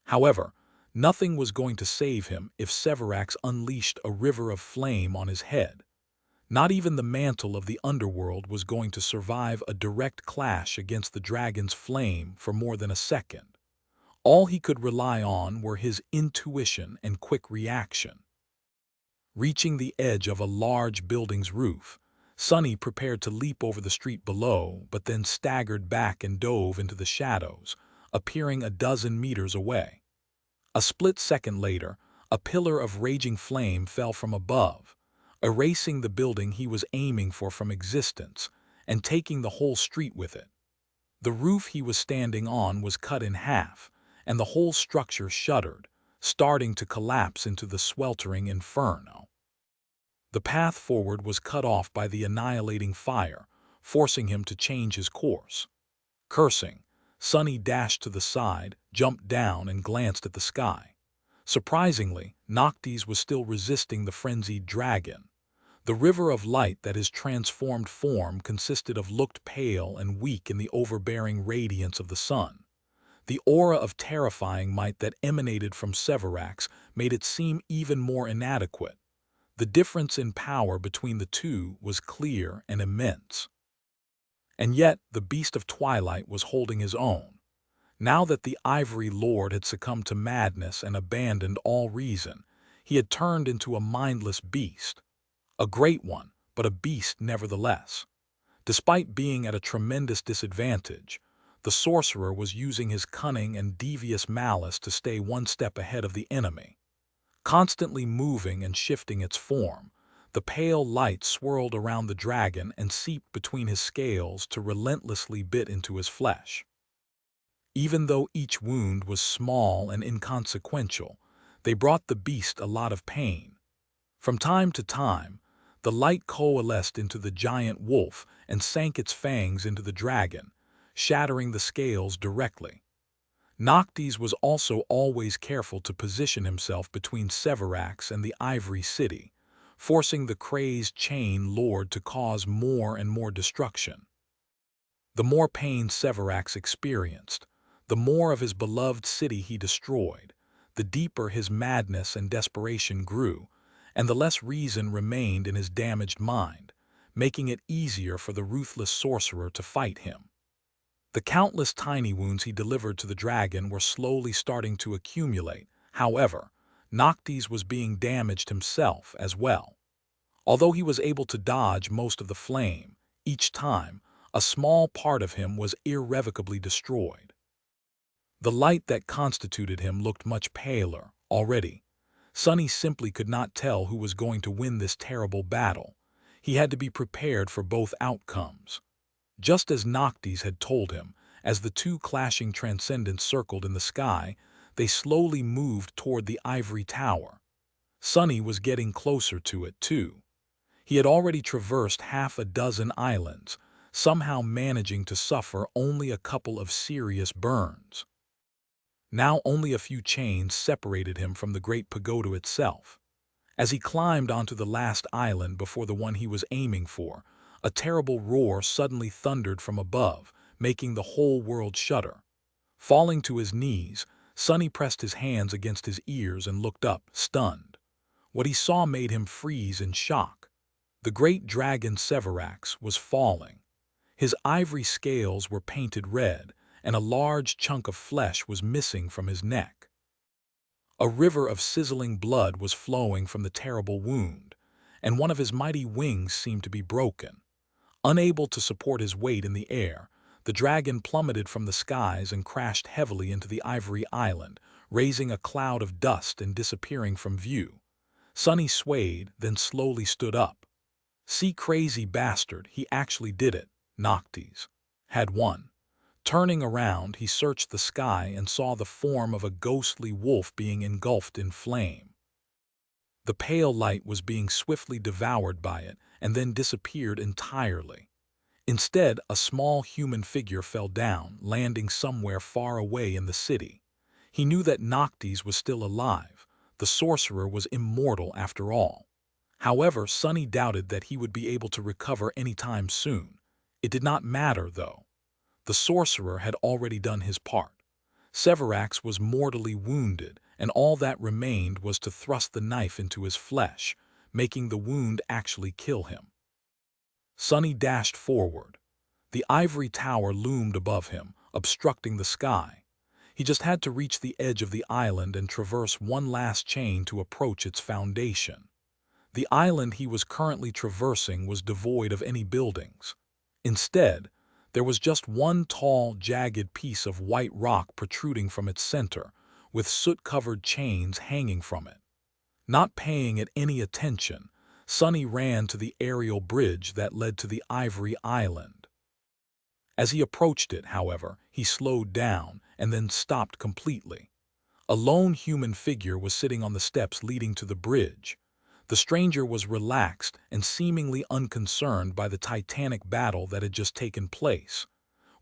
However, nothing was going to save him if Severax unleashed a river of flame on his head. Not even the mantle of the underworld was going to survive a direct clash against the dragon's flame for more than a second. All he could rely on were his intuition and quick reaction. Reaching the edge of a large building's roof, Sonny prepared to leap over the street below, but then staggered back and dove into the shadows, appearing a dozen meters away. A split second later, a pillar of raging flame fell from above, erasing the building he was aiming for from existence and taking the whole street with it. The roof he was standing on was cut in half, and the whole structure shuddered, starting to collapse into the sweltering inferno. The path forward was cut off by the annihilating fire, forcing him to change his course. Cursing, Sunny dashed to the side, jumped down, and glanced at the sky. Surprisingly, Noctis was still resisting the frenzied dragon. The river of light that his transformed form consisted of looked pale and weak in the overbearing radiance of the sun. The aura of terrifying might that emanated from Severax made it seem even more inadequate. The difference in power between the two was clear and immense. And yet, the beast of twilight was holding his own. Now that the Ivory Lord had succumbed to madness and abandoned all reason, he had turned into a mindless beast. A great one, but a beast nevertheless. Despite being at a tremendous disadvantage, the sorcerer was using his cunning and devious malice to stay one step ahead of the enemy. Constantly moving and shifting its form, the pale light swirled around the dragon and seeped between his scales to relentlessly bit into his flesh. Even though each wound was small and inconsequential, they brought the beast a lot of pain. From time to time, the light coalesced into the giant wolf and sank its fangs into the dragon, shattering the scales directly. Noctis was also always careful to position himself between Severax and the Ivory City, forcing the crazed Chain Lord to cause more and more destruction. The more pain Severax experienced, the more of his beloved city he destroyed, the deeper his madness and desperation grew, and the less reason remained in his damaged mind, making it easier for the ruthless sorcerer to fight him. The countless tiny wounds he delivered to the dragon were slowly starting to accumulate. However, Noctis was being damaged himself as well. Although he was able to dodge most of the flame, each time, a small part of him was irrevocably destroyed. The light that constituted him looked much paler already. Sunny simply could not tell who was going to win this terrible battle. He had to be prepared for both outcomes. Just as Noctis had told him, as the two clashing transcendents circled in the sky, they slowly moved toward the ivory tower. Sunny was getting closer to it, too. He had already traversed half a dozen islands, somehow managing to suffer only a couple of serious burns. Now only a few chains separated him from the great pagoda itself. As he climbed onto the last island before the one he was aiming for, a terrible roar suddenly thundered from above, making the whole world shudder. Falling to his knees, Sunny pressed his hands against his ears and looked up, stunned. What he saw made him freeze in shock. The great dragon Severax was falling. His ivory scales were painted red, and a large chunk of flesh was missing from his neck. A river of sizzling blood was flowing from the terrible wound, and one of his mighty wings seemed to be broken. Unable to support his weight in the air, the dragon plummeted from the skies and crashed heavily into the ivory island, raising a cloud of dust and disappearing from view. Sunny swayed, then slowly stood up. See, crazy bastard, he actually did it. Noctis had won. Turning around, he searched the sky and saw the form of a ghostly wolf being engulfed in flame. The pale light was being swiftly devoured by it and then disappeared entirely. Instead, a small human figure fell down, landing somewhere far away in the city. He knew that Noctis was still alive. The sorcerer was immortal after all. However, Sunny doubted that he would be able to recover anytime soon. It did not matter, though. The sorcerer had already done his part. Severax was mortally wounded, and all that remained was to thrust the knife into his flesh, making the wound actually kill him. Sunny dashed forward. The ivory tower loomed above him, obstructing the sky. He just had to reach the edge of the island and traverse one last chain to approach its foundation. The island he was currently traversing was devoid of any buildings. Instead, there was just one tall, jagged piece of white rock protruding from its center, with soot-covered chains hanging from it. Not paying it any attention, Sunny ran to the aerial bridge that led to the ivory island. As he approached it, however, he slowed down and then stopped completely. A lone human figure was sitting on the steps leading to the bridge. The stranger was relaxed and seemingly unconcerned by the titanic battle that had just taken place.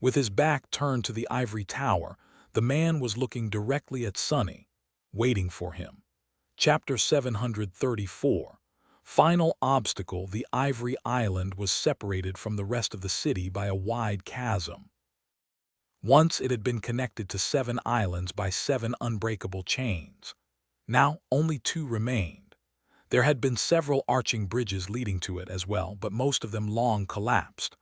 With his back turned to the ivory tower, the man was looking directly at Sonny, waiting for him. Chapter 734. Final obstacle. The ivory island was separated from the rest of the city by a wide chasm. Once it had been connected to 7 islands by 7 unbreakable chains. Now only 2 remained. There had been several arching bridges leading to it as well, but most of them long collapsed.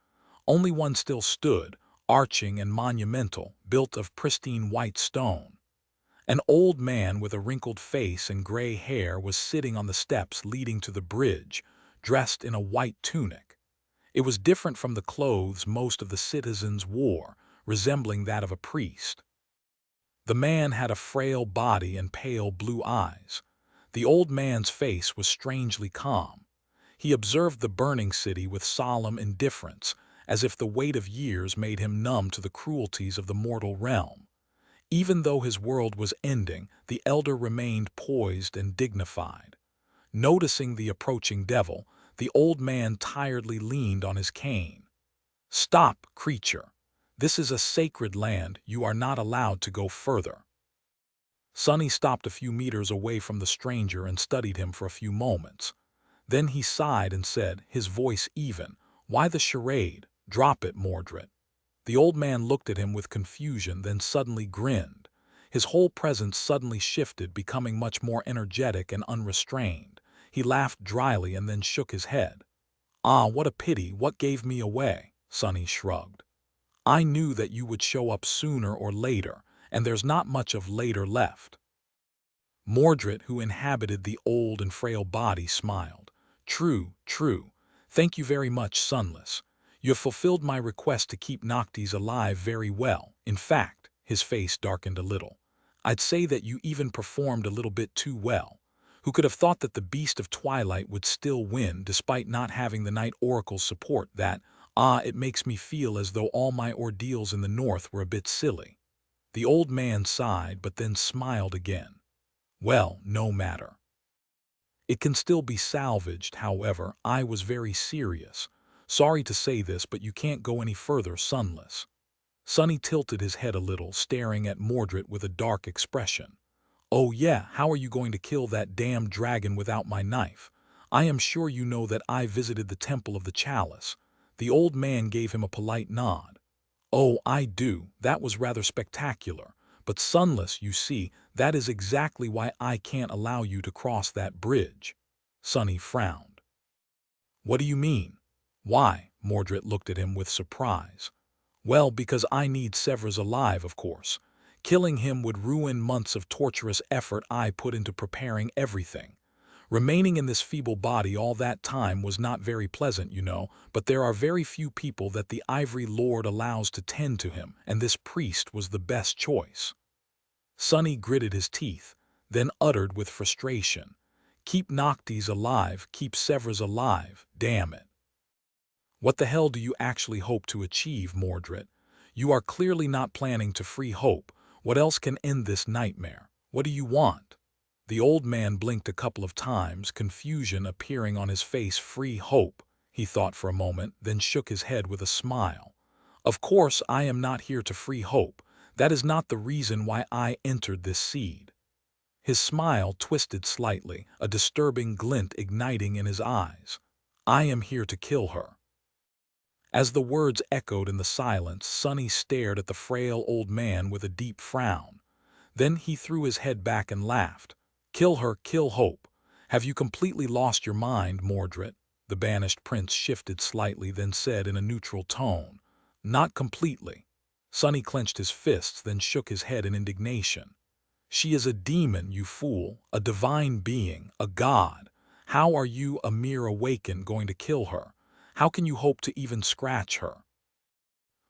Only one still stood, arching and monumental, built of pristine white stone. An old man with a wrinkled face and gray hair was sitting on the steps leading to the bridge, dressed in a white tunic. It was different from the clothes most of the citizens wore, resembling that of a priest. The man had a frail body and pale blue eyes. The old man's face was strangely calm. He observed the burning city with solemn indifference, as if the weight of years made him numb to the cruelties of the mortal realm. Even though his world was ending, the elder remained poised and dignified. Noticing the approaching devil, the old man tiredly leaned on his cane. "Stop, creature. This is a sacred land. You are not allowed to go further." Sonny stopped a few meters away from the stranger and studied him for a few moments. Then he sighed and said, his voice even, "Why the charade? Drop it, Mordred." The old man looked at him with confusion, then suddenly grinned. His whole presence suddenly shifted, becoming much more energetic and unrestrained. He laughed dryly and then shook his head. "Ah, what a pity. What gave me away?" Sonny shrugged. "I knew that you would show up sooner or later, and there's not much of later left." Mordred, who inhabited the old and frail body, smiled. "True, true. Thank you very much, Sunless. You have fulfilled my request to keep Noctis alive very well. In fact," his face darkened a little, "I'd say that you even performed a little bit too well. Who could have thought that the Beast of Twilight would still win despite not having the Night Oracle's support? It makes me feel as though all my ordeals in the north were a bit silly." The old man sighed but then smiled again. "Well, no matter. It can still be salvaged. However, I was very serious. Sorry to say this, but you can't go any further, Sunless." Sonny tilted his head a little, staring at Mordred with a dark expression. "Oh yeah, how are you going to kill that damned dragon without my knife? I am sure you know that I visited the Temple of the Chalice." The old man gave him a polite nod. "Oh, I do. That was rather spectacular. But Sunless, you see, that is exactly why I can't allow you to cross that bridge." Sonny frowned. "What do you mean?" "Why?" Mordred looked at him with surprise. "Well, because I need Severus alive, of course. Killing him would ruin months of torturous effort I put into preparing everything. Remaining in this feeble body all that time was not very pleasant, you know, but there are very few people that the Ivory Lord allows to tend to him, and this priest was the best choice." Sonny gritted his teeth, then uttered with frustration, "Keep Noctis alive, keep Severus alive, damn it." "What the hell do you actually hope to achieve, Mordred? You are clearly not planning to free Hope. What else can end this nightmare? What do you want?" The old man blinked a couple of times, confusion appearing on his face. "Free Hope," he thought for a moment, then shook his head with a smile. "Of course I am not here to free Hope. That is not the reason why I entered this seed." His smile twisted slightly, a disturbing glint igniting in his eyes. "I am here to kill her." As the words echoed in the silence, Sonny stared at the frail old man with a deep frown. Then he threw his head back and laughed. "Kill her, kill Hope. Have you completely lost your mind, Mordred?" The banished prince shifted slightly, then said in a neutral tone, "Not completely." Sonny clenched his fists, then shook his head in indignation. "She is a demon, you fool, a divine being, a god. How are you, a mere awakened, going to kill her? How can you hope to even scratch her?"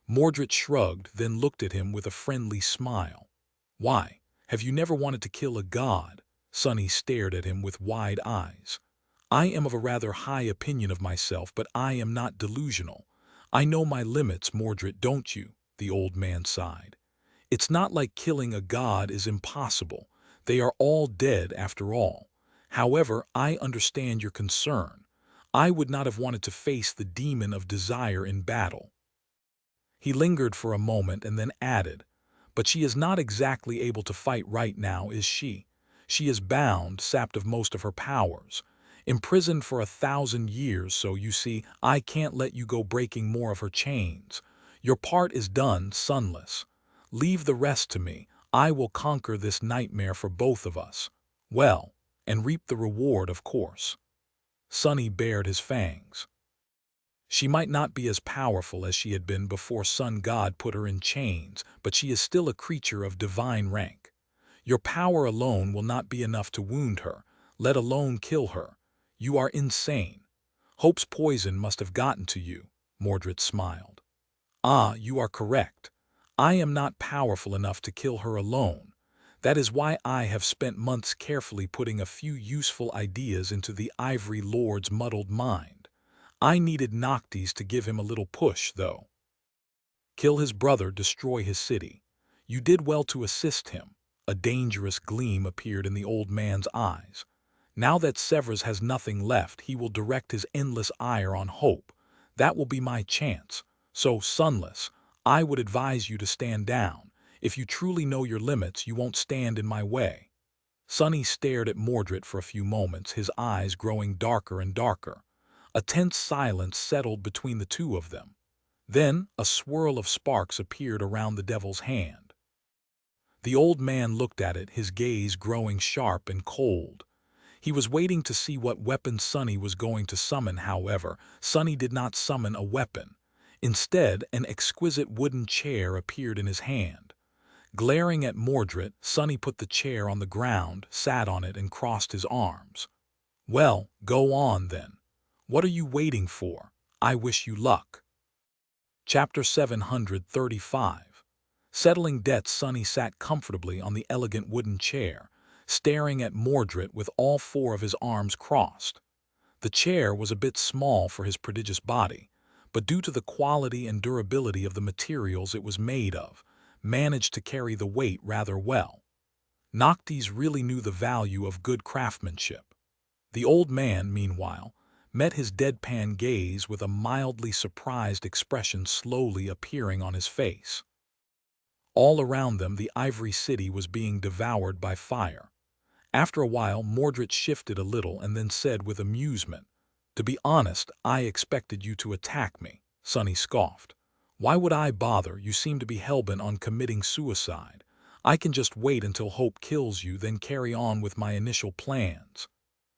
Mordred shrugged, then looked at him with a friendly smile. "Why, have you never wanted to kill a god?" Sonny stared at him with wide eyes. "I am of a rather high opinion of myself, but I am not delusional. I know my limits, Mordred, don't you?" The old man sighed. "It's not like killing a god is impossible. They are all dead after all. However, I understand your concern. I would not have wanted to face the demon of desire in battle." He lingered for a moment and then added, "But she is not exactly able to fight right now, is she? She is bound, sapped of most of her powers, imprisoned for 1,000 years, so you see, I can't let you go breaking more of her chains. Your part is done, Sunless. Leave the rest to me. I will conquer this nightmare for both of us. Well, and reap the reward, of course." Sunny bared his fangs. She might not be as powerful as she had been before Sun God put her in chains, but she is still a creature of divine rank. Your power alone will not be enough to wound her, let alone kill her. You are insane. Hope's poison must have gotten to you, Mordred smiled. Ah, you are correct. I am not powerful enough to kill her alone. That is why I have spent months carefully putting a few useful ideas into the Ivory Lord's muddled mind. I needed Noctis to give him a little push, though. Kill his brother, destroy his city. You did well to assist him. A dangerous gleam appeared in the old man's eyes. Now that Severus has nothing left, he will direct his endless ire on Hope. That will be my chance. So, Sunless, I would advise you to stand down. If you truly know your limits, you won't stand in my way. Sunny stared at Mordred for a few moments, his eyes growing darker and darker. A tense silence settled between the two of them. Then a swirl of sparks appeared around the devil's hand. The old man looked at it, his gaze growing sharp and cold. He was waiting to see what weapon Sunny was going to summon. However, Sunny did not summon a weapon. Instead, an exquisite wooden chair appeared in his hand. Glaring at Mordred, Sunny put the chair on the ground, sat on it, and crossed his arms. "Well, go on then. What are you waiting for? I wish you luck." Chapter 735. Settling debts. Sunny sat comfortably on the elegant wooden chair, staring at Mordred with all four of his arms crossed. The chair was a bit small for his prodigious body, but due to the quality and durability of the materials it was made of, managed to carry the weight rather well. Noctis really knew the value of good craftsmanship. The old man, meanwhile, met his deadpan gaze with a mildly surprised expression slowly appearing on his face. All around them, the Ivory City was being devoured by fire. After a while, Mordred shifted a little and then said with amusement, "To be honest, I expected you to attack me," Sunny scoffed. "Why would I bother? You seem to be hellbent on committing suicide. I can just wait until Hope kills you, then carry on with my initial plans."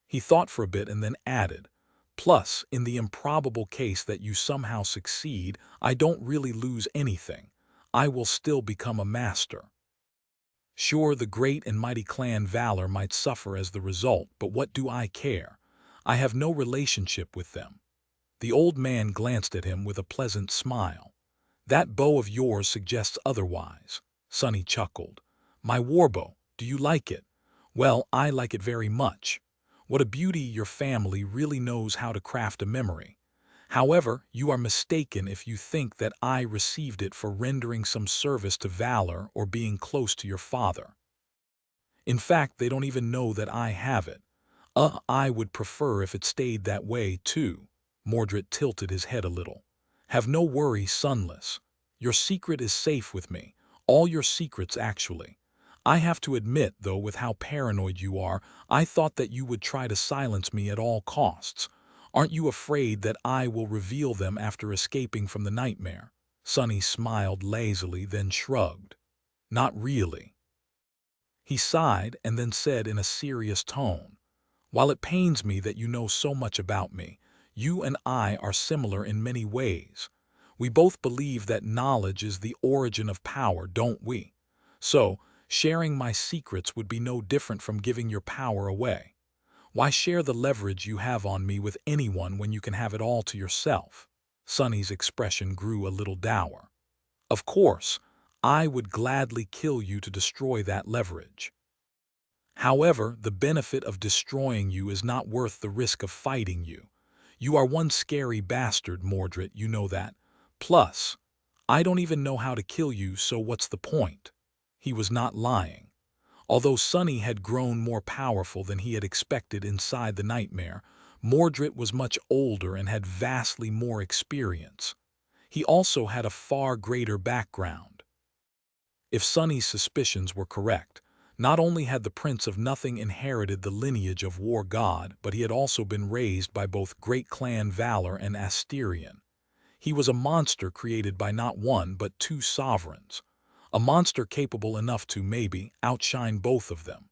He thought for a bit and then added, "Plus, in the improbable case that you somehow succeed, I don't really lose anything. I will still become a master. Sure, the great and mighty clan Valor might suffer as the result, but what do I care? I have no relationship with them." The old man glanced at him with a pleasant smile. "That bow of yours suggests otherwise." Sunny chuckled. "My warbow, do you like it? Well, I like it very much. What a beauty! Your family really knows how to craft a memory. However, you are mistaken if you think that I received it for rendering some service to Valor or being close to your father. In fact, they don't even know that I have it. I would prefer if it stayed that way, too." Mordred tilted his head a little. "Have no worry, Sunless. Your secret is safe with me. All your secrets, actually. I have to admit, though, with how paranoid you are, I thought that you would try to silence me at all costs. Aren't you afraid that I will reveal them after escaping from the nightmare?" Sunny smiled lazily, then shrugged. "Not really." He sighed and then said in a serious tone, "While it pains me that you know so much about me, you and I are similar in many ways. We both believe that knowledge is the origin of power, don't we? So, sharing my secrets would be no different from giving your power away. Why share the leverage you have on me with anyone when you can have it all to yourself?" Sunny's expression grew a little dour. "Of course, I would gladly kill you to destroy that leverage. However, the benefit of destroying you is not worth the risk of fighting you. You are one scary bastard, Mordred, you know that. Plus, I don't even know how to kill you, so what's the point?" He was not lying. Although Sunny had grown more powerful than he had expected inside the nightmare, Mordred was much older and had vastly more experience. He also had a far greater background. If Sonny's suspicions were correct, not only had the Prince of Nothing inherited the lineage of war god, but he had also been raised by both great clan Valor and Asterion. He was a monster created by not one but two sovereigns. A monster capable enough to, maybe, outshine both of them.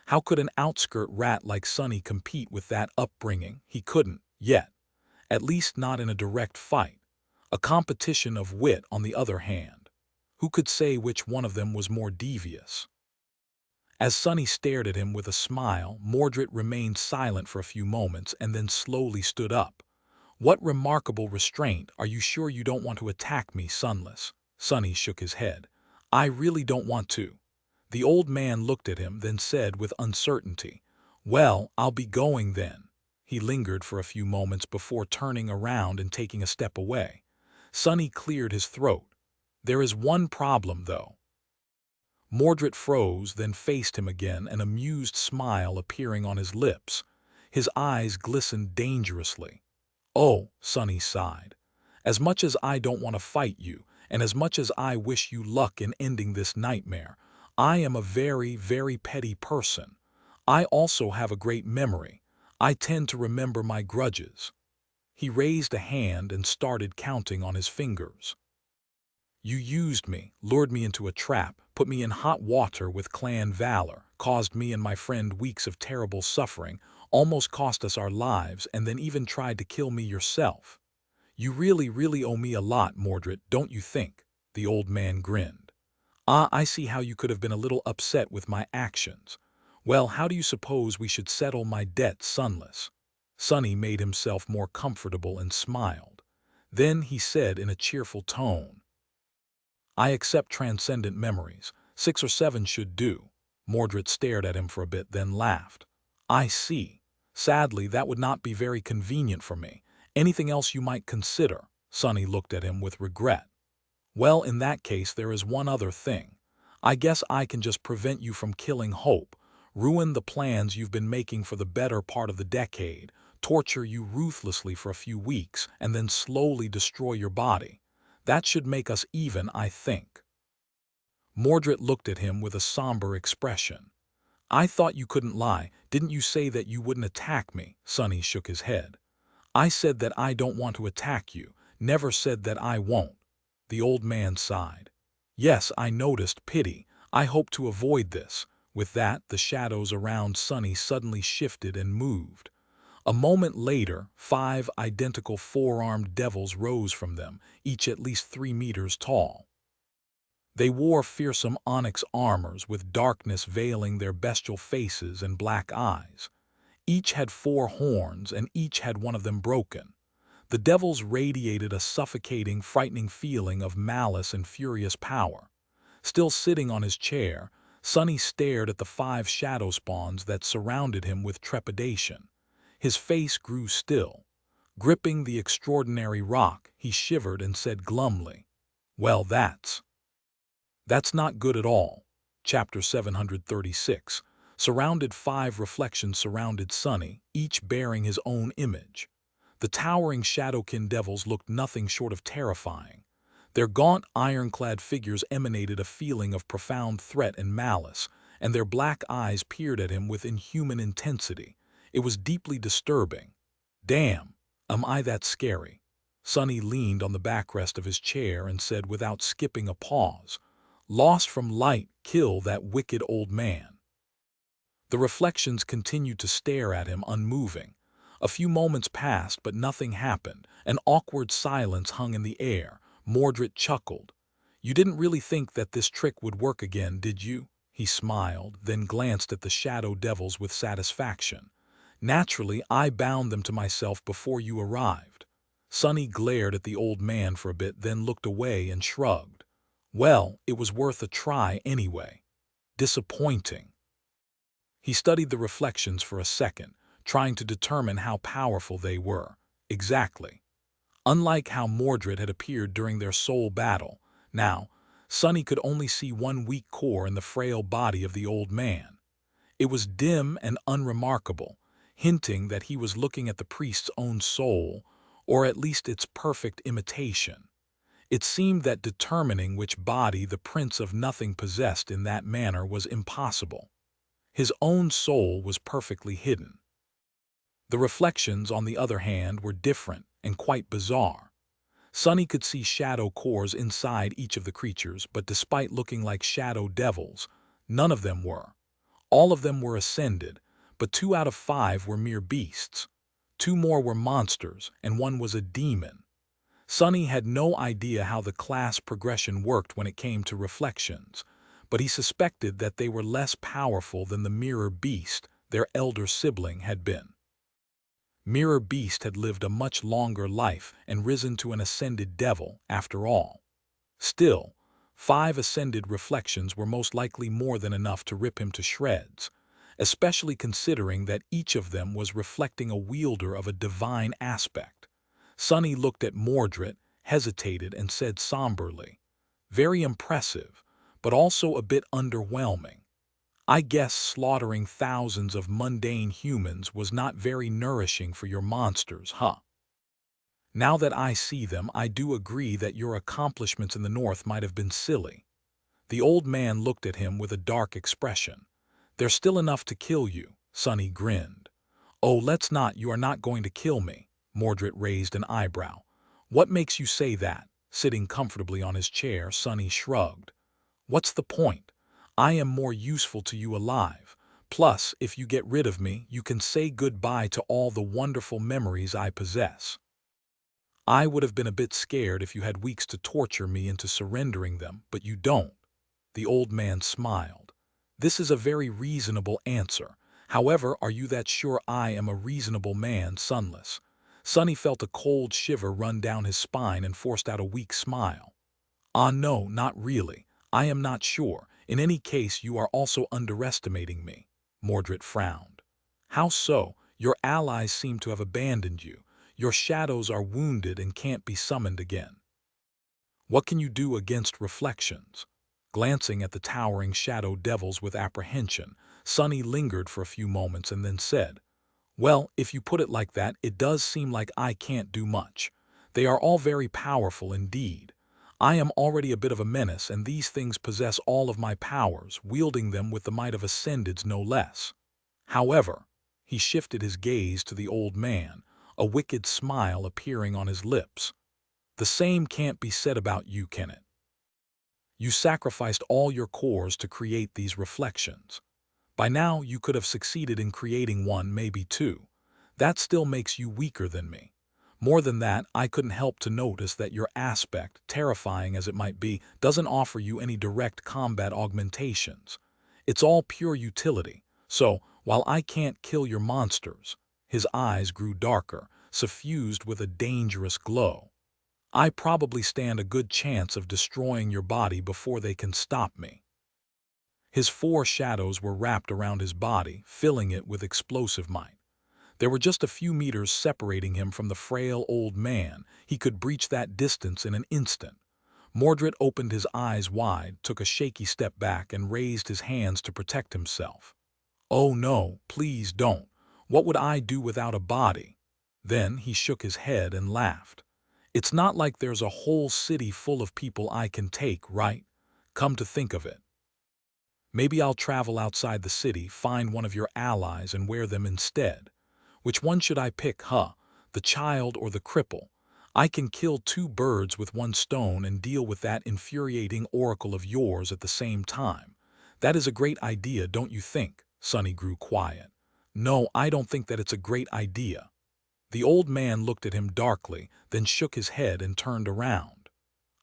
How could an outskirt rat like Sonny compete with that upbringing? He couldn't, yet. At least not in a direct fight. A competition of wit, on the other hand. Who could say which one of them was more devious? As Sonny stared at him with a smile, Mordred remained silent for a few moments and then slowly stood up. "What remarkable restraint! Are you sure you don't want to attack me, Sunless?" Sonny shook his head. "I really don't want to." The old man looked at him, then said with uncertainty, "Well, I'll be going then." He lingered for a few moments before turning around and taking a step away. Sonny cleared his throat. "There is one problem, though." Mordred froze, then faced him again, an amused smile appearing on his lips. His eyes glistened dangerously. "Oh," Sonny sighed. "As much as I don't want to fight you, and as much as I wish you luck in ending this nightmare, I am a very, very petty person. I also have a great memory. I tend to remember my grudges." He raised a hand and started counting on his fingers. "You used me, lured me into a trap, put me in hot water with clan Valor, caused me and my friend weeks of terrible suffering, almost cost us our lives, and then even tried to kill me yourself. You really, really owe me a lot, Mordred, don't you think?" The old man grinned. "Ah, I see how you could have been a little upset with my actions. Well, how do you suppose we should settle my debt, Sunless?" Sonny made himself more comfortable and smiled. Then he said in a cheerful tone, "I accept transcendent memories. 6 or 7 should do." Mordred stared at him for a bit, then laughed. "I see. Sadly, that would not be very convenient for me. Anything else you might consider?" Sonny looked at him with regret. "Well, in that case, there is one other thing. I guess I can just prevent you from killing Hope, ruin the plans you've been making for the better part of the decade, torture you ruthlessly for a few weeks, and then slowly destroy your body. That should make us even, I think." Mordred looked at him with a somber expression. "I thought you couldn't lie. Didn't you say that you wouldn't attack me?" Sonny shook his head. "I said that I don't want to attack you, never said that I won't." The old man sighed. "Yes, I noticed. Pity. I hope to avoid this." With that, the shadows around Sonny suddenly shifted and moved. A moment later, 5 identical four-armed devils rose from them, each at least 3 meters tall. They wore fearsome onyx armors with darkness veiling their bestial faces and black eyes. Each had 4 horns, and each had one of them broken. The devils radiated a suffocating, frightening feeling of malice and furious power. Still sitting on his chair, Sonny stared at the 5 shadow spawns that surrounded him with trepidation. His face grew still. Gripping the extraordinary rock, he shivered and said glumly, "Well, that's not good at all." Chapter 736. Surrounded 5 reflections surrounded Sonny, each bearing his own image. The towering shadowkin devils looked nothing short of terrifying. Their gaunt, ironclad figures emanated a feeling of profound threat and malice, and their black eyes peered at him with inhuman intensity. It was deeply disturbing. "Damn, am I that scary?" Sonny leaned on the backrest of his chair and said without skipping a pause, "Lost from light, kill that wicked old man." The reflections continued to stare at him, unmoving. A few moments passed, but nothing happened. An awkward silence hung in the air. Mordred chuckled. "You didn't really think that this trick would work again, did you?" He smiled, then glanced at the shadow devils with satisfaction. "Naturally, I bound them to myself before you arrived." Sonny glared at the old man for a bit, then looked away and shrugged. "Well, it was worth a try anyway." "Disappointing." He studied the reflections for a second, trying to determine how powerful they were. Exactly. Unlike how Mordred had appeared during their soul battle, now, Sonny could only see one weak core in the frail body of the old man. It was dim and unremarkable, hinting that he was looking at the priest's own soul, or at least its perfect imitation. It seemed that determining which body the Prince of Nothing possessed in that manner was impossible. His own soul was perfectly hidden. The reflections, on the other hand, were different and quite bizarre. Sonny could see shadow cores inside each of the creatures, but despite looking like shadow devils, none of them were. All of them were ascended, but 2 out of 5 were mere beasts. 2 more were monsters, and 1 was a demon. Sonny had no idea how the class progression worked when it came to reflections, but he suspected that they were less powerful than the mirror beast, their elder sibling, had been. Mirror Beast had lived a much longer life and risen to an ascended devil, after all. Still, 5 ascended reflections were most likely more than enough to rip him to shreds, especially considering that each of them was reflecting a wielder of a divine aspect. Sonny looked at Mordred, hesitated, and said somberly, "Very impressive, but also a bit underwhelming. I guess slaughtering thousands of mundane humans was not very nourishing for your monsters, huh? Now that I see them, I do agree that your accomplishments in the north might have been silly." The old man looked at him with a dark expression. "There's still enough to kill you," Sonny grinned. "Oh, let's not, you are not going to kill me." Mordred raised an eyebrow. "What makes you say that?" Sitting comfortably on his chair, Sonny shrugged. "What's the point? I am more useful to you alive. Plus, if you get rid of me, you can say goodbye to all the wonderful memories I possess." "I would have been a bit scared if you had weeks to torture me into surrendering them, but you don't." The old man smiled. "This is a very reasonable answer. However, are you that sure I am a reasonable man, Sunless?" Sonny felt a cold shiver run down his spine and forced out a weak smile. "Ah, no, not really. I am not sure. In any case, you are also underestimating me." Mordred frowned. "How so? Your allies seem to have abandoned you. Your shadows are wounded and can't be summoned again. What can you do against reflections?" Glancing at the towering shadow devils with apprehension, Sonny lingered for a few moments and then said, "Well, if you put it like that, it does seem like I can't do much. They are all very powerful indeed. I am already a bit of a menace, and these things possess all of my powers, wielding them with the might of ascendeds no less. However," he shifted his gaze to the old man, a wicked smile appearing on his lips, "the same can't be said about you, can it? You sacrificed all your cores to create these reflections. By now, you could have succeeded in creating 1, maybe 2. That still makes you weaker than me. More than that, I couldn't help to notice that your aspect, terrifying as it might be, doesn't offer you any direct combat augmentations. It's all pure utility. So, while I can't kill your monsters," his eyes grew darker, suffused with a dangerous glow, "I probably stand a good chance of destroying your body before they can stop me." His 4 shadows were wrapped around his body, filling it with explosive might. There were just a few meters separating him from the frail old man. He could breach that distance in an instant. Mordred opened his eyes wide, took a shaky step back, and raised his hands to protect himself. "Oh no, please don't. What would I do without a body?" Then he shook his head and laughed. "It's not like there's a whole city full of people I can take, right? Come to think of it. Maybe I'll travel outside the city, find one of your allies, and wear them instead. Which one should I pick, huh? The child or the cripple? I can kill 2 birds with 1 stone and deal with that infuriating oracle of yours at the same time. That is a great idea, don't you think?" Sonny grew quiet. "No, I don't think that it's a great idea." The old man looked at him darkly, then shook his head and turned around.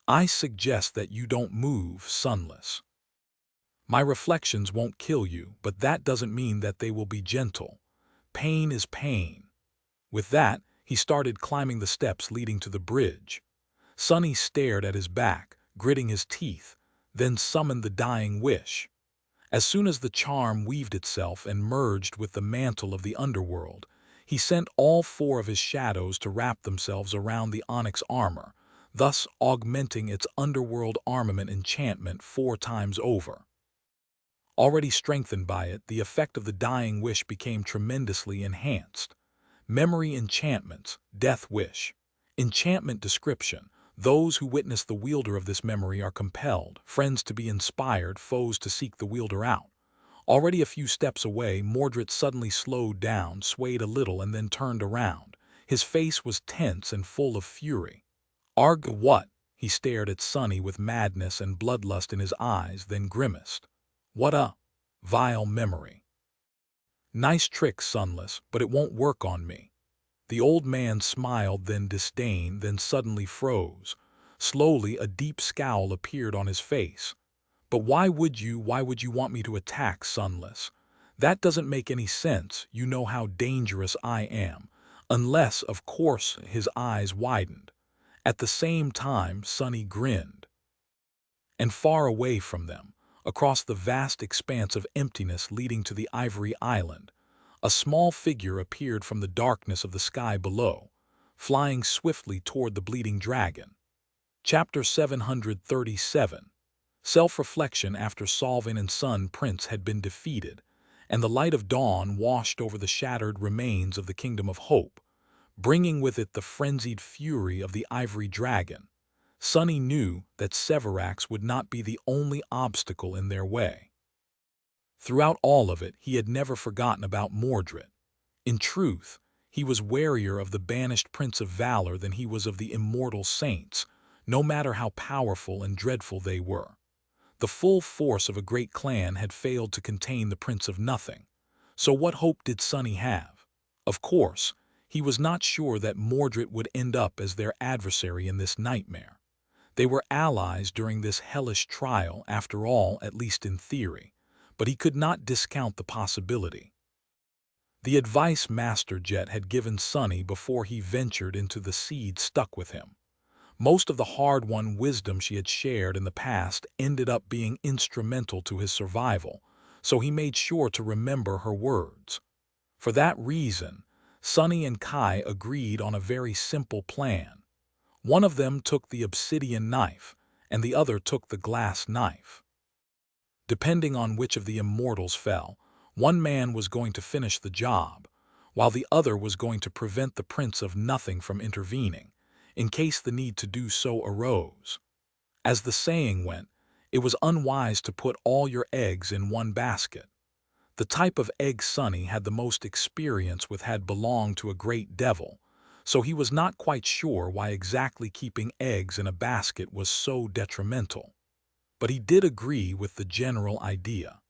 "I suggest that you don't move, Sunless. My reflections won't kill you, but that doesn't mean that they will be gentle. Pain is pain." With that, he started climbing the steps leading to the bridge. Sonny stared at his back, gritting his teeth, then summoned the dying wish. As soon as the charm weaved itself and merged with the mantle of the underworld, he sent all 4 of his shadows to wrap themselves around the onyx armor, thus augmenting its underworld armament enchantment 4 times over. Already strengthened by it, the effect of the dying wish became tremendously enhanced. Memory enchantments, death wish. Enchantment description: Those who witness the wielder of this memory are compelled, friends to be inspired, foes to seek the wielder out. Already a few steps away, Mordred suddenly slowed down, swayed a little, and then turned around. His face was tense and full of fury. Arg, what? He stared at Sonny with madness and bloodlust in his eyes, then grimaced. What a vile memory. Nice trick, Sunless, but it won't work on me. The old man smiled, then disdain, then suddenly froze. Slowly, a deep scowl appeared on his face. But why would you want me to attack, Sunless? That doesn't make any sense. You know how dangerous I am. Unless, of course, his eyes widened. At the same time, Sonny grinned. And far away from them, across the vast expanse of emptiness leading to the Ivory Island, a small figure appeared from the darkness of the sky below, flying swiftly toward the bleeding dragon. Chapter 737. Self-reflection after Solvin and Sun Prince had been defeated, and the light of dawn washed over the shattered remains of the Kingdom of Hope, bringing with it the frenzied fury of the Ivory Dragon. Sonny knew that Severax would not be the only obstacle in their way. Throughout all of it, he had never forgotten about Mordred. In truth, he was warier of the banished Prince of Valor than he was of the immortal saints, no matter how powerful and dreadful they were. The full force of a great clan had failed to contain the Prince of Nothing. So what hope did Sonny have? Of course, he was not sure that Mordred would end up as their adversary in this nightmare. They were allies during this hellish trial, after all, at least in theory, but he could not discount the possibility. The advice Master Jet had given Sonny before he ventured into the seed stuck with him. Most of the hard-won wisdom she had shared in the past ended up being instrumental to his survival, so he made sure to remember her words. For that reason, Sonny and Kai agreed on a very simple plan. One of them took the obsidian knife, and the other took the glass knife. Depending on which of the immortals fell, one man was going to finish the job, while the other was going to prevent the Prince of Nothing from intervening, in case the need to do so arose. As the saying went, it was unwise to put all your eggs in one basket. The type of egg Sonny had the most experience with had belonged to a great devil, so he was not quite sure why exactly keeping eggs in a basket was so detrimental. But he did agree with the general idea.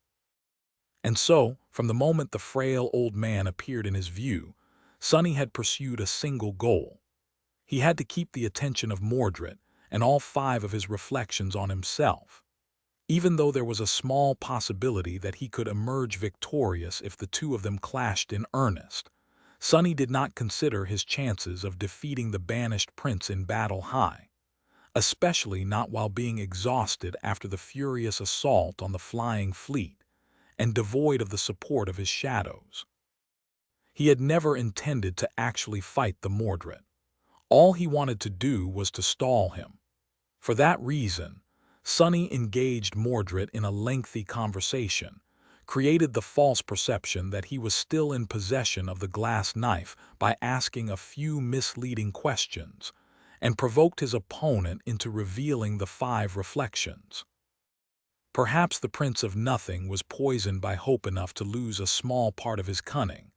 And so, from the moment the frail old man appeared in his view, Sonny had pursued a single goal. He had to keep the attention of Mordred and all 5 of his reflections on himself. Even though there was a small possibility that he could emerge victorious if the 2 of them clashed in earnest, Sonny did not consider his chances of defeating the banished prince in battle high, especially not while being exhausted after the furious assault on the flying fleet and devoid of the support of his shadows. He had never intended to actually fight the Mordred. All he wanted to do was to stall him. For that reason, Sonny engaged Mordred in a lengthy conversation, created the false perception that he was still in possession of the glass knife by asking a few misleading questions, and provoked his opponent into revealing the 5 reflections. Perhaps the Prince of Nothing was poisoned by hope enough to lose a small part of his cunning,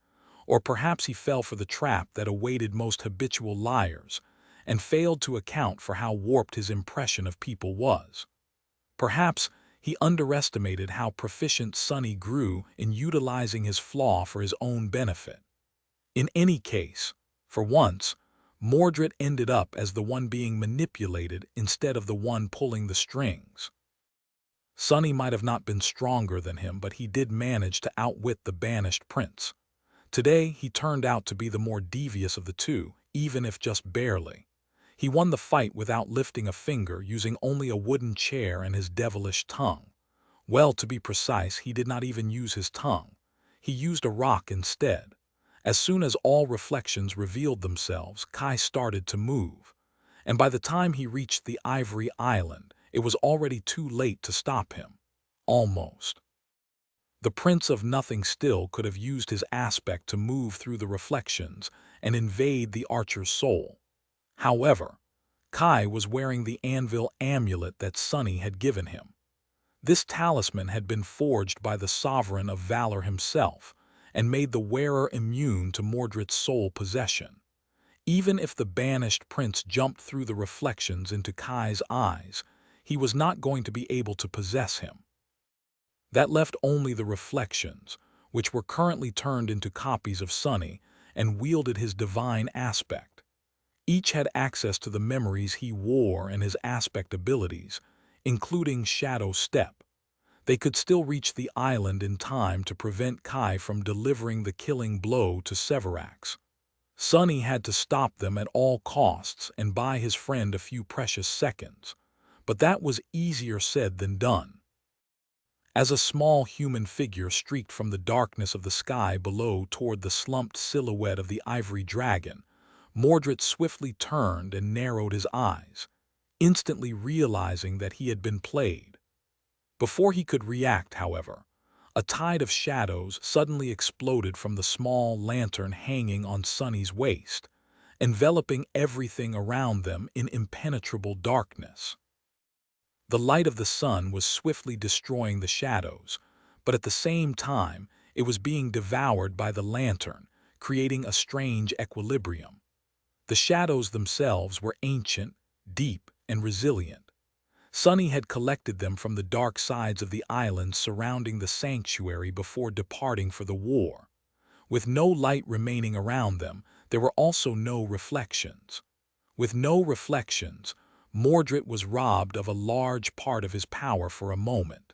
or perhaps he fell for the trap that awaited most habitual liars and failed to account for how warped his impression of people was. Perhaps he underestimated how proficient Sonny grew in utilizing his flaw for his own benefit. In any case, for once, Mordred ended up as the one being manipulated instead of the one pulling the strings. Sonny might have not been stronger than him, but he did manage to outwit the banished prince. Today, he turned out to be the more devious of the 2, even if just barely. He won the fight without lifting a finger, using only a wooden chair and his devilish tongue. Well, to be precise, he did not even use his tongue. He used a rock instead. As soon as all reflections revealed themselves, Kai started to move. And by the time he reached the Ivory Island, it was already too late to stop him. Almost. The Prince of Nothing still could have used his aspect to move through the reflections and invade the archer's soul. However, Kai was wearing the anvil amulet that Sunny had given him. This talisman had been forged by the Sovereign of Valor himself and made the wearer immune to Mordred's soul possession. Even if the banished prince jumped through the reflections into Kai's eyes, he was not going to be able to possess him. That left only the reflections, which were currently turned into copies of Sunny and wielded his divine aspect. Each had access to the memories he wore and his aspect abilities, including Shadow Step. They could still reach the island in time to prevent Kai from delivering the killing blow to Severax. Sunny had to stop them at all costs and buy his friend a few precious seconds, but that was easier said than done. As a small human figure streaked from the darkness of the sky below toward the slumped silhouette of the ivory dragon, Mordred swiftly turned and narrowed his eyes, instantly realizing that he had been played. Before he could react, however, a tide of shadows suddenly exploded from the small lantern hanging on Sunny's waist, enveloping everything around them in impenetrable darkness. The light of the sun was swiftly destroying the shadows, but at the same time, it was being devoured by the lantern, creating a strange equilibrium. The shadows themselves were ancient, deep, and resilient. Sunny had collected them from the dark sides of the island surrounding the sanctuary before departing for the war. With no light remaining around them, there were also no reflections. With no reflections, Mordred was robbed of a large part of his power for a moment.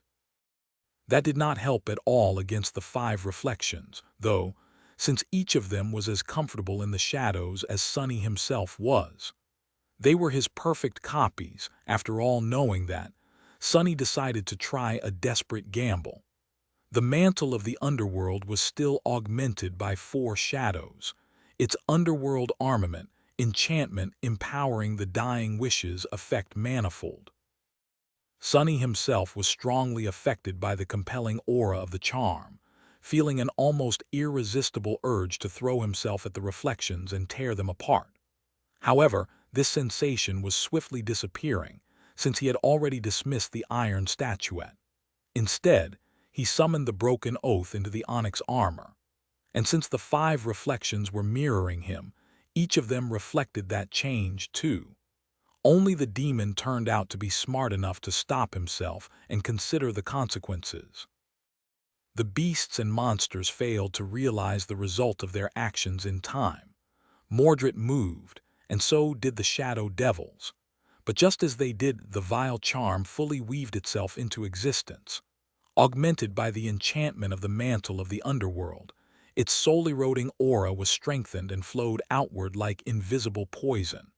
That did not help at all against the 5 reflections, though, since each of them was as comfortable in the shadows as Sunny himself was. They were his perfect copies, after all. Knowing that, Sunny decided to try a desperate gamble. The mantle of the underworld was still augmented by 4 shadows, its underworld armament, enchantment empowering the dying wishes effect manifold. Sunny himself was strongly affected by the compelling aura of the charm, feeling an almost irresistible urge to throw himself at the reflections and tear them apart. However, this sensation was swiftly disappearing, since he had already dismissed the iron statuette. Instead, he summoned the broken oath into the onyx armor, and since the 5 reflections were mirroring him, each of them reflected that change too. Only the demon turned out to be smart enough to stop himself and consider the consequences. The beasts and monsters failed to realize the result of their actions in time. Mordred moved, and so did the shadow devils. But just as they did, the vile charm fully weaved itself into existence. Augmented by the enchantment of the mantle of the underworld, its soul-eroding aura was strengthened and flowed outward like invisible poison.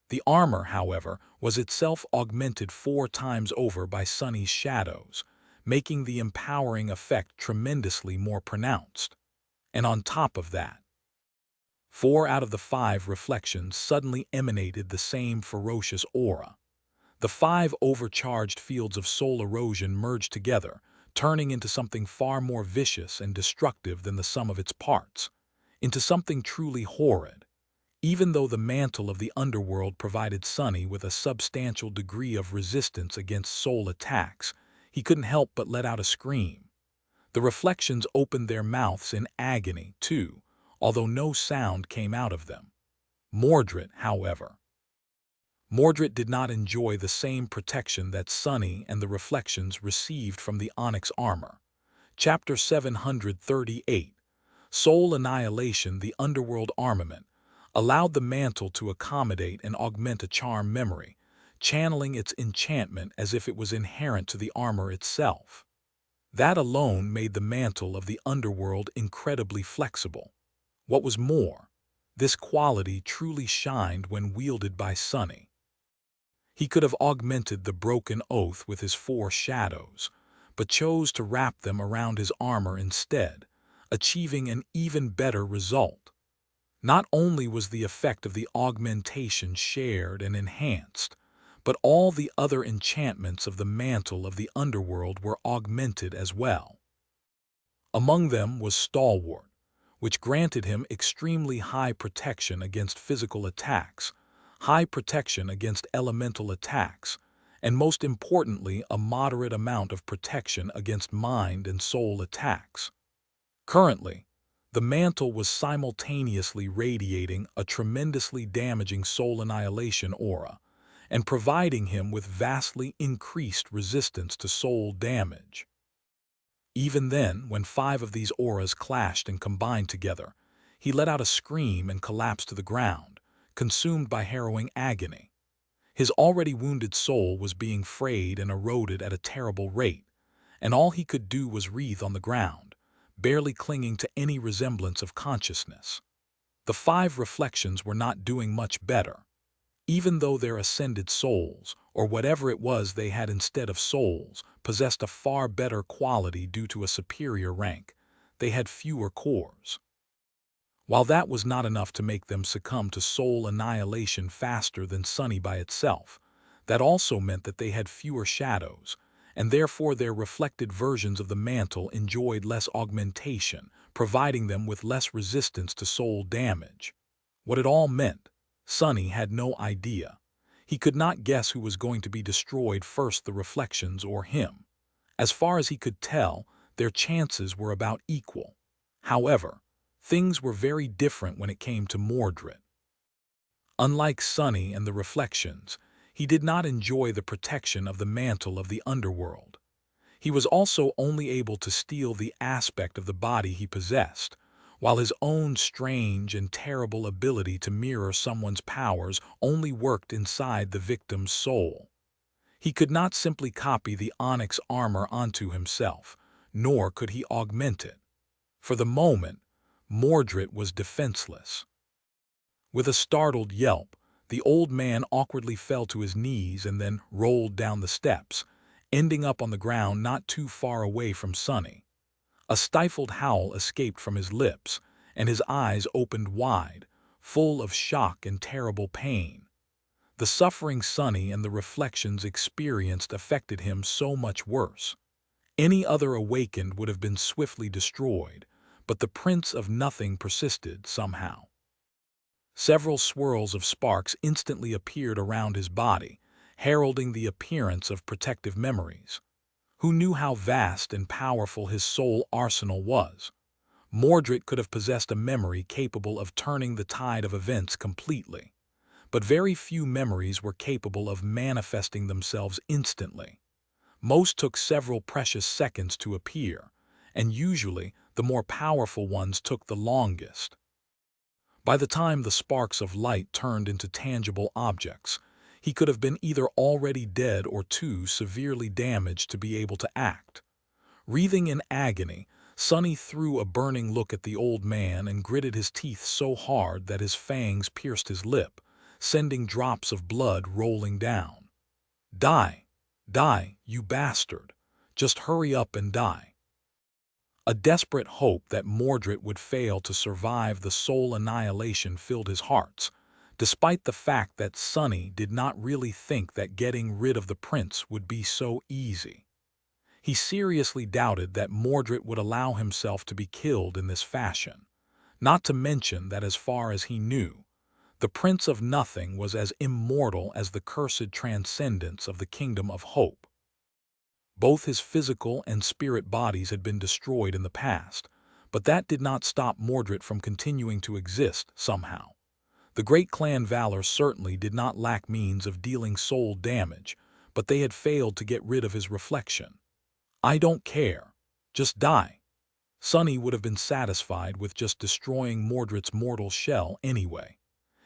The armor, however, was itself augmented 4 times over by Sunny's shadows, making the empowering effect tremendously more pronounced. And on top of that, 4 out of the 5 reflections suddenly emanated the same ferocious aura. The 5 overcharged fields of soul erosion merged together, turning into something far more vicious and destructive than the sum of its parts, into something truly horrid. Even though the mantle of the underworld provided Sunny with a substantial degree of resistance against soul attacks, he couldn't help but let out a scream. The reflections opened their mouths in agony, too, although no sound came out of them. Mordred did not enjoy the same protection that Sunny and the reflections received from the onyx armor. Chapter 738, Soul Annihilation. The underworld armament allowed the mantle to accommodate and augment a charm memory, channeling its enchantment as if it was inherent to the armor itself. That alone made the mantle of the underworld incredibly flexible. What was more, this quality truly shined when wielded by Sunny. He could have augmented the broken oath with his 4 shadows, but chose to wrap them around his armor instead, achieving an even better result. Not only was the effect of the augmentation shared and enhanced, but all the other enchantments of the mantle of the underworld were augmented as well. Among them was Stalwart, which granted him extremely high protection against physical attacks, high protection against elemental attacks, and most importantly, a moderate amount of protection against mind and soul attacks. Currently, the mantle was simultaneously radiating a tremendously damaging soul annihilation aura and providing him with vastly increased resistance to soul damage. Even then, when 5 of these auras clashed and combined together, he let out a scream and collapsed to the ground, consumed by harrowing agony. His already wounded soul was being frayed and eroded at a terrible rate, and all he could do was writhe on the ground, barely clinging to any resemblance of consciousness. The 5 reflections were not doing much better. Even though their ascended souls, or whatever it was they had instead of souls, possessed a far better quality due to a superior rank, they had fewer cores. While that was not enough to make them succumb to soul annihilation faster than Sunny by itself, that also meant that they had fewer shadows, and therefore their reflected versions of the mantle enjoyed less augmentation, providing them with less resistance to soul damage. What it all meant, Sunny had no idea. He could not guess who was going to be destroyed first, the reflections or him. As far as he could tell, their chances were about equal. However, things were very different when it came to Mordred. Unlike Sunny and the reflections, he did not enjoy the protection of the mantle of the underworld. He was also only able to steal the aspect of the body he possessed, while his own strange and terrible ability to mirror someone's powers only worked inside the victim's soul. He could not simply copy the onyx armor onto himself, nor could he augment it. For the moment, Mordred was defenseless. With a startled yelp, the old man awkwardly fell to his knees and then rolled down the steps, ending up on the ground not too far away from Sunny. A stifled howl escaped from his lips, and his eyes opened wide, full of shock and terrible pain. The suffering Sunny and the reflections experienced affected him so much worse. Any other awakened would have been swiftly destroyed, but the Prince of Nothing persisted somehow. Several swirls of sparks instantly appeared around his body, heralding the appearance of protective memories. Who knew how vast and powerful his soul arsenal was? Mordred could have possessed a memory capable of turning the tide of events completely, but very few memories were capable of manifesting themselves instantly. Most took several precious seconds to appear, and usually the more powerful ones took the longest. By the time the sparks of light turned into tangible objects, he could have been either already dead or too severely damaged to be able to act. Writhing in agony, Sunny threw a burning look at the old man and gritted his teeth so hard that his fangs pierced his lip, sending drops of blood rolling down. "Die! Die, you bastard! Just hurry up and die!" A desperate hope that Mordred would fail to survive the soul annihilation filled his heart, despite the fact that Sunny did not really think that getting rid of the prince would be so easy. He seriously doubted that Mordred would allow himself to be killed in this fashion, not to mention that as far as he knew, the Prince of Nothing was as immortal as the cursed transcendence of the Kingdom of Hope. Both his physical and spirit bodies had been destroyed in the past, but that did not stop Mordred from continuing to exist somehow. The great clan Valor certainly did not lack means of dealing soul damage, but they had failed to get rid of his reflection. "I don't care. Just die." Sunny would have been satisfied with just destroying Mordred's mortal shell anyway.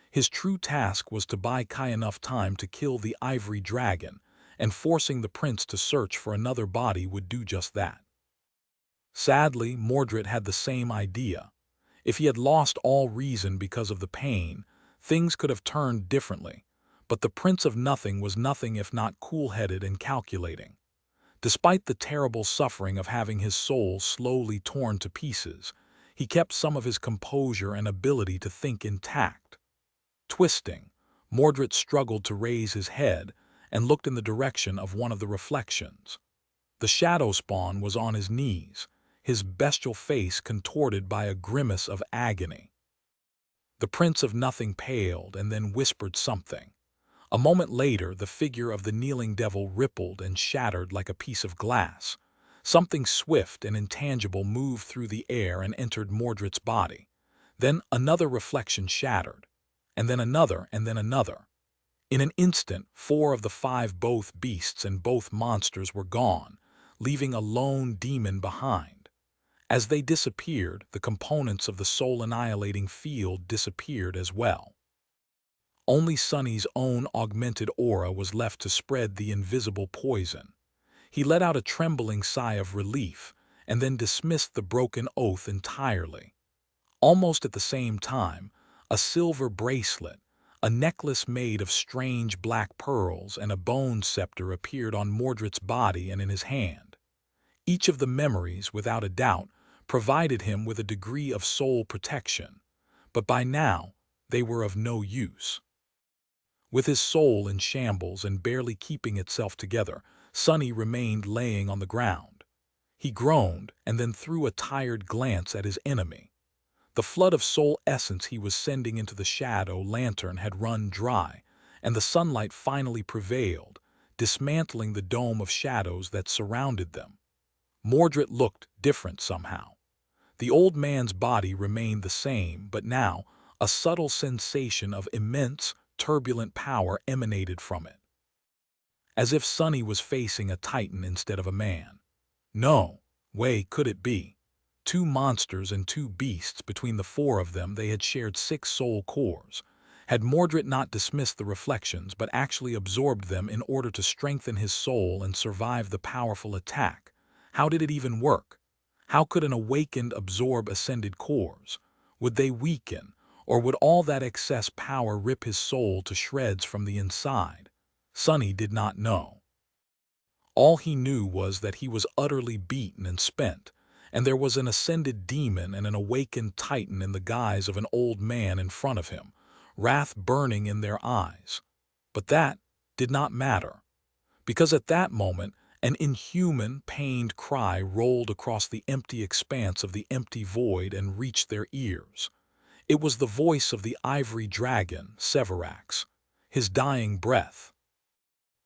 His true task was to buy Kai enough time to kill the ivory dragon, and forcing the prince to search for another body would do just that. Sadly, Mordred had the same idea. If he had lost all reason because of the pain, things could have turned differently, but the Prince of Nothing was nothing if not cool-headed and calculating. Despite the terrible suffering of having his soul slowly torn to pieces, he kept some of his composure and ability to think intact. Twisting, Mordred struggled to raise his head and looked in the direction of one of the reflections. The shadow spawn was on his knees, his bestial face contorted by a grimace of agony. The Prince of Nothing paled and then whispered something. A moment later, the figure of the kneeling devil rippled and shattered like a piece of glass. Something swift and intangible moved through the air and entered Mordred's body. Then another reflection shattered, and then another, and then another. In an instant, 4 of the 5 both beasts and both monsters were gone, leaving a lone demon behind. As they disappeared, the components of the soul-annihilating field disappeared as well. Only Sonny's own augmented aura was left to spread the invisible poison. He let out a trembling sigh of relief, and then dismissed the broken oath entirely. Almost at the same time, a silver bracelet, a necklace made of strange black pearls, and a bone scepter appeared on Mordred's body and in his hand. Each of the memories, without a doubt, provided him with a degree of soul protection, but by now they were of no use. With his soul in shambles and barely keeping itself together, Sonny remained laying on the ground. He groaned and then threw a tired glance at his enemy. The flood of soul essence he was sending into the shadow lantern had run dry, and the sunlight finally prevailed, dismantling the dome of shadows that surrounded them. Mordred looked different somehow. The old man's body remained the same, but now a subtle sensation of immense, turbulent power emanated from it. As if Sonny was facing a titan instead of a man. No way could it be. 2 monsters and 2 beasts, between the 4 of them they had shared 6 soul cores. Had Mordred not dismissed the reflections but actually absorbed them in order to strengthen his soul and survive the powerful attack? How did it even work? How could an awakened absorb ascended cores? Would they weaken, or would all that excess power rip his soul to shreds from the inside? Sonny did not know. All he knew was that he was utterly beaten and spent, and there was an ascended demon and an awakened titan in the guise of an old man in front of him, wrath burning in their eyes. But that did not matter, because at that moment an inhuman, pained cry rolled across the empty expanse of the empty void and reached their ears. It was the voice of the ivory dragon, Severax, his dying breath.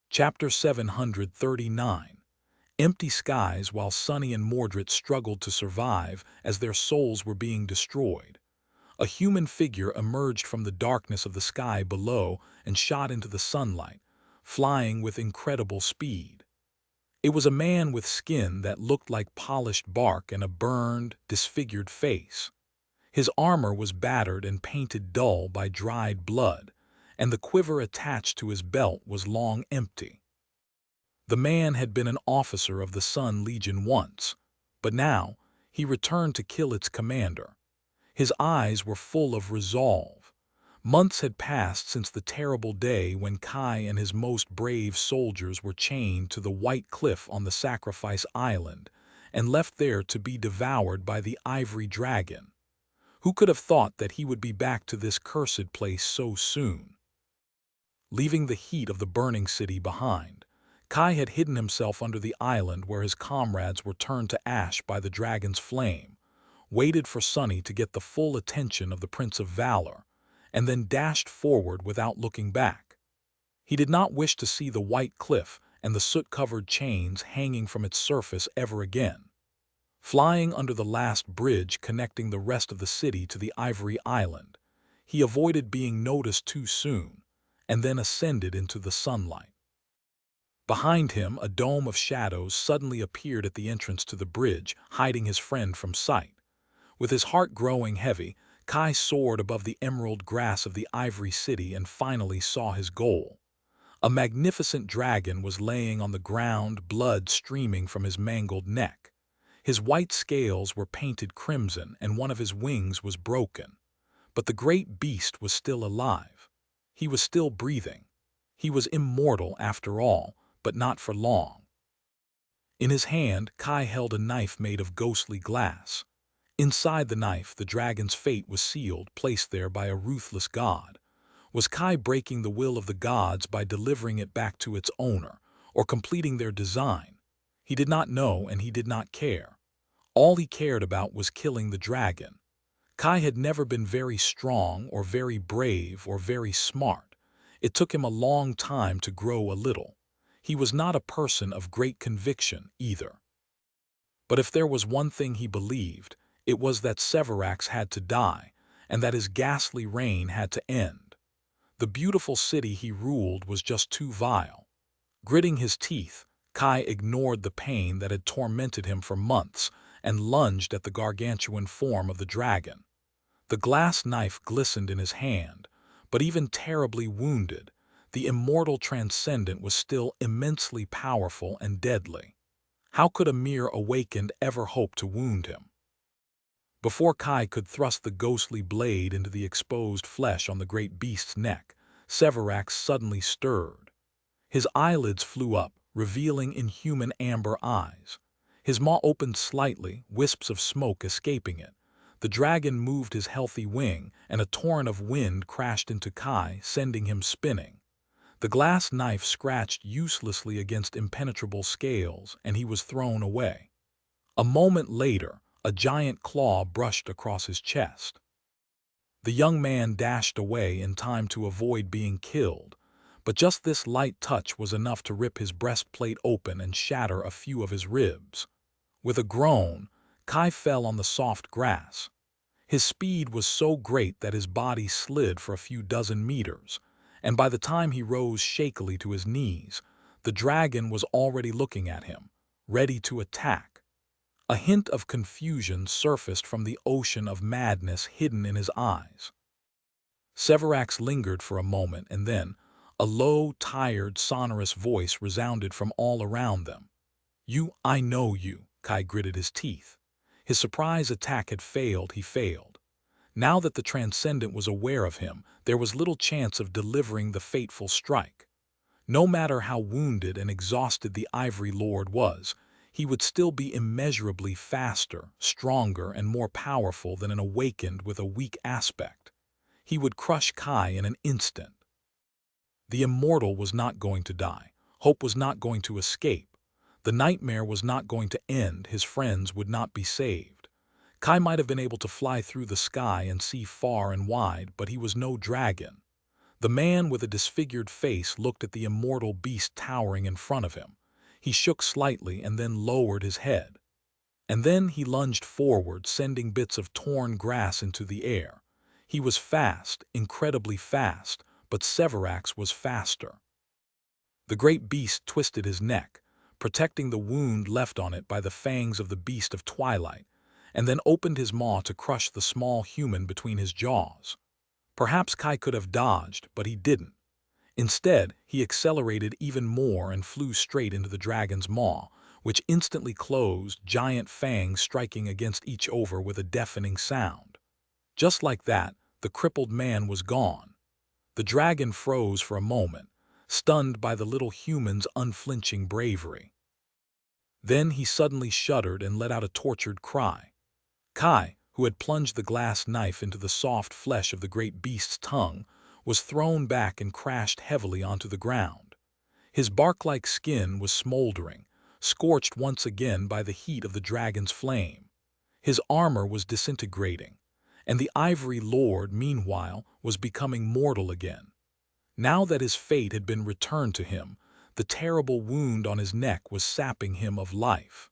Chapter 739. Empty skies. While Sonny and Mordred struggled to survive as their souls were being destroyed, a human figure emerged from the darkness of the sky below and shot into the sunlight, flying with incredible speed. It was a man with skin that looked like polished bark and a burned, disfigured face. His armor was battered and painted dull by dried blood, and the quiver attached to his belt was long empty. The man had been an officer of the Sun Legion once, but now he returned to kill its commander. His eyes were full of resolve. Months had passed since the terrible day when Kai and his most brave soldiers were chained to the white cliff on the Sacrifice Island and left there to be devoured by the ivory dragon. Who could have thought that he would be back to this cursed place so soon? Leaving the heat of the burning city behind, Kai had hidden himself under the island where his comrades were turned to ash by the dragon's flame, waited for Sonny to get the full attention of the Prince of Valor, and then dashed forward without looking back. He did not wish to see the white cliff and the soot-covered chains hanging from its surface ever again. Flying under the last bridge connecting the rest of the city to the Ivory Island, he avoided being noticed too soon, and then ascended into the sunlight. Behind him, a dome of shadows suddenly appeared at the entrance to the bridge, hiding his friend from sight. With his heart growing heavy, Kai soared above the emerald grass of the Ivory City and finally saw his goal. A magnificent dragon was laying on the ground, blood streaming from his mangled neck. His white scales were painted crimson and one of his wings was broken. But the great beast was still alive. He was still breathing. He was immortal after all, but not for long. In his hand, Kai held a knife made of ghostly glass. Inside the knife, the dragon's fate was sealed, placed there by a ruthless god. Was Kai breaking the will of the gods by delivering it back to its owner, or completing their design? He did not know and he did not care. All he cared about was killing the dragon. Kai had never been very strong or very brave or very smart. It took him a long time to grow a little. He was not a person of great conviction either. But if there was one thing he believed, it was that Severax had to die, and that his ghastly reign had to end. The beautiful city he ruled was just too vile. Gritting his teeth, Kai ignored the pain that had tormented him for months and lunged at the gargantuan form of the dragon. The glass knife glistened in his hand, but even terribly wounded, the immortal transcendent was still immensely powerful and deadly. How could a mere awakened ever hope to wound him? Before Kai could thrust the ghostly blade into the exposed flesh on the great beast's neck, Severax suddenly stirred. His eyelids flew up, revealing inhuman amber eyes. His maw opened slightly, wisps of smoke escaping it. The dragon moved his healthy wing, and a torrent of wind crashed into Kai, sending him spinning. The glass knife scratched uselessly against impenetrable scales, and he was thrown away. A moment later, a giant claw brushed across his chest. The young man dashed away in time to avoid being killed, but just this light touch was enough to rip his breastplate open and shatter a few of his ribs. With a groan, Kai fell on the soft grass. His speed was so great that his body slid for a few dozen meters, and by the time he rose shakily to his knees, the dragon was already looking at him, ready to attack. A hint of confusion surfaced from the ocean of madness hidden in his eyes. Severax lingered for a moment, and then a low, tired, sonorous voice resounded from all around them. I know you," Kai gritted his teeth. His surprise attack had failed, he failed. Now that the Transcendent was aware of him, there was little chance of delivering the fateful strike. No matter how wounded and exhausted the Ivory Lord was, he would still be immeasurably faster, stronger, and more powerful than an awakened with a weak aspect. He would crush Kai in an instant. The immortal was not going to die. Hope was not going to escape. The nightmare was not going to end. His friends would not be saved. Kai might have been able to fly through the sky and see far and wide, but he was no dragon. The man with a disfigured face looked at the immortal beast towering in front of him. He shook slightly and then lowered his head. And then he lunged forward, sending bits of torn grass into the air. He was fast, incredibly fast, but Severax was faster. The great beast twisted his neck, protecting the wound left on it by the fangs of the beast of twilight, and then opened his maw to crush the small human between his jaws. Perhaps Kai could have dodged, but he didn't. Instead, he accelerated even more and flew straight into the dragon's maw, which instantly closed, giant fangs striking against each other with a deafening sound. Just like that, the crippled man was gone. The dragon froze for a moment, stunned by the little human's unflinching bravery. Then he suddenly shuddered and let out a tortured cry. Kai, who had plunged the glass knife into the soft flesh of the great beast's tongue, was thrown back and crashed heavily onto the ground. His bark-like skin was smoldering, scorched once again by the heat of the dragon's flame. His armor was disintegrating, and the Ivory Lord, meanwhile, was becoming mortal again. Now that his fate had been returned to him, the terrible wound on his neck was sapping him of life.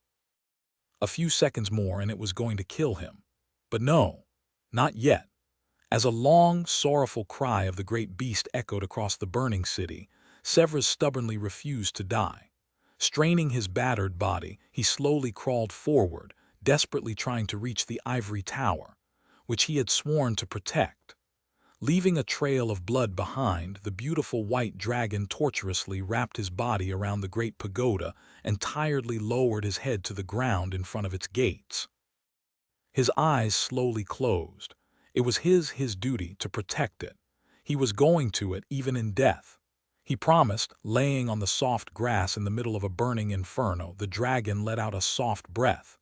A few seconds more and it was going to kill him. But no, not yet. As a long, sorrowful cry of the great beast echoed across the burning city, Severus stubbornly refused to die. Straining his battered body, he slowly crawled forward, desperately trying to reach the ivory tower, which he had sworn to protect. Leaving a trail of blood behind, the beautiful white dragon tortuously wrapped his body around the great pagoda and tiredly lowered his head to the ground in front of its gates. His eyes slowly closed. It was his duty to protect it. He was going to it even in death. He promised, laying on the soft grass in the middle of a burning inferno. The dragon let out a soft breath.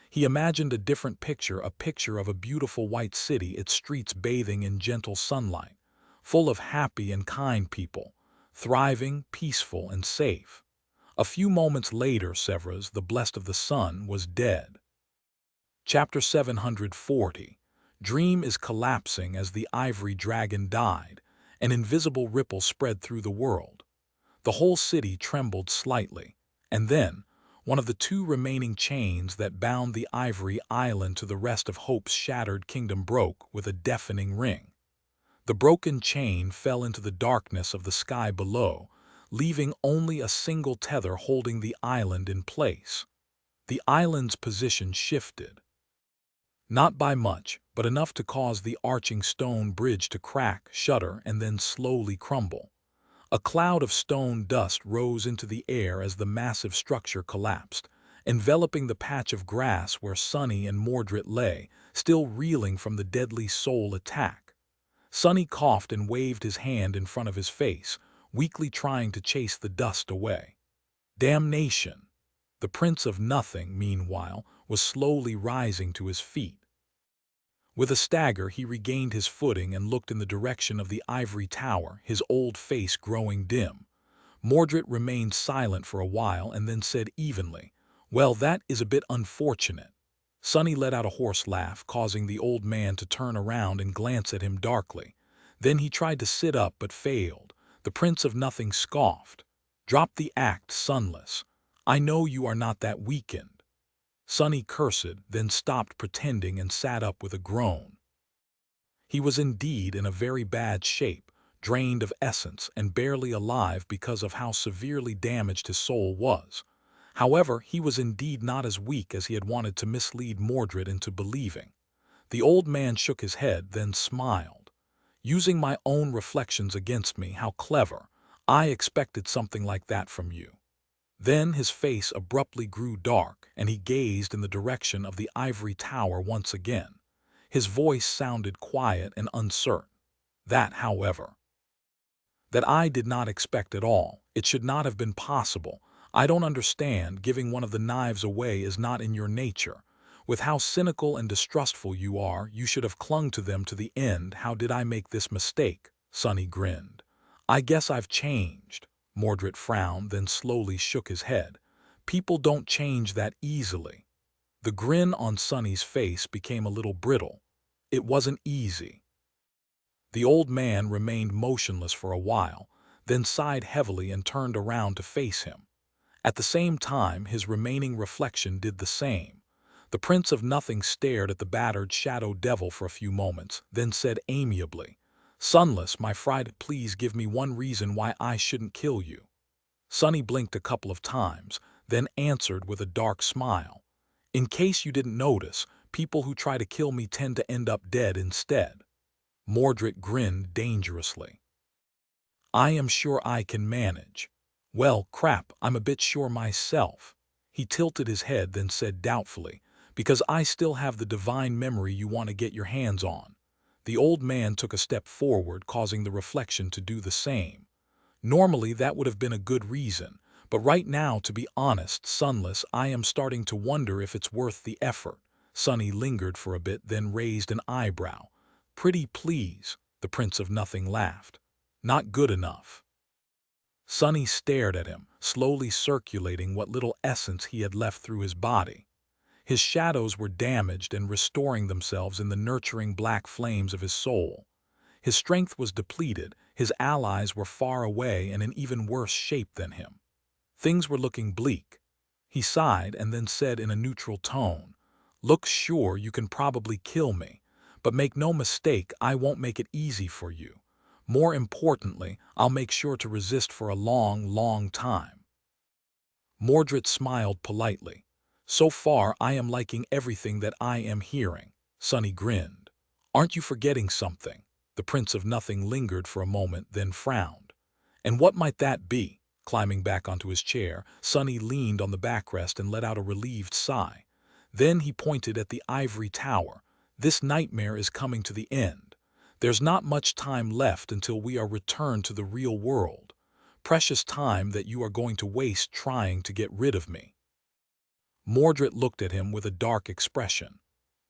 He imagined a different picture, a picture of a beautiful white city, its streets bathing in gentle sunlight, full of happy and kind people, thriving, peaceful, and safe. A few moments later, Severus, the blessed of the sun, was dead. Chapter 740. Dream is collapsing as the ivory dragon died. An invisible ripple spread through the world. The whole city trembled slightly. And then, one of the two remaining chains that bound the ivory island to the rest of Hope's shattered kingdom broke with a deafening ring. The broken chain fell into the darkness of the sky below, leaving only a single tether holding the island in place. The island's position shifted. Not by much, but enough to cause the arching stone bridge to crack, shudder, and then slowly crumble. A cloud of stone dust rose into the air as the massive structure collapsed, enveloping the patch of grass where Sonny and Mordred lay, still reeling from the deadly soul attack. Sonny coughed and waved his hand in front of his face, weakly trying to chase the dust away. Damnation! The Prince of Nothing, meanwhile, was slowly rising to his feet. With a stagger, he regained his footing and looked in the direction of the ivory tower, his old face growing dim. Mordred remained silent for a while and then said evenly, "Well, that is a bit unfortunate." Sonny let out a hoarse laugh, causing the old man to turn around and glance at him darkly. Then he tried to sit up but failed. The Prince of Nothing scoffed. "Drop the act, Sunless. I know you are not that weakened." Sonny cursed, then stopped pretending and sat up with a groan. He was indeed in a very bad shape, drained of essence and barely alive because of how severely damaged his soul was. However, he was indeed not as weak as he had wanted to mislead Mordred into believing. The old man shook his head, then smiled. "Using my own reflections against me, how clever. I expected something like that from you." Then his face abruptly grew dark, and he gazed in the direction of the ivory tower once again. His voice sounded quiet and uncertain. "That, however, that I did not expect at all. It should not have been possible. I don't understand. Giving one of the knives away is not in your nature. With how cynical and distrustful you are, you should have clung to them to the end. How did I make this mistake?" Sonny grinned. "I guess I've changed." Mordred frowned, then slowly shook his head. "People don't change that easily." The grin on Sonny's face became a little brittle. "It wasn't easy." The old man remained motionless for a while, then sighed heavily and turned around to face him. At the same time, his remaining reflection did the same. The Prince of Nothing stared at the battered shadow devil for a few moments, then said amiably, "Sunless, my friend, please give me one reason why I shouldn't kill you." Sonny blinked a couple of times, then answered with a dark smile. "In case you didn't notice, people who try to kill me tend to end up dead instead." Mordred grinned dangerously. "I am sure I can manage." "Well, crap, I'm a bit sure myself." He tilted his head, then said doubtfully, "Because I still have the divine memory you want to get your hands on." The old man took a step forward, causing the reflection to do the same. Normally, that would have been a good reason, but right now, to be honest, Sunless, I am starting to wonder if it's worth the effort. Sonny lingered for a bit, then raised an eyebrow. "Pretty please," the Prince of Nothing laughed. "Not good enough." Sonny stared at him, slowly circulating what little essence he had left through his body. His shadows were damaged and restoring themselves in the nurturing black flames of his soul. His strength was depleted, his allies were far away and in even worse shape than him. Things were looking bleak. He sighed and then said in a neutral tone, "Look, sure, you can probably kill me, but make no mistake, I won't make it easy for you. More importantly, I'll make sure to resist for a long, long time." Mordred smiled politely. "So far, I am liking everything that I am hearing." Sonny grinned. "Aren't you forgetting something?" The Prince of Nothing lingered for a moment, then frowned. "And what might that be?" Climbing back onto his chair, Sonny leaned on the backrest and let out a relieved sigh. Then he pointed at the ivory tower. "This nightmare is coming to the end. There's not much time left until we are returned to the real world. Precious time that you are going to waste trying to get rid of me." Mordred looked at him with a dark expression.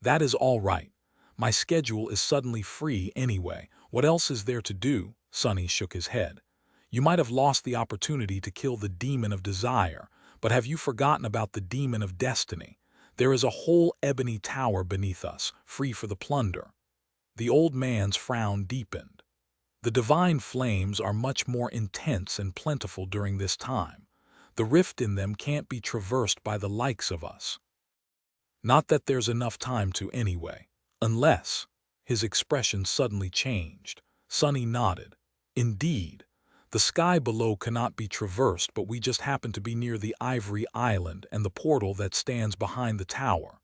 "That is all right. My schedule is suddenly free anyway. What else is there to do?" Sonny shook his head. "You might have lost the opportunity to kill the demon of desire, but have you forgotten about the demon of destiny? There is a whole ebony tower beneath us, free for the plunder." The old man's frown deepened. The divine flames are much more intense and plentiful during this time. The rift in them can't be traversed by the likes of us. Not that there's enough time to anyway. Unless— His expression suddenly changed. Sonny nodded. Indeed, the sky below cannot be traversed, but we just happen to be near the Ivory Island and the portal that stands behind the tower.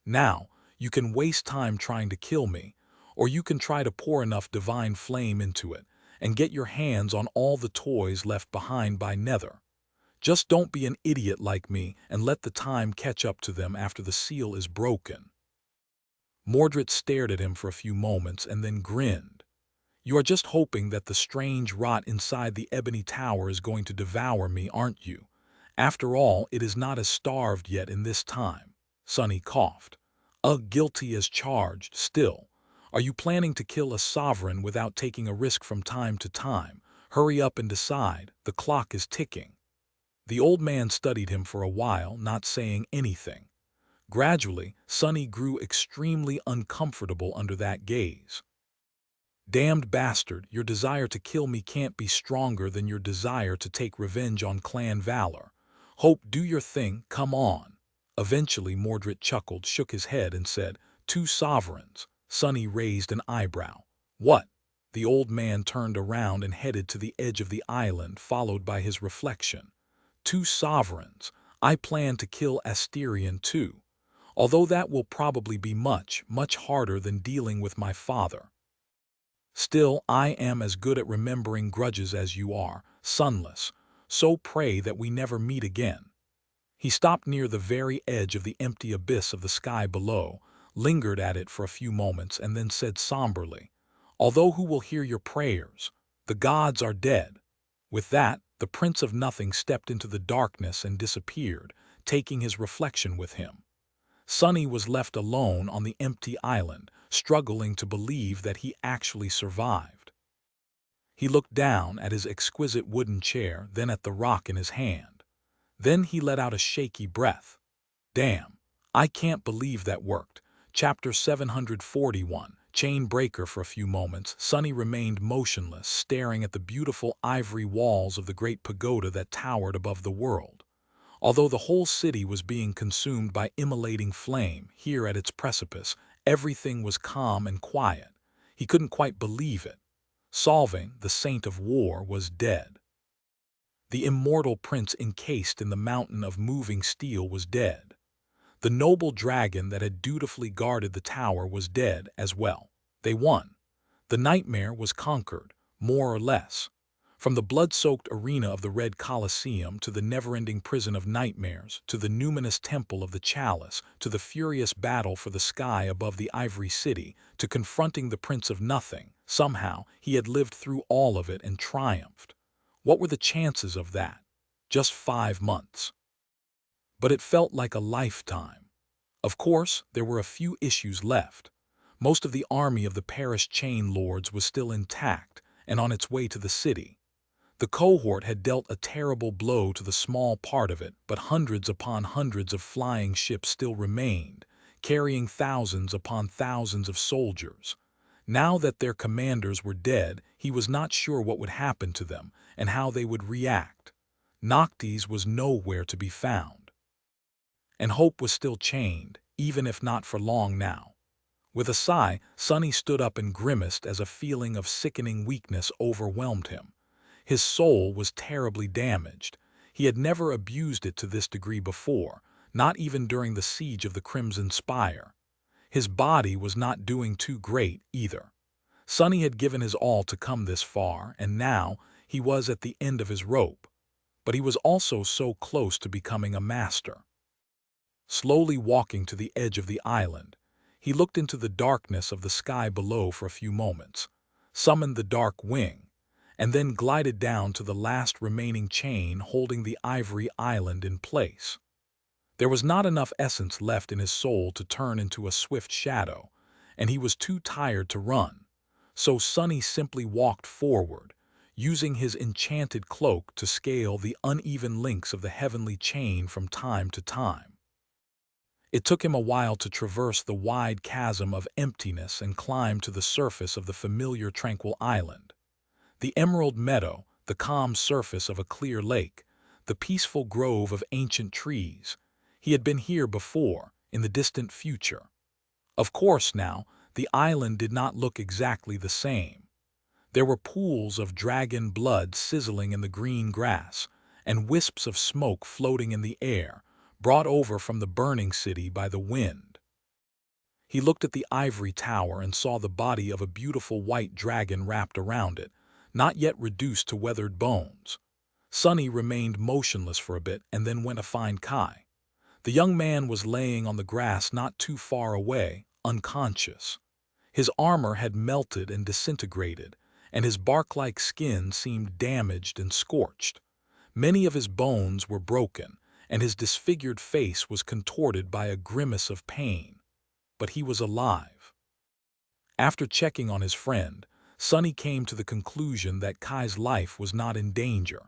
Now, you can waste time trying to kill me, or you can try to pour enough divine flame into it and get your hands on all the toys left behind by Nether. Just don't be an idiot like me and let the time catch up to them after the seal is broken. Mordred stared at him for a few moments and then grinned. You are just hoping that the strange rot inside the ebony tower is going to devour me, aren't you? After all, it is not as starved yet in this time. Sonny coughed. Guilty as charged, still. Are you planning to kill a sovereign without taking a risk from time to time? Hurry up and decide, the clock is ticking. The old man studied him for a while, not saying anything. Gradually, Sonny grew extremely uncomfortable under that gaze. Damned bastard, your desire to kill me can't be stronger than your desire to take revenge on Clan Valor. Hope, do your thing, come on. Eventually, Mordred chuckled, shook his head, and said, 2 sovereigns. Sonny raised an eyebrow. What? The old man turned around and headed to the edge of the island, followed by his reflection. 2 sovereigns. I plan to kill Asterion too. Although that will probably be much, much harder than dealing with my father. Still, I am as good at remembering grudges as you are, Sunless, so pray that we never meet again. He stopped near the very edge of the empty abyss of the sky below, lingered at it for a few moments, and then said somberly, Although who will hear your prayers? The gods are dead. With that, the Prince of Nothing stepped into the darkness and disappeared, taking his reflection with him. Sonny was left alone on the empty island, struggling to believe that he actually survived. He looked down at his exquisite wooden chair, then at the rock in his hand. Then he let out a shaky breath. Damn, I can't believe that worked. Chapter 741, Chain Breaker. For a few moments, Sonny remained motionless, staring at the beautiful ivory walls of the great pagoda that towered above the world. Although the whole city was being consumed by immolating flame, here at its precipice, everything was calm and quiet. He couldn't quite believe it. Solving, the Saint of War, was dead. The immortal prince encased in the mountain of moving steel was dead. The noble dragon that had dutifully guarded the tower was dead as well. They won. The nightmare was conquered, more or less. From the blood-soaked arena of the Red Colosseum to the never-ending prison of nightmares, to the numinous temple of the Chalice, to the furious battle for the sky above the Ivory City, to confronting the Prince of Nothing, somehow he had lived through all of it and triumphed. What were the chances of that? Just 5 months. But it felt like a lifetime. Of course, there were a few issues left. Most of the army of the perished Chain Lords was still intact and on its way to the city. The cohort had dealt a terrible blow to the small part of it, but hundreds upon hundreds of flying ships still remained, carrying thousands upon thousands of soldiers. Now that their commanders were dead, he was not sure what would happen to them and how they would react. Noctis was nowhere to be found. And hope was still chained, even if not for long now. With a sigh, Sonny stood up and grimaced as a feeling of sickening weakness overwhelmed him. His soul was terribly damaged. He had never abused it to this degree before, not even during the siege of the Crimson Spire. His body was not doing too great either. Sonny had given his all to come this far, and now he was at the end of his rope. But he was also so close to becoming a master. Slowly walking to the edge of the island, he looked into the darkness of the sky below for a few moments, summoned the Dark Wing, and then glided down to the last remaining chain holding the Ivory Island in place. There was not enough essence left in his soul to turn into a swift shadow, and he was too tired to run. So Sonny simply walked forward, using his enchanted cloak to scale the uneven links of the heavenly chain from time to time. It took him a while to traverse the wide chasm of emptiness and climb to the surface of the familiar tranquil island. The emerald meadow, the calm surface of a clear lake, the peaceful grove of ancient trees. He had been here before, in the distant future. Of course now, the island did not look exactly the same. There were pools of dragon blood sizzling in the green grass, and wisps of smoke floating in the air, brought over from the burning city by the wind. He looked at the ivory tower and saw the body of a beautiful white dragon wrapped around it, not yet reduced to weathered bones. Sunny remained motionless for a bit and then went to find Kai. The young man was laying on the grass not too far away, unconscious. His armor had melted and disintegrated, and his bark-like skin seemed damaged and scorched. Many of his bones were broken, and his disfigured face was contorted by a grimace of pain. But he was alive. After checking on his friend, Sunny came to the conclusion that Kai's life was not in danger.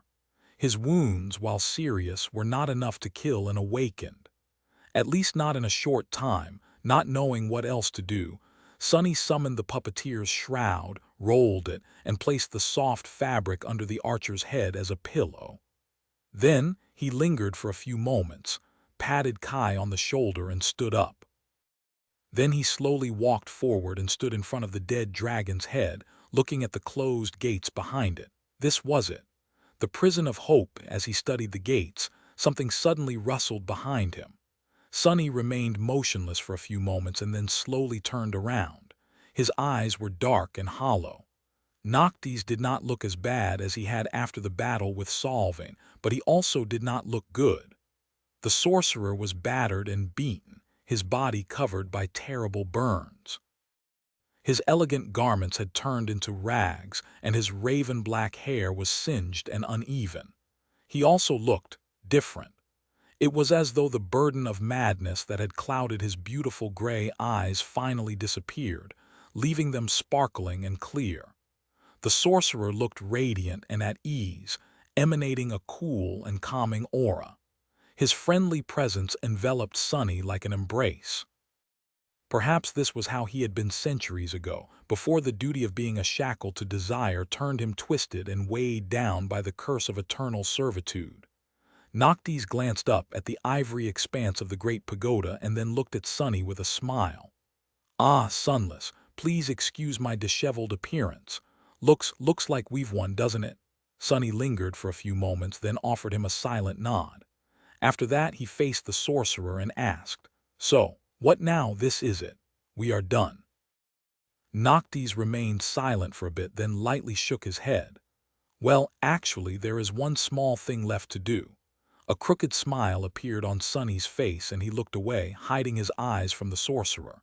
His wounds, while serious, were not enough to kill an awakened. At least not in a short time. Not knowing what else to do, Sunny summoned the puppeteer's shroud, rolled it, and placed the soft fabric under the archer's head as a pillow. Then he lingered for a few moments, patted Kai on the shoulder and stood up. Then he slowly walked forward and stood in front of the dead dragon's head, looking at the closed gates behind it. This was it. The prison of hope. As he studied the gates, something suddenly rustled behind him. Sunny remained motionless for a few moments and then slowly turned around. His eyes were dark and hollow. Noctis did not look as bad as he had after the battle with Solving, but he also did not look good. The sorcerer was battered and beaten, his body covered by terrible burns. His elegant garments had turned into rags, and his raven-black hair was singed and uneven. He also looked different. It was as though the burden of madness that had clouded his beautiful gray eyes finally disappeared, leaving them sparkling and clear. The sorcerer looked radiant and at ease, emanating a cool and calming aura. His friendly presence enveloped Sunny like an embrace. Perhaps this was how he had been centuries ago, before the duty of being a shackle to desire turned him twisted and weighed down by the curse of eternal servitude. Noctis glanced up at the ivory expanse of the great pagoda and then looked at Sunny with a smile. "Ah, Sunless, please excuse my disheveled appearance. Looks like we've won, doesn't it?" Sunny lingered for a few moments, then offered him a silent nod. After that he faced the sorcerer and asked, "So, what now? This is it. We are done." Noctis remained silent for a bit, then lightly shook his head. "Well, actually, there is one small thing left to do." A crooked smile appeared on Sunny's face and he looked away, hiding his eyes from the sorcerer.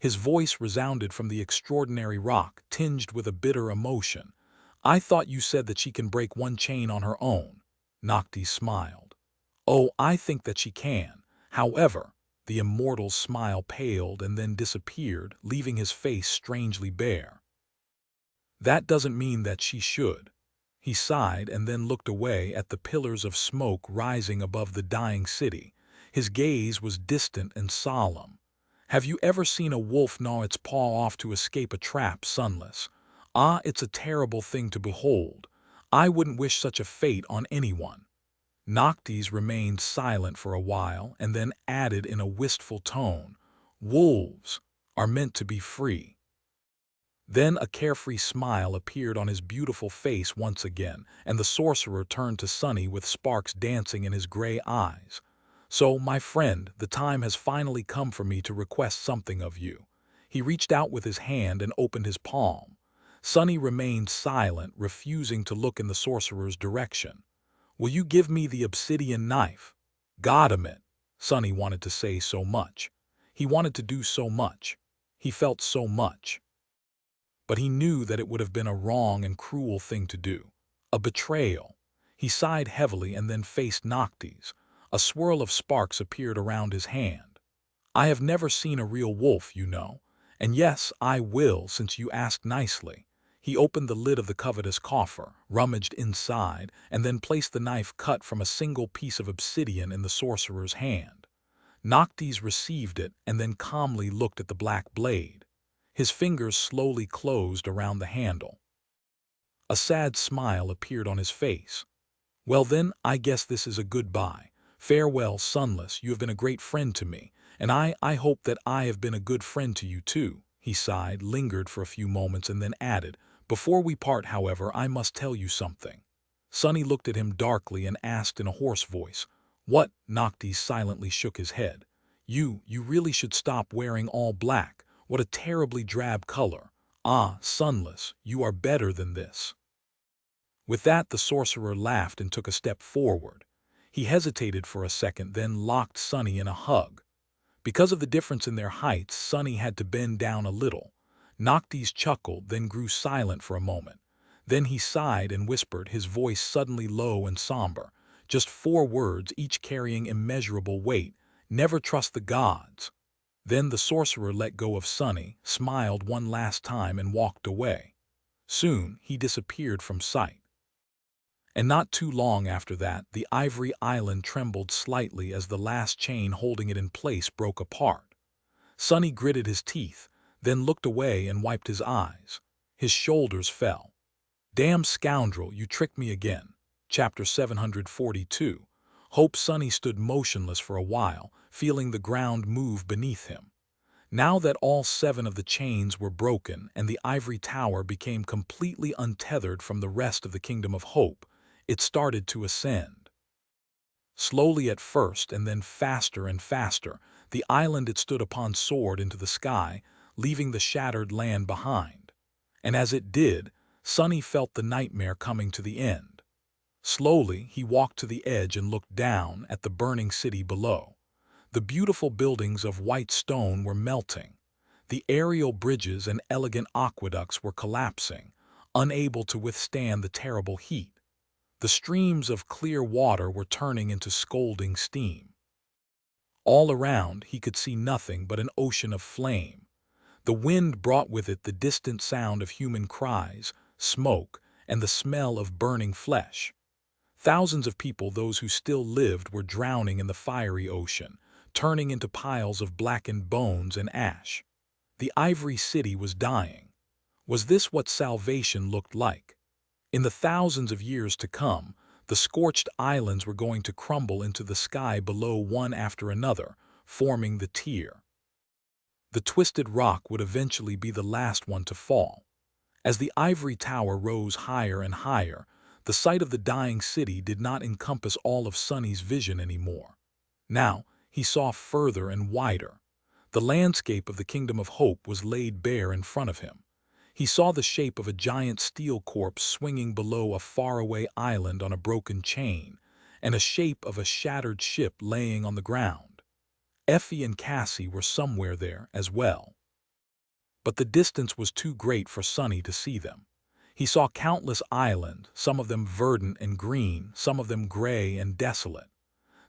His voice resounded from the extraordinary rock, tinged with a bitter emotion. "I thought you said that she can break one chain on her own." Noctis smiled. "Oh, I think that she can. However," the immortal's smile paled and then disappeared, leaving his face strangely bare. "That doesn't mean that she should." He sighed and then looked away at the pillars of smoke rising above the dying city. His gaze was distant and solemn. "Have you ever seen a wolf gnaw its paw off to escape a trap, Sunless? Ah, it's a terrible thing to behold. I wouldn't wish such a fate on anyone." Noctis remained silent for a while and then added in a wistful tone, "Wolves are meant to be free." Then a carefree smile appeared on his beautiful face once again, and the sorcerer turned to Sunny with sparks dancing in his gray eyes. "So, my friend, the time has finally come for me to request something of you." He reached out with his hand and opened his palm. Sunny remained silent, refusing to look in the sorcerer's direction. "Will you give me the obsidian knife?" "God damn it." Sunny wanted to say so much. He wanted to do so much. He felt so much. But he knew that it would have been a wrong and cruel thing to do. A betrayal. He sighed heavily and then faced Noctis. A swirl of sparks appeared around his hand. "I have never seen a real wolf, you know. And yes, I will, since you asked nicely." He opened the lid of the covetous coffer, rummaged inside, and then placed the knife cut from a single piece of obsidian in the sorcerer's hand. Noctis received it and then calmly looked at the black blade. His fingers slowly closed around the handle. A sad smile appeared on his face. "Well then, I guess this is a goodbye. Farewell, Sunless, you have been a great friend to me, and I hope that I have been a good friend to you too." He sighed, lingered for a few moments, and then added, "Before we part, however, I must tell you something." Sunny looked at him darkly and asked in a hoarse voice, "What?" Noctis silently shook his head. You really should stop wearing all black. What a terribly drab color. Ah, Sunless, you are better than this." With that, the sorcerer laughed and took a step forward. He hesitated for a second, then locked Sunny in a hug. Because of the difference in their heights, Sunny had to bend down a little. Noctis chuckled, then grew silent for a moment. Then he sighed and whispered, his voice suddenly low and somber. Just 4 words, each carrying immeasurable weight. "Never trust the gods." Then the sorcerer let go of Sunny, smiled one last time, and walked away. Soon he disappeared from sight. And not too long after that, the ivory island trembled slightly as the last chain holding it in place broke apart. Sunny gritted his teeth, then looked away and wiped his eyes. His shoulders fell. "Damn scoundrel, you tricked me again." Chapter 742. Hope Sunny stood motionless for a while, feeling the ground move beneath him. Now that all 7 of the chains were broken and the ivory tower became completely untethered from the rest of the Kingdom of Hope, it started to ascend. Slowly at first, and then faster and faster, the island it stood upon soared into the sky, leaving the shattered land behind. And as it did, Sunny felt the nightmare coming to the end. Slowly, he walked to the edge and looked down at the burning city below. The beautiful buildings of white stone were melting. The aerial bridges and elegant aqueducts were collapsing, unable to withstand the terrible heat. The streams of clear water were turning into scalding steam. All around, he could see nothing but an ocean of flame. The wind brought with it the distant sound of human cries, smoke, and the smell of burning flesh. Thousands of people, those who still lived, were drowning in the fiery ocean, turning into piles of blackened bones and ash. The ivory city was dying. Was this what salvation looked like? In the thousands of years to come, the scorched islands were going to crumble into the sky below one after another, forming the tier. The twisted rock would eventually be the last one to fall. As the ivory tower rose higher and higher, the sight of the dying city did not encompass all of Sunny's vision anymore. Now, he saw further and wider. The landscape of the Kingdom of Hope was laid bare in front of him. He saw the shape of a giant steel corpse swinging below a faraway island on a broken chain, and a shape of a shattered ship laying on the ground. Effie and Cassie were somewhere there as well. But the distance was too great for Sunny to see them. He saw countless islands, some of them verdant and green, some of them gray and desolate.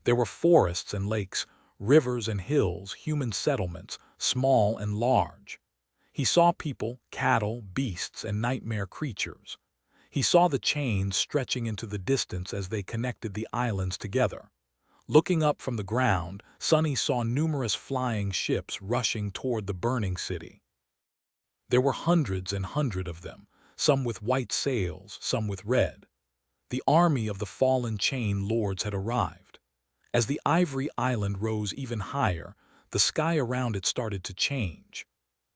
There were forests and lakes, rivers and hills, human settlements, small and large. He saw people, cattle, beasts, and nightmare creatures. He saw the chains stretching into the distance as they connected the islands together. Looking up from the ground, Sunny saw numerous flying ships rushing toward the burning city. There were hundreds and hundreds of them, some with white sails, some with red. The army of the fallen chain lords had arrived. As the ivory island rose even higher, the sky around it started to change.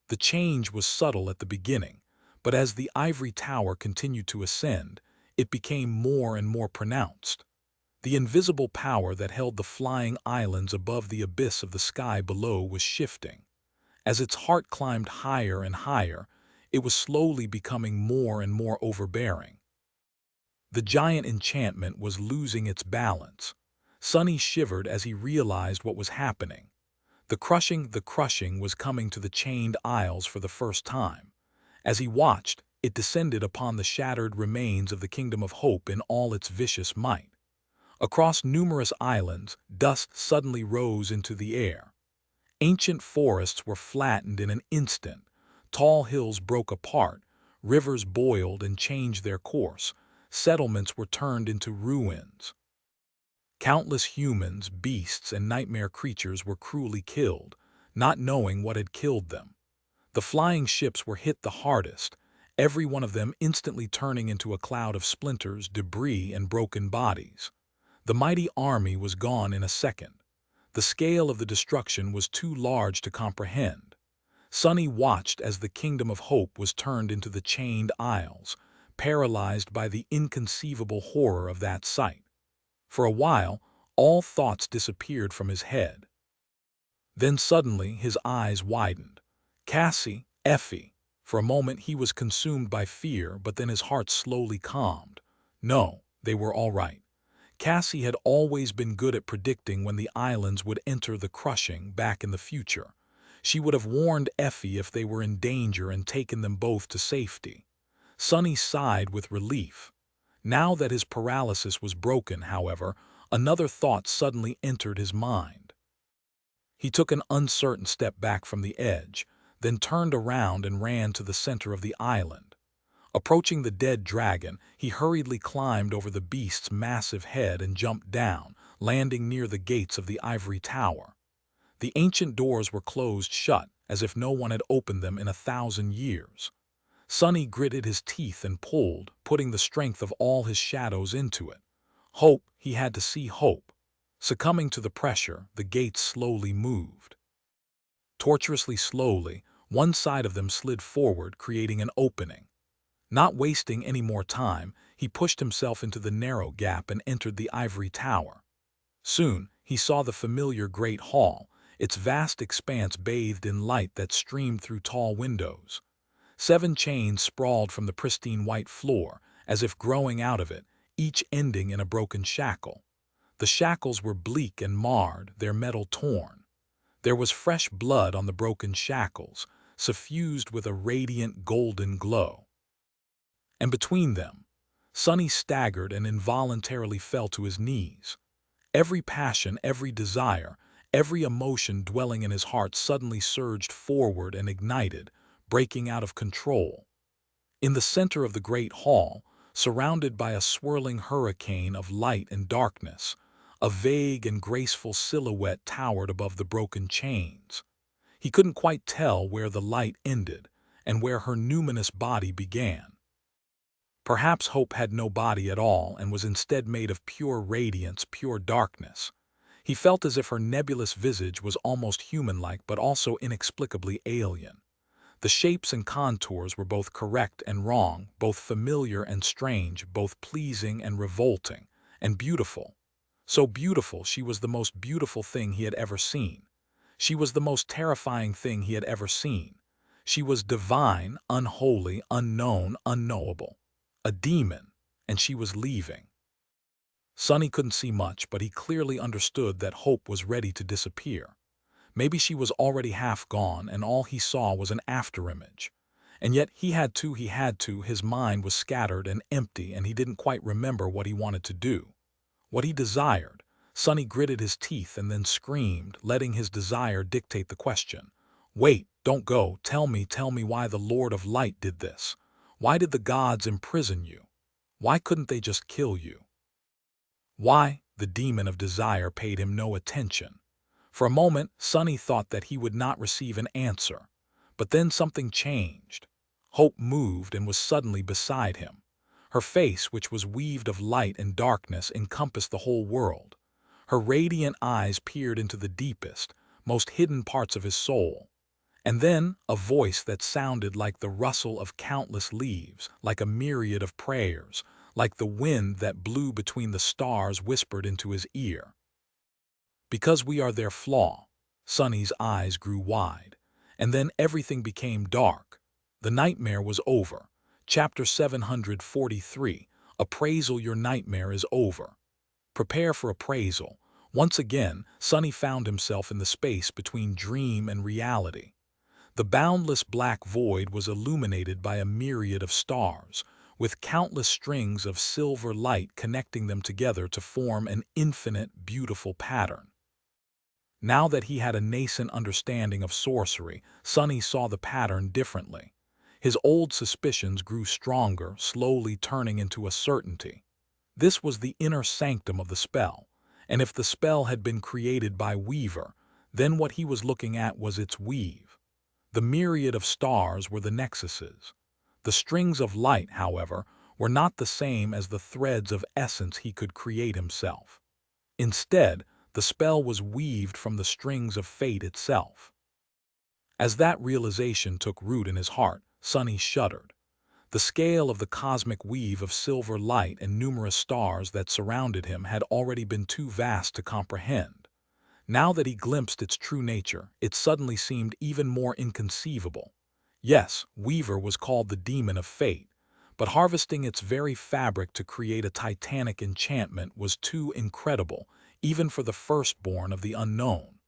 The change was subtle at the beginning, but as the ivory tower continued to ascend, it became more and more pronounced. The invisible power that held the flying islands above the abyss of the sky below was shifting. As its heart climbed higher and higher, it was slowly becoming more and more overbearing. The giant enchantment was losing its balance. Sunny shivered as he realized what was happening. The crushing was coming to the chained isles for the first time. As he watched, it descended upon the shattered remains of the Kingdom of Hope in all its vicious might. Across numerous islands, dust suddenly rose into the air. Ancient forests were flattened in an instant. Tall hills broke apart, rivers boiled and changed their course, settlements were turned into ruins. Countless humans, beasts, and nightmare creatures were cruelly killed, not knowing what had killed them. The flying ships were hit the hardest, every one of them instantly turning into a cloud of splinters, debris, and broken bodies. The mighty army was gone in a second. The scale of the destruction was too large to comprehend. Sunny watched as the kingdom of hope was turned into the chained isles, paralyzed by the inconceivable horror of that sight. For a while, all thoughts disappeared from his head. Then suddenly his eyes widened. Cassie, Effie. For a moment he was consumed by fear, but then his heart slowly calmed. No, they were all right. Cassie had always been good at predicting when the islands would enter the crushing back in the future. She would have warned Effie if they were in danger and taken them both to safety. Sunny sighed with relief. Now that his paralysis was broken, however, another thought suddenly entered his mind. He took an uncertain step back from the edge, then turned around and ran to the center of the island. Approaching the dead dragon, he hurriedly climbed over the beast's massive head and jumped down, landing near the gates of the ivory tower. The ancient doors were closed shut, as if no one had opened them in 1,000 years. Sunny gritted his teeth and pulled, putting the strength of all his shadows into it. Hope, he had to see hope. Succumbing to the pressure, the gates slowly moved. Tortuously slowly, one side of them slid forward, creating an opening. Not wasting any more time, he pushed himself into the narrow gap and entered the ivory tower. Soon, he saw the familiar great hall, its vast expanse bathed in light that streamed through tall windows. 7 chains sprawled from the pristine white floor, as if growing out of it, each ending in a broken shackle. The shackles were bleak and marred, their metal torn. There was fresh blood on the broken shackles, suffused with a radiant golden glow. And between them, Sunny staggered and involuntarily fell to his knees. Every passion, every desire, every emotion dwelling in his heart suddenly surged forward and ignited, breaking out of control. In the center of the great hall, surrounded by a swirling hurricane of light and darkness, a vague and graceful silhouette towered above the broken chains. He couldn't quite tell where the light ended and where her numinous body began. Perhaps Hope had no body at all and was instead made of pure radiance, pure darkness. He felt as if her nebulous visage was almost human-like but also inexplicably alien. The shapes and contours were both correct and wrong, both familiar and strange, both pleasing and revolting, and beautiful. So beautiful, she was the most beautiful thing he had ever seen. She was the most terrifying thing he had ever seen. She was divine, unholy, unknown, unknowable. A demon, and she was leaving. Sunny couldn't see much, but he clearly understood that Hope was ready to disappear. Maybe she was already half gone, and all he saw was an afterimage. And yet he had to, his mind was scattered and empty, and he didn't quite remember what he wanted to do. What he desired. Sunny gritted his teeth and then screamed, letting his desire dictate the question. Wait, don't go, tell me why the Lord of Light did this. Why did the gods imprison you? Why couldn't they just kill you? Why? The demon of desire paid him no attention. For a moment, Sunny thought that he would not receive an answer. But then something changed. Hope moved and was suddenly beside him. Her face, which was weaved of light and darkness, encompassed the whole world. Her radiant eyes peered into the deepest, most hidden parts of his soul. And then a voice that sounded like the rustle of countless leaves, like a myriad of prayers, like the wind that blew between the stars, whispered into his ear. Because we are their flaw. Sunny's eyes grew wide. And then everything became dark. The nightmare was over. Chapter 743, Appraisal. Your nightmare is over. Prepare for appraisal. Once again, Sunny found himself in the space between dream and reality. The boundless black void was illuminated by a myriad of stars, with countless strings of silver light connecting them together to form an infinite, beautiful pattern. Now that he had a nascent understanding of sorcery, Sunny saw the pattern differently. His old suspicions grew stronger, slowly turning into a certainty. This was the inner sanctum of the spell, And if the spell had been created by Weaver, then what he was looking at was its weave. The myriad of stars were the nexuses. The strings of light, however, were not the same as the threads of essence he could create himself. Instead, the spell was weaved from the strings of fate itself. As that realization took root in his heart, Sonny shuddered. The scale of the cosmic weave of silver light and numerous stars that surrounded him had already been too vast to comprehend. Now that he glimpsed its true nature, it suddenly seemed even more inconceivable. Yes, Weaver was called the demon of fate, but harvesting its very fabric to create a titanic enchantment was too incredible, even for the firstborn of the unknown.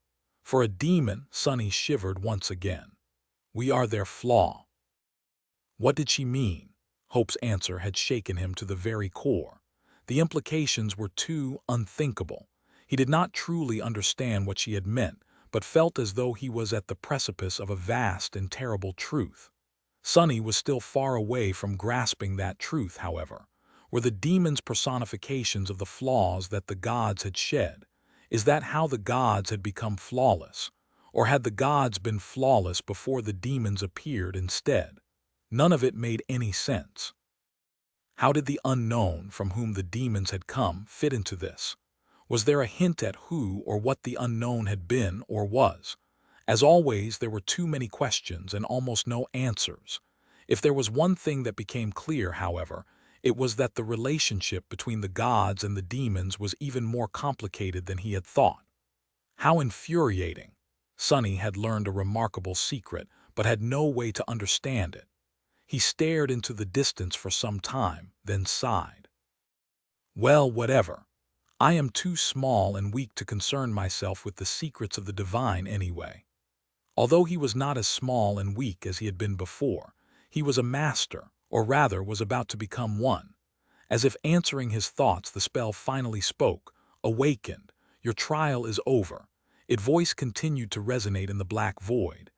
For a demon, Sonny shivered once again. We are their flaw. What did she mean? Hope's answer had shaken him to the very core. The implications were too unthinkable. He did not truly understand what she had meant, but felt as though he was at the precipice of a vast and terrible truth. Sonny was still far away from grasping that truth, however. Were the demons personifications of the flaws that the gods had shed? Is that how the gods had become flawless? Or had the gods been flawless before the demons appeared instead? None of it made any sense. How did the unknown from whom the demons had come fit into this? Was there a hint at who or what the unknown had been or was? As always, there were too many questions and almost no answers. If there was one thing that became clear, however, it was that the relationship between the gods and the demons was even more complicated than he had thought. How infuriating! Sonny had learned a remarkable secret, but had no way to understand it. He stared into the distance for some time, then sighed. Well, whatever. I am too small and weak to concern myself with the secrets of the divine anyway. Although he was not as small and weak as he had been before, he was a master, or rather was about to become one. As if answering his thoughts, the spell finally spoke. Awakened. Your trial is over. Its voice continued to resonate in the black void.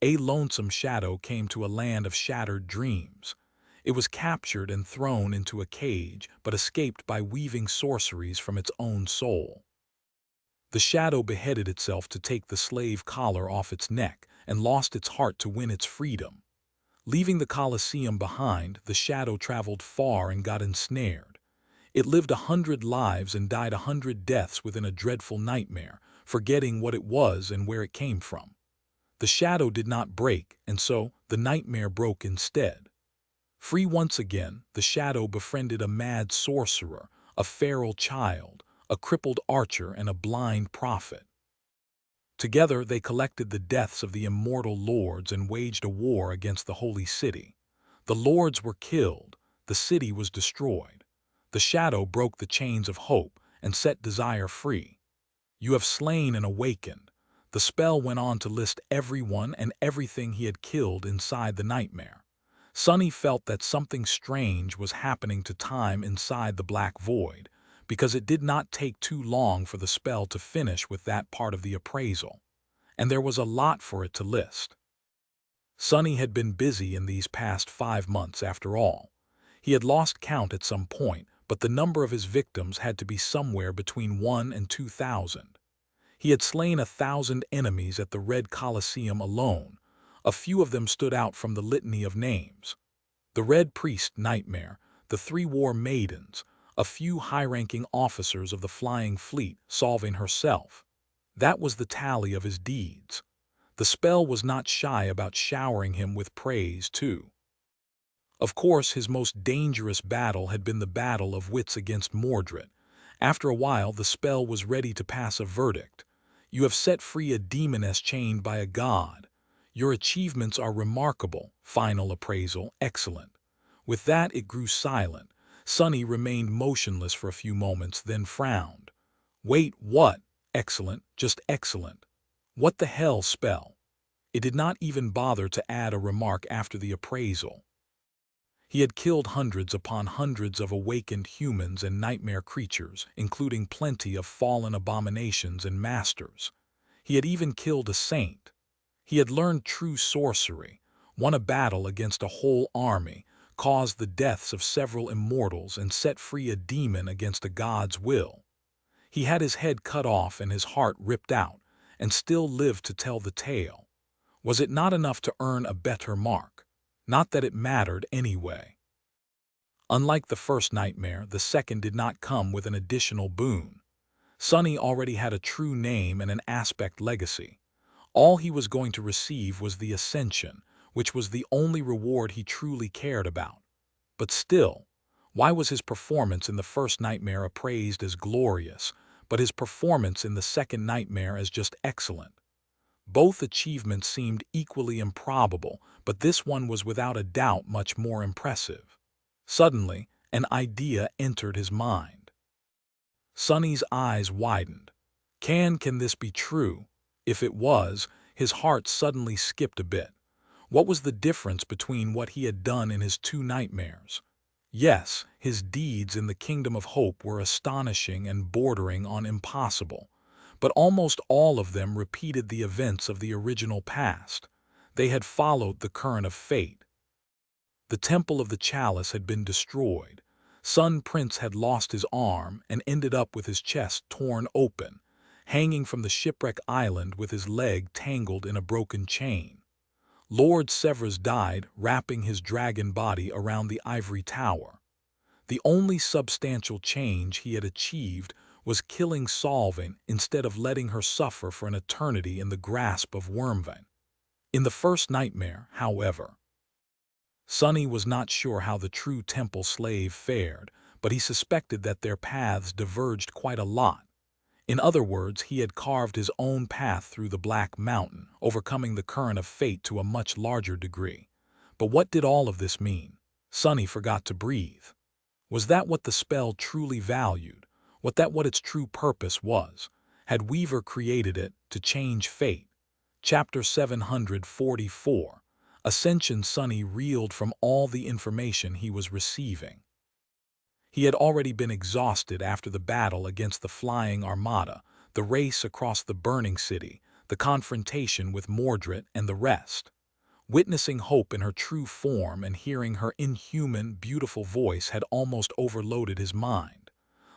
A lonesome shadow came to a land of shattered dreams. It was captured and thrown into a cage, but escaped by weaving sorceries from its own soul. The shadow beheaded itself to take the slave collar off its neck and lost its heart to win its freedom. Leaving the Colosseum behind, the shadow traveled far and got ensnared. It lived 100 lives and died 100 deaths within a dreadful nightmare, forgetting what it was and where it came from. The shadow did not break, and so the nightmare broke instead. Free once again, the shadow befriended a mad sorcerer, a feral child, a crippled archer, and a blind prophet. Together they collected the deaths of the immortal lords and waged a war against the holy city. The lords were killed, the city was destroyed. The shadow broke the chains of hope and set desire free. You have slain and awakened. The spell went on to list everyone and everything he had killed inside the nightmare. Sonny felt that something strange was happening to time inside the black void, because it did not take too long for the spell to finish with that part of the appraisal. And there was a lot for it to list. Sonny had been busy in these past 5 months after all. He had lost count at some point, but the number of his victims had to be somewhere between 1 and 2,000. He had slain 1,000 enemies at the Red Colosseum alone. A few of them stood out from the litany of names. The Red Priest Nightmare, the 3 War Maidens, a few high-ranking officers of the Flying Fleet, Solving herself. That was the tally of his deeds. The spell was not shy about showering him with praise, too. Of course, his most dangerous battle had been the battle of wits against Mordred. After a while, the spell was ready to pass a verdict. You have set free a demoness chained by a god. Your achievements are remarkable. Final appraisal, excellent. With that, it grew silent. Sonny remained motionless for a few moments, then frowned. Wait, what? Excellent, just excellent. What the hell, spell? It did not even bother to add a remark after the appraisal. He had killed hundreds upon hundreds of awakened humans and nightmare creatures, including plenty of fallen abominations and masters. He had even killed a saint. He had learned true sorcery, won a battle against a whole army, caused the deaths of several immortals, and set free a demon against a god's will. He had his head cut off and his heart ripped out, and still lived to tell the tale. Was it not enough to earn a better mark? Not that it mattered anyway. Unlike the first nightmare, the second did not come with an additional boon. Sonny already had a true name and an aspect legacy. All he was going to receive was the ascension, which was the only reward he truly cared about. But still, why was his performance in the first nightmare appraised as glorious, but his performance in the second nightmare as just excellent? Both achievements seemed equally improbable, but this one was without a doubt much more impressive. Suddenly, an idea entered his mind. Sonny's eyes widened. Can this be true? If it was, his heart suddenly skipped a bit. What was the difference between what he had done in his two nightmares? Yes, his deeds in the Kingdom of Hope were astonishing and bordering on impossible, but almost all of them repeated the events of the original past. They had followed the current of fate. The Temple of the Chalice had been destroyed. Sun Prince had lost his arm and ended up with his chest torn open, hanging from the shipwreck island with his leg tangled in a broken chain. Lord Severus died, wrapping his dragon body around the ivory tower. The only substantial change he had achieved was killing Solving instead of letting her suffer for an eternity in the grasp of Wormvein. In the first nightmare, however, Sonny was not sure how the true temple slave fared, but he suspected that their paths diverged quite a lot. In other words, he had carved his own path through the Black Mountain, overcoming the current of fate to a much larger degree. But what did all of this mean? Sonny forgot to breathe. Was that what the spell truly valued? Was that what its true purpose was? Had Weaver created it to change fate? Chapter 744. Ascension. Sonny reeled from all the information he was receiving. He had already been exhausted after the battle against the Flying Armada, the race across the burning city, the confrontation with Mordred and the rest. Witnessing Hope in her true form and hearing her inhuman, beautiful voice had almost overloaded his mind.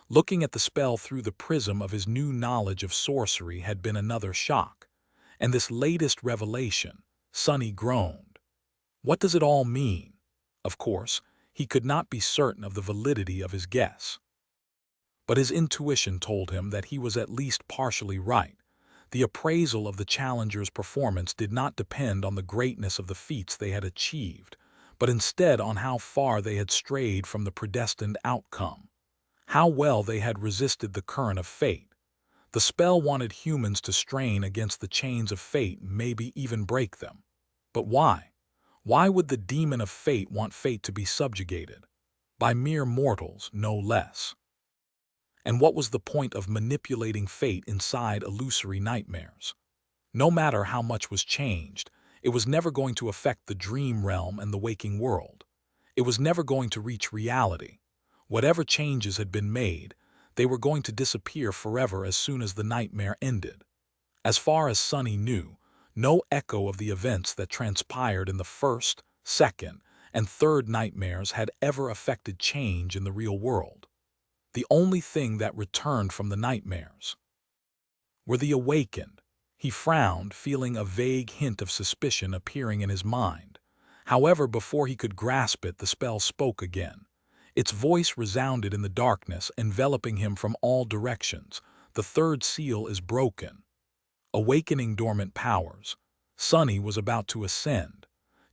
Looking at the spell through the prism of his new knowledge of sorcery had been another shock. And this latest revelation, Sonny groaned. What does it all mean? Of course, he could not be certain of the validity of his guess. But his intuition told him that he was at least partially right. The appraisal of the challengers' performance did not depend on the greatness of the feats they had achieved, but instead on how far they had strayed from the predestined outcome, how well they had resisted the current of fate. The spell wanted humans to strain against the chains of fate, maybe even break them. But why? Why would the demon of fate want fate to be subjugated? By mere mortals, no less. And what was the point of manipulating fate inside illusory nightmares? No matter how much was changed, it was never going to affect the dream realm and the waking world. It was never going to reach reality. Whatever changes had been made, they were going to disappear forever as soon as the nightmare ended. As far as Sonny knew, no echo of the events that transpired in the first, second, and third nightmares had ever affected change in the real world. The only thing that returned from the nightmares were the awakened. He frowned, feeling a vague hint of suspicion appearing in his mind. However, before he could grasp it, the spell spoke again. Its voice resounded in the darkness, enveloping him from all directions. The third seal is broken. Awakening dormant powers. Sonny was about to ascend.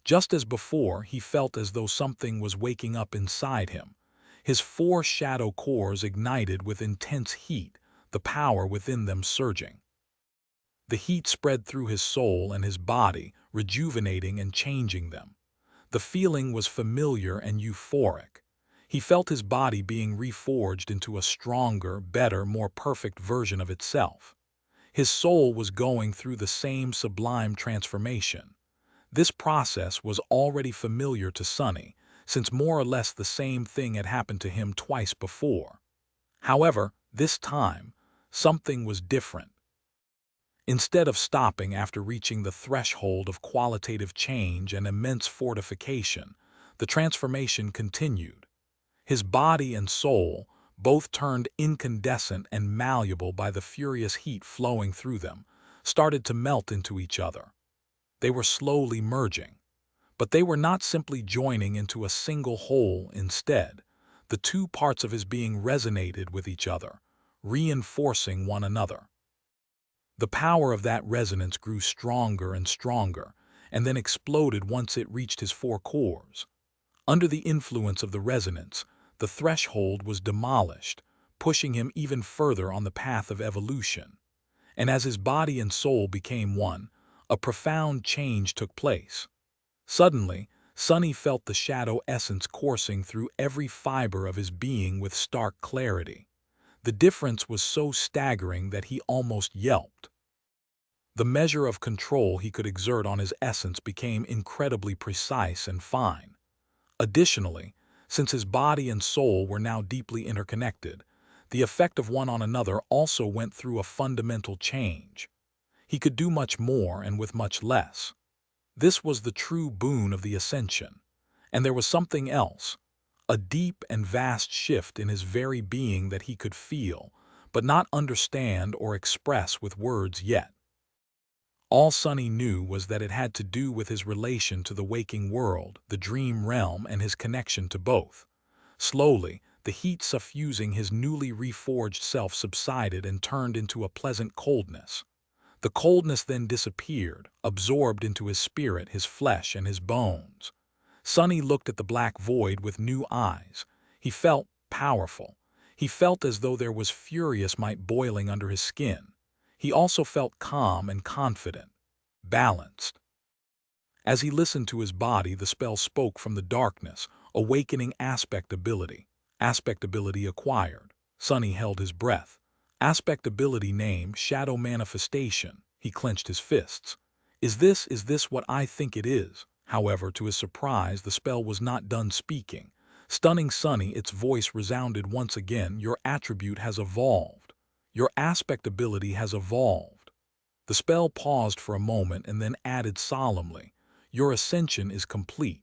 Just as before, he felt as though something was waking up inside him. His 4 shadow cores ignited with intense heat, the power within them surging. The heat spread through his soul and his body, rejuvenating and changing them. The feeling was familiar and euphoric. He felt his body being reforged into a stronger, better, more perfect version of itself. His soul was going through the same sublime transformation. This process was already familiar to Sonny, since more or less the same thing had happened to him twice before. However, this time, something was different. Instead of stopping after reaching the threshold of qualitative change and immense fortification, the transformation continued. His body and soul, both turned incandescent and malleable by the furious heat flowing through them, started to melt into each other. They were slowly merging. But they were not simply joining into a single whole. Instead, the two parts of his being resonated with each other, reinforcing one another. The power of that resonance grew stronger and stronger, and then exploded once it reached his four cores. Under the influence of the resonance, the threshold was demolished, pushing him even further on the path of evolution. And as his body and soul became one, a profound change took place. Suddenly, Sonny felt the shadow essence coursing through every fiber of his being with stark clarity. The difference was so staggering that he almost yelped. The measure of control he could exert on his essence became incredibly precise and fine. Additionally, since his body and soul were now deeply interconnected, the effect of one on another also went through a fundamental change. He could do much more and with much less. This was the true boon of the ascension. And there was something else, a deep and vast shift in his very being that he could feel, but not understand or express with words yet. All Sonny knew was that it had to do with his relation to the waking world, the dream realm, and his connection to both. Slowly, the heat suffusing his newly reforged self subsided and turned into a pleasant coldness. The coldness then disappeared, absorbed into his spirit, his flesh, and his bones. Sonny looked at the black void with new eyes. He felt powerful. He felt as though there was furious might boiling under his skin. He also felt calm and confident, balanced. As he listened to his body, the spell spoke from the darkness, awakening aspect ability. Aspect ability acquired. Sonny held his breath. Aspect ability name, shadow manifestation. He clenched his fists. Is this what I think it is? However, to his surprise, the spell was not done speaking. Stunning Sonny, its voice resounded once again. Your attribute has evolved. Your aspect ability has evolved. The spell paused for a moment and then added solemnly, your ascension is complete.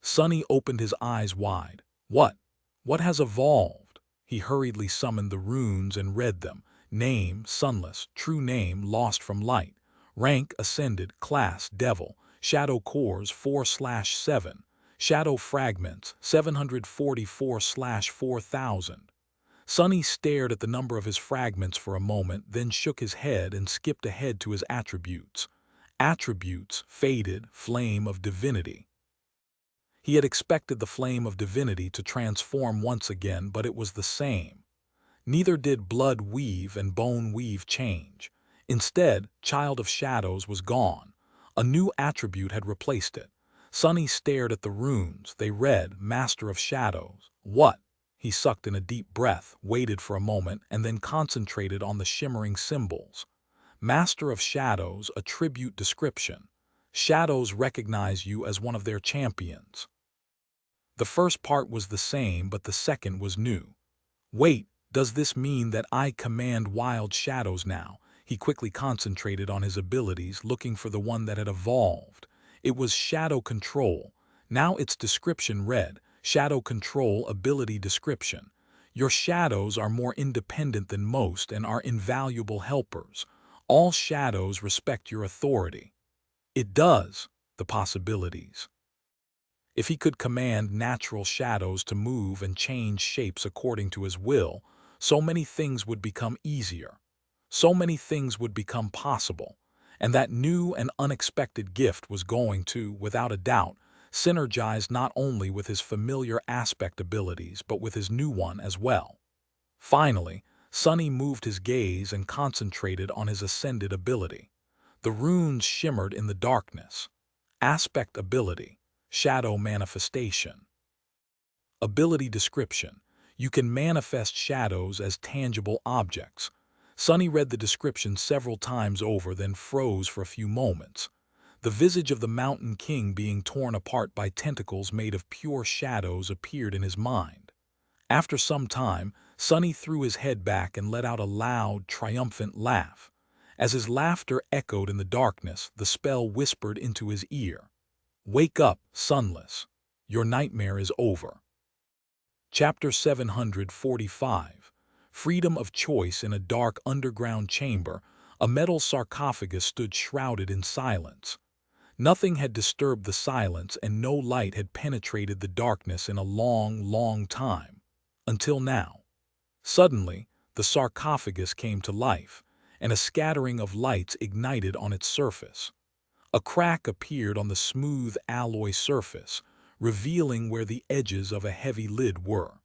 Sonny opened his eyes wide. What? What has evolved? He hurriedly summoned the runes and read them. Name, sunless. True name, lost from light. Rank, ascended. Class, devil. Shadow cores, 4/7. Shadow fragments, 744/4000. Sonny stared at the number of his fragments for a moment, then shook his head and skipped ahead to his attributes. Attributes, faded, flame of divinity. He had expected the flame of divinity to transform once again, but it was the same. Neither did blood weave and bone weave change. Instead, child of shadows was gone. A new attribute had replaced it. Sonny stared at the runes. They read, master of shadows. What? He sucked in a deep breath, waited for a moment, and then concentrated on the shimmering symbols. Master of Shadows, attribute description. Shadows recognize you as one of their champions. The first part was the same, but the second was new. Wait, does this mean that I command wild shadows now? He quickly concentrated on his abilities, looking for the one that had evolved. It was Shadow Control. Now its description read, Shadow Control Ability Description. Your shadows are more independent than most and are invaluable helpers. All shadows respect your authority. It does, the possibilities. If he could command natural shadows to move and change shapes according to his will, so many things would become easier. So many things would become possible. And that new and unexpected gift was going to, without a doubt, synergize not only with his familiar aspect abilities but with his new one as well. Finally, Sonny moved his gaze and concentrated on his ascended ability. The runes shimmered in the darkness. Aspect ability, shadow manifestation. Ability description. You can manifest shadows as tangible objects. Sonny read the description several times over, then froze for a few moments. The visage of the Mountain King being torn apart by tentacles made of pure shadows appeared in his mind. After some time, Sonny threw his head back and let out a loud, triumphant laugh. As his laughter echoed in the darkness, the spell whispered into his ear. Wake up, sunless. Your nightmare is over. Chapter 745. Freedom of choice. In a dark underground chamber, a metal sarcophagus stood shrouded in silence. Nothing had disturbed the silence, and no light had penetrated the darkness in a long, long time. Until now. Suddenly, the sarcophagus came to life, and a scattering of lights ignited on its surface. A crack appeared on the smooth alloy surface, revealing where the edges of a heavy lid were.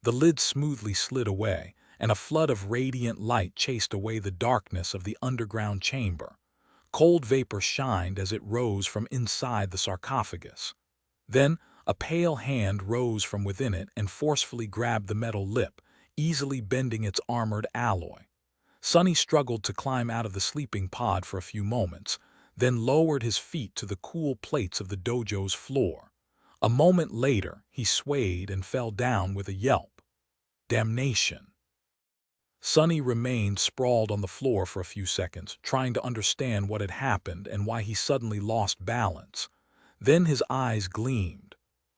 The lid smoothly slid away, and a flood of radiant light chased away the darkness of the underground chamber. Cold vapor shined as it rose from inside the sarcophagus. Then, a pale hand rose from within it and forcefully grabbed the metal lip, easily bending its armored alloy. Sonny struggled to climb out of the sleeping pod for a few moments, then lowered his feet to the cool plates of the dojo's floor. A moment later, he swayed and fell down with a yelp. Damnation! Sonny remained sprawled on the floor for a few seconds, trying to understand what had happened and why he suddenly lost balance. Then his eyes gleamed.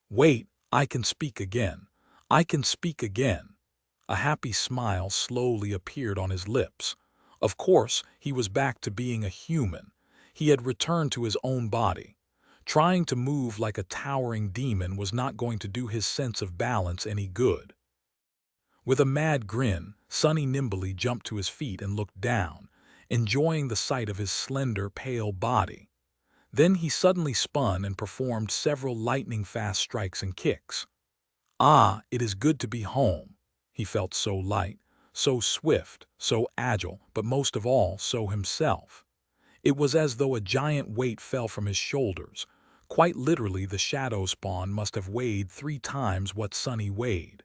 Wait, I can speak again. I can speak again. A happy smile slowly appeared on his lips. Of course, he was back to being a human. He had returned to his own body. Trying to move like a towering demon was not going to do his sense of balance any good. With a mad grin, Sonny nimbly jumped to his feet and looked down, enjoying the sight of his slender, pale body. Then he suddenly spun and performed several lightning-fast strikes and kicks. Ah, it is good to be home. He felt so light, so swift, so agile, but most of all, so himself. It was as though a giant weight fell from his shoulders. Quite literally, the shadow spawn must have weighed 3 times what Sonny weighed.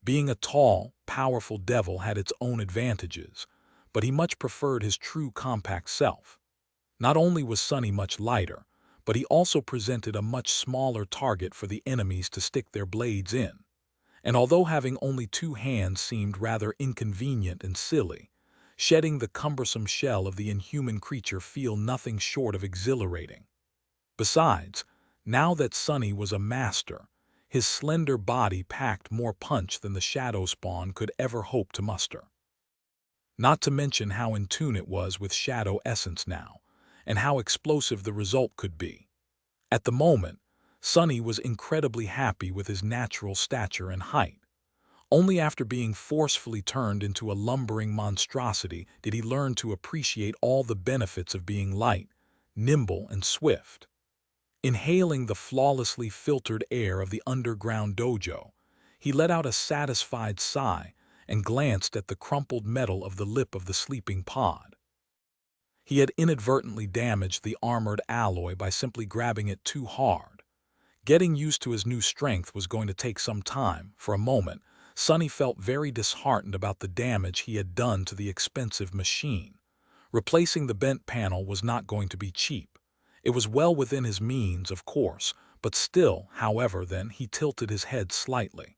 Being a tall, powerful devil had its own advantages, but he much preferred his true compact self. Not only was Sonny much lighter, but he also presented a much smaller target for the enemies to stick their blades in. And although having only 2 hands seemed rather inconvenient and silly, shedding the cumbersome shell of the inhuman creature felt nothing short of exhilarating. Besides, now that Sonny was a master, his slender body packed more punch than the shadow spawn could ever hope to muster. Not to mention how in tune it was with shadow essence now, and how explosive the result could be. At the moment, Sonny was incredibly happy with his natural stature and height. Only after being forcefully turned into a lumbering monstrosity did he learn to appreciate all the benefits of being light, nimble, and swift. Inhaling the flawlessly filtered air of the underground dojo, he let out a satisfied sigh and glanced at the crumpled metal of the lip of the sleeping pod. He had inadvertently damaged the armored alloy by simply grabbing it too hard. Getting used to his new strength was going to take some time. For a moment, Sonny felt very disheartened about the damage he had done to the expensive machine. Replacing the bent panel was not going to be cheap. It was well within his means, of course, but still, however, then he tilted his head slightly.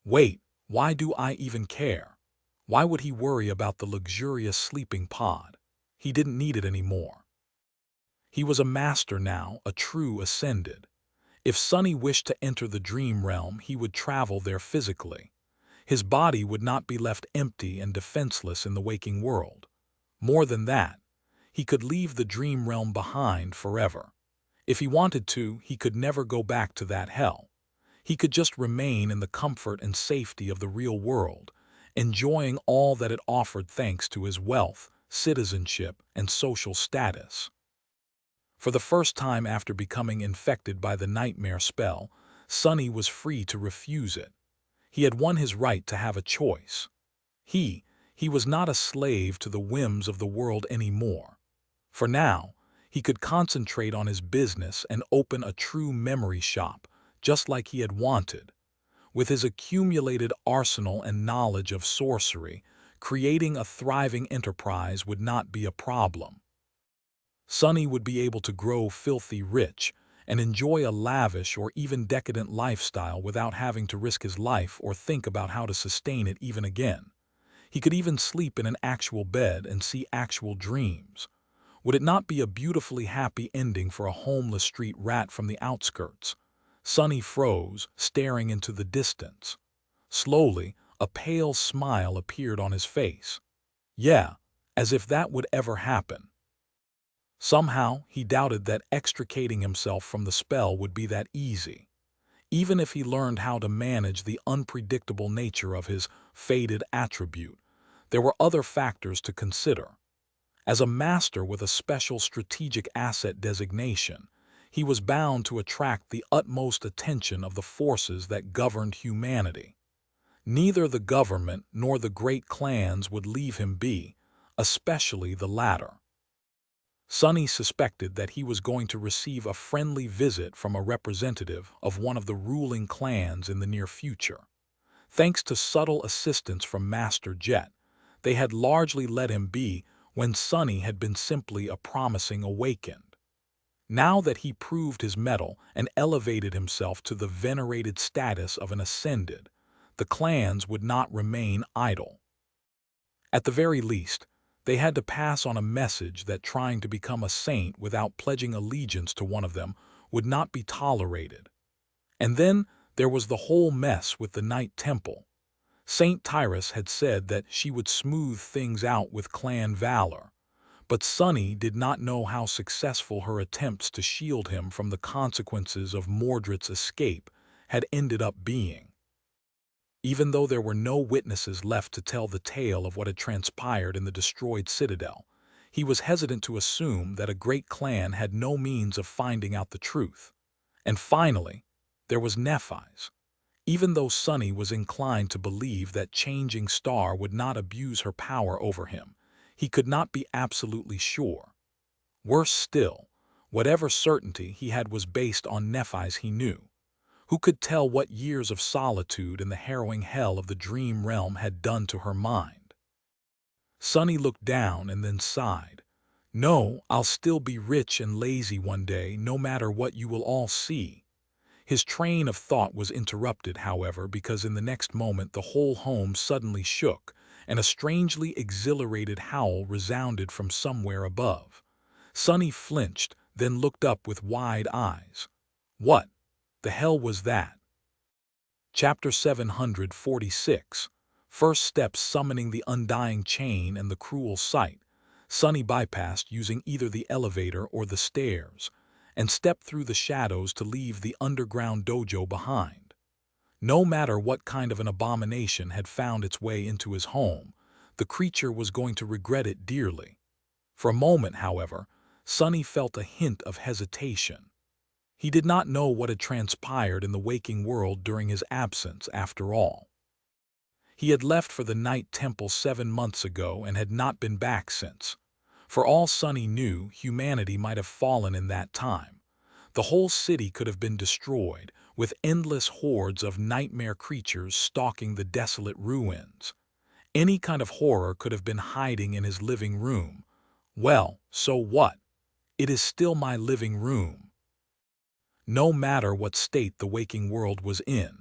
Wait, why do I even care? Why would he worry about the luxurious sleeping pod? He didn't need it anymore. He was a master now, a true ascended. If Sonny wished to enter the dream realm, he would travel there physically. His body would not be left empty and defenseless in the waking world. More than that, he could leave the dream realm behind forever. If he wanted to, he could never go back to that hell. He could just remain in the comfort and safety of the real world, enjoying all that it offered thanks to his wealth, citizenship, and social status. For the first time after becoming infected by the nightmare spell, Sonny was free to refuse it. He had won his right to have a choice. He was not a slave to the whims of the world anymore. For now, he could concentrate on his business and open a true memory shop, just like he had wanted. With his accumulated arsenal and knowledge of sorcery, creating a thriving enterprise would not be a problem. Sonny would be able to grow filthy rich and enjoy a lavish or even decadent lifestyle without having to risk his life or think about how to sustain it even again. He could even sleep in an actual bed and see actual dreams. Would it not be a beautifully happy ending for a homeless street rat from the outskirts? Sunny froze, staring into the distance. Slowly, a pale smile appeared on his face. Yeah, as if that would ever happen. Somehow, he doubted that extricating himself from the spell would be that easy. Even if he learned how to manage the unpredictable nature of his fated attribute, there were other factors to consider. As a master with a special strategic asset designation, he was bound to attract the utmost attention of the forces that governed humanity. Neither the government nor the great clans would leave him be, especially the latter. Sunny suspected that he was going to receive a friendly visit from a representative of one of the ruling clans in the near future. Thanks to subtle assistance from Master Jet, they had largely let him be when Sunny had been simply a promising awakened. Now that he proved his mettle and elevated himself to the venerated status of an ascended, the clans would not remain idle. At the very least, they had to pass on a message that trying to become a saint without pledging allegiance to one of them would not be tolerated. And then there was the whole mess with the Night Temple. Saint Tyrus had said that she would smooth things out with clan valor, but Sunny did not know how successful her attempts to shield him from the consequences of Mordred's escape had ended up being. Even though there were no witnesses left to tell the tale of what had transpired in the destroyed citadel, he was hesitant to assume that a great clan had no means of finding out the truth. And finally, there was Nephi's. Even though Sunny was inclined to believe that Changing Star would not abuse her power over him, he could not be absolutely sure. Worse still, whatever certainty he had was based on Nephi's he knew. Who could tell what years of solitude and the harrowing hell of the dream realm had done to her mind? Sunny looked down and then sighed. No, I'll still be rich and lazy one day, no matter what you will all see. His train of thought was interrupted, however, because in the next moment the whole home suddenly shook, and a strangely exhilarated howl resounded from somewhere above. Sunny flinched, then looked up with wide eyes. What the hell was that? Chapter 746. First steps summoning the undying chain and the cruel sight. Sunny bypassed using either the elevator or the stairs, and stepped through the shadows to leave the underground dojo behind. No matter what kind of an abomination had found its way into his home, the creature was going to regret it dearly. For a moment, however, Sunny felt a hint of hesitation. He did not know what had transpired in the waking world during his absence, after all. He had left for the Night Temple 7 months ago and had not been back since. For all Sunny knew, humanity might have fallen in that time. The whole city could have been destroyed, with endless hordes of nightmare creatures stalking the desolate ruins. Any kind of horror could have been hiding in his living room. Well, so what? It is still my living room. No matter what state the waking world was in,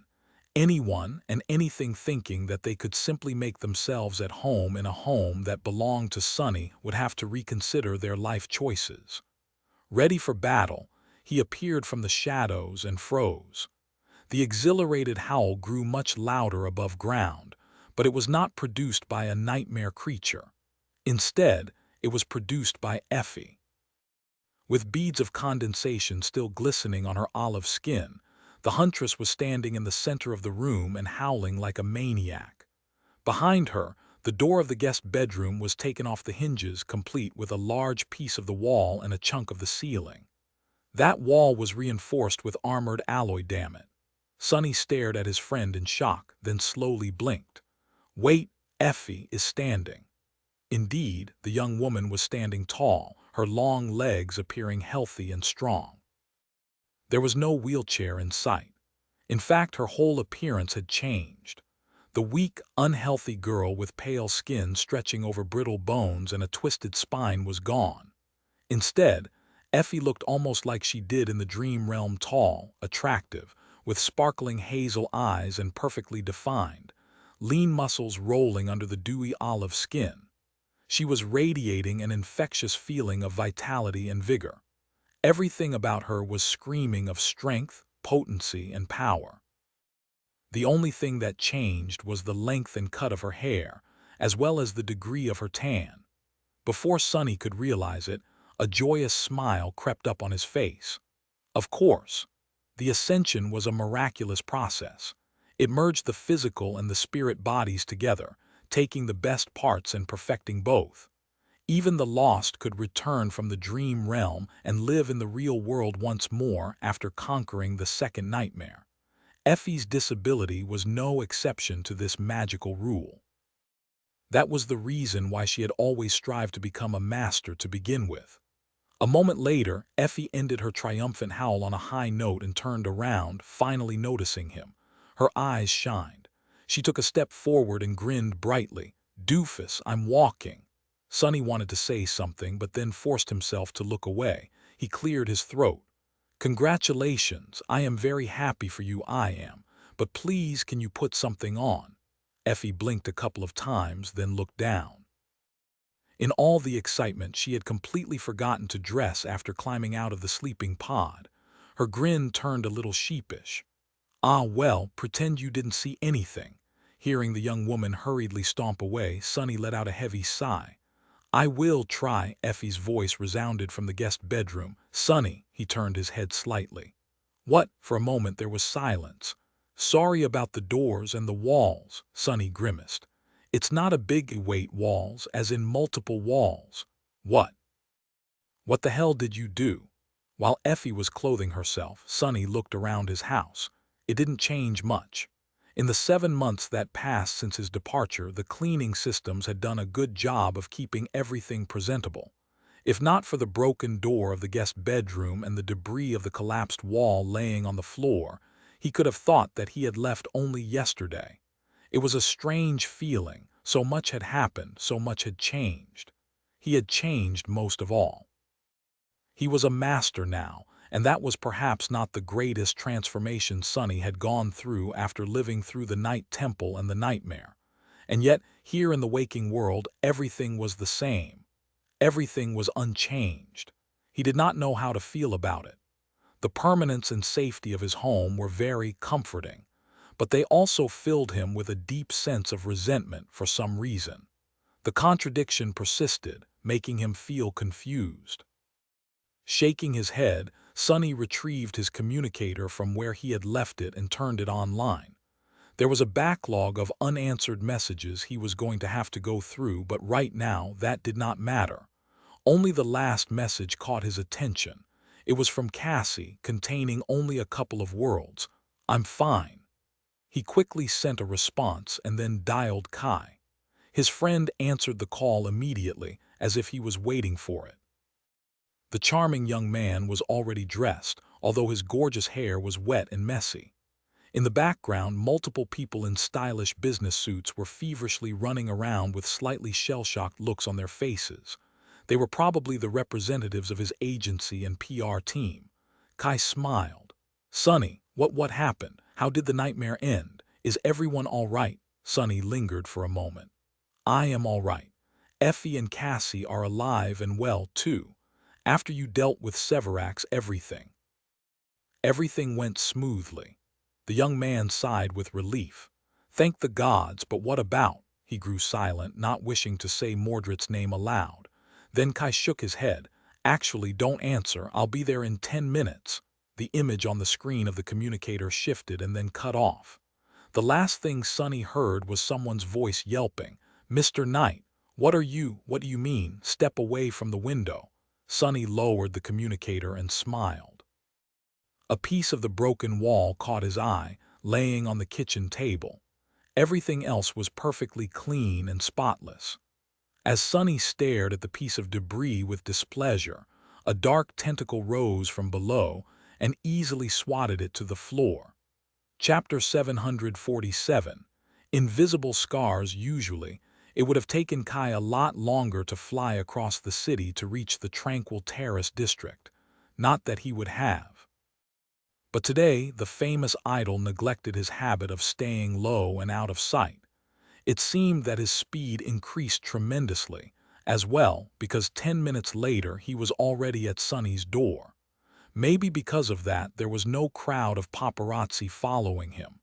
anyone and anything thinking that they could simply make themselves at home in a home that belonged to Sunny would have to reconsider their life choices. Ready for battle, he appeared from the shadows and froze. The exhilarated howl grew much louder above ground, but it was not produced by a nightmare creature. Instead, it was produced by Effie. With beads of condensation still glistening on her olive skin, the huntress was standing in the center of the room and howling like a maniac. Behind her, the door of the guest bedroom was taken off the hinges, complete with a large piece of the wall and a chunk of the ceiling. That wall was reinforced with armored alloy, damn it. Sunny stared at his friend in shock, then slowly blinked. Wait, Effie is standing. Indeed, the young woman was standing tall, her long legs appearing healthy and strong. There was no wheelchair in sight. In fact, her whole appearance had changed. The weak, unhealthy girl with pale skin stretching over brittle bones and a twisted spine was gone. Instead, Effie looked almost like she did in the dream realm, tall, attractive, with sparkling hazel eyes and perfectly defined, lean muscles rolling under the dewy olive skin. She was radiating an infectious feeling of vitality and vigor. Everything about her was screaming of strength, potency, and power. The only thing that changed was the length and cut of her hair, as well as the degree of her tan. Before Sonny could realize it, a joyous smile crept up on his face. Of course, the ascension was a miraculous process. It merged the physical and the spirit bodies together, taking the best parts and perfecting both. Even the lost could return from the dream realm and live in the real world once more after conquering the second nightmare. Effie's disability was no exception to this magical rule. That was the reason why she had always strived to become a master to begin with. A moment later, Effie ended her triumphant howl on a high note and turned around, finally noticing him. Her eyes shined. She took a step forward and grinned brightly. "Doofus, I'm walking." Sonny wanted to say something, but then forced himself to look away. He cleared his throat. "Congratulations, I am very happy for you, I am. But please, can you put something on?" Effie blinked a couple of times, then looked down. In all the excitement, she had completely forgotten to dress after climbing out of the sleeping pod. Her grin turned a little sheepish. "Ah well, pretend you didn't see anything." Hearing the young woman hurriedly stomp away, Sonny let out a heavy sigh. "I will try," Effie's voice resounded from the guest bedroom. "Sonny," he turned his head slightly. "What?" For a moment there was silence. "Sorry about the doors and the walls," Sonny grimaced. "It's not a big weight walls, as in multiple walls." "What? What the hell did you do?" While Effie was clothing herself, Sonny looked around his house. It didn't change much. In the 7 months that passed since his departure, the cleaning systems had done a good job of keeping everything presentable. If not for the broken door of the guest bedroom and the debris of the collapsed wall laying on the floor, he could have thought that he had left only yesterday. It was a strange feeling. So much had happened, so much had changed. He had changed most of all. He was a master now, and that was perhaps not the greatest transformation Sonny had gone through after living through the Night Temple and the nightmare. And yet, here in the waking world, everything was the same. Everything was unchanged. He did not know how to feel about it. The permanence and safety of his home were very comforting, but they also filled him with a deep sense of resentment for some reason. The contradiction persisted, making him feel confused. Shaking his head, Sonny retrieved his communicator from where he had left it and turned it online. There was a backlog of unanswered messages he was going to have to go through, but right now that did not matter. Only the last message caught his attention. It was from Cassie, containing only a couple of words. "I'm fine." He quickly sent a response and then dialed Kai. His friend answered the call immediately, as if he was waiting for it. The charming young man was already dressed, although his gorgeous hair was wet and messy. In the background, multiple people in stylish business suits were feverishly running around with slightly shell-shocked looks on their faces. They were probably the representatives of his agency and PR team. Kai smiled. "Sonny, what happened? How did the nightmare end? Is everyone all right?" Sonny lingered for a moment. "I am all right. Effie and Cassie are alive and well, too. After you dealt with Severax, everything went smoothly." The young man sighed with relief. "Thank the gods, but what about?" He grew silent, not wishing to say Mordred's name aloud. Then Kai shook his head. "Actually, don't answer. I'll be there in 10 minutes. The image on the screen of the communicator shifted and then cut off. The last thing Sonny heard was someone's voice yelping, "Mr. Knight, what do you mean? Step away from the window." Sonny lowered the communicator and smiled. A piece of the broken wall caught his eye, laying on the kitchen table. Everything else was perfectly clean and spotless. As Sonny stared at the piece of debris with displeasure, a dark tentacle rose from below and easily swatted it to the floor. Chapter 747. Invisible scars. Usually, it would have taken Kai a lot longer to fly across the city to reach the tranquil terrace district. Not that he would have. But today, the famous idol neglected his habit of staying low and out of sight. It seemed that his speed increased tremendously, as well, because 10 minutes later he was already at Sonny's door. Maybe because of that, there was no crowd of paparazzi following him.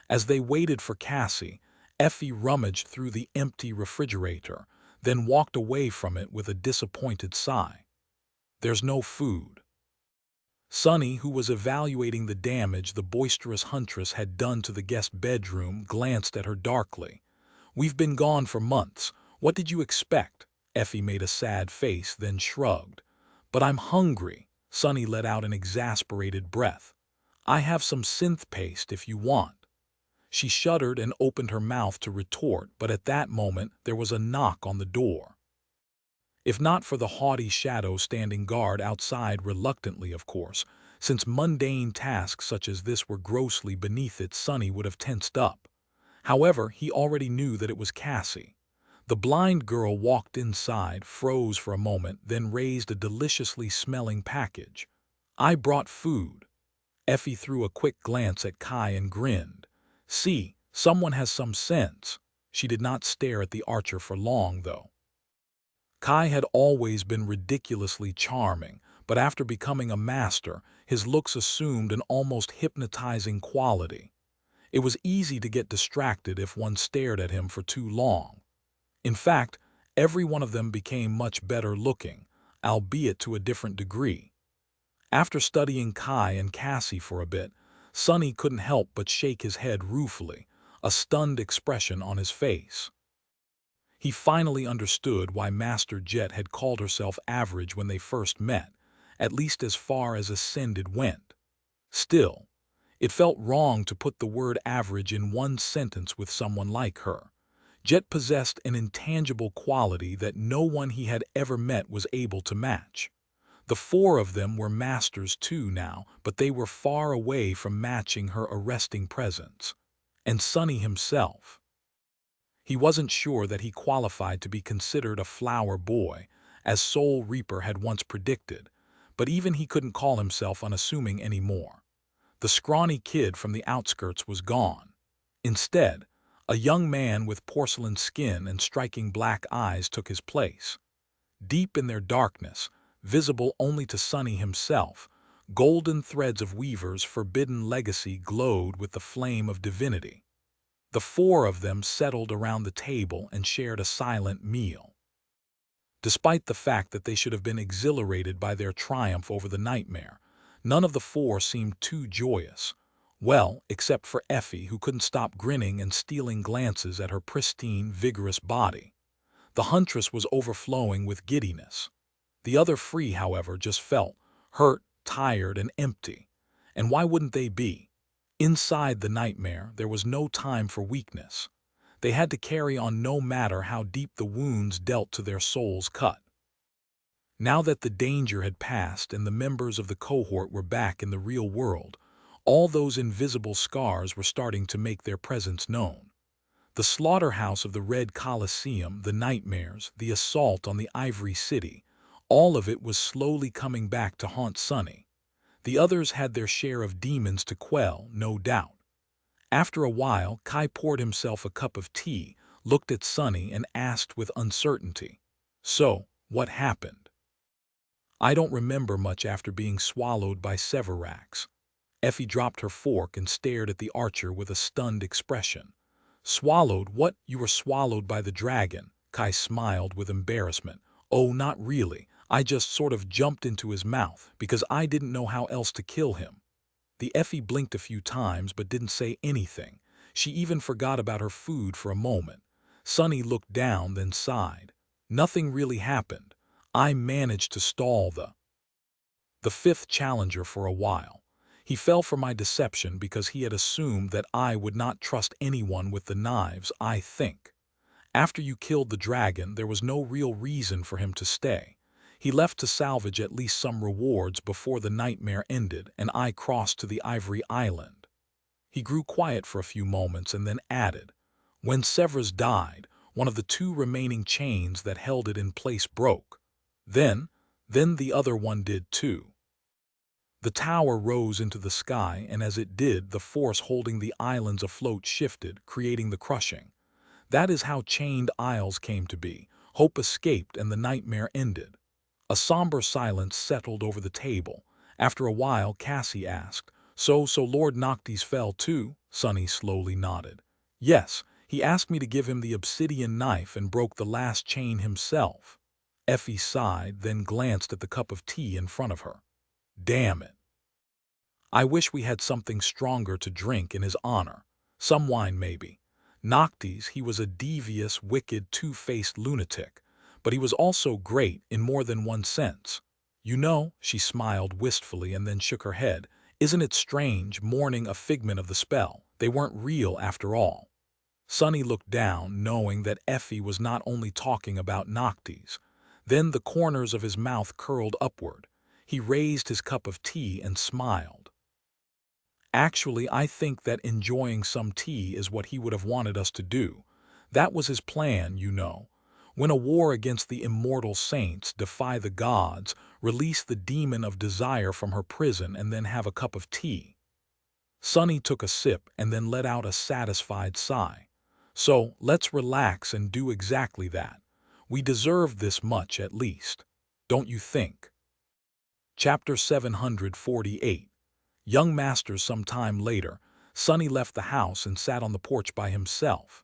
As they waited for Cassie, Effie rummaged through the empty refrigerator, then walked away from it with a disappointed sigh. There's no food. Sonny, who was evaluating the damage the boisterous huntress had done to the guest bedroom, glanced at her darkly. "We've been gone for months. What did you expect?" Effie made a sad face, then shrugged. "But I'm hungry." Sonny let out an exasperated breath. "I have some synth paste if you want." She shuddered and opened her mouth to retort, but at that moment there was a knock on the door. If not for the haughty shadow standing guard outside reluctantly, of course, since mundane tasks such as this were grossly beneath it, Sonny would have tensed up. However, he already knew that it was Cassie. The blind girl walked inside, froze for a moment, then raised a deliciously smelling package. "I brought food." Effie threw a quick glance at Kai and grinned. "See, someone has some sense." She did not stare at the archer for long, though. Kai had always been ridiculously charming, but after becoming a master, his looks assumed an almost hypnotizing quality. It was easy to get distracted if one stared at him for too long. In fact, every one of them became much better looking, albeit to a different degree. After studying Kai and Cassie for a bit, Sonny couldn't help but shake his head ruefully, a stunned expression on his face. He finally understood why Master Jet had called herself average when they first met, at least as far as ascended went. Still, it felt wrong to put the word average in one sentence with someone like her. Jet possessed an intangible quality that no one he had ever met was able to match. The four of them were masters too now, but they were far away from matching her arresting presence. And Sonny himself. He wasn't sure that he qualified to be considered a flower boy, as Soul Reaper had once predicted, but even he couldn't call himself unassuming anymore. The scrawny kid from the outskirts was gone. Instead, a young man with porcelain skin and striking black eyes took his place. Deep in their darkness, visible only to Sonny himself, golden threads of Weaver's forbidden legacy glowed with the flame of divinity. The four of them settled around the table and shared a silent meal. Despite the fact that they should have been exhilarated by their triumph over the nightmare, none of the four seemed too joyous. Well, except for Effie, who couldn't stop grinning and stealing glances at her pristine, vigorous body. The huntress was overflowing with giddiness. The other three, however, just felt hurt, tired, and empty. And why wouldn't they be? Inside the nightmare, there was no time for weakness. They had to carry on no matter how deep the wounds dealt to their souls cut. Now that the danger had passed and the members of the cohort were back in the real world, all those invisible scars were starting to make their presence known. The slaughterhouse of the Red Colosseum, the nightmares, the assault on the Ivory City, all of it was slowly coming back to haunt Sonny. The others had their share of demons to quell, no doubt. After a while, Kai poured himself a cup of tea, looked at Sonny, and asked with uncertainty, "So, what happened?" "I don't remember much after being swallowed by Severax." Effie dropped her fork and stared at the archer with a stunned expression. "Swallowed? What? You were swallowed by the dragon?" Kai smiled with embarrassment. "Oh, not really. I just sort of jumped into his mouth because I didn't know how else to kill him." The Effie blinked a few times but didn't say anything. She even forgot about her food for a moment. Sonny looked down, then sighed. "Nothing really happened. I managed to stall the fifth challenger for a while. He fell for my deception because he had assumed that I would not trust anyone with the knives, I think. After you killed the dragon, there was no real reason for him to stay. He left to salvage at least some rewards before the nightmare ended and I crossed to the Ivory Island." He grew quiet for a few moments and then added, "When Severus died, one of the two remaining chains that held it in place broke. Then the other one did too." The tower rose into the sky, and as it did, the force holding the islands afloat shifted, creating the crushing. That is how chained isles came to be. Hope escaped and the nightmare ended. A somber silence settled over the table. After a while, Cassie asked, So Lord Noctis fell too?" Sunny slowly nodded. "Yes, he asked me to give him the obsidian knife and broke the last chain himself." Effie sighed, then glanced at the cup of tea in front of her. "Damn it. I wish we had something stronger to drink in his honor. Some wine, maybe." Noctis, he was a devious, wicked, two-faced lunatic, but he was also great in more than one sense. "You know," she smiled wistfully and then shook her head, "isn't it strange, mourning a figment of the spell? They weren't real after all." Sunny looked down, knowing that Effie was not only talking about Noctis. Then the corners of his mouth curled upward. He raised his cup of tea and smiled. "Actually, I think that enjoying some tea is what he would have wanted us to do. That was his plan, you know. Win a war against the immortal saints, defy the gods, release the demon of desire from her prison, and then have a cup of tea." Sunny took a sip and then let out a satisfied sigh. "So, let's relax and do exactly that. We deserve this much at least. Don't you think?" Chapter 748. Young Masters. Some time later, Sunny left the house and sat on the porch by himself.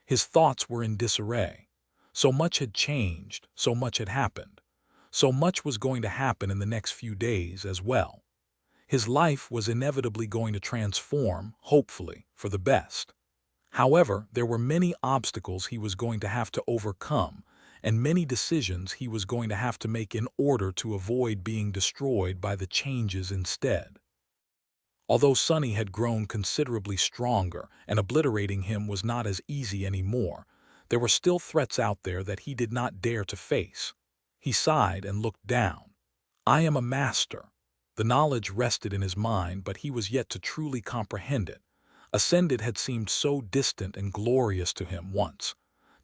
His thoughts were in disarray. So much had changed, so much had happened. So much was going to happen in the next few days as well. His life was inevitably going to transform, hopefully, for the best. However, there were many obstacles he was going to have to overcome, and many decisions he was going to have to make in order to avoid being destroyed by the changes instead. Although Sunny had grown considerably stronger and obliterating him was not as easy anymore, there were still threats out there that he did not dare to face. He sighed and looked down. "I am a master." The knowledge rested in his mind, but he was yet to truly comprehend it. Ascended had seemed so distant and glorious to him once.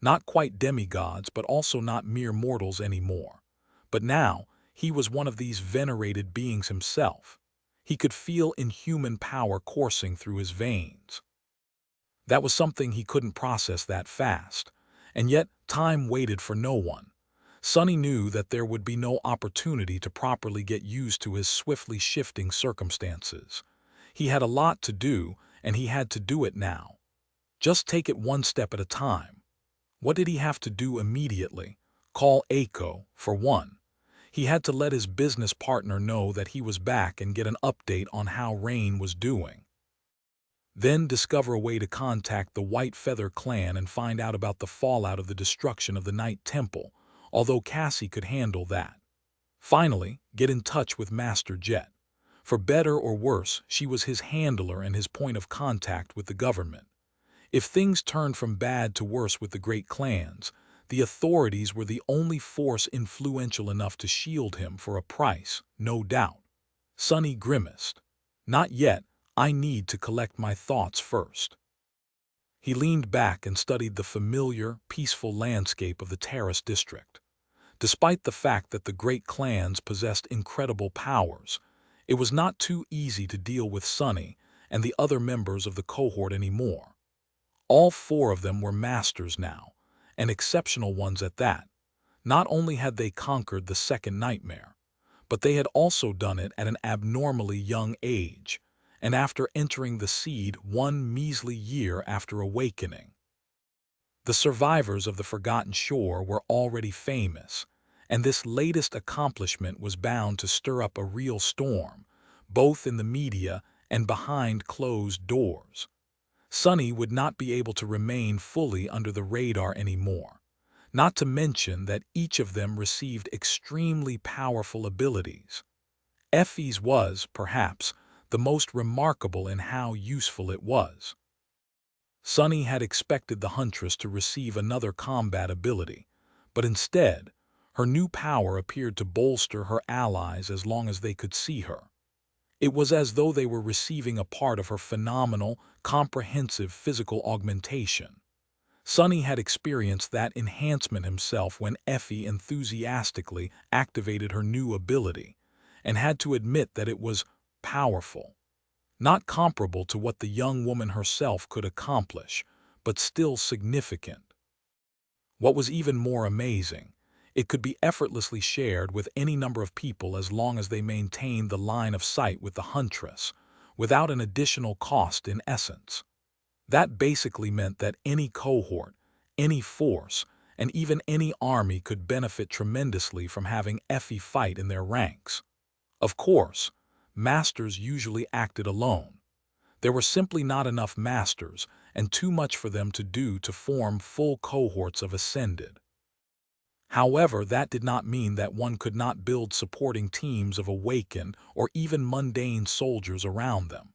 Not quite demigods, but also not mere mortals anymore. But now, he was one of these venerated beings himself. He could feel inhuman power coursing through his veins. That was something he couldn't process that fast. And yet, time waited for no one. Sunny knew that there would be no opportunity to properly get used to his swiftly shifting circumstances. He had a lot to do, and he had to do it now. Just take it one step at a time. What did he have to do immediately? Call Aiko, for one. He had to let his business partner know that he was back and get an update on how Rain was doing. Then discover a way to contact the White Feather clan and find out about the fallout of the destruction of the Night Temple, although Cassie could handle that. Finally, get in touch with Master Jet. For better or worse, she was his handler and his point of contact with the government. If things turned from bad to worse with the great clans, the authorities were the only force influential enough to shield him for a price, no doubt. Sunny grimaced. "Not yet. I need to collect my thoughts first." He leaned back and studied the familiar, peaceful landscape of the Terrace district. Despite the fact that the great clans possessed incredible powers, it was not too easy to deal with Sunny and the other members of the cohort anymore. All four of them were masters now, and exceptional ones at that. Not only had they conquered the second nightmare, but they had also done it at an abnormally young age, and after entering the seed one measly year after awakening. The survivors of the Forgotten Shore were already famous, and this latest accomplishment was bound to stir up a real storm, both in the media and behind closed doors. Sunny would not be able to remain fully under the radar anymore, not to mention that each of them received extremely powerful abilities. Effie's was, perhaps, the most remarkable in how useful it was. Sunny had expected the Huntress to receive another combat ability, but instead, her new power appeared to bolster her allies as long as they could see her. It was as though they were receiving a part of her phenomenal, comprehensive physical augmentation. Sunny had experienced that enhancement himself when Effie enthusiastically activated her new ability, and had to admit that it was powerful. Not comparable to what the young woman herself could accomplish, but still significant. What was even more amazing, It could be effortlessly shared with any number of people as long as they maintained the line of sight with the huntress, without an additional cost in essence. That basically meant that any cohort, any force, and even any army could benefit tremendously from having Effie fight in their ranks. Of course, masters usually acted alone. There were simply not enough masters, and too much for them to do to form full cohorts of ascended. However, that did not mean that one could not build supporting teams of awakened or even mundane soldiers around them.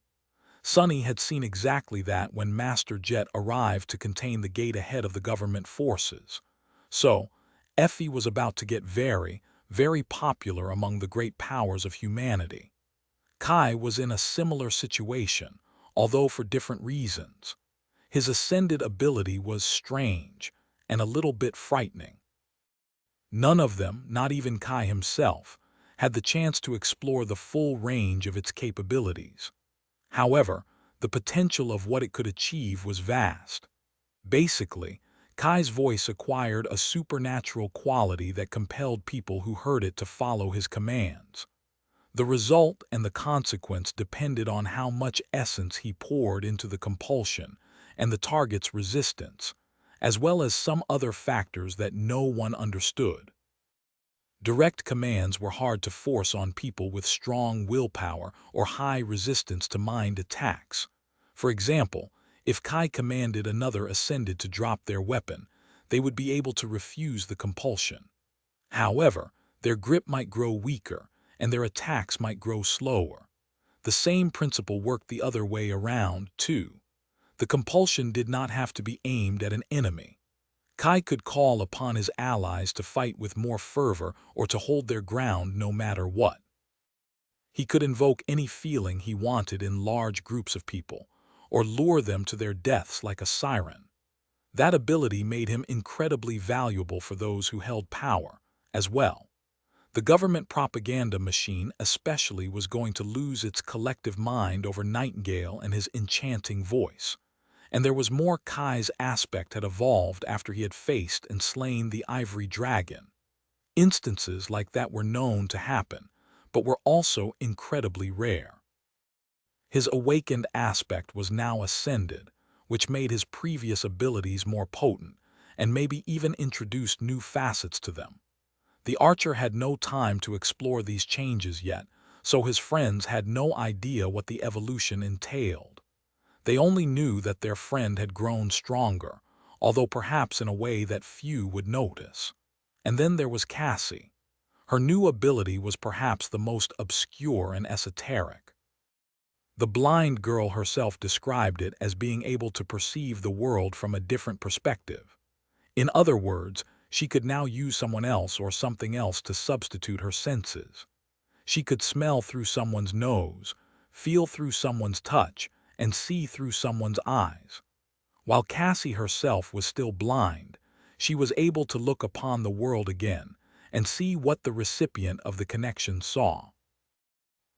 Sonny had seen exactly that when Master Jet arrived to contain the gate ahead of the government forces. So, Effie was about to get very, very popular among the great powers of humanity. Kai was in a similar situation, although for different reasons. His ascended ability was strange and a little bit frightening. None of them, not even Kai himself, had the chance to explore the full range of its capabilities. However, the potential of what it could achieve was vast. Basically, Kai's voice acquired a supernatural quality that compelled people who heard it to follow his commands. The result and the consequence depended on how much essence he poured into the compulsion and the target's resistance, as well as some other factors that no one understood. Direct commands were hard to force on people with strong willpower or high resistance to mind attacks. For example, if Kai commanded another ascended to drop their weapon, they would be able to refuse the compulsion. However, their grip might grow weaker, and their attacks might grow slower. The same principle worked the other way around, too. The compulsion did not have to be aimed at an enemy. Kai could call upon his allies to fight with more fervor or to hold their ground no matter what. He could invoke any feeling he wanted in large groups of people, or lure them to their deaths like a siren. That ability made him incredibly valuable for those who held power, as well. The government propaganda machine especially was going to lose its collective mind over Nightingale and his enchanting voice. And there was more. Kai's aspect had evolved after he had faced and slain the ivory dragon. Instances like that were known to happen, but were also incredibly rare. His awakened aspect was now ascended, which made his previous abilities more potent, and maybe even introduced new facets to them. The archer had no time to explore these changes yet, so his friends had no idea what the evolution entailed. They only knew that their friend had grown stronger, although perhaps in a way that few would notice. And then there was Cassie. Her new ability was perhaps the most obscure and esoteric. The blind girl herself described it as being able to perceive the world from a different perspective. In other words, she could now use someone else or something else to substitute her senses. She could smell through someone's nose, feel through someone's touch, and see through someone's eyes. While Cassie herself was still blind, she was able to look upon the world again and see what the recipient of the connection saw.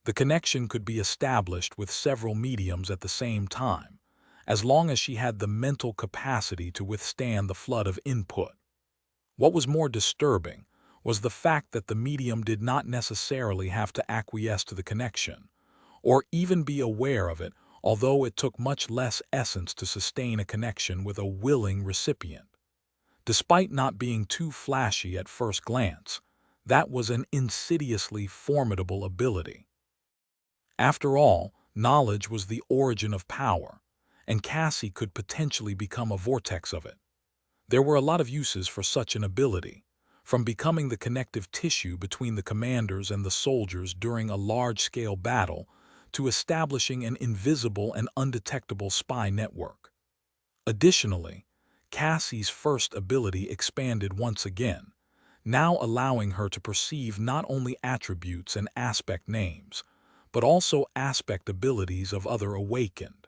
The connection could be established with several mediums at the same time, as long as she had the mental capacity to withstand the flood of input. What was more disturbing was the fact that the medium did not necessarily have to acquiesce to the connection, or even be aware of it, although it took much less essence to sustain a connection with a willing recipient. Despite not being too flashy at first glance, that was an insidiously formidable ability. After all, knowledge was the origin of power, and Cassie could potentially become a vortex of it. There were a lot of uses for such an ability, from becoming the connective tissue between the commanders and the soldiers during a large-scale battle to establishing an invisible and undetectable spy network. Additionally, Cassie's first ability expanded once again, now allowing her to perceive not only attributes and aspect names, but also aspect abilities of other awakened.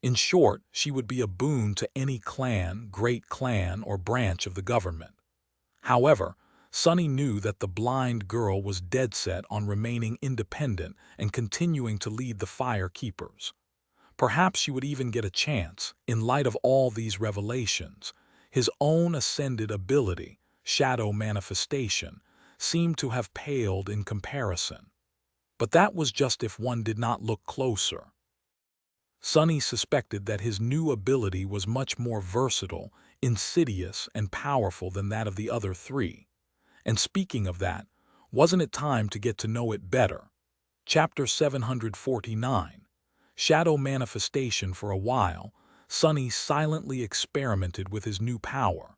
In short, she would be a boon to any clan, great clan, or branch of the government. However, Sonny knew that the blind girl was dead set on remaining independent and continuing to lead the Fire Keepers. Perhaps she would even get a chance, in light of all these revelations, his own ascended ability, shadow manifestation, seemed to have paled in comparison. But that was just if one did not look closer. Sonny suspected that his new ability was much more versatile, insidious, and powerful than that of the other three. And speaking of that, wasn't it time to get to know it better? Chapter 749. Shadow Manifestation. For a while, Sonny silently experimented with his new power.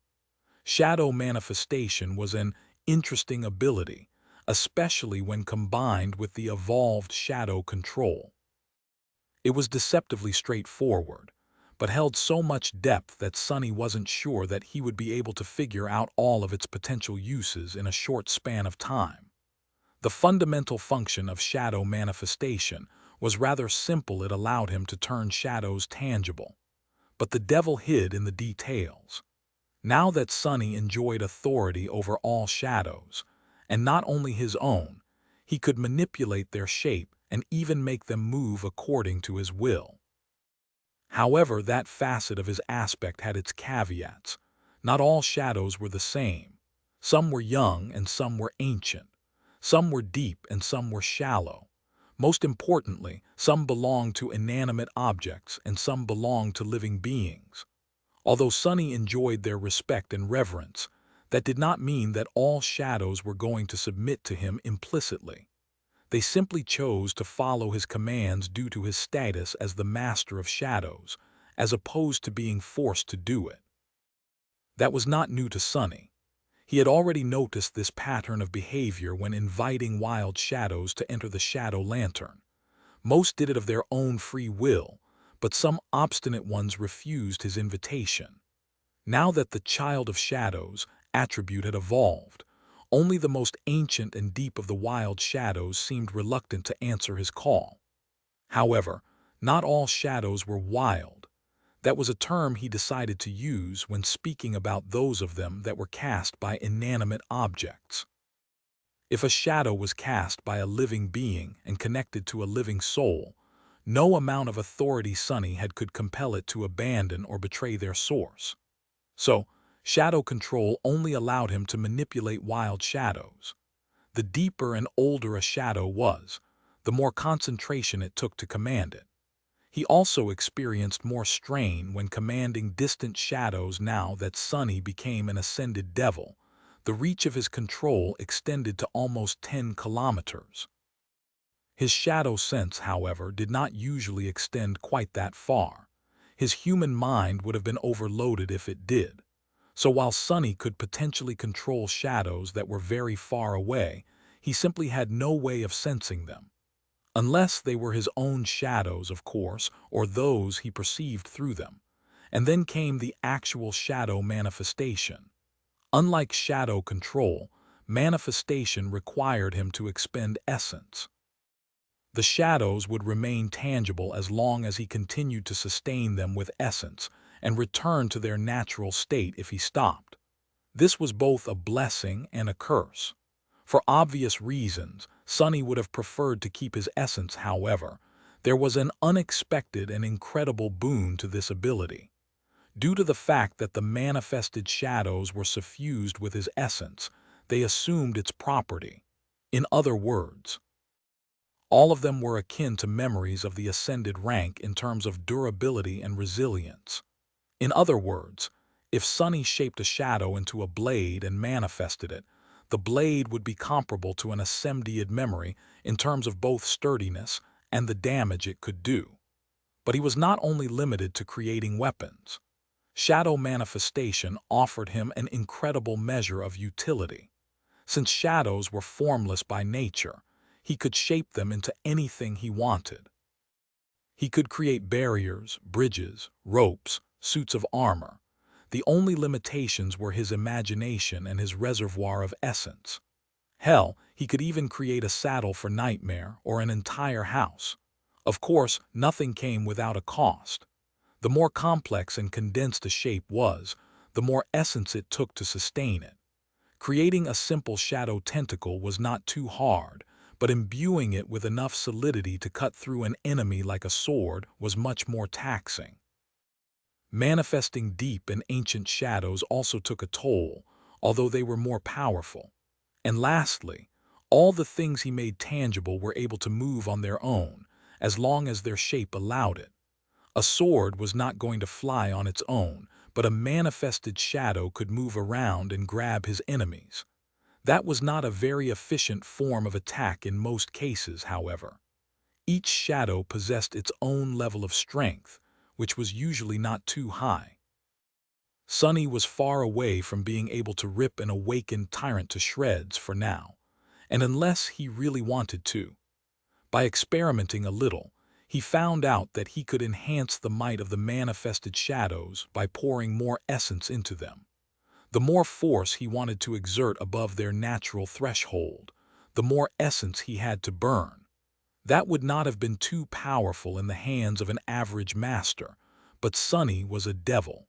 Shadow manifestation was an interesting ability, especially when combined with the evolved shadow control. It was deceptively straightforward, but held so much depth that Sonny wasn't sure that he would be able to figure out all of its potential uses in a short span of time. The fundamental function of shadow manifestation was rather simple. It allowed him to turn shadows tangible. But the devil hid in the details. Now that Sonny enjoyed authority over all shadows, and not only his own, he could manipulate their shape and even make them move according to his will. However, that facet of his aspect had its caveats. Not all shadows were the same. Some were young and some were ancient. Some were deep and some were shallow. Most importantly, some belonged to inanimate objects and some belonged to living beings. Although Sonny enjoyed their respect and reverence, that did not mean that all shadows were going to submit to him implicitly. They simply chose to follow his commands due to his status as the master of shadows, as opposed to being forced to do it. That was not new to Sonny. He had already noticed this pattern of behavior when inviting wild shadows to enter the shadow lantern. Most did it of their own free will, but some obstinate ones refused his invitation. Now that the child of shadows attribute had evolved, only the most ancient and deep of the wild shadows seemed reluctant to answer his call. However, not all shadows were wild. That was a term he decided to use when speaking about those of them that were cast by inanimate objects. If a shadow was cast by a living being and connected to a living soul, no amount of authority Sonny had could compel it to abandon or betray their source. So, shadow control only allowed him to manipulate wild shadows. The deeper and older a shadow was, the more concentration it took to command it. He also experienced more strain when commanding distant shadows. Now that Sonny became an ascended devil, the reach of his control extended to almost 10 kilometers. His shadow sense, however, did not usually extend quite that far. His human mind would have been overloaded if it did. So while Sonny could potentially control shadows that were very far away, he simply had no way of sensing them. Unless they were his own shadows, of course, or those he perceived through them. And then came the actual shadow manifestation. Unlike shadow control, manifestation required him to expend essence. The shadows would remain tangible as long as he continued to sustain them with essence and return to their natural state if he stopped. This was both a blessing and a curse. For obvious reasons, Sonny would have preferred to keep his essence. However, there was an unexpected and incredible boon to this ability. Due to the fact that the manifested shadows were suffused with his essence, they assumed its property. In other words, all of them were akin to memories of the ascended rank in terms of durability and resilience. In other words, if Sonny shaped a shadow into a blade and manifested it, the blade would be comparable to an ascended memory in terms of both sturdiness and the damage it could do. But he was not only limited to creating weapons. Shadow manifestation offered him an incredible measure of utility. Since shadows were formless by nature, he could shape them into anything he wanted. He could create barriers, bridges, ropes, suits of armor. The only limitations were his imagination and his reservoir of essence. Hell, he could even create a saddle for Nightmare or an entire house. Of course, nothing came without a cost. The more complex and condensed a shape was, the more essence it took to sustain it. Creating a simple shadow tentacle was not too hard, but imbuing it with enough solidity to cut through an enemy like a sword was much more taxing. Manifesting deep and ancient shadows also took a toll. although they were more powerful. And lastly, all the things he made tangible were able to move on their own, as long as their shape allowed it. A sword was not going to fly on its own, but a manifested shadow could move around and grab his enemies. That was not a very efficient form of attack in most cases, however. Each shadow possessed its own level of strength, which was usually not too high. Sunny was far away from being able to rip an awakened tyrant to shreds for now, and unless he really wanted to. By experimenting a little, he found out that he could enhance the might of the manifested shadows by pouring more essence into them. The more force he wanted to exert above their natural threshold, the more essence he had to burn. That would not have been too powerful in the hands of an average master, but Sunny was a devil.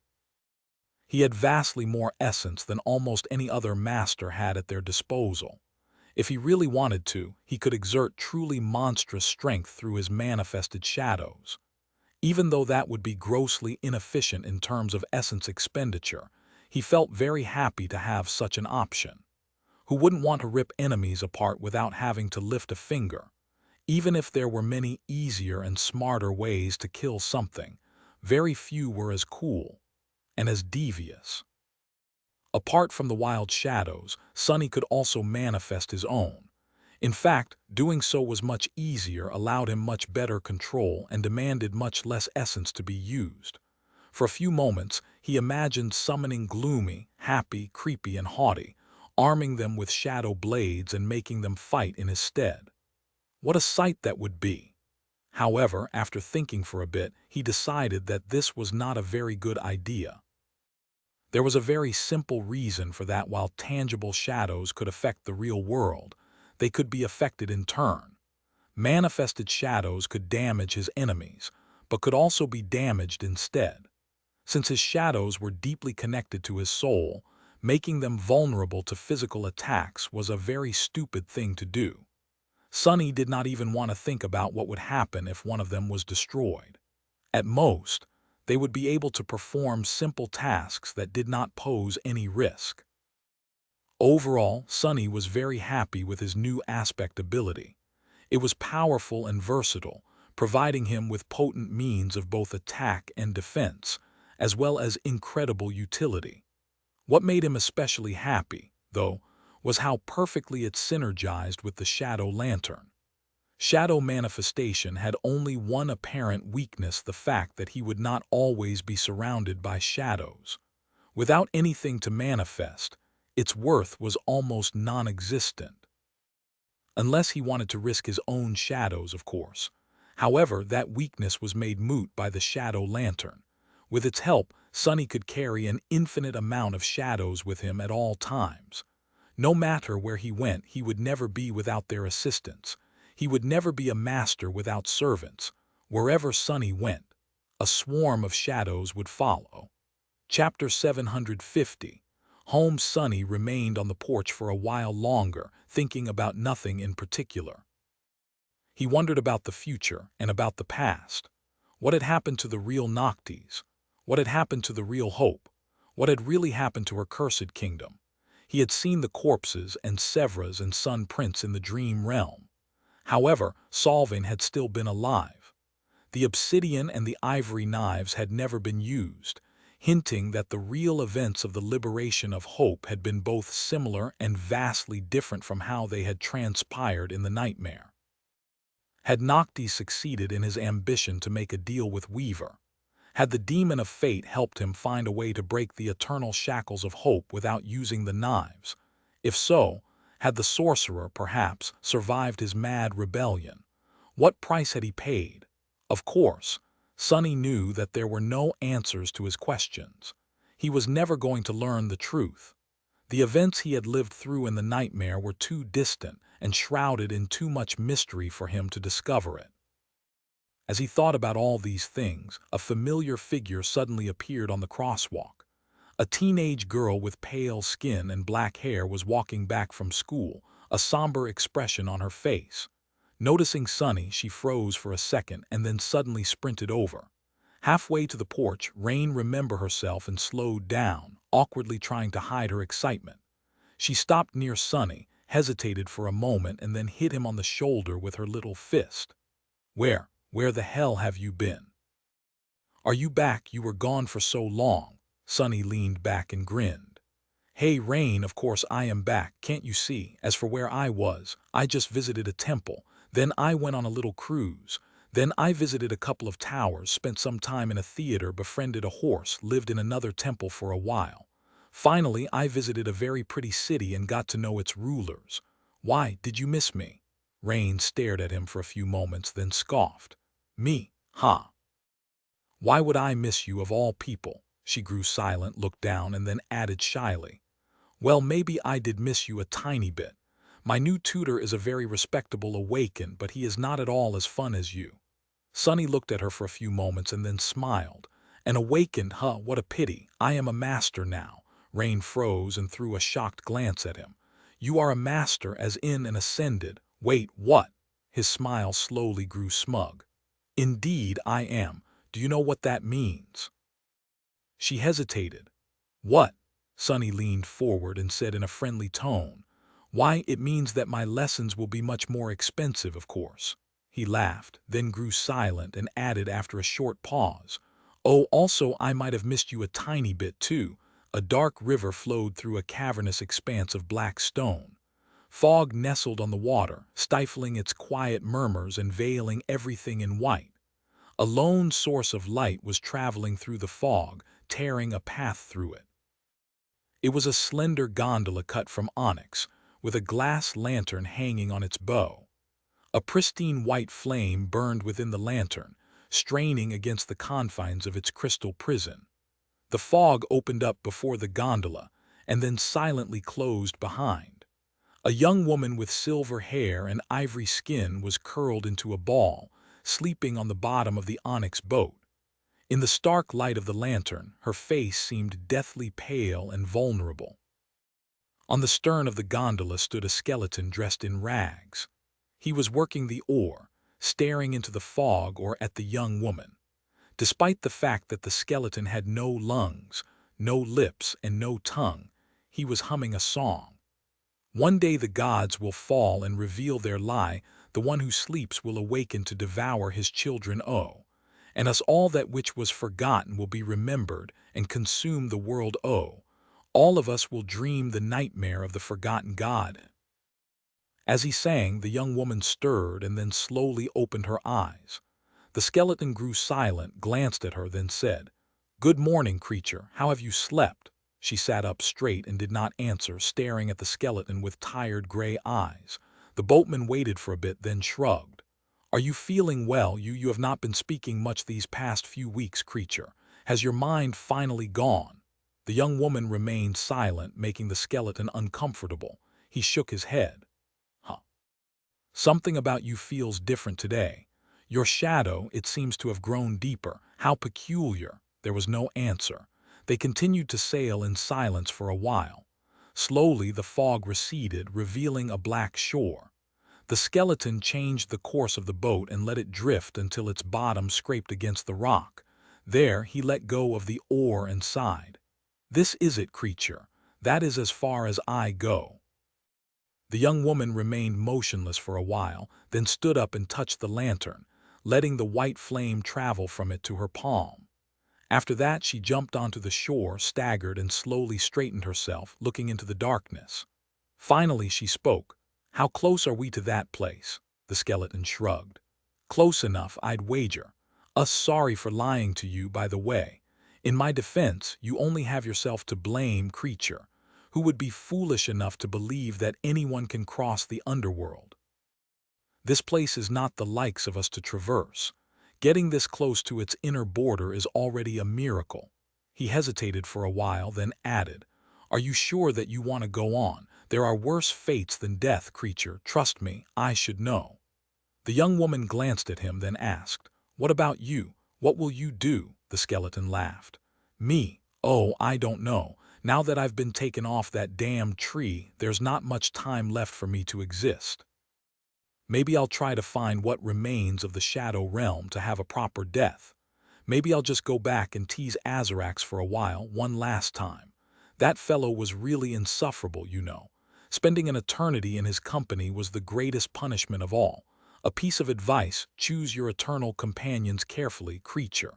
He had vastly more essence than almost any other master had at their disposal. If he really wanted to, he could exert truly monstrous strength through his manifested shadows. Even though that would be grossly inefficient in terms of essence expenditure, he felt very happy to have such an option. Who wouldn't want to rip enemies apart without having to lift a finger? Even if there were many easier and smarter ways to kill something, very few were as cool and as devious. Apart from the wild shadows, Sunny could also manifest his own. In fact, doing so was much easier, allowed him much better control, and demanded much less essence to be used. For a few moments, he imagined summoning Gloomy, Happy, Creepy, and Haughty, arming them with shadow blades and making them fight in his stead. What a sight that would be! However, after thinking for a bit, he decided that this was not a very good idea. There was a very simple reason for that. While tangible shadows could affect the real world, they could be affected in turn. Manifested shadows could damage his enemies, but could also be damaged instead. Since his shadows were deeply connected to his soul, making them vulnerable to physical attacks was a very stupid thing to do. Sunny did not even want to think about what would happen if one of them was destroyed. At most, they would be able to perform simple tasks that did not pose any risk. Overall, Sunny was very happy with his new aspect ability. It was powerful and versatile, providing him with potent means of both attack and defense, as well as incredible utility. What made him especially happy, though, was how perfectly it synergized with the shadow lantern. Shadow manifestation had only one apparent weakness: the fact that he would not always be surrounded by shadows. Without anything to manifest, its worth was almost non-existent. Unless he wanted to risk his own shadows, of course. However, that weakness was made moot by the shadow lantern. With its help, Sunny could carry an infinite amount of shadows with him at all times. No matter where he went, he would never be without their assistance. He would never be a master without servants. Wherever Sunny went, a swarm of shadows would follow. Chapter 750. Home. Sunny remained on the porch for a while longer, thinking about nothing in particular. He wondered about the future and about the past. What had happened to the real Noctis? What had happened to the real Hope? What had really happened to her cursed kingdom? He had seen the corpses and Sevras and Sun Prince in the dream realm. However, Solving had still been alive. The obsidian and the ivory knives had never been used, hinting that the real events of the liberation of Hope had been both similar and vastly different from how they had transpired in the nightmare. Had Noctis succeeded in his ambition to make a deal with Weaver? Had the demon of fate helped him find a way to break the eternal shackles of Hope without using the knives? If so, had the sorcerer, perhaps, survived his mad rebellion? What price had he paid? Of course, Sunny knew that there were no answers to his questions. He was never going to learn the truth. The events he had lived through in the nightmare were too distant and shrouded in too much mystery for him to discover it. As he thought about all these things, a familiar figure suddenly appeared on the crosswalk. A teenage girl with pale skin and black hair was walking back from school, a somber expression on her face. Noticing Sunny, she froze for a second and then suddenly sprinted over. Halfway to the porch, Rain remembered herself and slowed down, awkwardly trying to hide her excitement. She stopped near Sunny, hesitated for a moment, and then hit him on the shoulder with her little fist. Where the hell have you been? Are you back? You were gone for so long." Sunny leaned back and grinned. "Hey, Rain, of course I am back, can't you see? As for where I was, I just visited a temple. Then I went on a little cruise. Then I visited a couple of towers, spent some time in a theater, befriended a horse, lived in another temple for a while. Finally, I visited a very pretty city and got to know its rulers. Why, did you miss me?" Rain stared at him for a few moments, then scoffed. "Me? Ha! Why would I miss you of all people?" She grew silent, looked down, and then added shyly, "Well, maybe I did miss you a tiny bit. My new tutor is a very respectable awakened, but he is not at all as fun as you." Sunny looked at her for a few moments and then smiled. "An awakened, huh? What a pity. I am a master now." Rain froze and threw a shocked glance at him. "You are a master, as in an ascended. Wait, what?" His smile slowly grew smug. "Indeed I am. Do you know what that means?" She hesitated. "What?" Sunny leaned forward and said in a friendly tone, "Why, it means that my lessons will be much more expensive, of course." He laughed, then grew silent and added after a short pause, "Oh, also I might have missed you a tiny bit too." A dark river flowed through a cavernous expanse of black stone. Fog nestled on the water, stifling its quiet murmurs and veiling everything in white. A lone source of light was traveling through the fog, tearing a path through it. It was a slender gondola cut from onyx, with a glass lantern hanging on its bow. A pristine white flame burned within the lantern, straining against the confines of its crystal prison. The fog opened up before the gondola, and then silently closed behind. A young woman with silver hair and ivory skin was curled into a ball, sleeping on the bottom of the onyx boat. In the stark light of the lantern, her face seemed deathly pale and vulnerable. On the stern of the gondola stood a skeleton dressed in rags. He was working the oar, staring into the fog or at the young woman. Despite the fact that the skeleton had no lungs, no lips, and no tongue, he was humming a song. "One day the gods will fall and reveal their lie. The one who sleeps will awaken to devour his children, oh. And us all that which was forgotten will be remembered and consume the world, oh. All of us will dream the nightmare of the forgotten god." As he sang, the young woman stirred and then slowly opened her eyes. The skeleton grew silent, glanced at her, then said, "Good morning, creature. How have you slept?" She sat up straight and did not answer, staring at the skeleton with tired gray eyes. The boatman waited for a bit, then shrugged. "Are you feeling well? You have not been speaking much these past few weeks, creature. Has your mind finally gone?" The young woman remained silent, making the skeleton uncomfortable. He shook his head. "Huh. Something about you feels different today. Your shadow, it seems to have grown deeper. How peculiar." There was no answer. They continued to sail in silence for a while. Slowly the fog receded, revealing a black shore. The skeleton changed the course of the boat and let it drift until its bottom scraped against the rock. There he let go of the oar and sighed. "This is it, creature. That is as far as I go." The young woman remained motionless for a while, then stood up and touched the lantern, letting the white flame travel from it to her palm. After that she jumped onto the shore, staggered, and slowly straightened herself, looking into the darkness. Finally she spoke. "How close are we to that place?" The skeleton shrugged. "Close enough, I'd wager. Sorry for lying to you, by the way. In my defense, you only have yourself to blame, creature. Who would be foolish enough to believe that anyone can cross the underworld? This place is not the likes of us to traverse. Getting this close to its inner border is already a miracle." He hesitated for a while, then added, "Are you sure that you want to go on? There are worse fates than death, creature. Trust me, I should know." The young woman glanced at him, then asked, "What about you? What will you do?" The skeleton laughed. "Me? Oh, I don't know. Now that I've been taken off that damn tree, there's not much time left for me to exist. Maybe I'll try to find what remains of the shadow realm to have a proper death. Maybe I'll just go back and tease Azarax for a while, one last time. That fellow was really insufferable, you know. Spending an eternity in his company was the greatest punishment of all. A piece of advice: choose your eternal companions carefully, creature.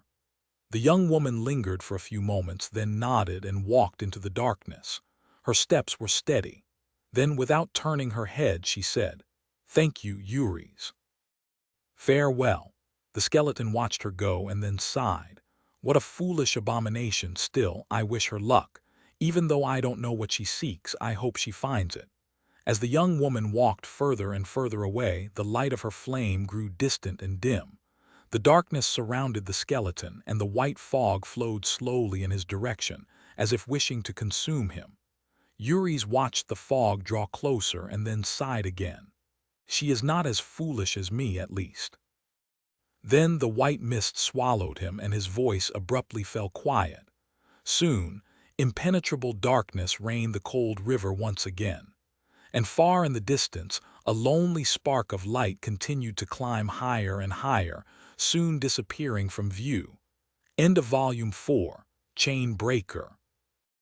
The young woman lingered for a few moments, then nodded and walked into the darkness. Her steps were steady. Then, without turning her head, she said, "Thank you, Uris. Farewell." The skeleton watched her go and then sighed. "What a foolish abomination! Still, I wish her luck. Even though I don't know what she seeks, I hope she finds it." As the young woman walked further and further away, the light of her flame grew distant and dim. The darkness surrounded the skeleton, and the white fog flowed slowly in his direction, as if wishing to consume him. Uris watched the fog draw closer and then sighed again. "She is not as foolish as me, at least." Then the white mist swallowed him, and his voice abruptly fell quiet. Soon, impenetrable darkness reigned the cold river once again. And far in the distance, a lonely spark of light continued to climb higher and higher, soon disappearing from view. End of Volume 4, Chain Breaker.